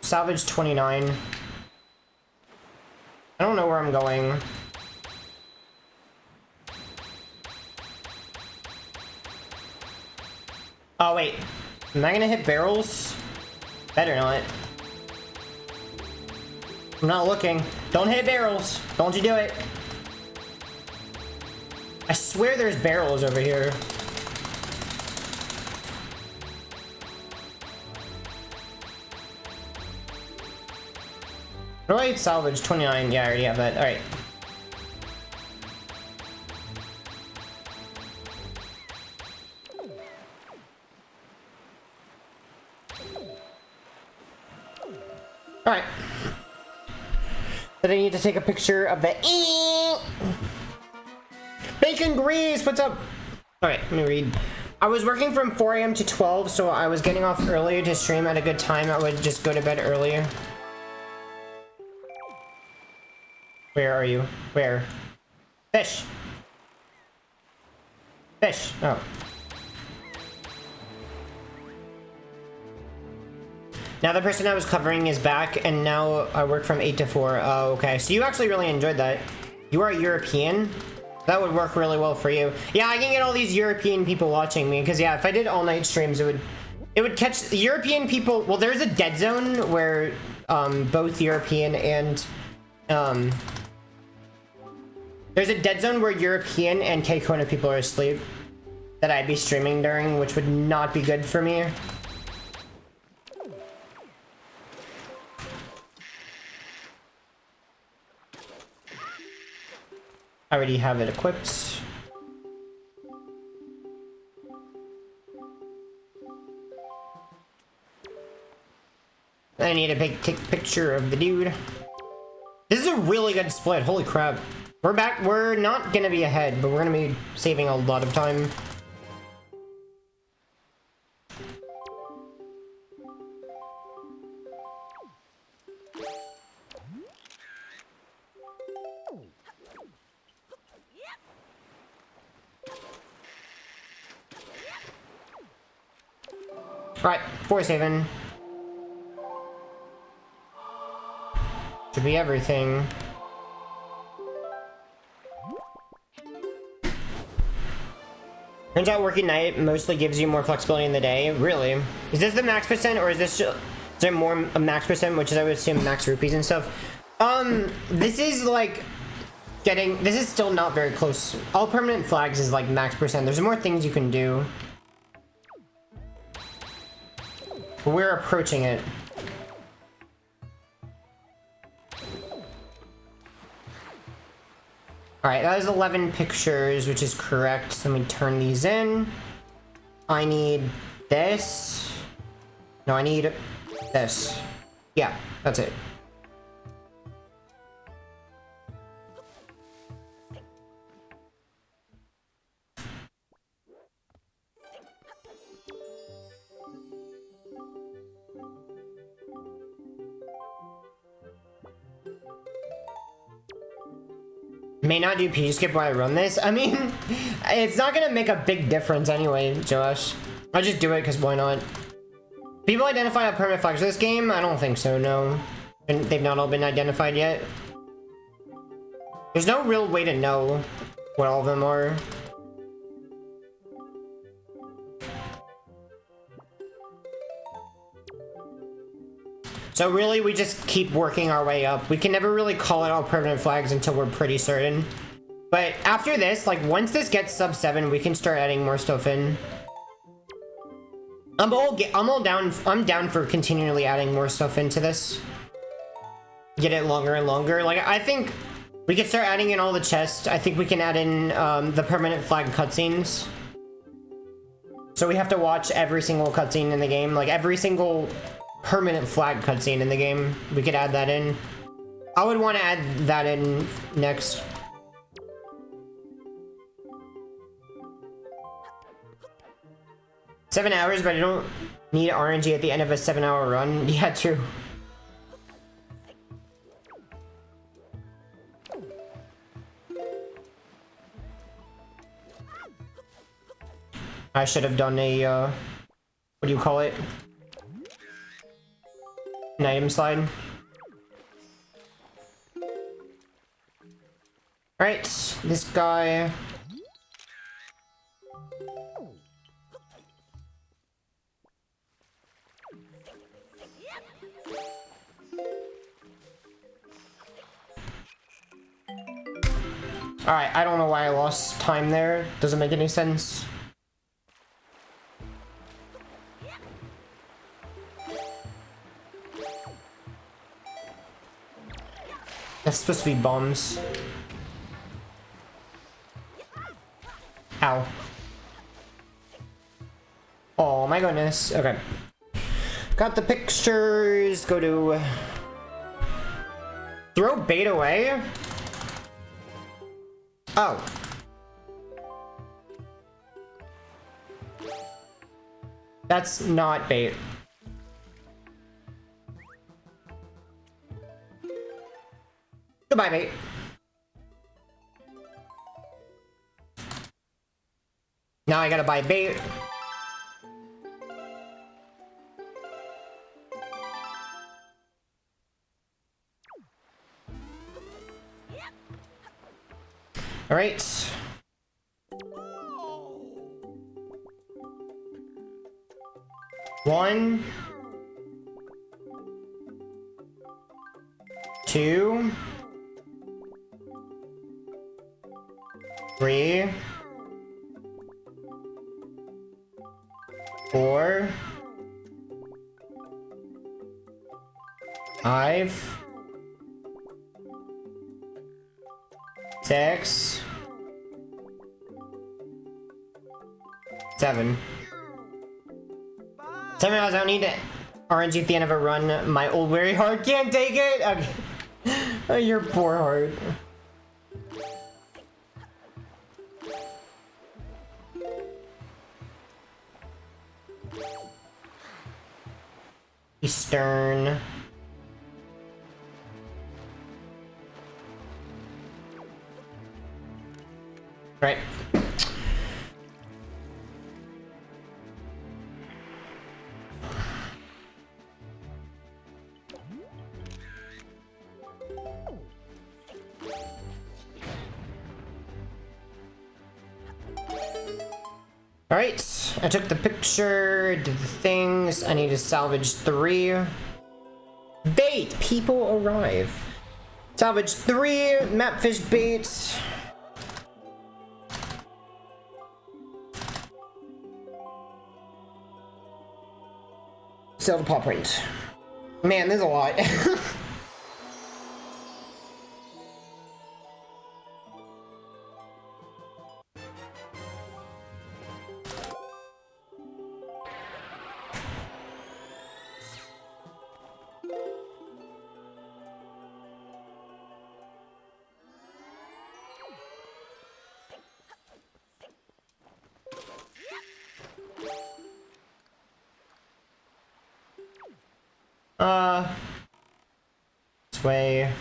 Salvage 29. I don't know where I'm going. Oh, wait. Am I gonna hit barrels? Better not. I'm not looking. Don't hit barrels. Don't you do it. I swear there's barrels over here. Right, salvage 29. Yeah, I already have that. All right. All right. But I need to take a picture of the bacon grease. What's up? All right, let me read. I was working from 4 a.m. to 12, so I was getting off earlier to stream at a good time. I would just go to bed earlier. Where are you? Where? Fish. Fish. Oh. Now the person I was covering is back, and now I work from 8 to 4. Oh, okay. So you actually really enjoyed that. You are European? That would work really well for you. Yeah, I can get all these European people watching me, because yeah, if I did all-night streams, it would catch European people. Well, there's a dead zone where both European and there's a dead zone where European and Kekona people are asleep that I'd be streaming during, which would not be good for me. I already have it equipped. I need a big picture of the dude. This is a really good split. Holy crap. We're back. We're not gonna be ahead, but we're gonna be saving a lot of time. Alright, 4 saving. Should be everything. Turns out working night mostly gives you more flexibility in the day. Really? Is this the max percent, or is this just, is there more a max percent, which is I would assume max rupees and stuff? This is like getting, this is still not very close. All permanent flags is like max percent. There's more things you can do. But we're approaching it. Alright, that is 11 pictures, which is correct. Let me turn these in. I need this. No, I need this. Yeah, that's it. May not do PG skip while I run this. I mean, it's not gonna make a big difference anyway, Josh. I'll just do it because why not? People identify permanent flags for this game? I don't think so, no. And they've not all been identified yet. There's no real way to know what all of them are. So really, we just keep working our way up. We can never really call it all permanent flags until we're pretty certain. But after this, like, once this gets sub 7, we can start adding more stuff in. I'm down for continually adding more stuff into this. Get it longer and longer. Like, I think we could start adding in all the chests. I think we can add in the permanent flag cutscenes. So we have to watch every single cutscene in the game. Like, every single permanent flag cutscene in the game. We could add that in. I would want to add that in next. $7 hours, but I don't Need RNG at the end of a 7-hour run? Yeah, true. I should have done a, what do you call it? An item slide. Alright, this guy... Alright, I don't know why I lost time there. Doesn't make any sense. That's supposed to be bombs. Ow. Oh my goodness. Okay. Got the pictures. Go to... Throw bait away? Oh. That's not bait. Goodbye, bait. Now I gotta buy bait. All right. One, two, three, four, five, six, seven. 7 hours, I don't need it. RNG at the end of a run. My old weary heart can't take it. Okay. Oh, your poor heart. Eastern. Right. Alright, I took the picture, did the things. I need to salvage 3. Bait! People arrive. Salvage 3, mapfish bait. Sell the paw print. Man, there's a lot. This way.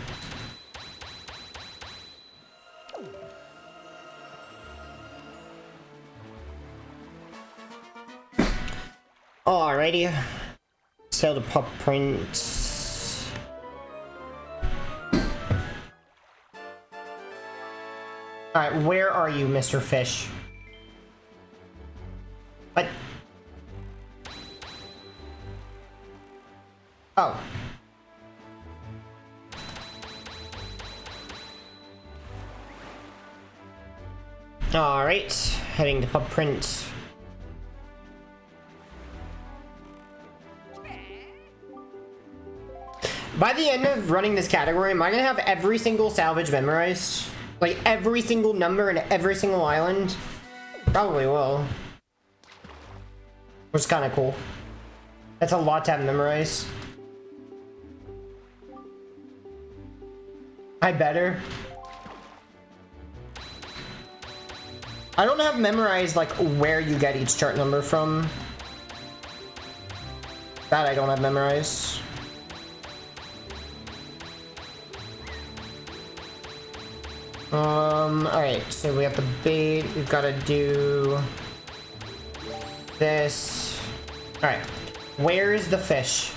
Alrighty. Sell the pop prints. Alright, where are you, Mr. Fish? What? Oh. Alright, heading to pub print. By the end of running this category, am I gonna have every single salvage memorized? Like every single number in every single island? Probably will. Which is kind of cool. That's a lot to have memorized. I better. I don't have memorized like where you get each chart number from. That I don't have memorized. Alright, so we have the bait, we've gotta do this. Alright, where is the fish?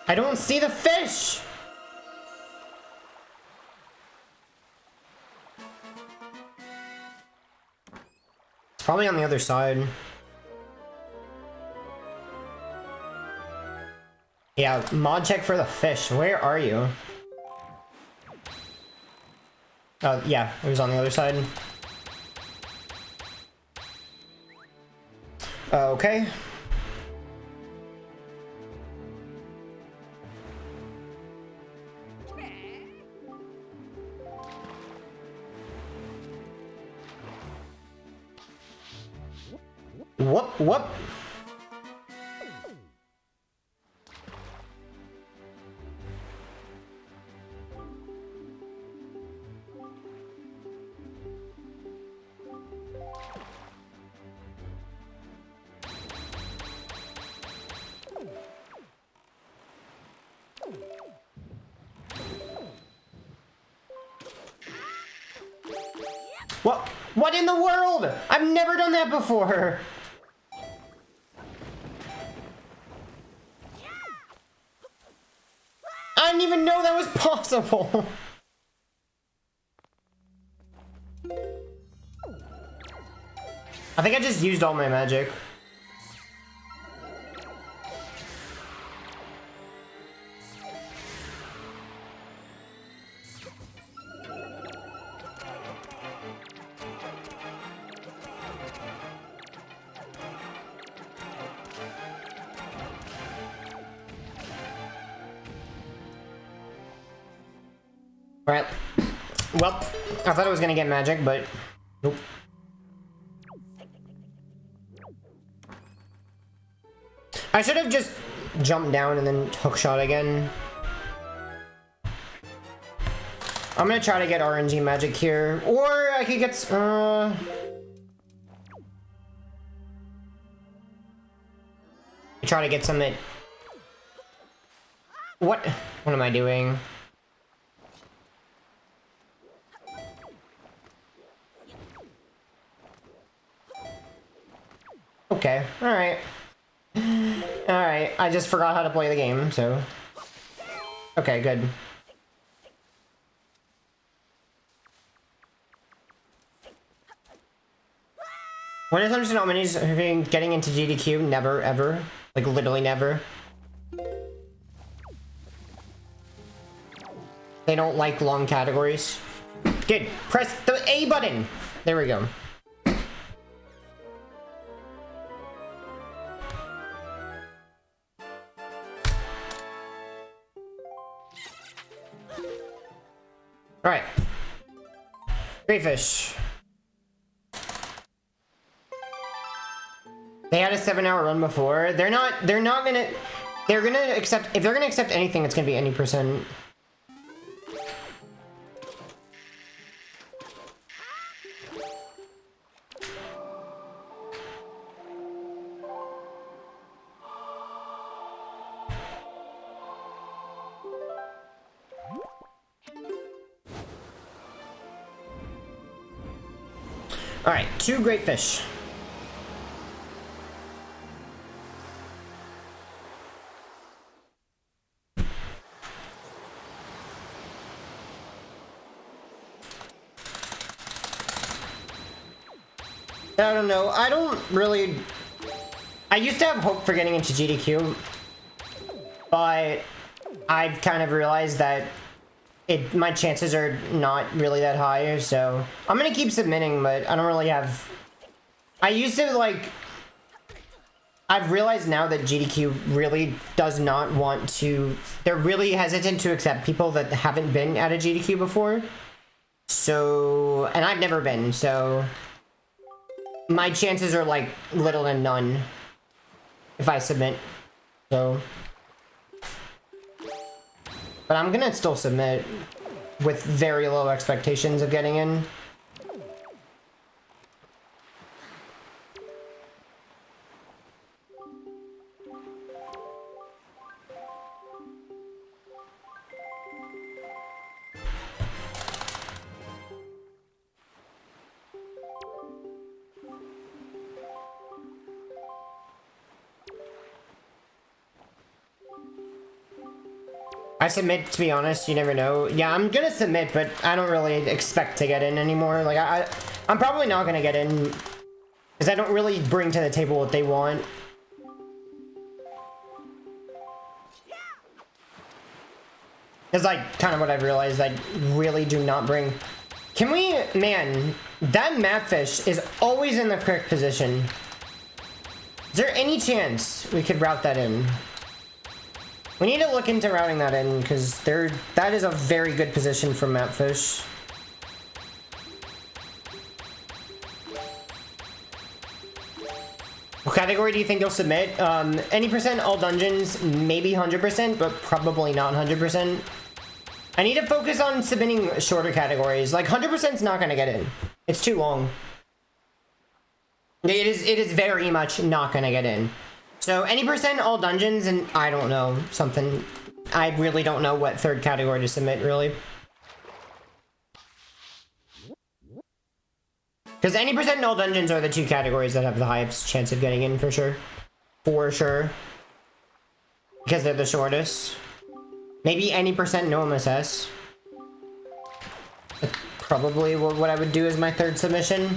I don't see the fish! It's probably on the other side. Yeah, mod check for the fish. Where are you? Yeah, it was on the other side. Okay. Whoop, whoop. What? What in the world? I've never done that before. I didn't even know that was possible. I think I just used all my magic. Right. Well, I thought I was gonna get magic, but nope. I should have just jumped down and then hookshot again. I'm gonna try to get RNG magic here, or I could get try to get some that. What am I doing? Okay, alright. Alright, I just forgot how to play the game, so... Okay, good. When it comes to nominees getting into GDQ, never, ever. Like, literally never. They don't like long categories. Dude, press the A button! There we go. Alright. Great fish. They had a 7-hour run before. They're gonna accept, if they're gonna accept anything, it's gonna be any percent. Alright, 2 great fish. I don't know, I don't really... I used to have hope for getting into GDQ, but I've kind of realized that my chances are not really that high, so I'm gonna keep submitting, but I don't really have... I used to, like... I've realized now that GDQ really does not want to... They're really hesitant to accept people that haven't been at a GDQ before. So... And I've never been, so... My chances are, like, little to none if I submit, so... But I'm gonna still submit with very low expectations of getting in. I submit, to be honest, you never know. Yeah, I'm gonna submit, but I don't really expect to get in anymore. Like, I'm probably not gonna get in, because I don't really bring to the table what they want. It's like, kind of what I've realized, I really do not bring. Can we, man, that mapfish is always in the correct position. Is there any chance we could route that in? We need to look into routing that in, because that is a very good position for mapfish. What category do you think you'll submit? Any percent, all dungeons, maybe 100%, but probably not 100%. I need to focus on submitting shorter categories. Like 100% is not going to get in. It's too long. It is very much not going to get in. So any percent, all dungeons, and I don't know, something. I really don't know what third category to submit, really. Because any percent and all dungeons are the two categories that have the highest chance of getting in, for sure. For sure. Because they're the shortest. Maybe any percent no MSS. That's probably what I would do as my third submission.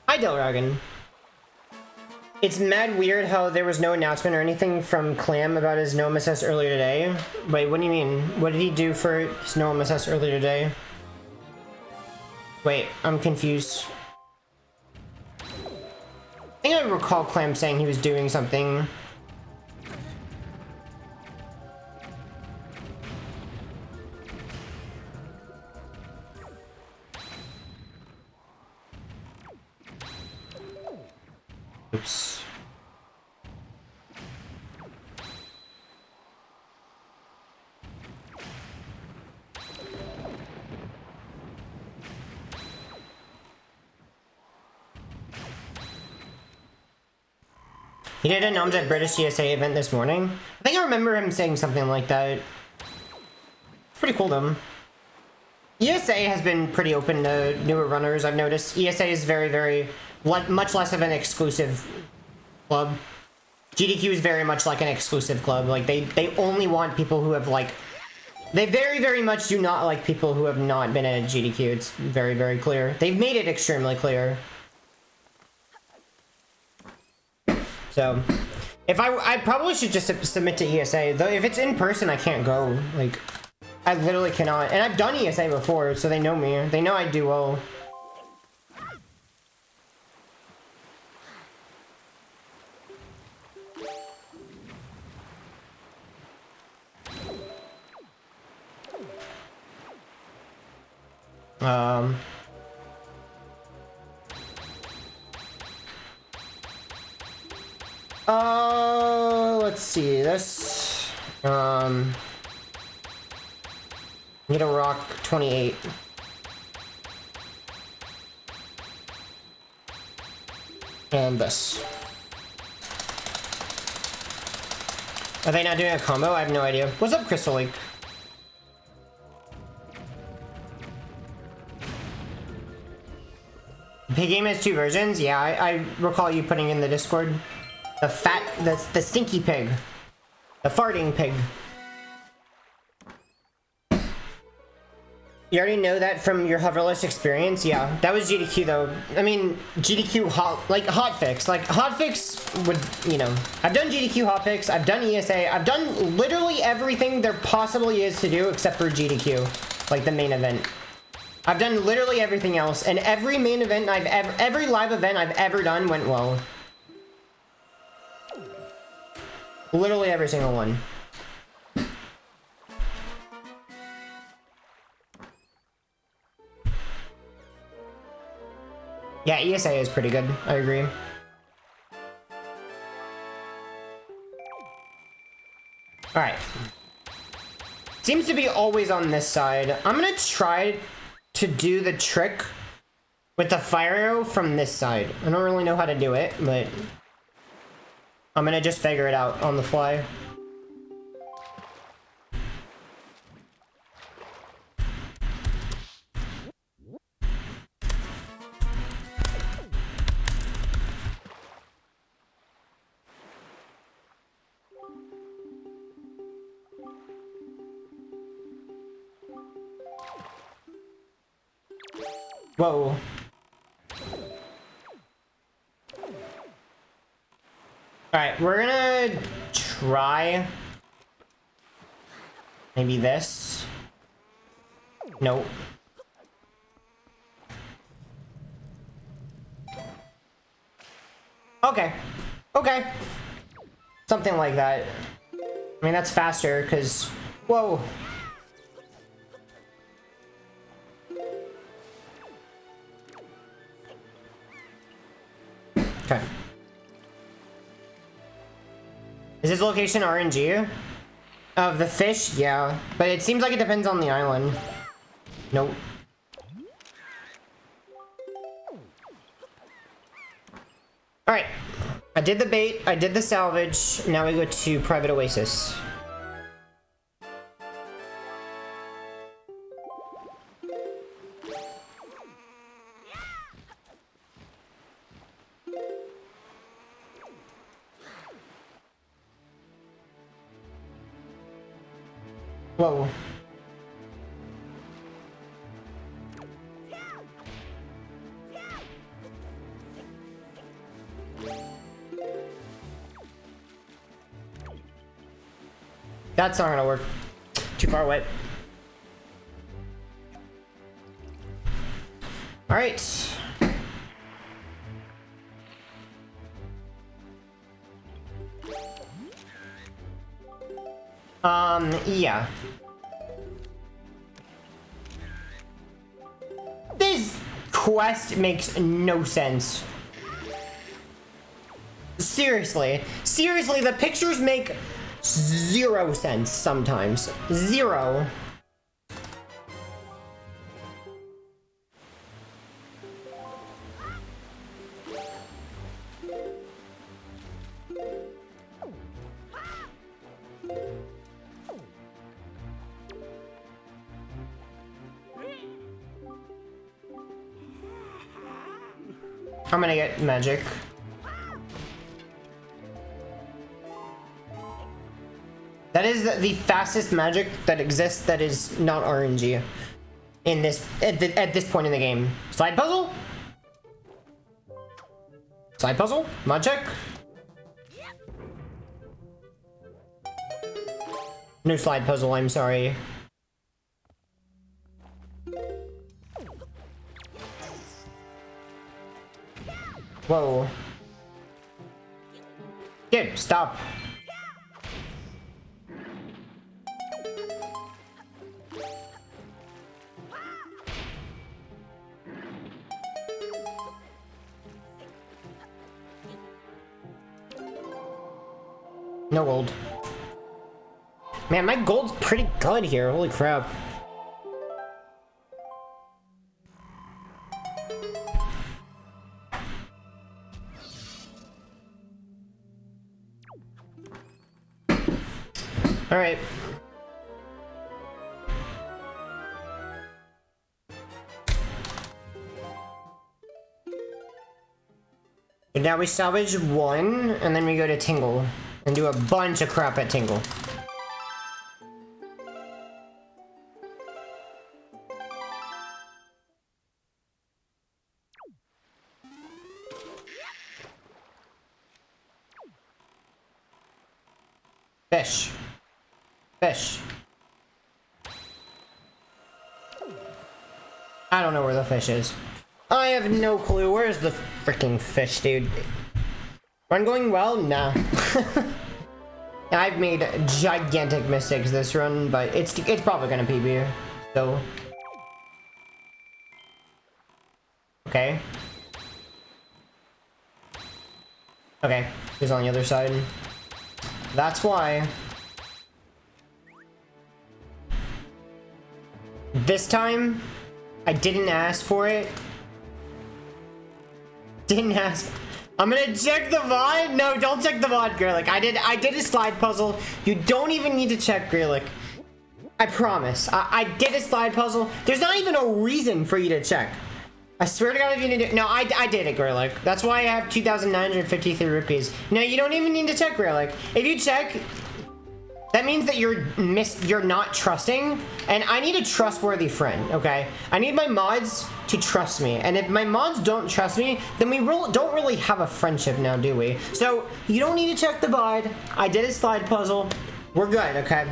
Hi, Delragon. It's mad weird how there was no announcement or anything from Clam about his no MSS earlier today. Wait, what do you mean? What did he do for his no MSS earlier today? Wait, I'm confused. I think I recall Clam saying he was doing something. Oops. He did a Noms at British GSA event this morning. I think I remember him saying something like that. It's pretty cool, though. ESA has been pretty open to newer runners, I've noticed. ESA is very, much less of an exclusive club. GDQ is very much like an exclusive club. Like, they only want people who have, like... They very much do not like people who have not been at GDQ. It's very clear. They've made it extremely clear. So, if I probably should just submit to ESA. Though if it's in person, I can't go. Like, I literally cannot. And I've done ESA before, so they know me. They know I do well. Let's see, this, need a rock 28. And this. Are they not doing a combo? I have no idea. What's up, Crystal Lake? Pig game has two versions? Yeah, I recall you putting in the Discord. The stinky pig. The farting pig. You already know that from your hoverless experience? Yeah, that was GDQ though. I mean, GDQ hotfix. Like, hotfix would, you know. I've done GDQ hotfix, I've done ESA, I've done literally everything there possibly is to do except for GDQ. Like, the main event. I've done literally everything else, and every main event every live event I've ever done went well. Literally every single one. Yeah, ESA is pretty good. I agree. Alright. Seems to be always on this side. I'm gonna try to do the trick with the fire arrow from this side. I don't really know how to do it, but I'm gonna just figure it out on the fly. Whoa. Alright, we're gonna try maybe this. Nope. Okay. Okay. Something like that. I mean, that's faster, because... Whoa. Okay. Is this location RNG? Of the fish? Yeah. But it seems like it depends on the island. Nope. Alright. I did the bait, I did the salvage, now we go to Private Oasis. Whoa. That's not gonna work. Too far away. All right. Yeah. This quest makes no sense. Seriously. Seriously, the pictures make 0 sense sometimes. 0. I'm gonna get magic. That is the fastest magic that exists that is not RNG in this at this point in the game. Slide puzzle? Slide puzzle? Mod check? No slide puzzle, I'm sorry. Whoa. Dude, stop. No gold. Man, my gold's pretty good here. Holy crap. All right. So now we salvage 1, and then we go to Tingle. And do a bunch of crap at Tingle. Fish. Fish. I don't know where the fish is. I have no clue. Where's the freaking fish, dude? Run going well? Nah. I've made gigantic mistakes this run, but it's probably gonna PB. So. Okay. Okay, he's on the other side. That's why. This time, I didn't ask for it. Didn't ask. I'm gonna check the VOD. No, don't check the VOD, Grillick. I did a slide puzzle. You don't even need to check, Grillick. I promise. I did a slide puzzle. There's not even a reason for you to check. I swear to God, if you need to. No, I did it, Grillick. That's why I have 2,953 rupees. No, you don't even need to check, Grillick. If you check, that means that you're not trusting, and I need a trustworthy friend, okay? I need my mods to trust me. And if my mods don't trust me, then we don't really have a friendship now, do we? So you don't need to check the VOD. I did a slide puzzle. We're good, okay?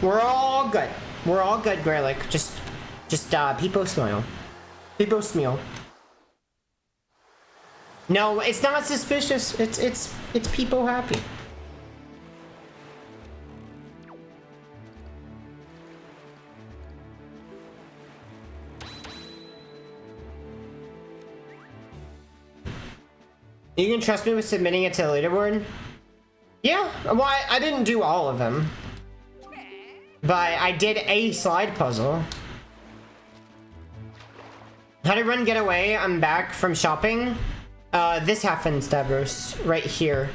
We're all good. We're all good, Greylick. Just peepo smile. Peepo smile. No, it's not suspicious. It's peepo happy. You can trust me with submitting it to the leaderboard? Yeah, well, I didn't do all of them. But I did a slide puzzle. How to run getaway? I'm back from shopping. This happened, Stavros, right here.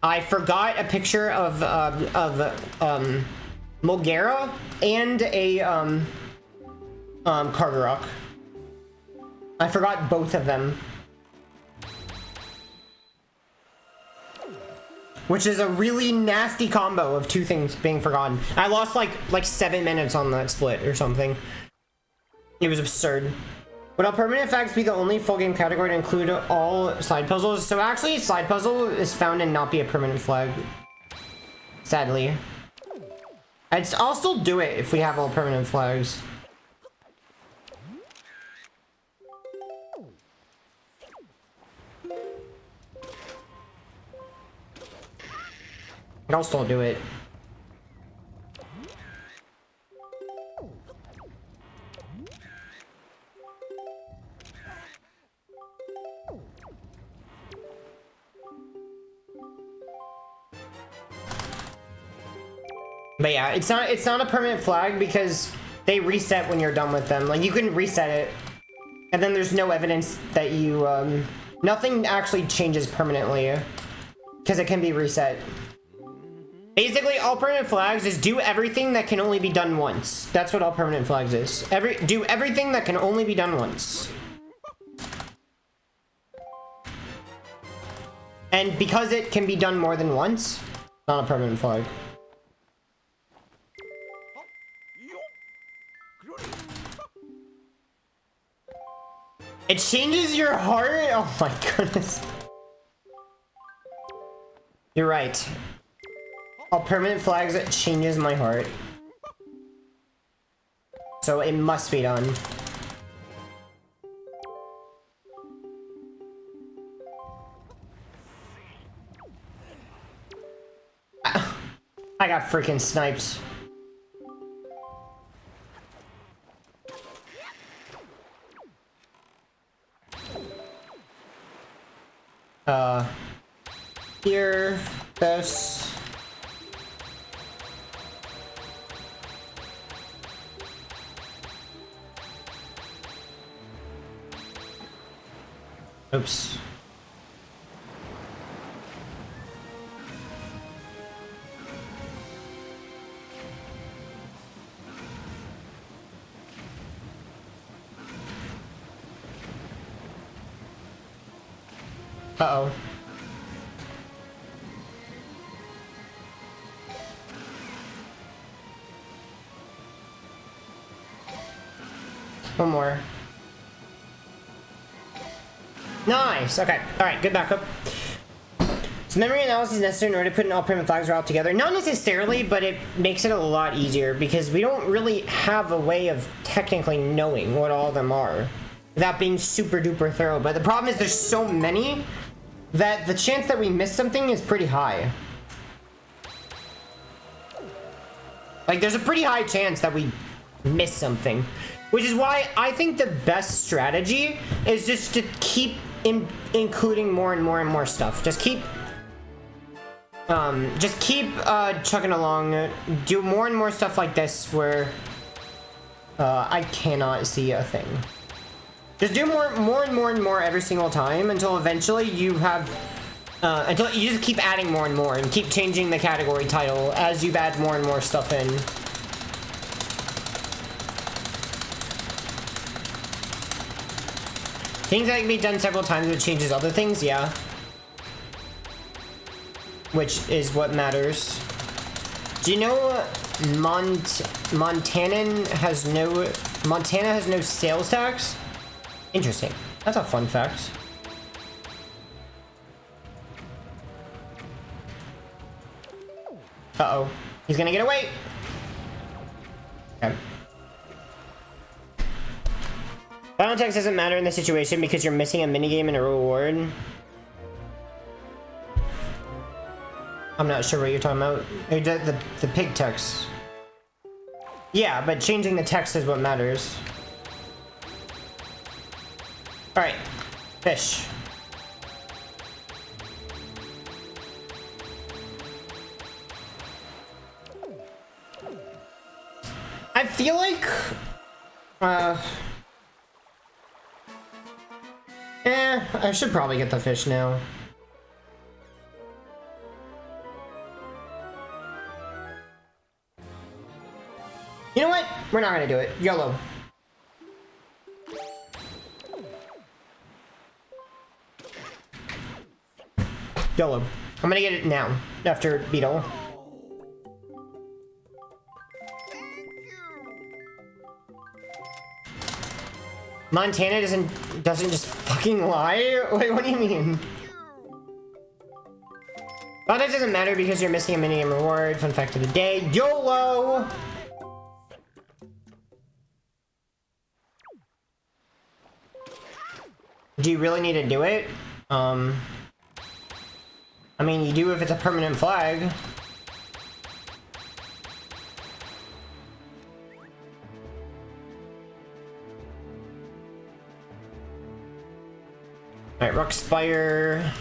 I forgot a picture of Mulgara and a Cargarok. I forgot both of them. Which is a really nasty combo of two things being forgotten. I lost like 7 minutes on that split or something. It was absurd. Would all permanent flags be the only full game category to include all slide puzzles? So actually, slide puzzle is found and not be a permanent flag. Sadly. I'll still do it if we have all permanent flags. I'll still do it. But yeah, it's not a permanent flag because they reset when you're done with them. Like, you can reset it, and then there's no evidence that you nothing actually changes permanently because it can be reset. Basically, all permanent flags is do everything that can only be done once. That's what all permanent flags is. Do everything that can only be done once. And because it can be done more than once, not a permanent flag. It changes your heart? Oh my goodness. You're right. All permanent flags, it changes my heart. So it must be done. I got freaking sniped. Here, this. Oops. Uh-oh. One more. Nice. Okay. All right. Good backup. So memory analysis is necessary in order to put in all permanent flags route together. Not necessarily, but it makes it a lot easier because we don't really have a way of technically knowing what all of them are without being super duper thorough. But the problem is there's so many that the chance that we miss something is pretty high. Like, there's a pretty high chance that we miss something. Which is why I think the best strategy is just to keep including more and more and more stuff. Just keep chugging along. Do more and more stuff like this where I cannot see a thing. Just do more and more every single time until eventually you have until you just keep adding more and more and keep changing the category title as you add more and more stuff in. Things that can be done several times, which changes other things, yeah. Which is what matters. Do you know Montana has no sales tax? Interesting. That's a fun fact. Uh-oh. He's gonna get away! Okay. Final text doesn't matter in this situation because you're missing a minigame and a reward. I'm not sure what you're talking about. The pig text. Yeah, but changing the text is what matters. Alright. Fish. I feel like... I should probably get the fish now. You know what? We're not gonna do it. YOLO. YOLO. I'm gonna get it now, after Beetle. Montana doesn't just fucking lie? Wait, what do you mean? Well, that doesn't matter because you're missing a minigame reward. Fun fact of the day. YOLO! Do you really need to do it? I mean, you do if it's a permanent flag. Alright, Rock Spire.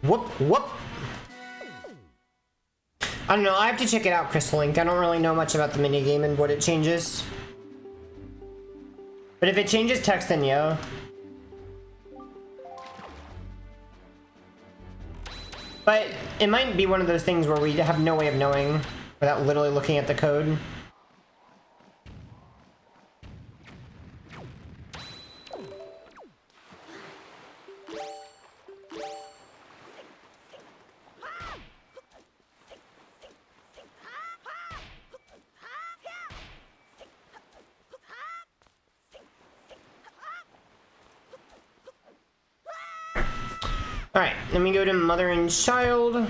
Whoop, whoop. I don't know, I have to check it out, Crystal Link. I don't really know much about the minigame and what it changes. But if it changes text, then yeah. But it might be one of those things where we have no way of knowing without literally looking at the code. Alright, let me go to Mother and Child.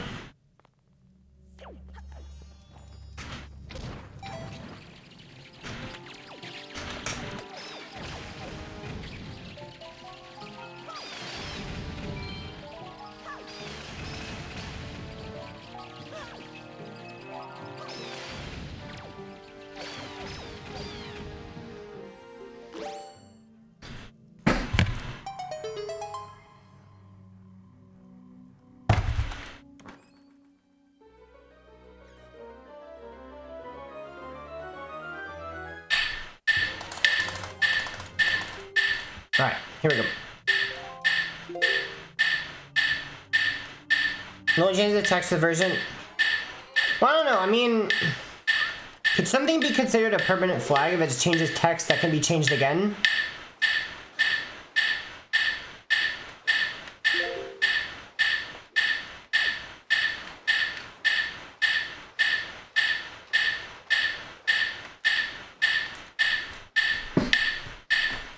Alright, here we go. No change the text to the version. Well, I don't know. I mean, could something be considered a permanent flag if it changes text that can be changed again?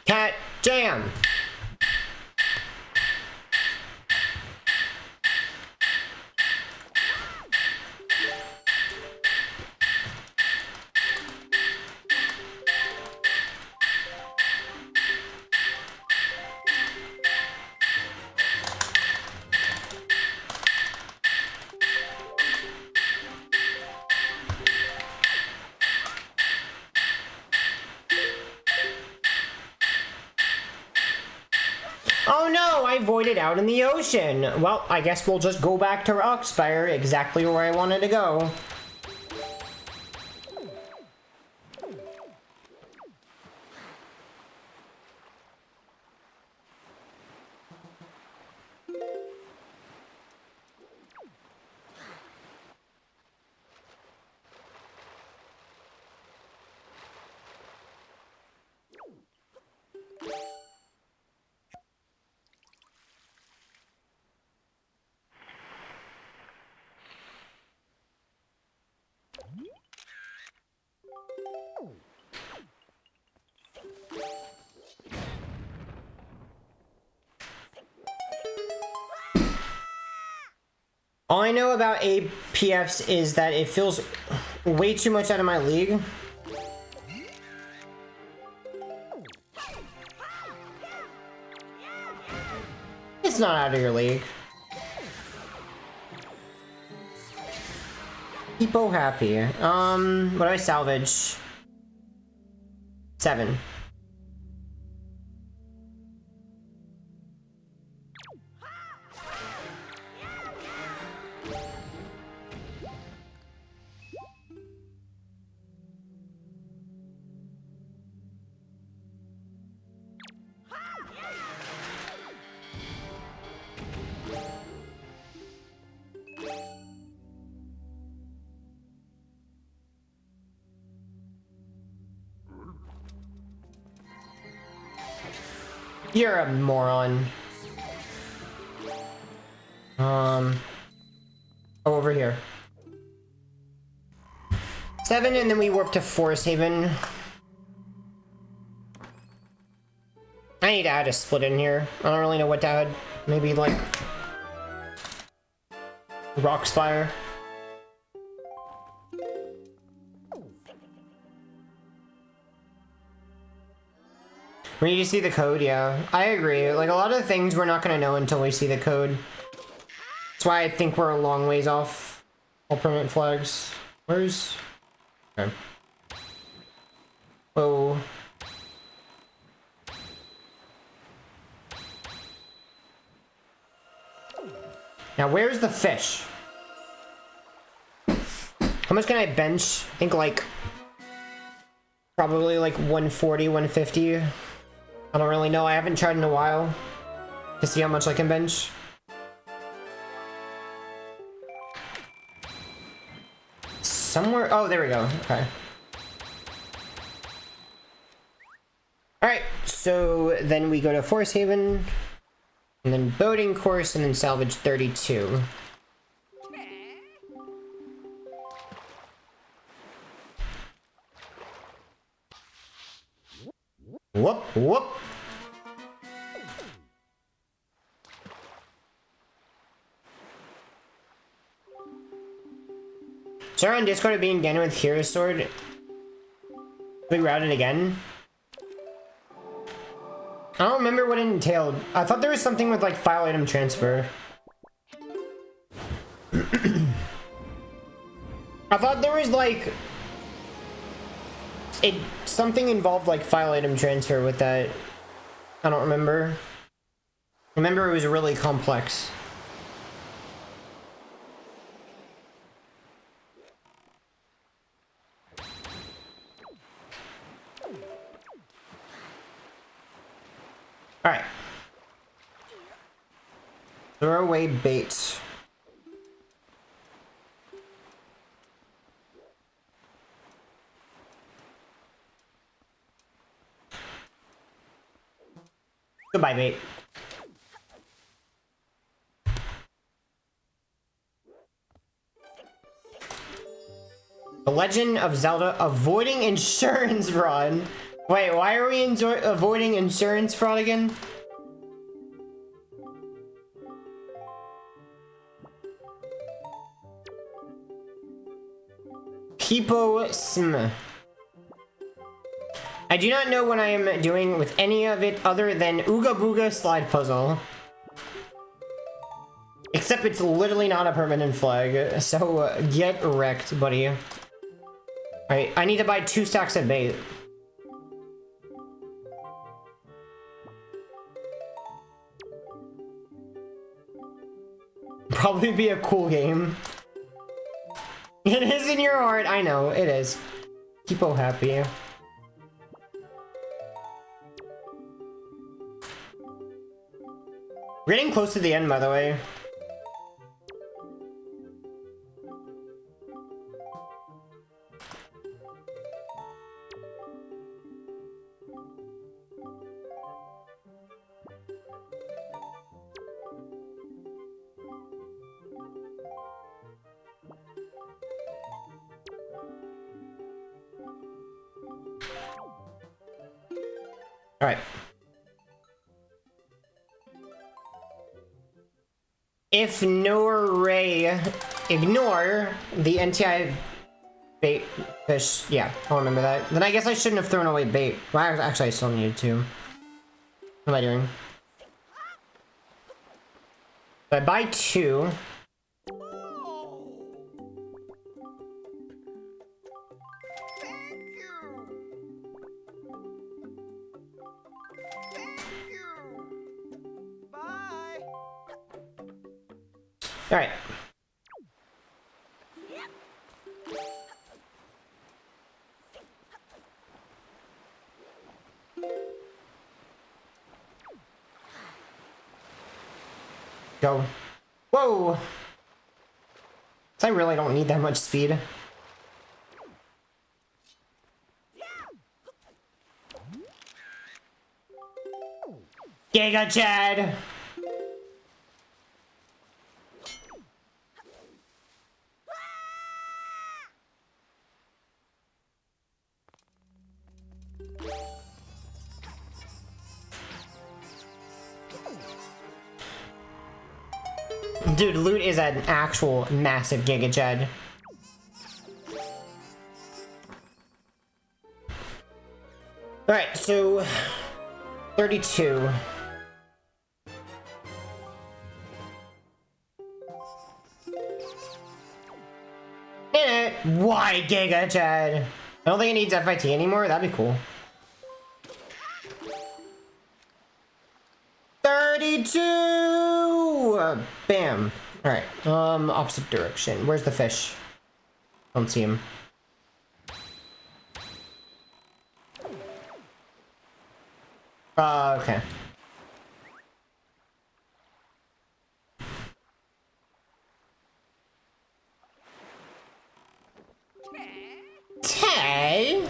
Cat Jam. Oh no, I voided out in the ocean. Well, I guess we'll just go back to Rockspire, exactly where I wanted to go. All I know about APFs is that it feels way too much out of my league. It's not out of your league. People happy. What do I salvage? 7. You're a moron. Oh, over here. 7, and then we warp to Forest Haven. I need to add a split in here. I don't really know what to add. Maybe like Rock Spire. We need to see the code, yeah. I agree. Like, a lot of things we're not gonna know until we see the code. That's why I think we're a long ways off all permanent flags. Where's... Okay. Oh. Now, where's the fish? How much can I bench? I think, like... Probably, like, 140, 150. I don't really know. I haven't tried in a while to see how much I can bench. Somewhere... Oh, there we go. Okay. Alright, so then we go to Forest Haven, and then boating course, and then salvage 32. Whoop, whoop. Sorry on Discord of being again with Hero Sword. We routed again. I don't remember what it entailed. I thought there was something with like file item transfer. I thought there was like something involved like file item transfer with that. I don't remember. Remember it was really complex. All right. Throw away bait. Goodbye, bait. The Legend of Zelda avoiding insurance fraud. Wait, why are we avoiding insurance fraud again? People sm. I do not know what I am doing with any of it other than Ooga Booga slide puzzle. Except it's literally not a permanent flag, so get wrecked, buddy. Alright, I need to buy 2 stacks of bait. Probably be a cool game. It is in your heart, I know, it is. Keepo happy. We're getting close to the end, by the way. All right. If ignore the NTI bait fish. Yeah, I'll remember that. Then I guess I shouldn't have thrown away bait. Well, actually, I still needed to. What am I doing? So I buy 2. All right. Go. Whoa! So I really don't need that much speed. Giga Chad! Dude, loot is an actual massive Giga Chad. Alright, so 32. Why Giga Chad? I don't think it needs FIT anymore. That'd be cool. 32! Bam. Alright, opposite direction. Where's the fish? Don't see him. Okay. Tay?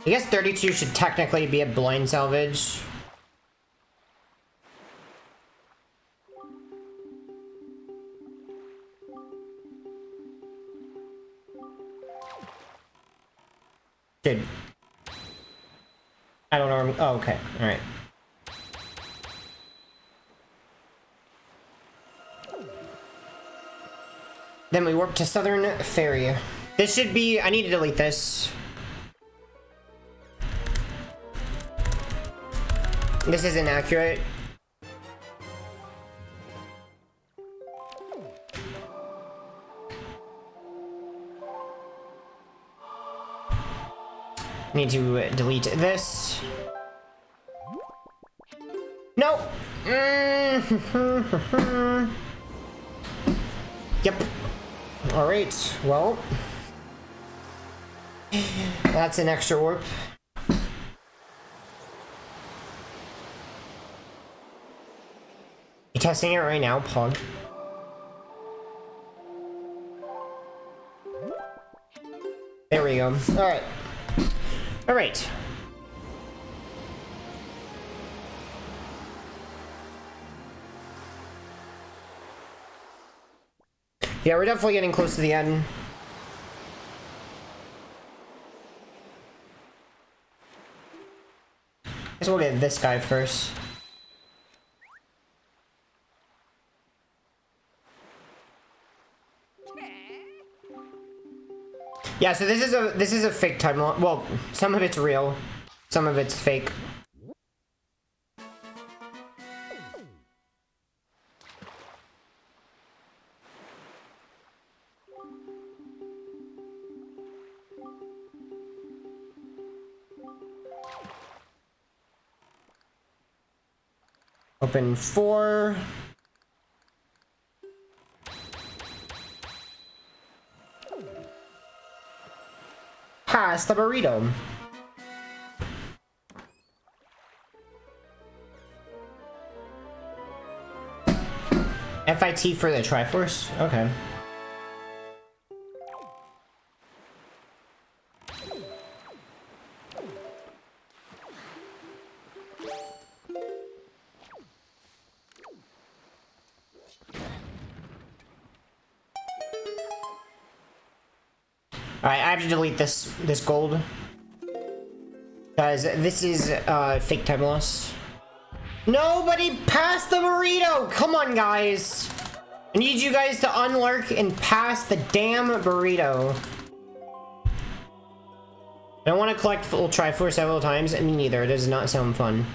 I guess 32 should technically be a blind salvage. Dude. I don't know. Oh, okay. Alright. Then we warp to Southern Ferry. This should be... I need to delete this. This is inaccurate. Need to delete this. No. Yep. All right. Well, that's an extra warp. You testing it right now, Pug? There we go. All right. All right. Yeah, we're definitely getting close to the end. Guess we'll get this guy first. Yeah, so this is a fake timeline. Well, some of it's real, some of it's fake. Open 4. Pass the burrito. FIT for the Triforce? Okay. Alright, I have to delete this gold. Guys, this is fake time loss. Nobody passed the burrito! Come on, guys! I need you guys to unlurk and pass the damn burrito. I don't want to collect full Triforce several times. Me neither. It does not sound fun.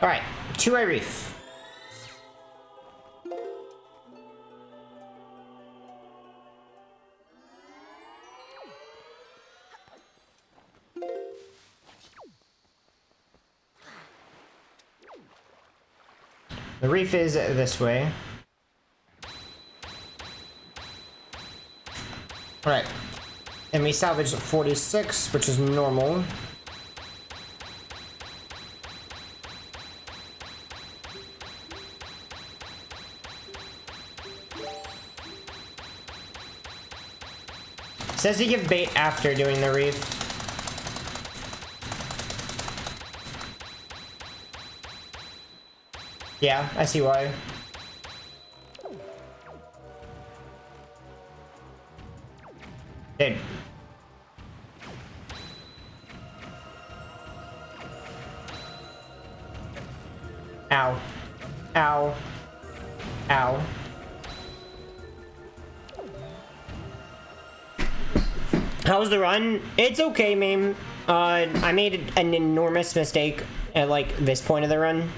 Alright, 2-eye reef. The reef is this way. Alright. And we salvaged 46, which is normal. It says to give bait after doing the reef. Yeah, I see why. Dude. Ow. Ow. Ow. How's the run? It's okay, meme. I made an enormous mistake at, like, this point of the run,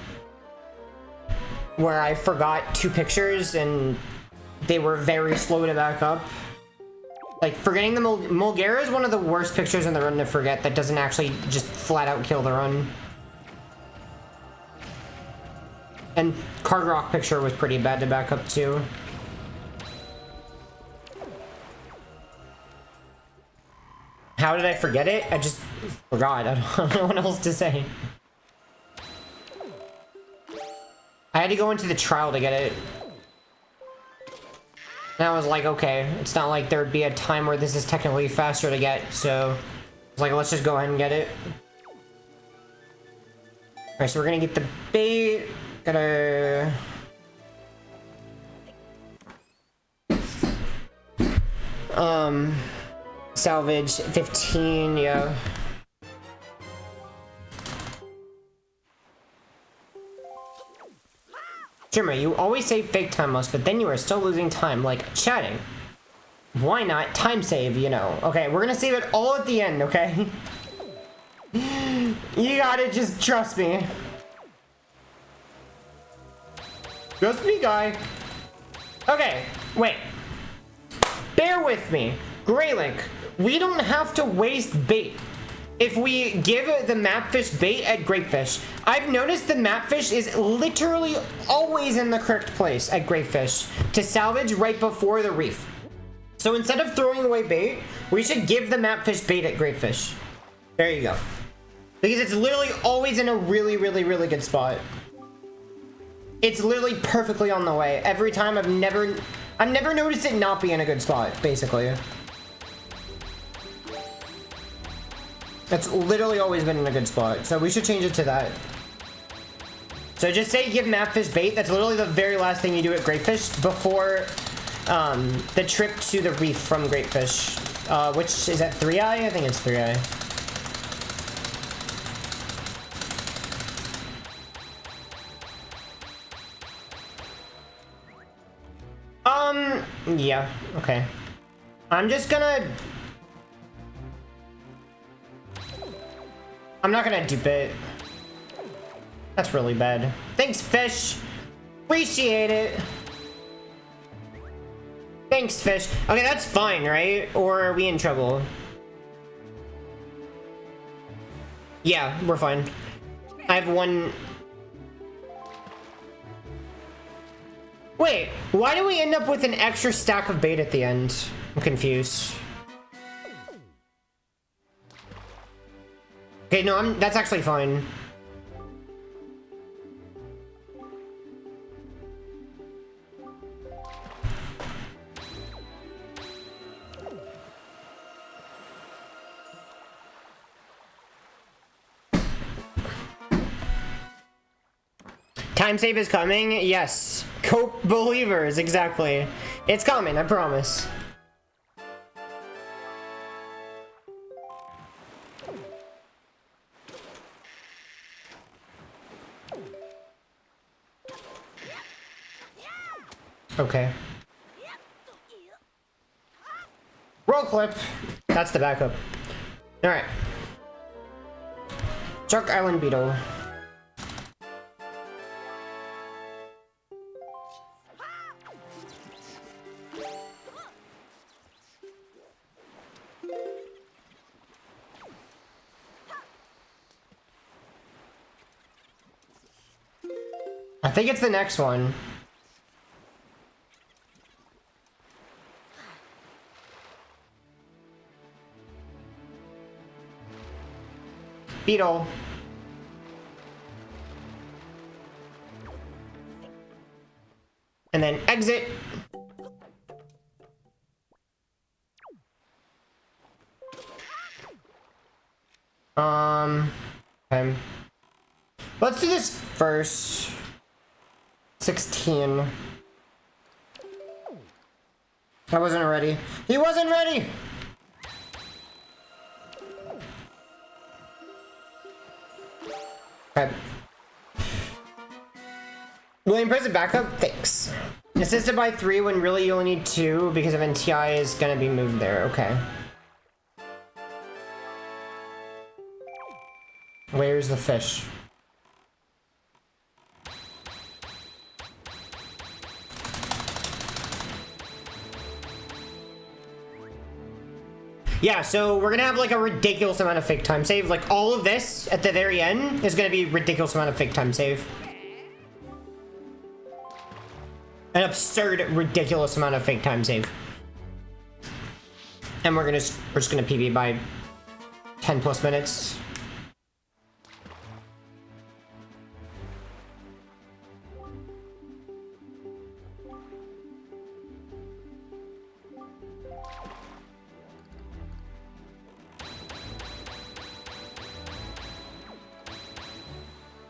where I forgot 2 pictures and they were very slow to back up. Like, forgetting the Mulgara is one of the worst pictures in the run to forget that doesn't actually just flat out kill the run. And Card Rock picture was pretty bad to back up too. How did I forget it? I just forgot. I don't know what else to say. I had to go into the trial to get it. And I was like, okay, it's not like there would be a time where this is technically faster to get, so I was like, let's just go ahead and get it. Alright, so we're gonna get the bait. Gotta... salvage 15, yeah. Jimmer, you always say fake time loss, but then you are still losing time, like chatting. Why not time save, you know? Okay, we're gonna save it all at the end, okay? You gotta just trust me. Trust me, guy. Okay, wait. Bear with me. Greylink, we don't have to waste bait. If we give the mapfish bait at Grapefish, I've noticed the mapfish is literally always in the correct place at Grapefish to salvage right before the reef. So instead of throwing away bait, we should give the mapfish bait at Grapefish. There you go. Because it's literally always in a really, really, really good spot. It's literally perfectly on the way. Every time I've never noticed it not be in a good spot, basically. That's literally always been in a good spot, so we should change it to that. So just say give mapfish bait. That's literally the very last thing you do at Grapefish before the trip to the reef from Grapefish. Which is at 3-eye? I think it's 3-eye. Yeah, okay. I'm just gonna... I'm not gonna dupe it. That's really bad. Thanks, fish. Appreciate it. Thanks, fish. Okay, that's fine, right? Or are we in trouble? Yeah, we're fine. I have one... Wait, why do we end up with an extra stack of bait at the end? I'm confused. Okay, no, that's actually fine. Time save is coming? Yes. Cope believers, exactly. It's coming, I promise. Okay. Roll clip. That's the backup. Alright. Shark Island Beetle. I think it's the next one. Beetle. And then exit. Okay. Let's do this first. 16. I wasn't ready. He wasn't ready! Okay. William, press it back up? Thanks. Assisted by 3 when really you only need 2 because of NTI is gonna be moved there. Okay. Where's the fish? Yeah, so we're gonna have like a ridiculous amount of fake time save. Like all of this at the very end is gonna be a ridiculous amount of fake time save. An absurd, ridiculous amount of fake time save. And we're just gonna PB by 10 plus minutes.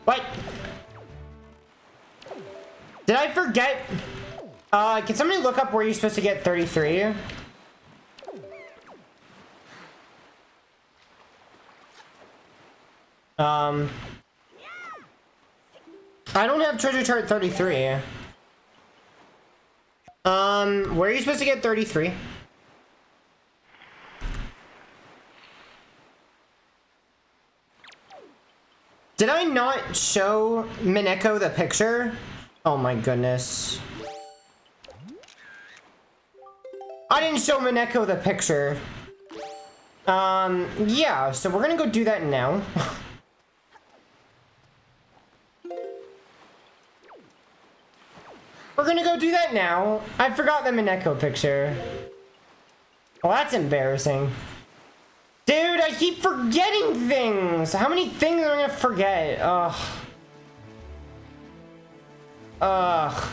What? Did I forget? Can somebody look up where you're supposed to get 33? I don't have treasure chart 33. Where are you supposed to get 33? Did I not show Mineko the picture? Oh my goodness. I didn't show Mineko the picture. Yeah, so we're gonna go do that now. We're gonna go do that now. I forgot the Mineko picture. Well, that's embarrassing. Dude, I keep forgetting things! How many things am I gonna forget? Ugh. Ugh.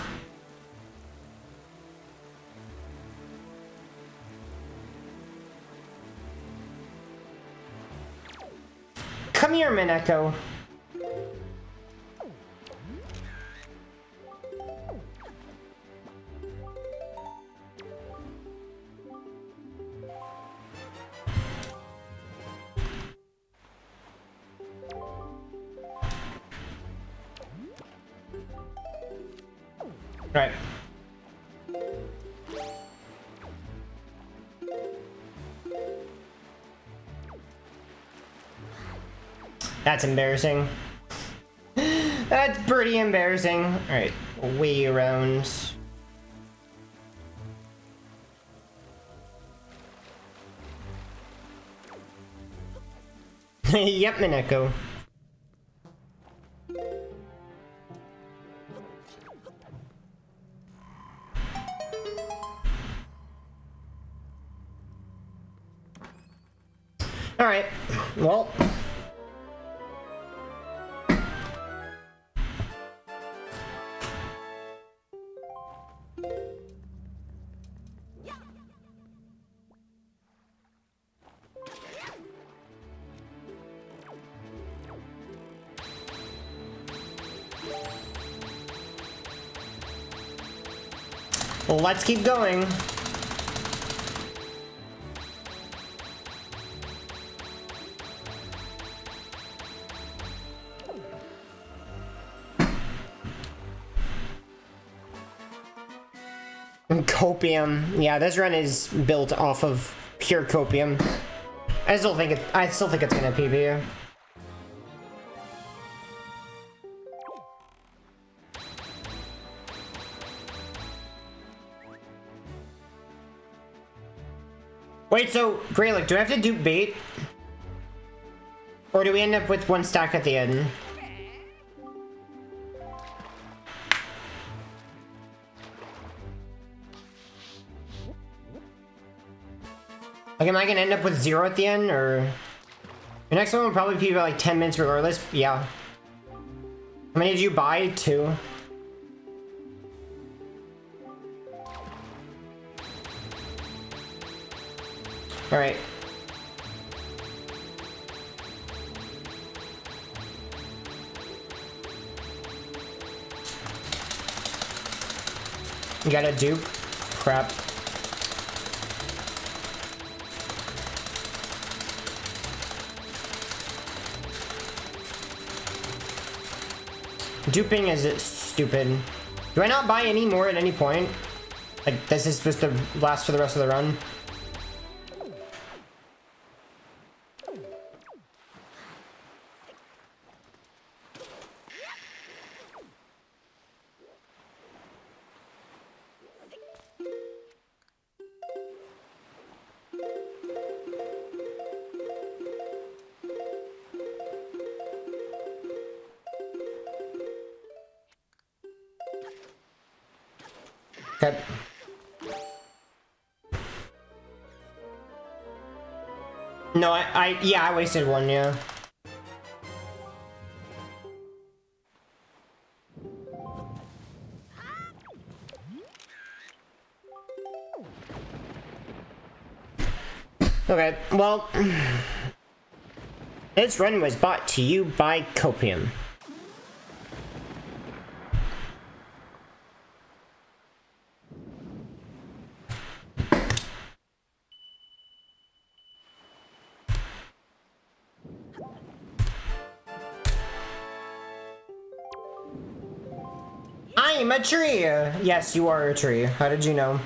Come here, Mineko. Right. That's embarrassing. That's pretty embarrassing. Alright, way around. Yep, Mineko. Alright, well. Let's keep going. Copium. Yeah, this run is built off of pure copium. I still think it's gonna PB. Wait, so Greylick, do I have to do bait? Or do we end up with one stack at the end? Like, am I gonna end up with 0 at the end, or... The next one will probably be about like 10 minutes regardless. Yeah. How many did you buy? 2. Alright. You got a dupe? Crap. Duping is stupid. Do I not buy any more at any point? Like, this is supposed to last for the rest of the run? Okay. No, yeah, I wasted one, yeah. Okay, well, this run was brought to you by Copium. I'm a tree! Yes, you are a tree. How did you know?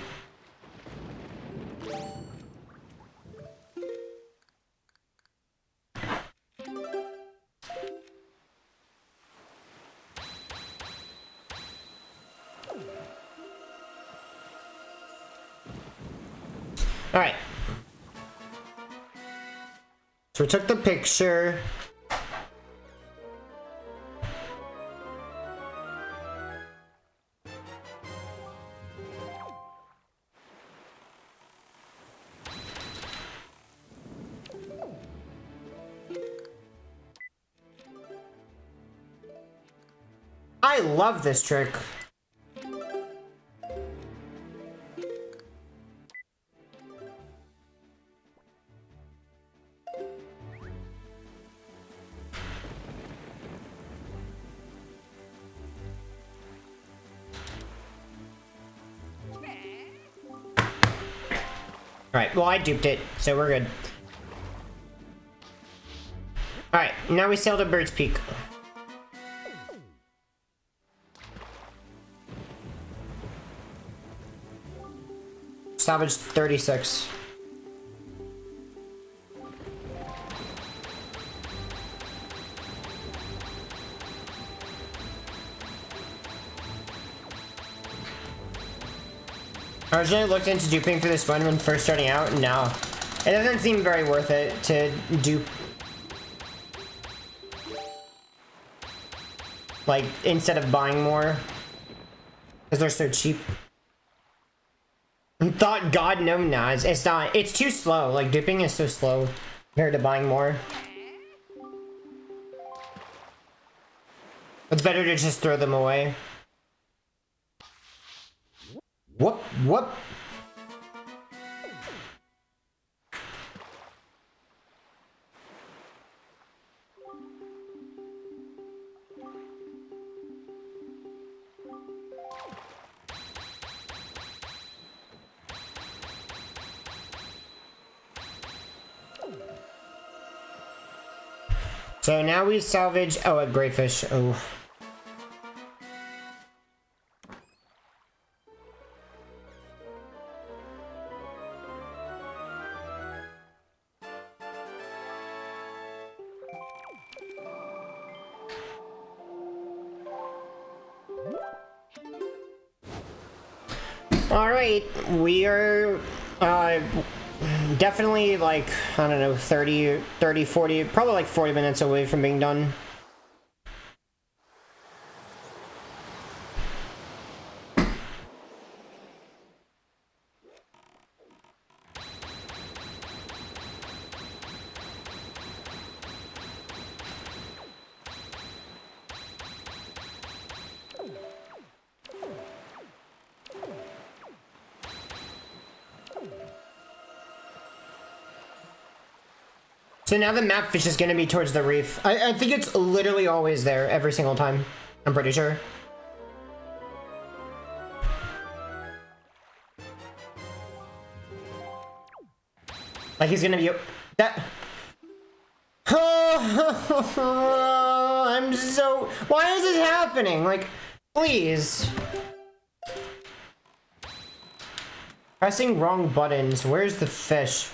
Alright. So we took the picture. I love this trick. Alright, well I duped it, so we're good. Alright, now we sail to Bird's Peak. Salvage 36. I originally looked into duping for this one when first starting out, and no. It doesn't seem very worth it to dupe. Like, instead of buying more. Because they're so cheap. Thought God, no, nah, it's not. It's too slow. Like, duping is so slow compared to buying more. It's better to just throw them away. Whoop, whoop. So now we salvage, oh, a great fish. Oh. All right, we are definitely like, I don't know, 30, 40, probably like 40 minutes away from being done. So now the map fish is going to be towards the reef. I think it's literally always there every single time. I'm pretty sure. Like he's going to be... that... Oh, I'm so... Why is this happening? Like, please. Pressing wrong buttons. Where's the fish?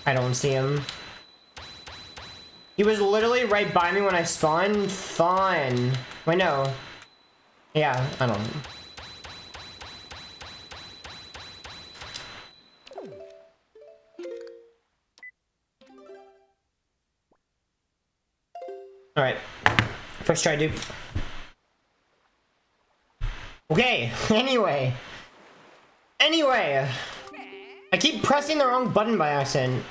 I don't see him. He was literally right by me when I spawned. Fun. Wait, no. Yeah, I don't know. Alright. First try, dude. Okay, anyway. I keep pressing the wrong button by accident.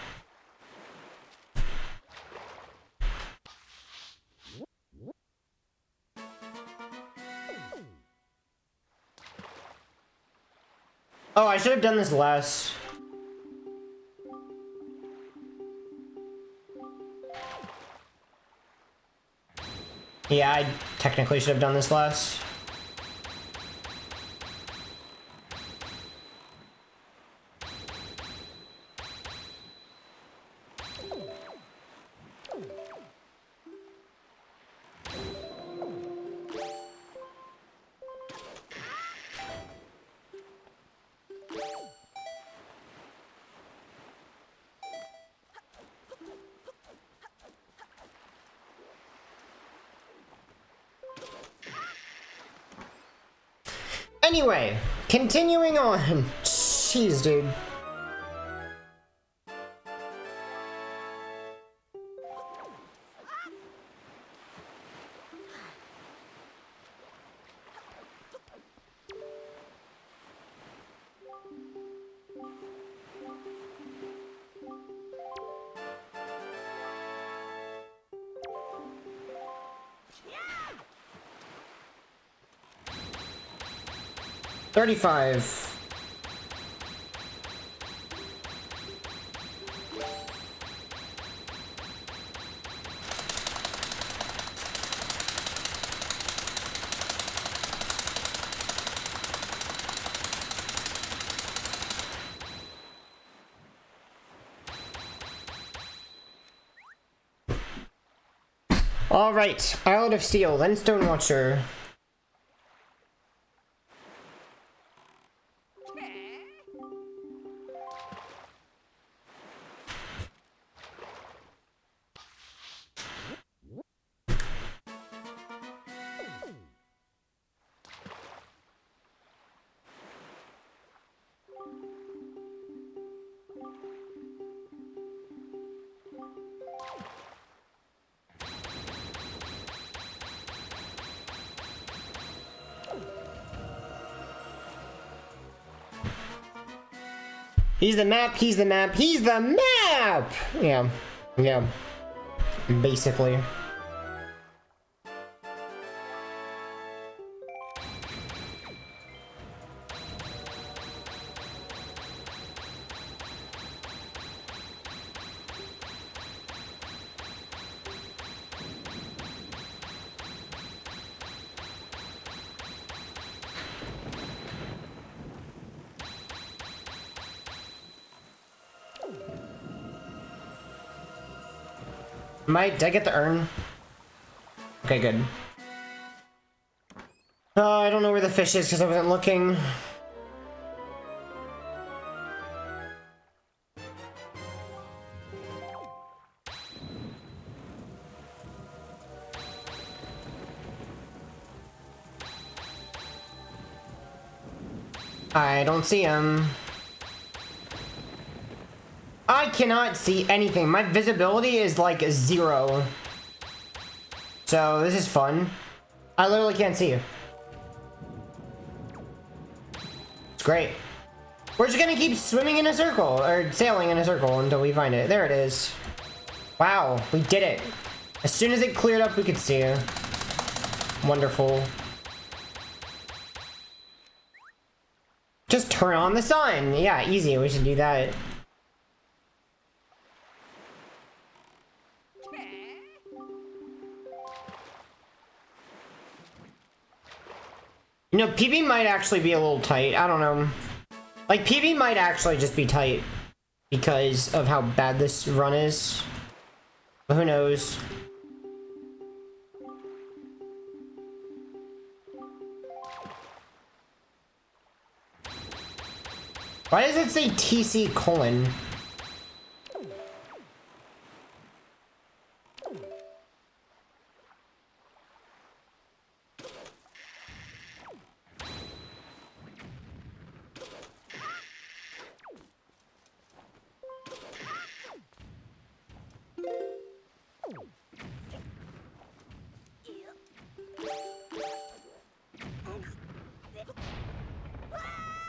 Oh, I should have done this last. Yeah, I technically should have done this last. Anyway, continuing on. Jeez, dude. $35. All right, Island of Steel, then Stonewatcher. He's the map, he's the map, he's the map! Yeah, basically. Did I get the urn? Okay, good. I don't know where the fish is because I wasn't looking. I don't see him. I cannot see anything. My visibility is like 0. So this is fun. I literally can't see you. It's great. We're just gonna keep swimming in a circle, or sailing in a circle until we find it. There it is. Wow, we did it. As soon as it cleared up, we could see it. Wonderful. Just turn on the sun. Yeah, easy. We should do that. You know, PB might actually be a little tight. I don't know. Like, PB might actually just be tight because of how bad this run is. But who knows? Why does it say TC colon?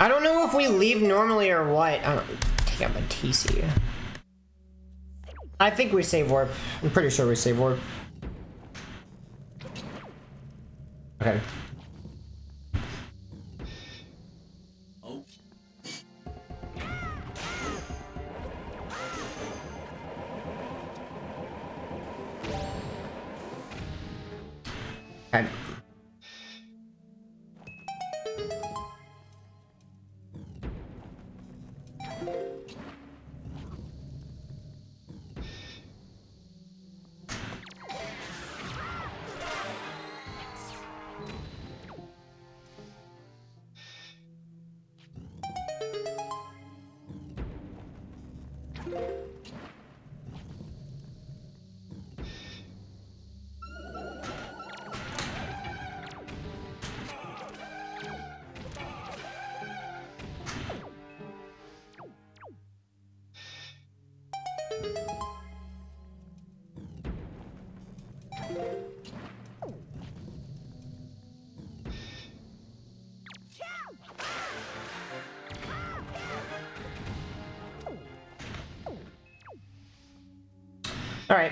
I don't know if we leave normally or what. I don't take out the TC. I think we save warp. I'm pretty sure we save warp. Okay. Okay. All right.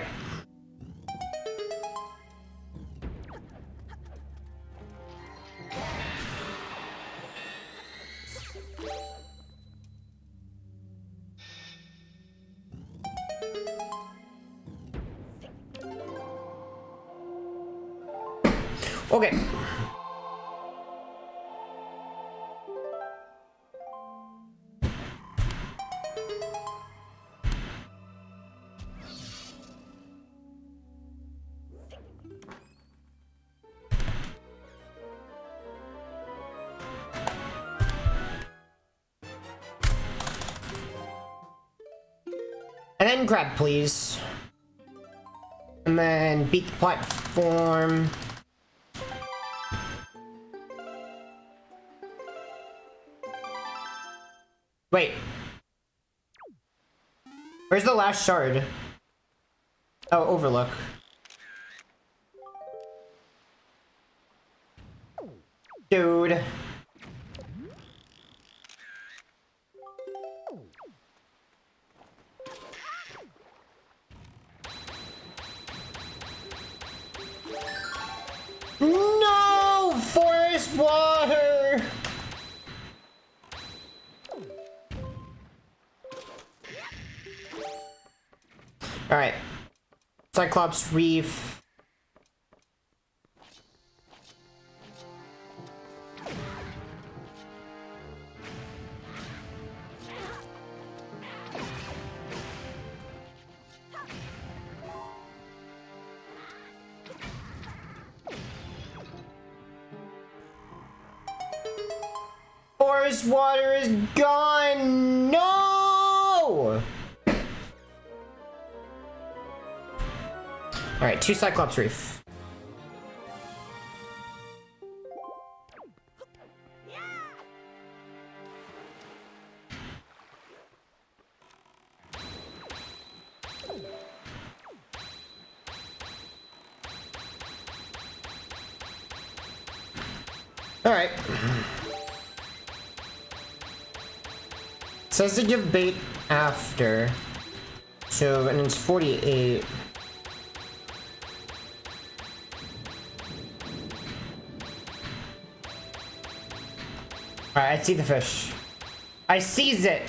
Okay. And then grab, please. And then beat the platform. Wait. Where's the last shard? Oh, overlook. Dude. No! Forest water! Alright. Cyclops Reef. Forest water is gone! No! Alright, 2 Cyclops Reef. Alright. Says to give bait after. So, and it's 48. Alright, I see the fish. I seize it!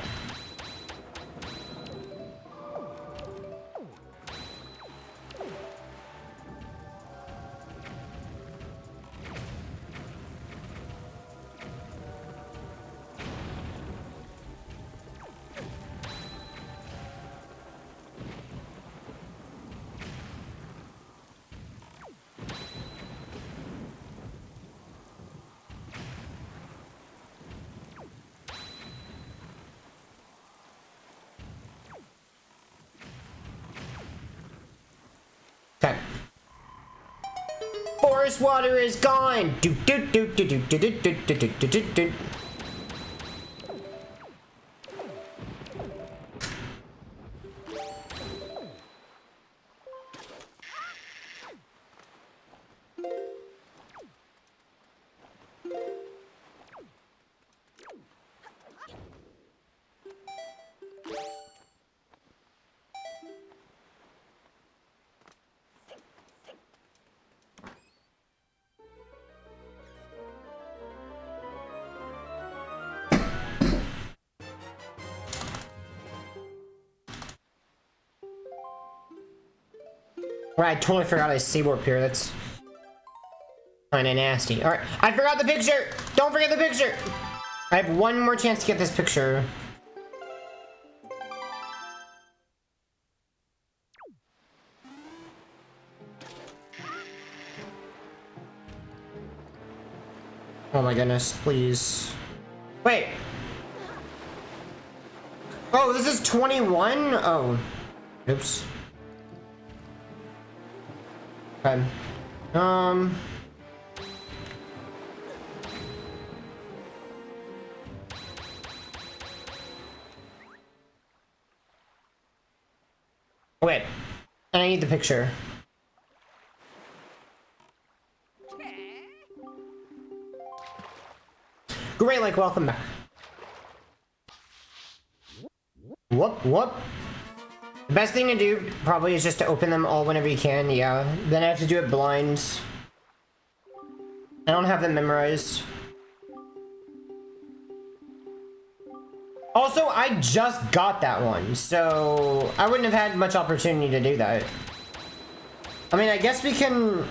Okay. Forest water is gone. Do do do do do do do do do do do do. Right, I totally forgot I seawarp here. That's kinda nasty. Alright, I forgot the picture! Don't forget the picture! I have one more chance to get this picture. Oh my goodness, please. Wait. Oh, this is 21? Oh. Oops. Okay. Wait. And I need the picture. Great, like, welcome back. Whoop, whoop. The best thing to do probably is just to open them all whenever you can, yeah. Then I have to do it blind. I don't have them memorized. Also, I just got that one, so I wouldn't have had much opportunity to do that. I mean, I guess we can...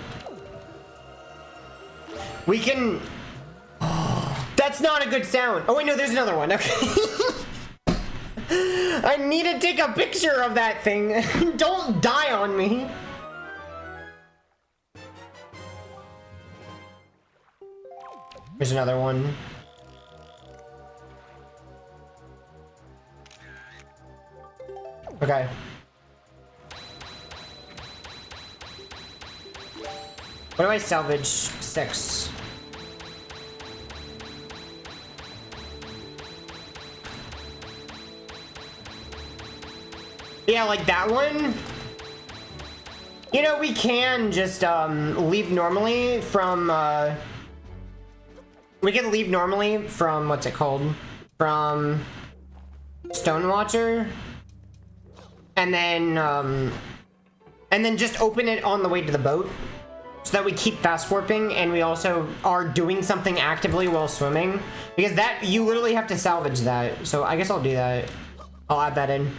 That's not a good sound. Oh, wait, no, there's another one. Okay. I need to take a picture of that thing. Don't die on me. There's another one. Okay. What do I salvage? 6. Yeah, like that one. You know, we can just leave normally from we can leave normally from what's it called? From Stonewatcher. And then just open it on the way to the boat. So that we keep fast warping and we also are doing something actively while swimming. Because that you literally have to salvage that. So I guess I'll do that. I'll add that in.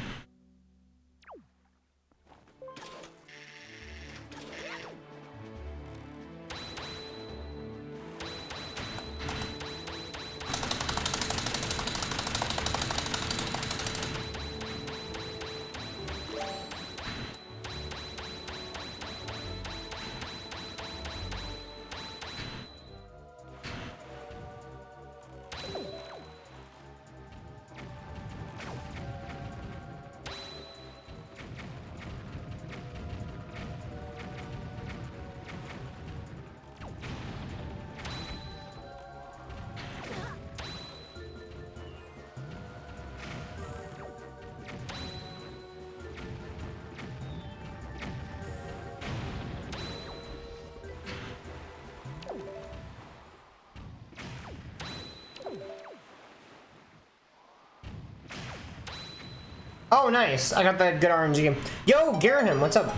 Oh, nice. I got the good RNG. Yo, Garahim, what's up?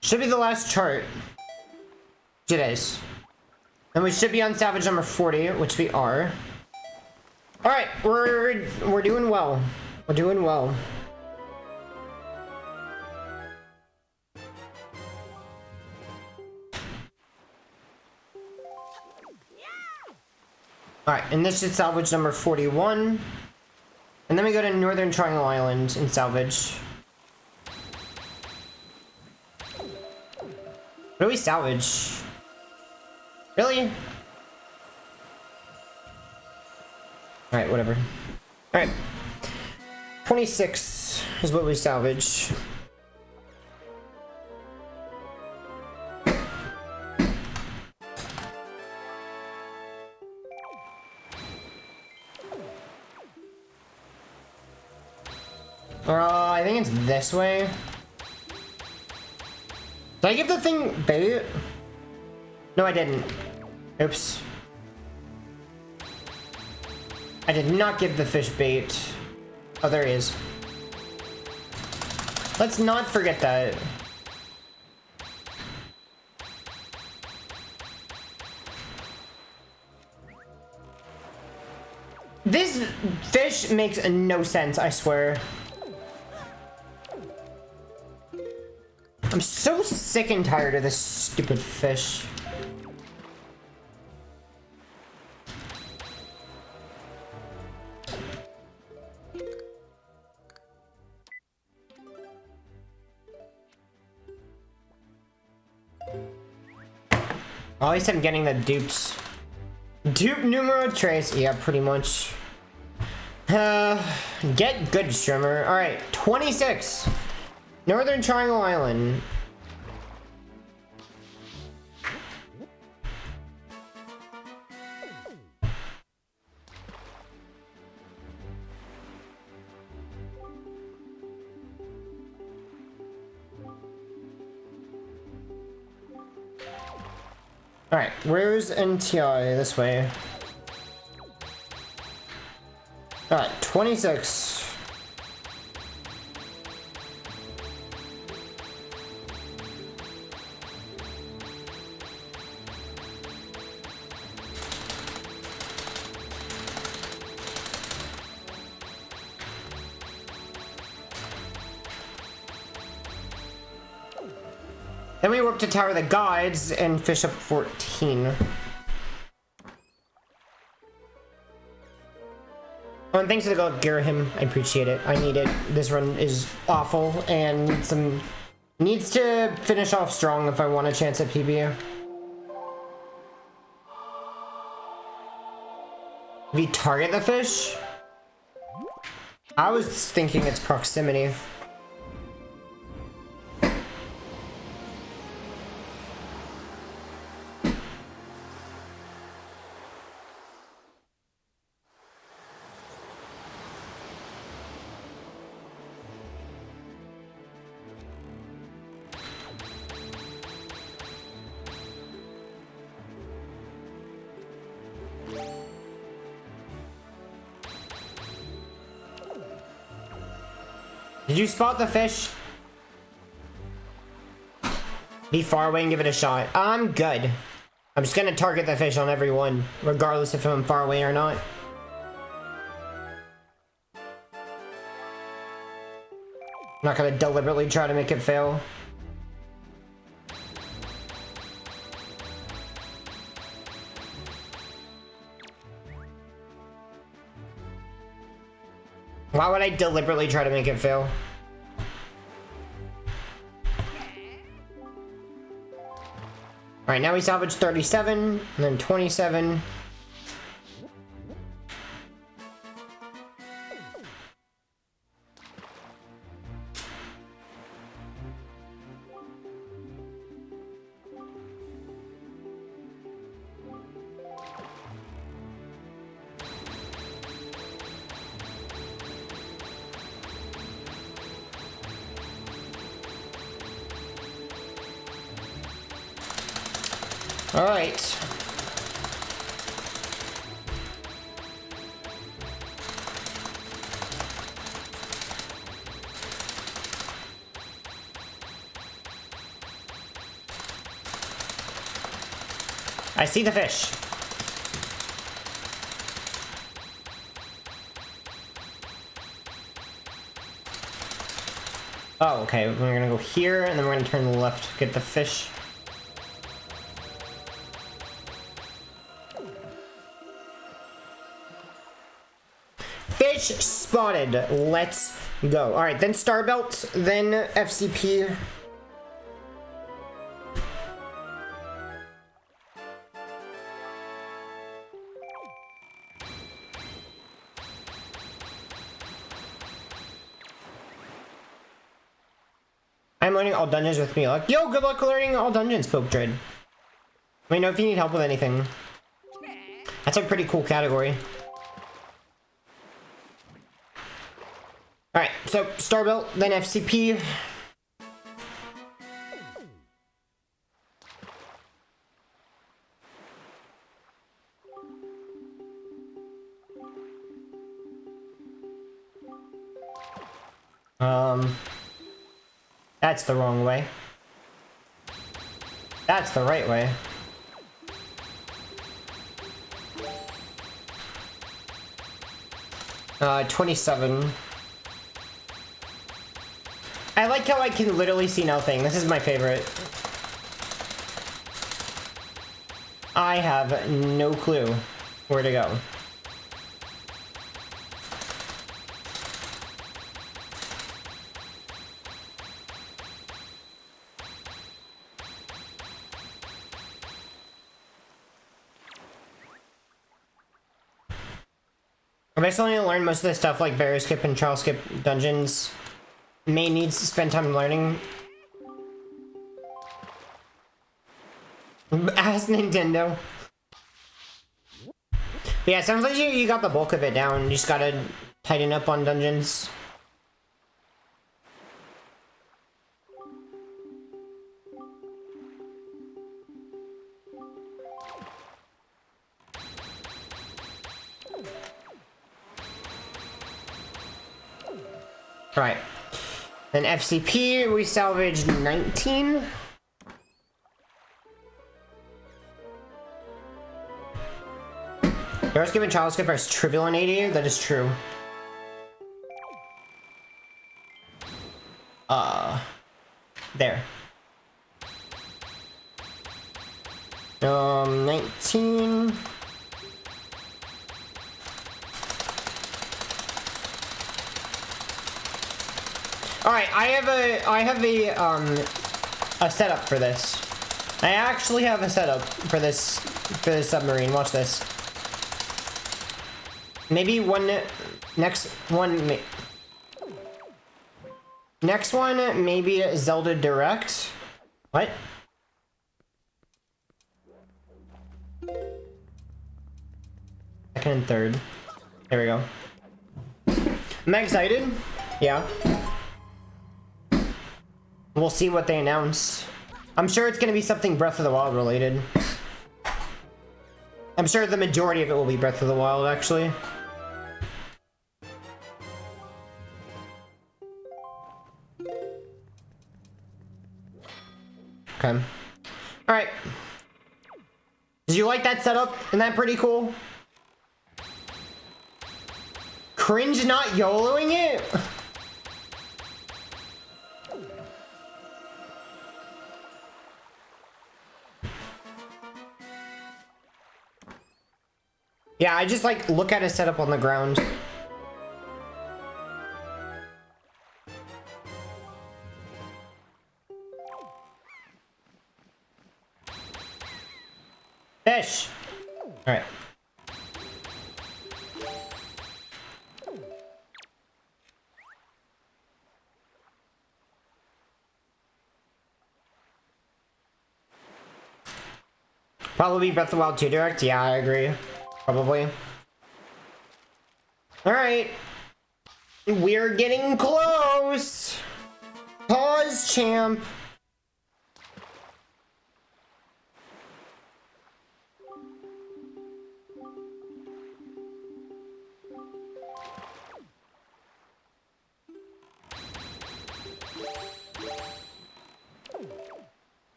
Should be the last chart. It is. And we should be on salvage number 40, which we are. Alright, we're doing well. We're doing well. Alright, and this is salvage number 41. And then we go to Northern Triangle Island and salvage. What do we salvage? Really? Alright, whatever. Alright. 26 is what we salvage. I think it's this way. Did I give the thing bait? No, I didn't. Oops. I did not give the fish bait. Oh, there he is. Let's not forget that. This fish makes no sense, I swear. I'm so sick and tired of this stupid fish. Oh, at least I'm getting the dupes. Dupe numero tres. Yeah, pretty much. Get good, streamer. Alright, 26. Northern Triangle Island. Alright, where's NTI? This way. Alright, 26. Then we work to Tower the Guides and fish up 14. Oh, and thanks to the god Garahim, I appreciate it. I need it. This run is awful and needs to finish off strong if I want a chance at PB. We target the fish? I was thinking it's proximity. Did you spot the fish? Be far away and give it a shot. I'm good. I'm just gonna target the fish on every one, regardless if I'm far away or not. I'm not gonna deliberately try to make it fail. Why would I deliberately try to make it fail? Alright, now we salvage 37, and then 27. All right. I see the fish. Oh, okay. We're gonna go here, and then we're gonna turn left, get the fish. Fish spotted. Let's go. All right, then Starbelt, then FCP. I'm learning all dungeons with me luck. Yo, good luck learning all dungeons, Poke Dread. Let me know if you need help with anything. That's a pretty cool category. Alright, so Starbelt, then FCP. That's the wrong way. That's the right way. Uh, 27. I like how I can literally see nothing. This is my favorite. I have no clue where to go. I still need to learn most of the stuff like Barrier Skip and Trial Skip dungeons. May needs to spend time learning. Ask Nintendo. But yeah, it sounds like you got the bulk of it down. You just gotta tighten up on dungeons. Right. Then FCP, we salvaged 19. Barrier Skip and Child Skip are trivial in 80. That is true. There. 19. All right, I have a setup for this. I actually have a setup for this submarine. Watch this. Maybe next one, maybe Zelda Direct. What? Second and third. There we go. Am I excited? Yeah. We'll see what they announce. I'm sure it's gonna be something Breath of the Wild related. I'm sure the majority of it will be Breath of the Wild, actually. Okay. Alright. Did you like that setup? Isn't that pretty cool? Cringe not YOLOing it? Yeah, I just like look at a setup on the ground. Fish! Alright. Probably Breath of the Wild 2 Direct? Yeah, I agree. Probably. Alright. We're getting close! Pause, champ!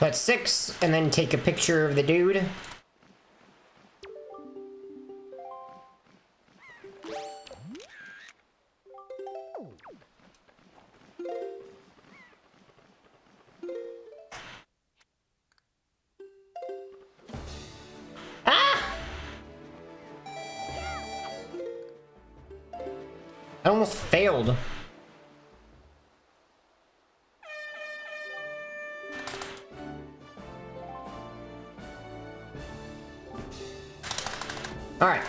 That's 6, and then take a picture of the dude. I almost failed. Alright.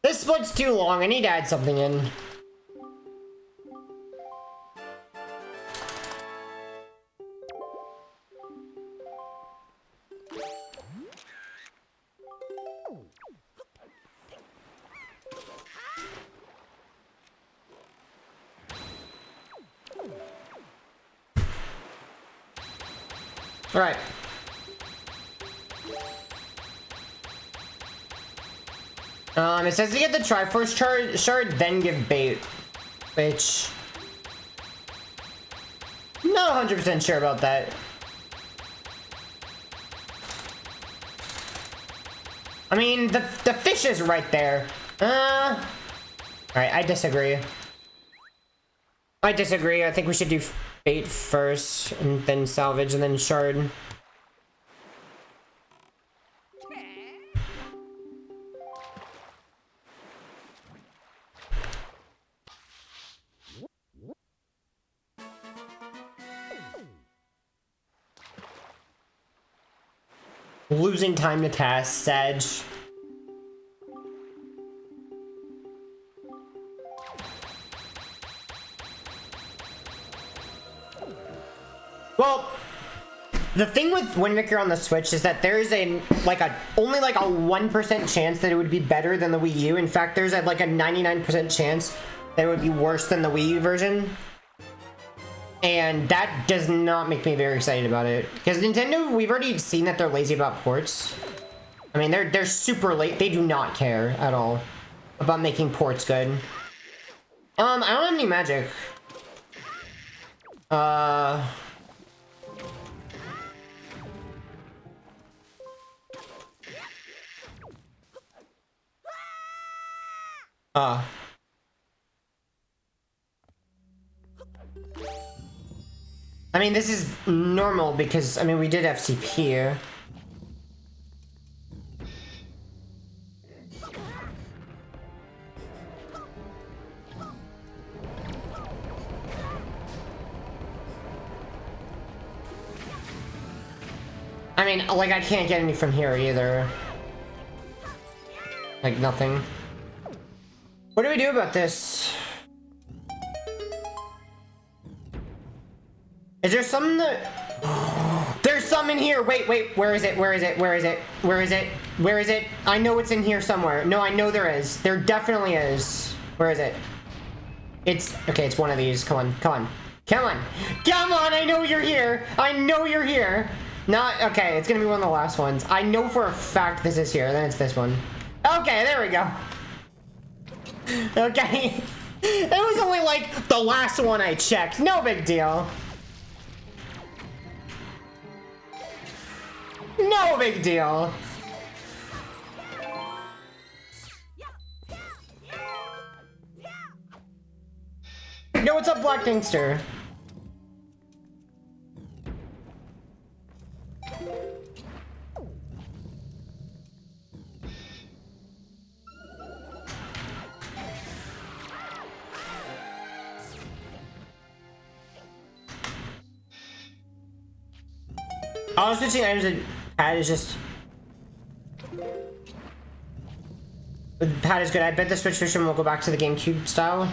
This split's too long. I need to add something in. Alright. It says to get the Triforce shard, then give bait. Which... I'm not 100% sure about that. I mean, the fish is right there. Alright, I disagree. I disagree. I think we should do bait first, and then salvage, and then shard. Losing time to task, Sag. Well, the thing with Wind Waker on the Switch is that there's only like a 1% chance that it would be better than the Wii U. In fact, there's like a 99% chance that it would be worse than the Wii U version. And that does not make me very excited about it. Because Nintendo, we've already seen that they're lazy about ports. I mean, they're super late. They do not care at all about making ports good. I don't have any magic. I mean, this is normal because, I mean, we did FCP. I mean, like, I can't get any from here either. Like, nothing. What do we do about this? Is there some that... There's some in here! Wait, where is it? Where is it? Where is it? Where is it? Where is it? I know it's in here somewhere. No, I know there is. There definitely is. Where is it? It's... Okay, it's one of these. Come on, come on. Come on! Come on! I know you're here! I know you're here! Not... Okay, it's gonna be one of the last ones. I know for a fact this is here. Then it's this one. Okay, there we go. Okay. It was only like the last one I checked. No big deal. No big deal. Yo, what's up, Black Gangster? I was switching items and pad is just... The pad is good. I bet the Switch version will go back to the GameCube style.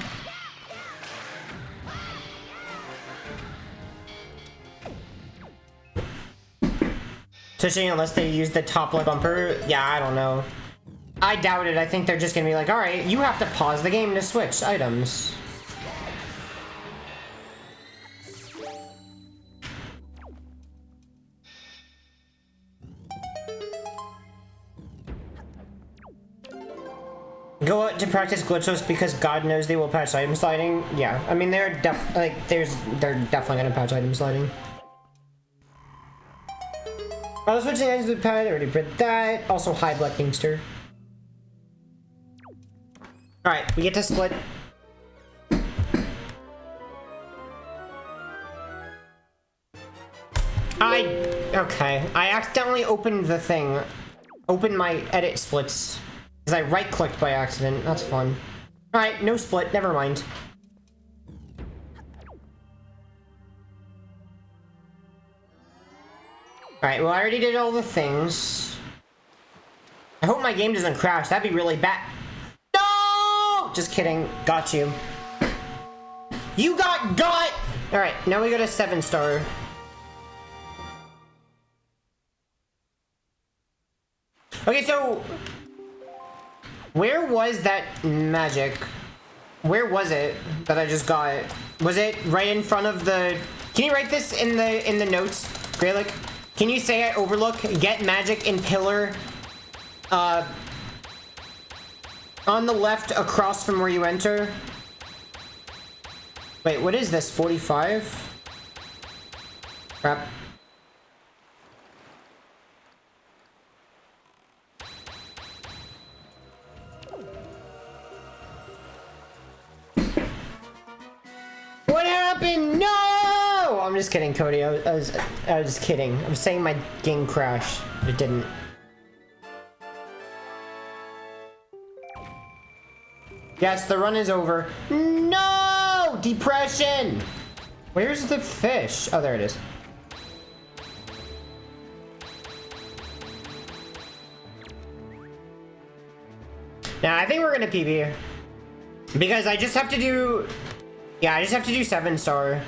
Switching unless they use the top left bumper. Yeah, I don't know. I doubt it. I think they're just gonna be like, alright, you have to pause the game to switch items. Go out to practice glitchless because God knows they will patch item sliding. Yeah, I mean they're definitely gonna patch item sliding. I was switching items with pad, already read that. Also, hi, Black Kingster. Alright, we get to split. Okay. I accidentally opened the thing. Opened my edit splits. Because I right-clicked by accident. That's fun. Alright, no split. Never mind. Alright, well, I already did all the things. I hope my game doesn't crash. That'd be really bad. No! Just kidding. Got you. You got! Alright, now we go to 7-star. Okay, so... where was that magic? Where was it that I just got? Was it right in front of the... Can you write this in the notes, Greylick? Can you say I overlook get magic in pillar on the left across from where you enter? Wait, what is this? 45? Crap. What happened? No! I'm just kidding, Cody. I was just kidding. I was saying my game crashed. It didn't. Yes, the run is over. No! Depression! Where's the fish? Oh, there it is. Now, I think we're gonna PB. Because I just have to do... Yeah, I just have to do 7-star.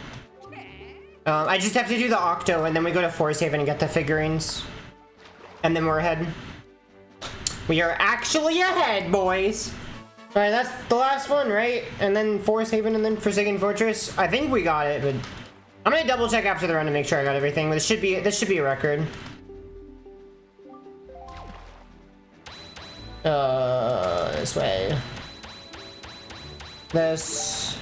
I just have to do the Octo, and then we go to Forest Haven and get the figurines. And then we're ahead. We are actually ahead, boys! Alright, that's the last one, right? And then Forest Haven, and then Forsaken Fortress. I think we got it, but... I'm gonna double check after the run to make sure I got everything, but this should be a record. This way. This...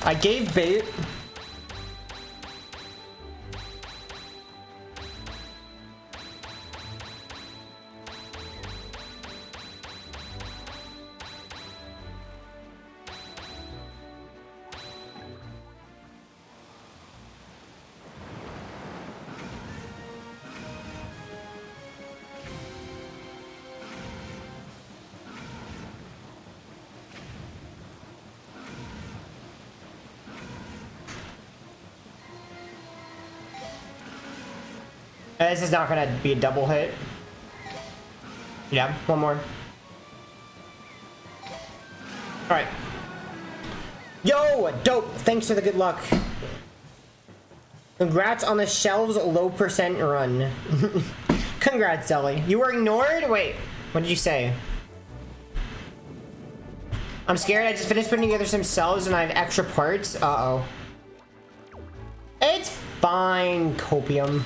I gave bait. This is not gonna be a double hit. Yeah, one more. Alright. Yo, dope! Thanks for the good luck. Congrats on the shelves low percent run. Congrats, Ellie. You were ignored? Wait, what did you say? I'm scared. I just finished putting together some shelves and I have extra parts. Uh-oh. It's fine, Copium.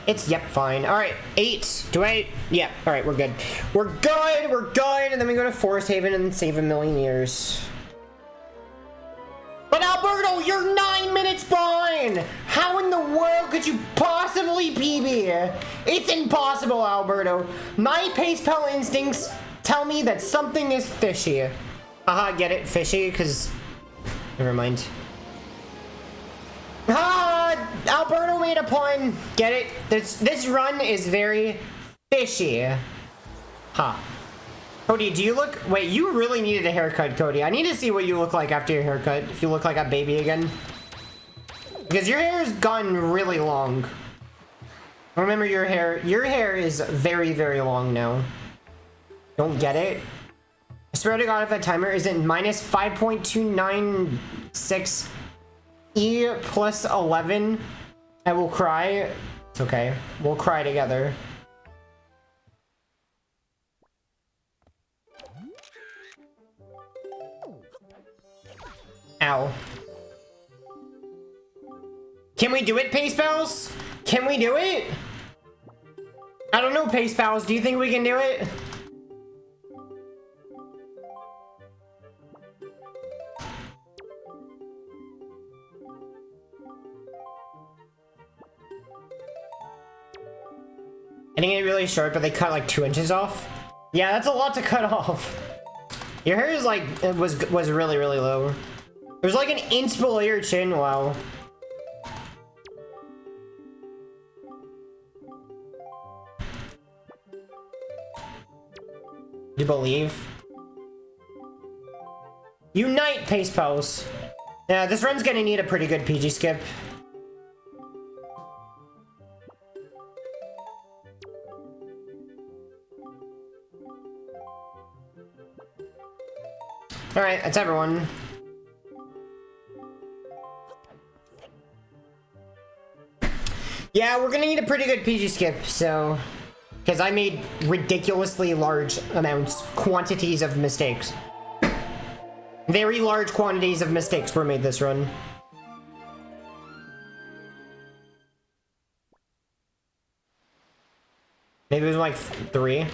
It's, yep, fine. Alright, 8. Do I? Yeah, alright, we're good. We're good! And then we go to Forest Haven and save a million years. But Alberto, you're 9 minutes behind! How in the world could you possibly PB? It's impossible, Alberto. My pace pal instincts tell me that something is fishy. Haha, get it? Fishy? Because... Never mind. Ah! Alberto made a pun! Get it? This run is very fishy. Huh. Cody, do you look... Wait, you really needed a haircut, Cody. I need to see what you look like after your haircut. If you look like a baby again. Because your hair's gotten really long. Remember your hair is very, very long now. Don't get it? I swear to God, if that timer isn't minus 5.296 E plus 11, I will cry. It's okay. We'll cry together. Ow. Can we do it, Pace Pals? Can we do it? I don't know, Pace Pals. Do you think we can do it? I think it's really short, but they cut like 2 inches off. Yeah, that's a lot to cut off. Your hair is like, it was really, really low. There's like an inch below your chin, wow. You believe? Unite, pace pose. Yeah, this run's gonna need a pretty good PG skip. Alright, that's everyone. Yeah, we're gonna need a pretty good PG skip, so... Because I made ridiculously large quantities of mistakes. Very large quantities of mistakes were made this run. Maybe it was like 3.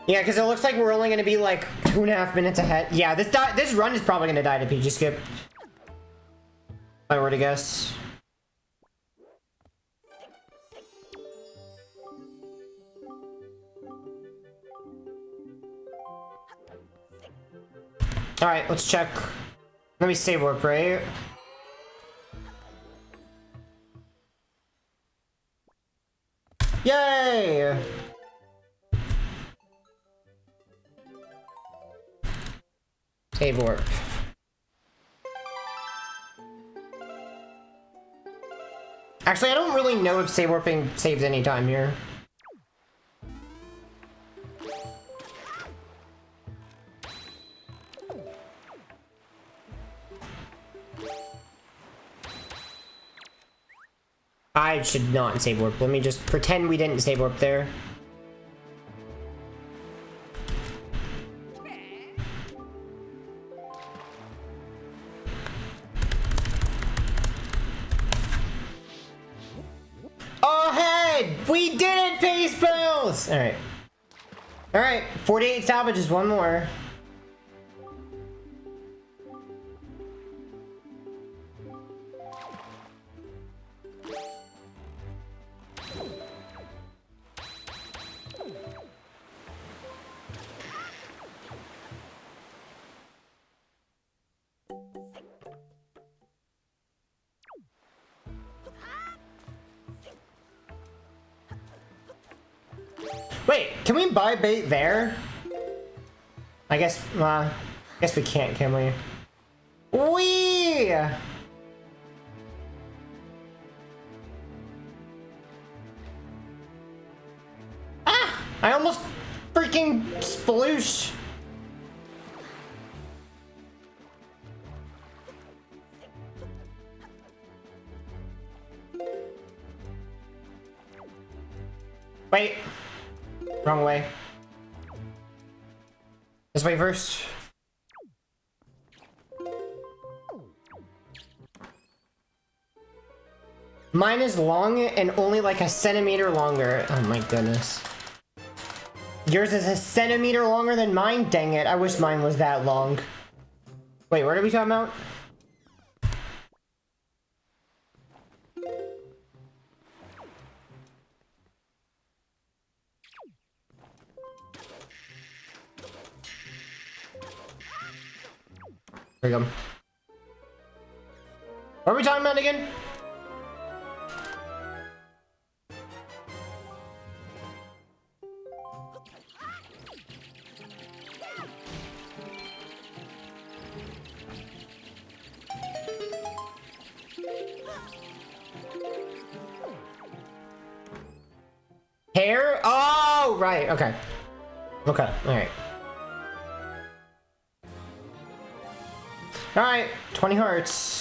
Yeah, because it looks like we're only going to be like 2.5 minutes ahead. Yeah, this run is probably going to die to PG skip. If I were to guess. Alright, let's check. Let me save warp, right? Yay! Save warp. Actually, I don't really know if save warping saves any time here. I should not save warp. Let me just pretend we didn't save warp there. Ahead! We did it, Pace Bills! Alright. Alright, 48 salvages, one more. Wait, can we buy bait there? I guess we can't, can we? Whee! Ah! I almost freaking sploosh. Wait. Wrong way. This way first. Mine is long and only like a centimeter longer. Oh my goodness. Yours is a centimeter longer than mine? Dang it, I wish mine was that long. Wait, what are we talking about? There we go. What are we talking about again? Hair? Oh, right. Okay. Okay. All right. All right. 20 hearts.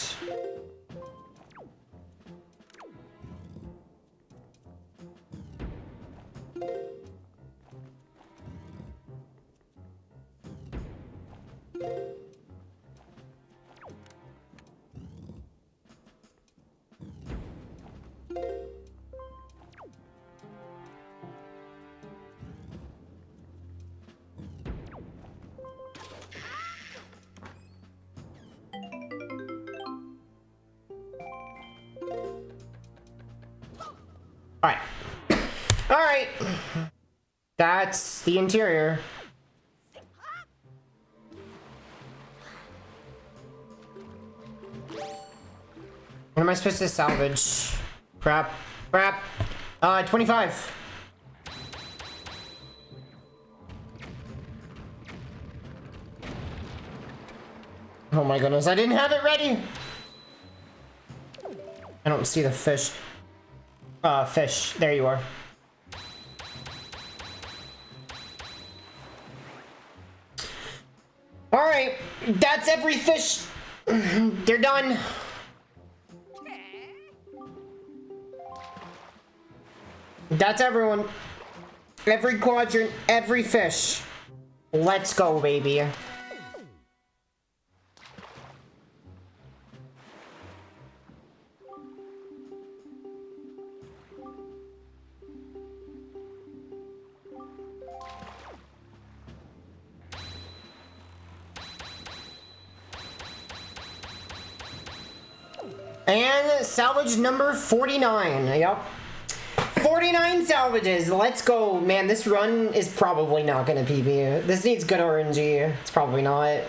That's the interior. What am I supposed to salvage? Crap. Crap. 25. Oh my goodness, I didn't have it ready! I don't see the fish. Fish. There you are. Alright, that's every fish. They're done. That's everyone. Every quadrant, every fish. Let's go, baby. And salvage number 49. Yep. 49 salvages. Let's go. Man, this run is probably not going to PB. This needs good RNG. It's probably not.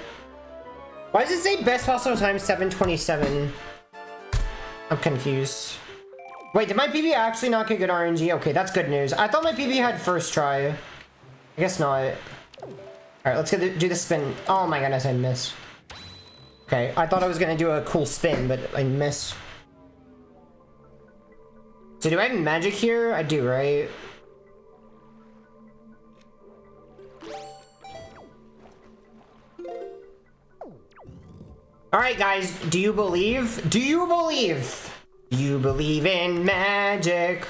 Why does it say best possible time 727? I'm confused. Wait, did my PB actually not get good RNG? Okay, that's good news. I thought my PB had first try. I guess not. Alright, let's do the spin. Oh my goodness, I missed. Okay, I thought I was gonna do a cool spin, but I missed. So do I have magic here? I do, right? Alright guys, do you believe? Do you believe? Do you believe in magic?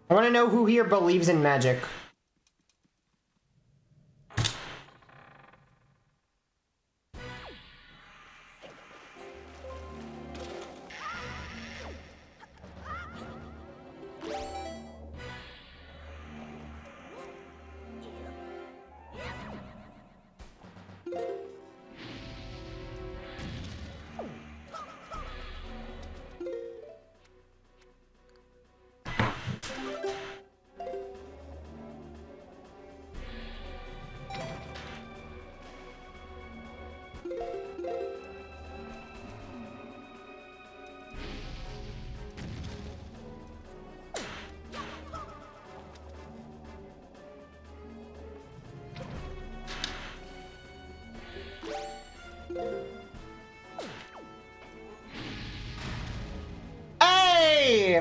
I want to know who here believes in magic.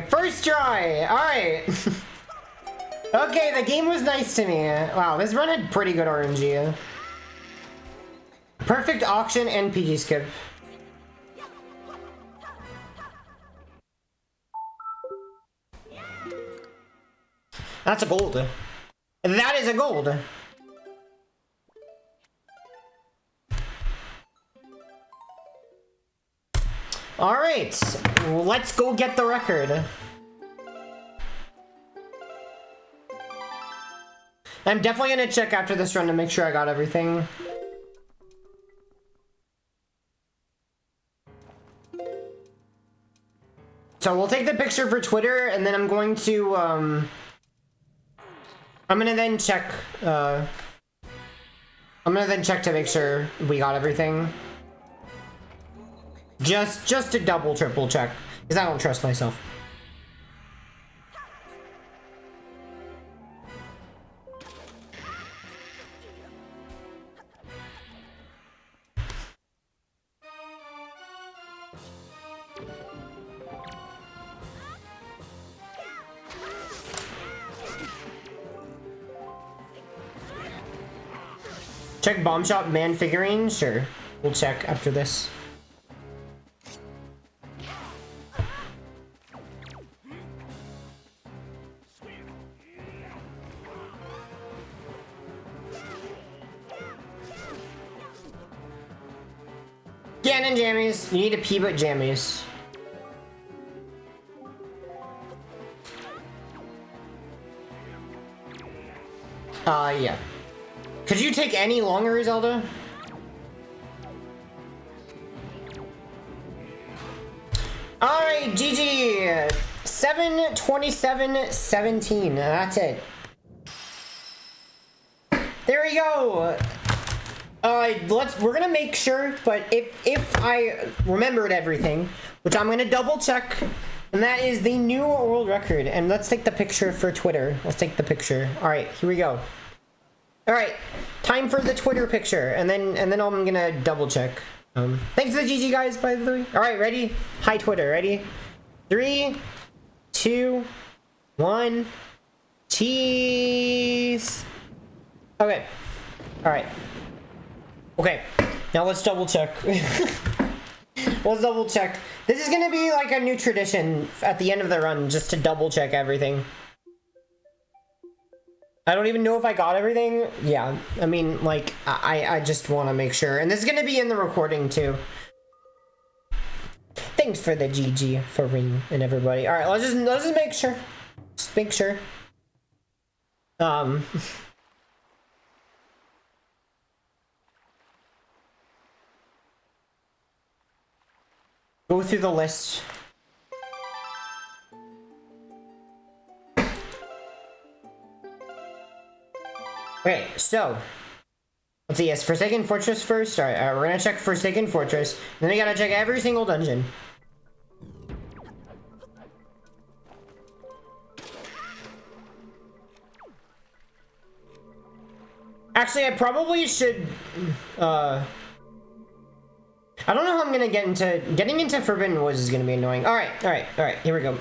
First try! Alright. Okay, the game was nice to me. Wow, this run had pretty good RNG. Perfect auction and PG skip. That's a gold. That is a gold. Alright, let's go get the record. I'm definitely gonna check after this run to make sure I got everything. So we'll take the picture for Twitter, and then I'm going to, I'm gonna then check, to make sure we got everything. Just to double, triple check, because I don't trust myself. Check bomb shop man figurine? Sure. We'll check after this. Ganon jammies. You need a P-but jammies. Yeah. Could you take any longer, Zelda? Alright, GG! 7:27:17. That's it. There we go. We're gonna make sure, but if I remembered everything, which I'm gonna double check, and that is the new world record. And let's take the picture for Twitter. Let's take the picture. All right, here we go. All right, time for the Twitter picture, and then I'm gonna double check. Thanks to the GG guys, by the way. All right, ready? Hi Twitter, ready? 3, 2, 1. Cheese. Okay. All right. Okay. Now let's double check. Let's double check. This is gonna be like a new tradition at the end of the run, just to double check everything. I don't even know if I got everything. Yeah, I mean, like, I just want to make sure. And this is going to be in the recording, too. Thanks for the GG for Ring and everybody. All right, let's just make sure. Just make sure. Go through the list. Okay, so let's see. Yes, Forsaken Fortress first. All right, we're gonna check Forsaken Fortress. Then we gotta check every single dungeon. Actually, I probably should. I don't know how I'm gonna getting into Forbidden Woods is gonna be annoying. All right. Here we go.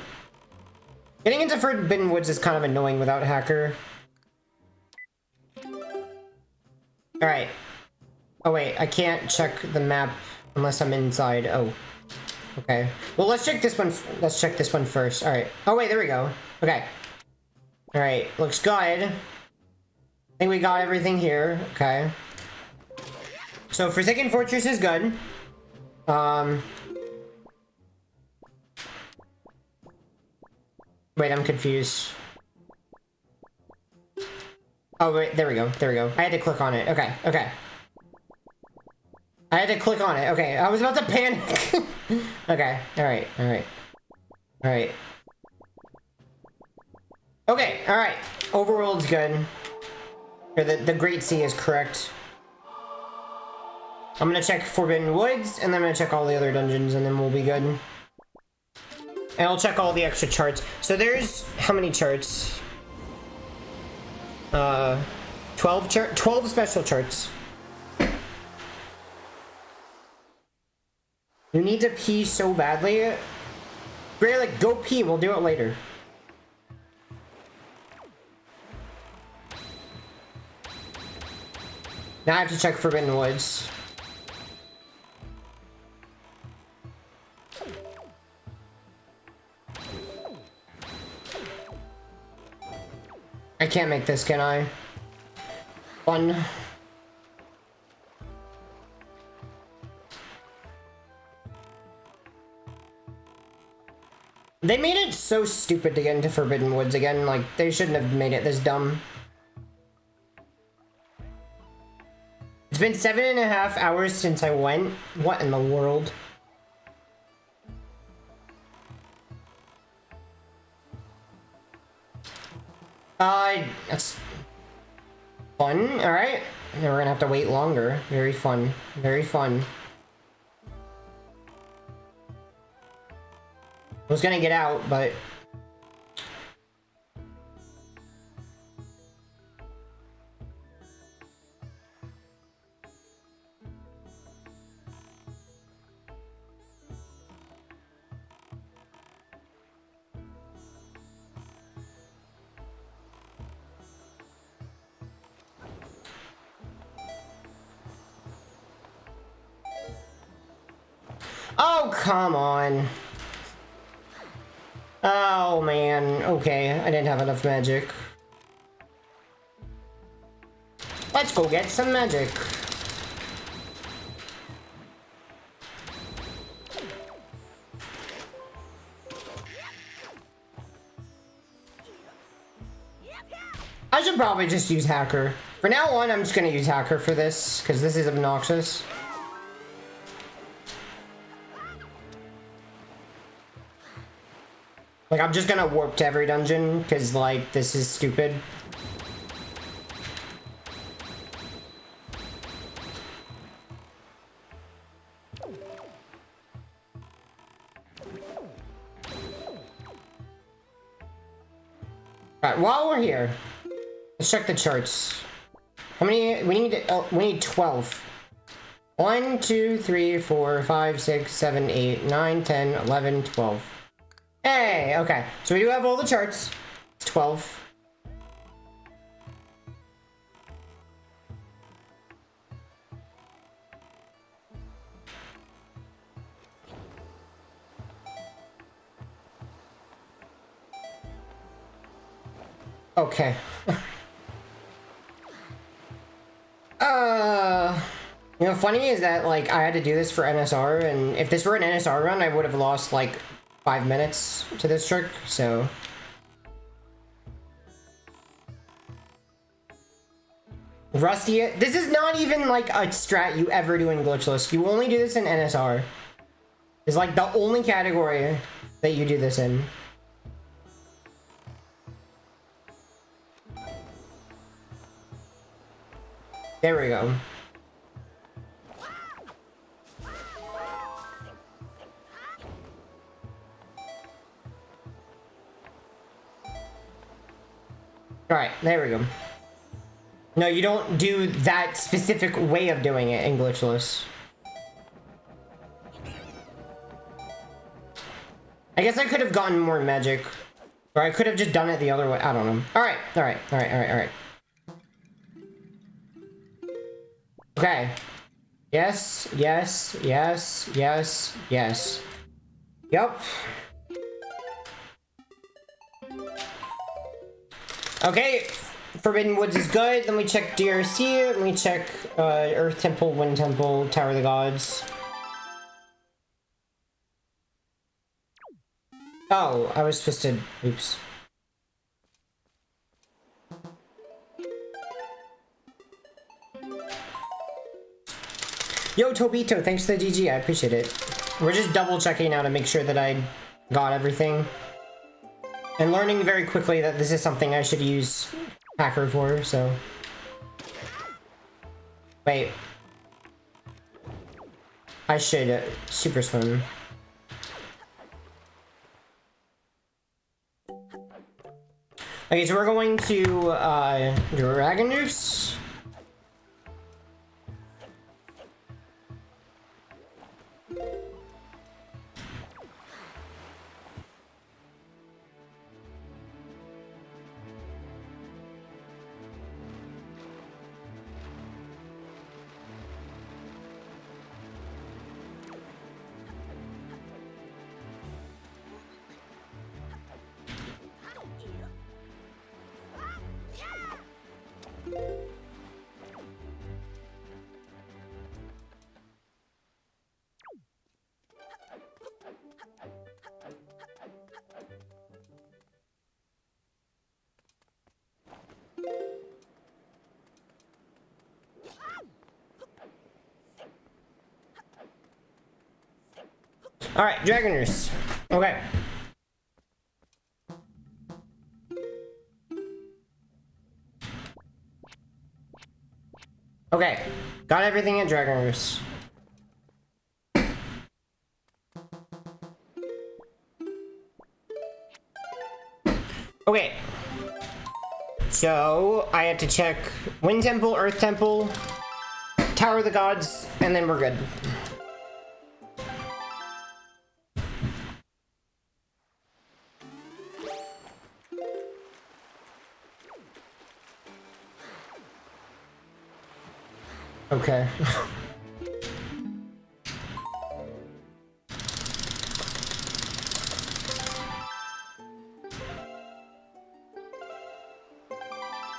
Getting into Forbidden Woods is kind of annoying without Hacker. Alright. Oh wait, I can't check the map unless I'm inside. Oh. Okay. Well, let's check this one. Let's check this one first. Alright. Oh wait, there we go. Okay. Alright, looks good. I think we got everything here. Okay. So, Forsaken Fortress is good. Wait, I'm confused. Oh, wait, there we go. There we go. I had to click on it. Okay, okay. I had to click on it. Okay, I was about to panic. Okay, alright, alright. Alright. Okay, alright. Overworld's good. Or the Great Sea is correct. I'm gonna check Forbidden Woods, and then I'm gonna check all the other dungeons, and then we'll be good. And I'll check all the extra charts. So there's... how many charts? 12 special charts. You need to pee so badly. Gray, like, go pee. We'll do it later. Now I have to check Forbidden Woods. I can't make this, can I? Fun. They made it so stupid to get into Forbidden Woods again. Like, they shouldn't have made it this dumb. It's been 7.5 hours since I went. What in the world? That's fun. Alright. We're gonna have to wait longer. Very fun. Very fun. I was gonna get out, but... oh, come on. Oh, man. Okay, I didn't have enough magic. Let's go get some magic. I should probably just use Hacker. For now on, I'm just gonna use Hacker for this, because this is obnoxious. Like, I'm just gonna warp to every dungeon, because, like, this is stupid. Alright, while we're here, let's check the charts. How many? We need 12. 1, 2, 3, 4, 5, 6, 7, 8, 9, 10, 11, 12. Hey, okay. So we do have all the charts. It's 12. Okay. You know, funny is that, like, I had to do this for NSR, and if this were an NSR run, I would have lost, like, 5 minutes to this trick, so... Rusty, this is not even, like, a strat you ever do in Glitchless. You only do this in NSR. It's, like, the only category that you do this in. There we go. Alright, there we go. No, you don't do that specific way of doing it in Glitchless. I guess I could have gotten more magic. Or I could have just done it the other way. I don't know. Alright, alright, alright, alright, alright. Okay. Yes, yes, yes, yes, yes. Yup. Okay, Forbidden Woods is good. Then we check DRC, and we check Earth Temple, Wind Temple, Tower of the Gods. Oh, I was supposed to... Oops. Yo, Tobito, thanks for the GG, I appreciate it. We're just double checking now to make sure that I got everything. And learning very quickly that this is something I should use Hacker for, so... Wait. I should Super Swim. Okay, so we're going to Dragon Noose. Alright, Dragoners. Okay. Okay. Got everything at Dragoners. Okay. So, I have to check Wind Temple, Earth Temple, Tower of the Gods, and then we're good. Okay.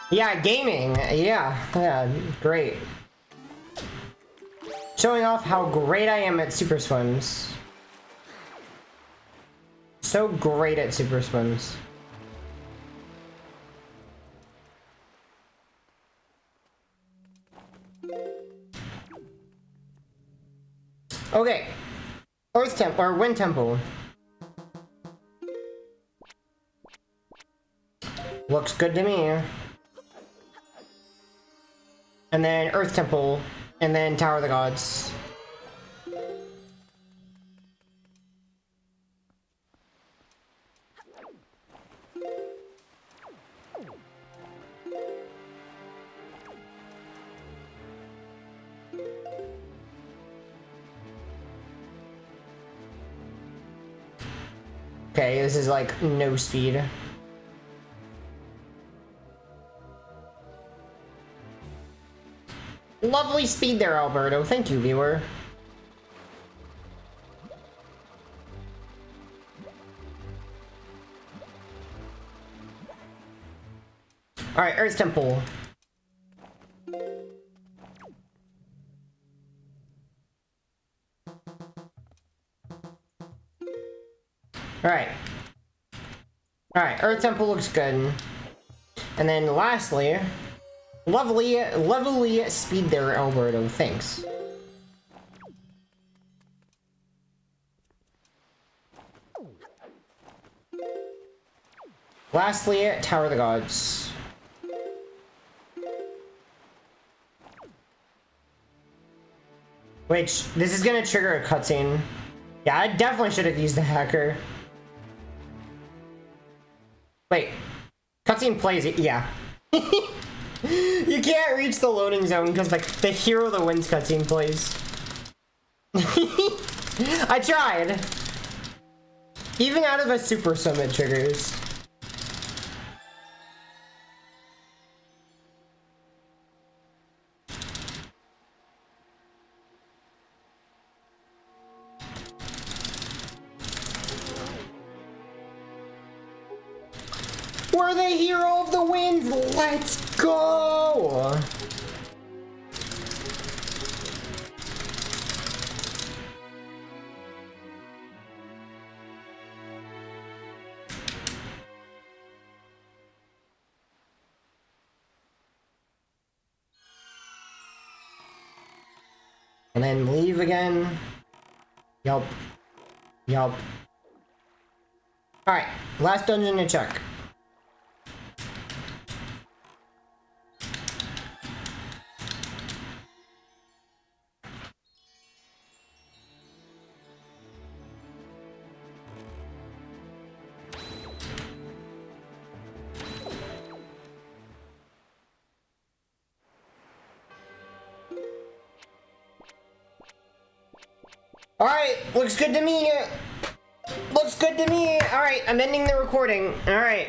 Yeah, gaming. Yeah, great. Showing off how great I am at Super Swims. So great at Super Swims. Okay. Earth Temple, or Wind Temple. Looks good to me. And then Earth Temple. And then Tower of the Gods. Okay, this is like no speed. Lovely speed there, Alberto. Thank you, viewer. Alright, Earth Temple. Alright. Alright, Earth Temple looks good. And then lastly, lovely speed there, Alberto. Thanks. Lastly, Tower of the Gods. Which, this is gonna trigger a cutscene. Yeah, I definitely should have used the hacker. Wait. Cutscene plays it, yeah. You can't reach the loading zone because like the hero that wins cutscene plays. I tried. Even out of a super summit triggers. We're the hero of the winds. Let's go. And then leave again. Yup. Yup. Alright, last dungeon to check. Alright, looks good to me. Looks good to me. Alright, I'm ending the recording. Alright.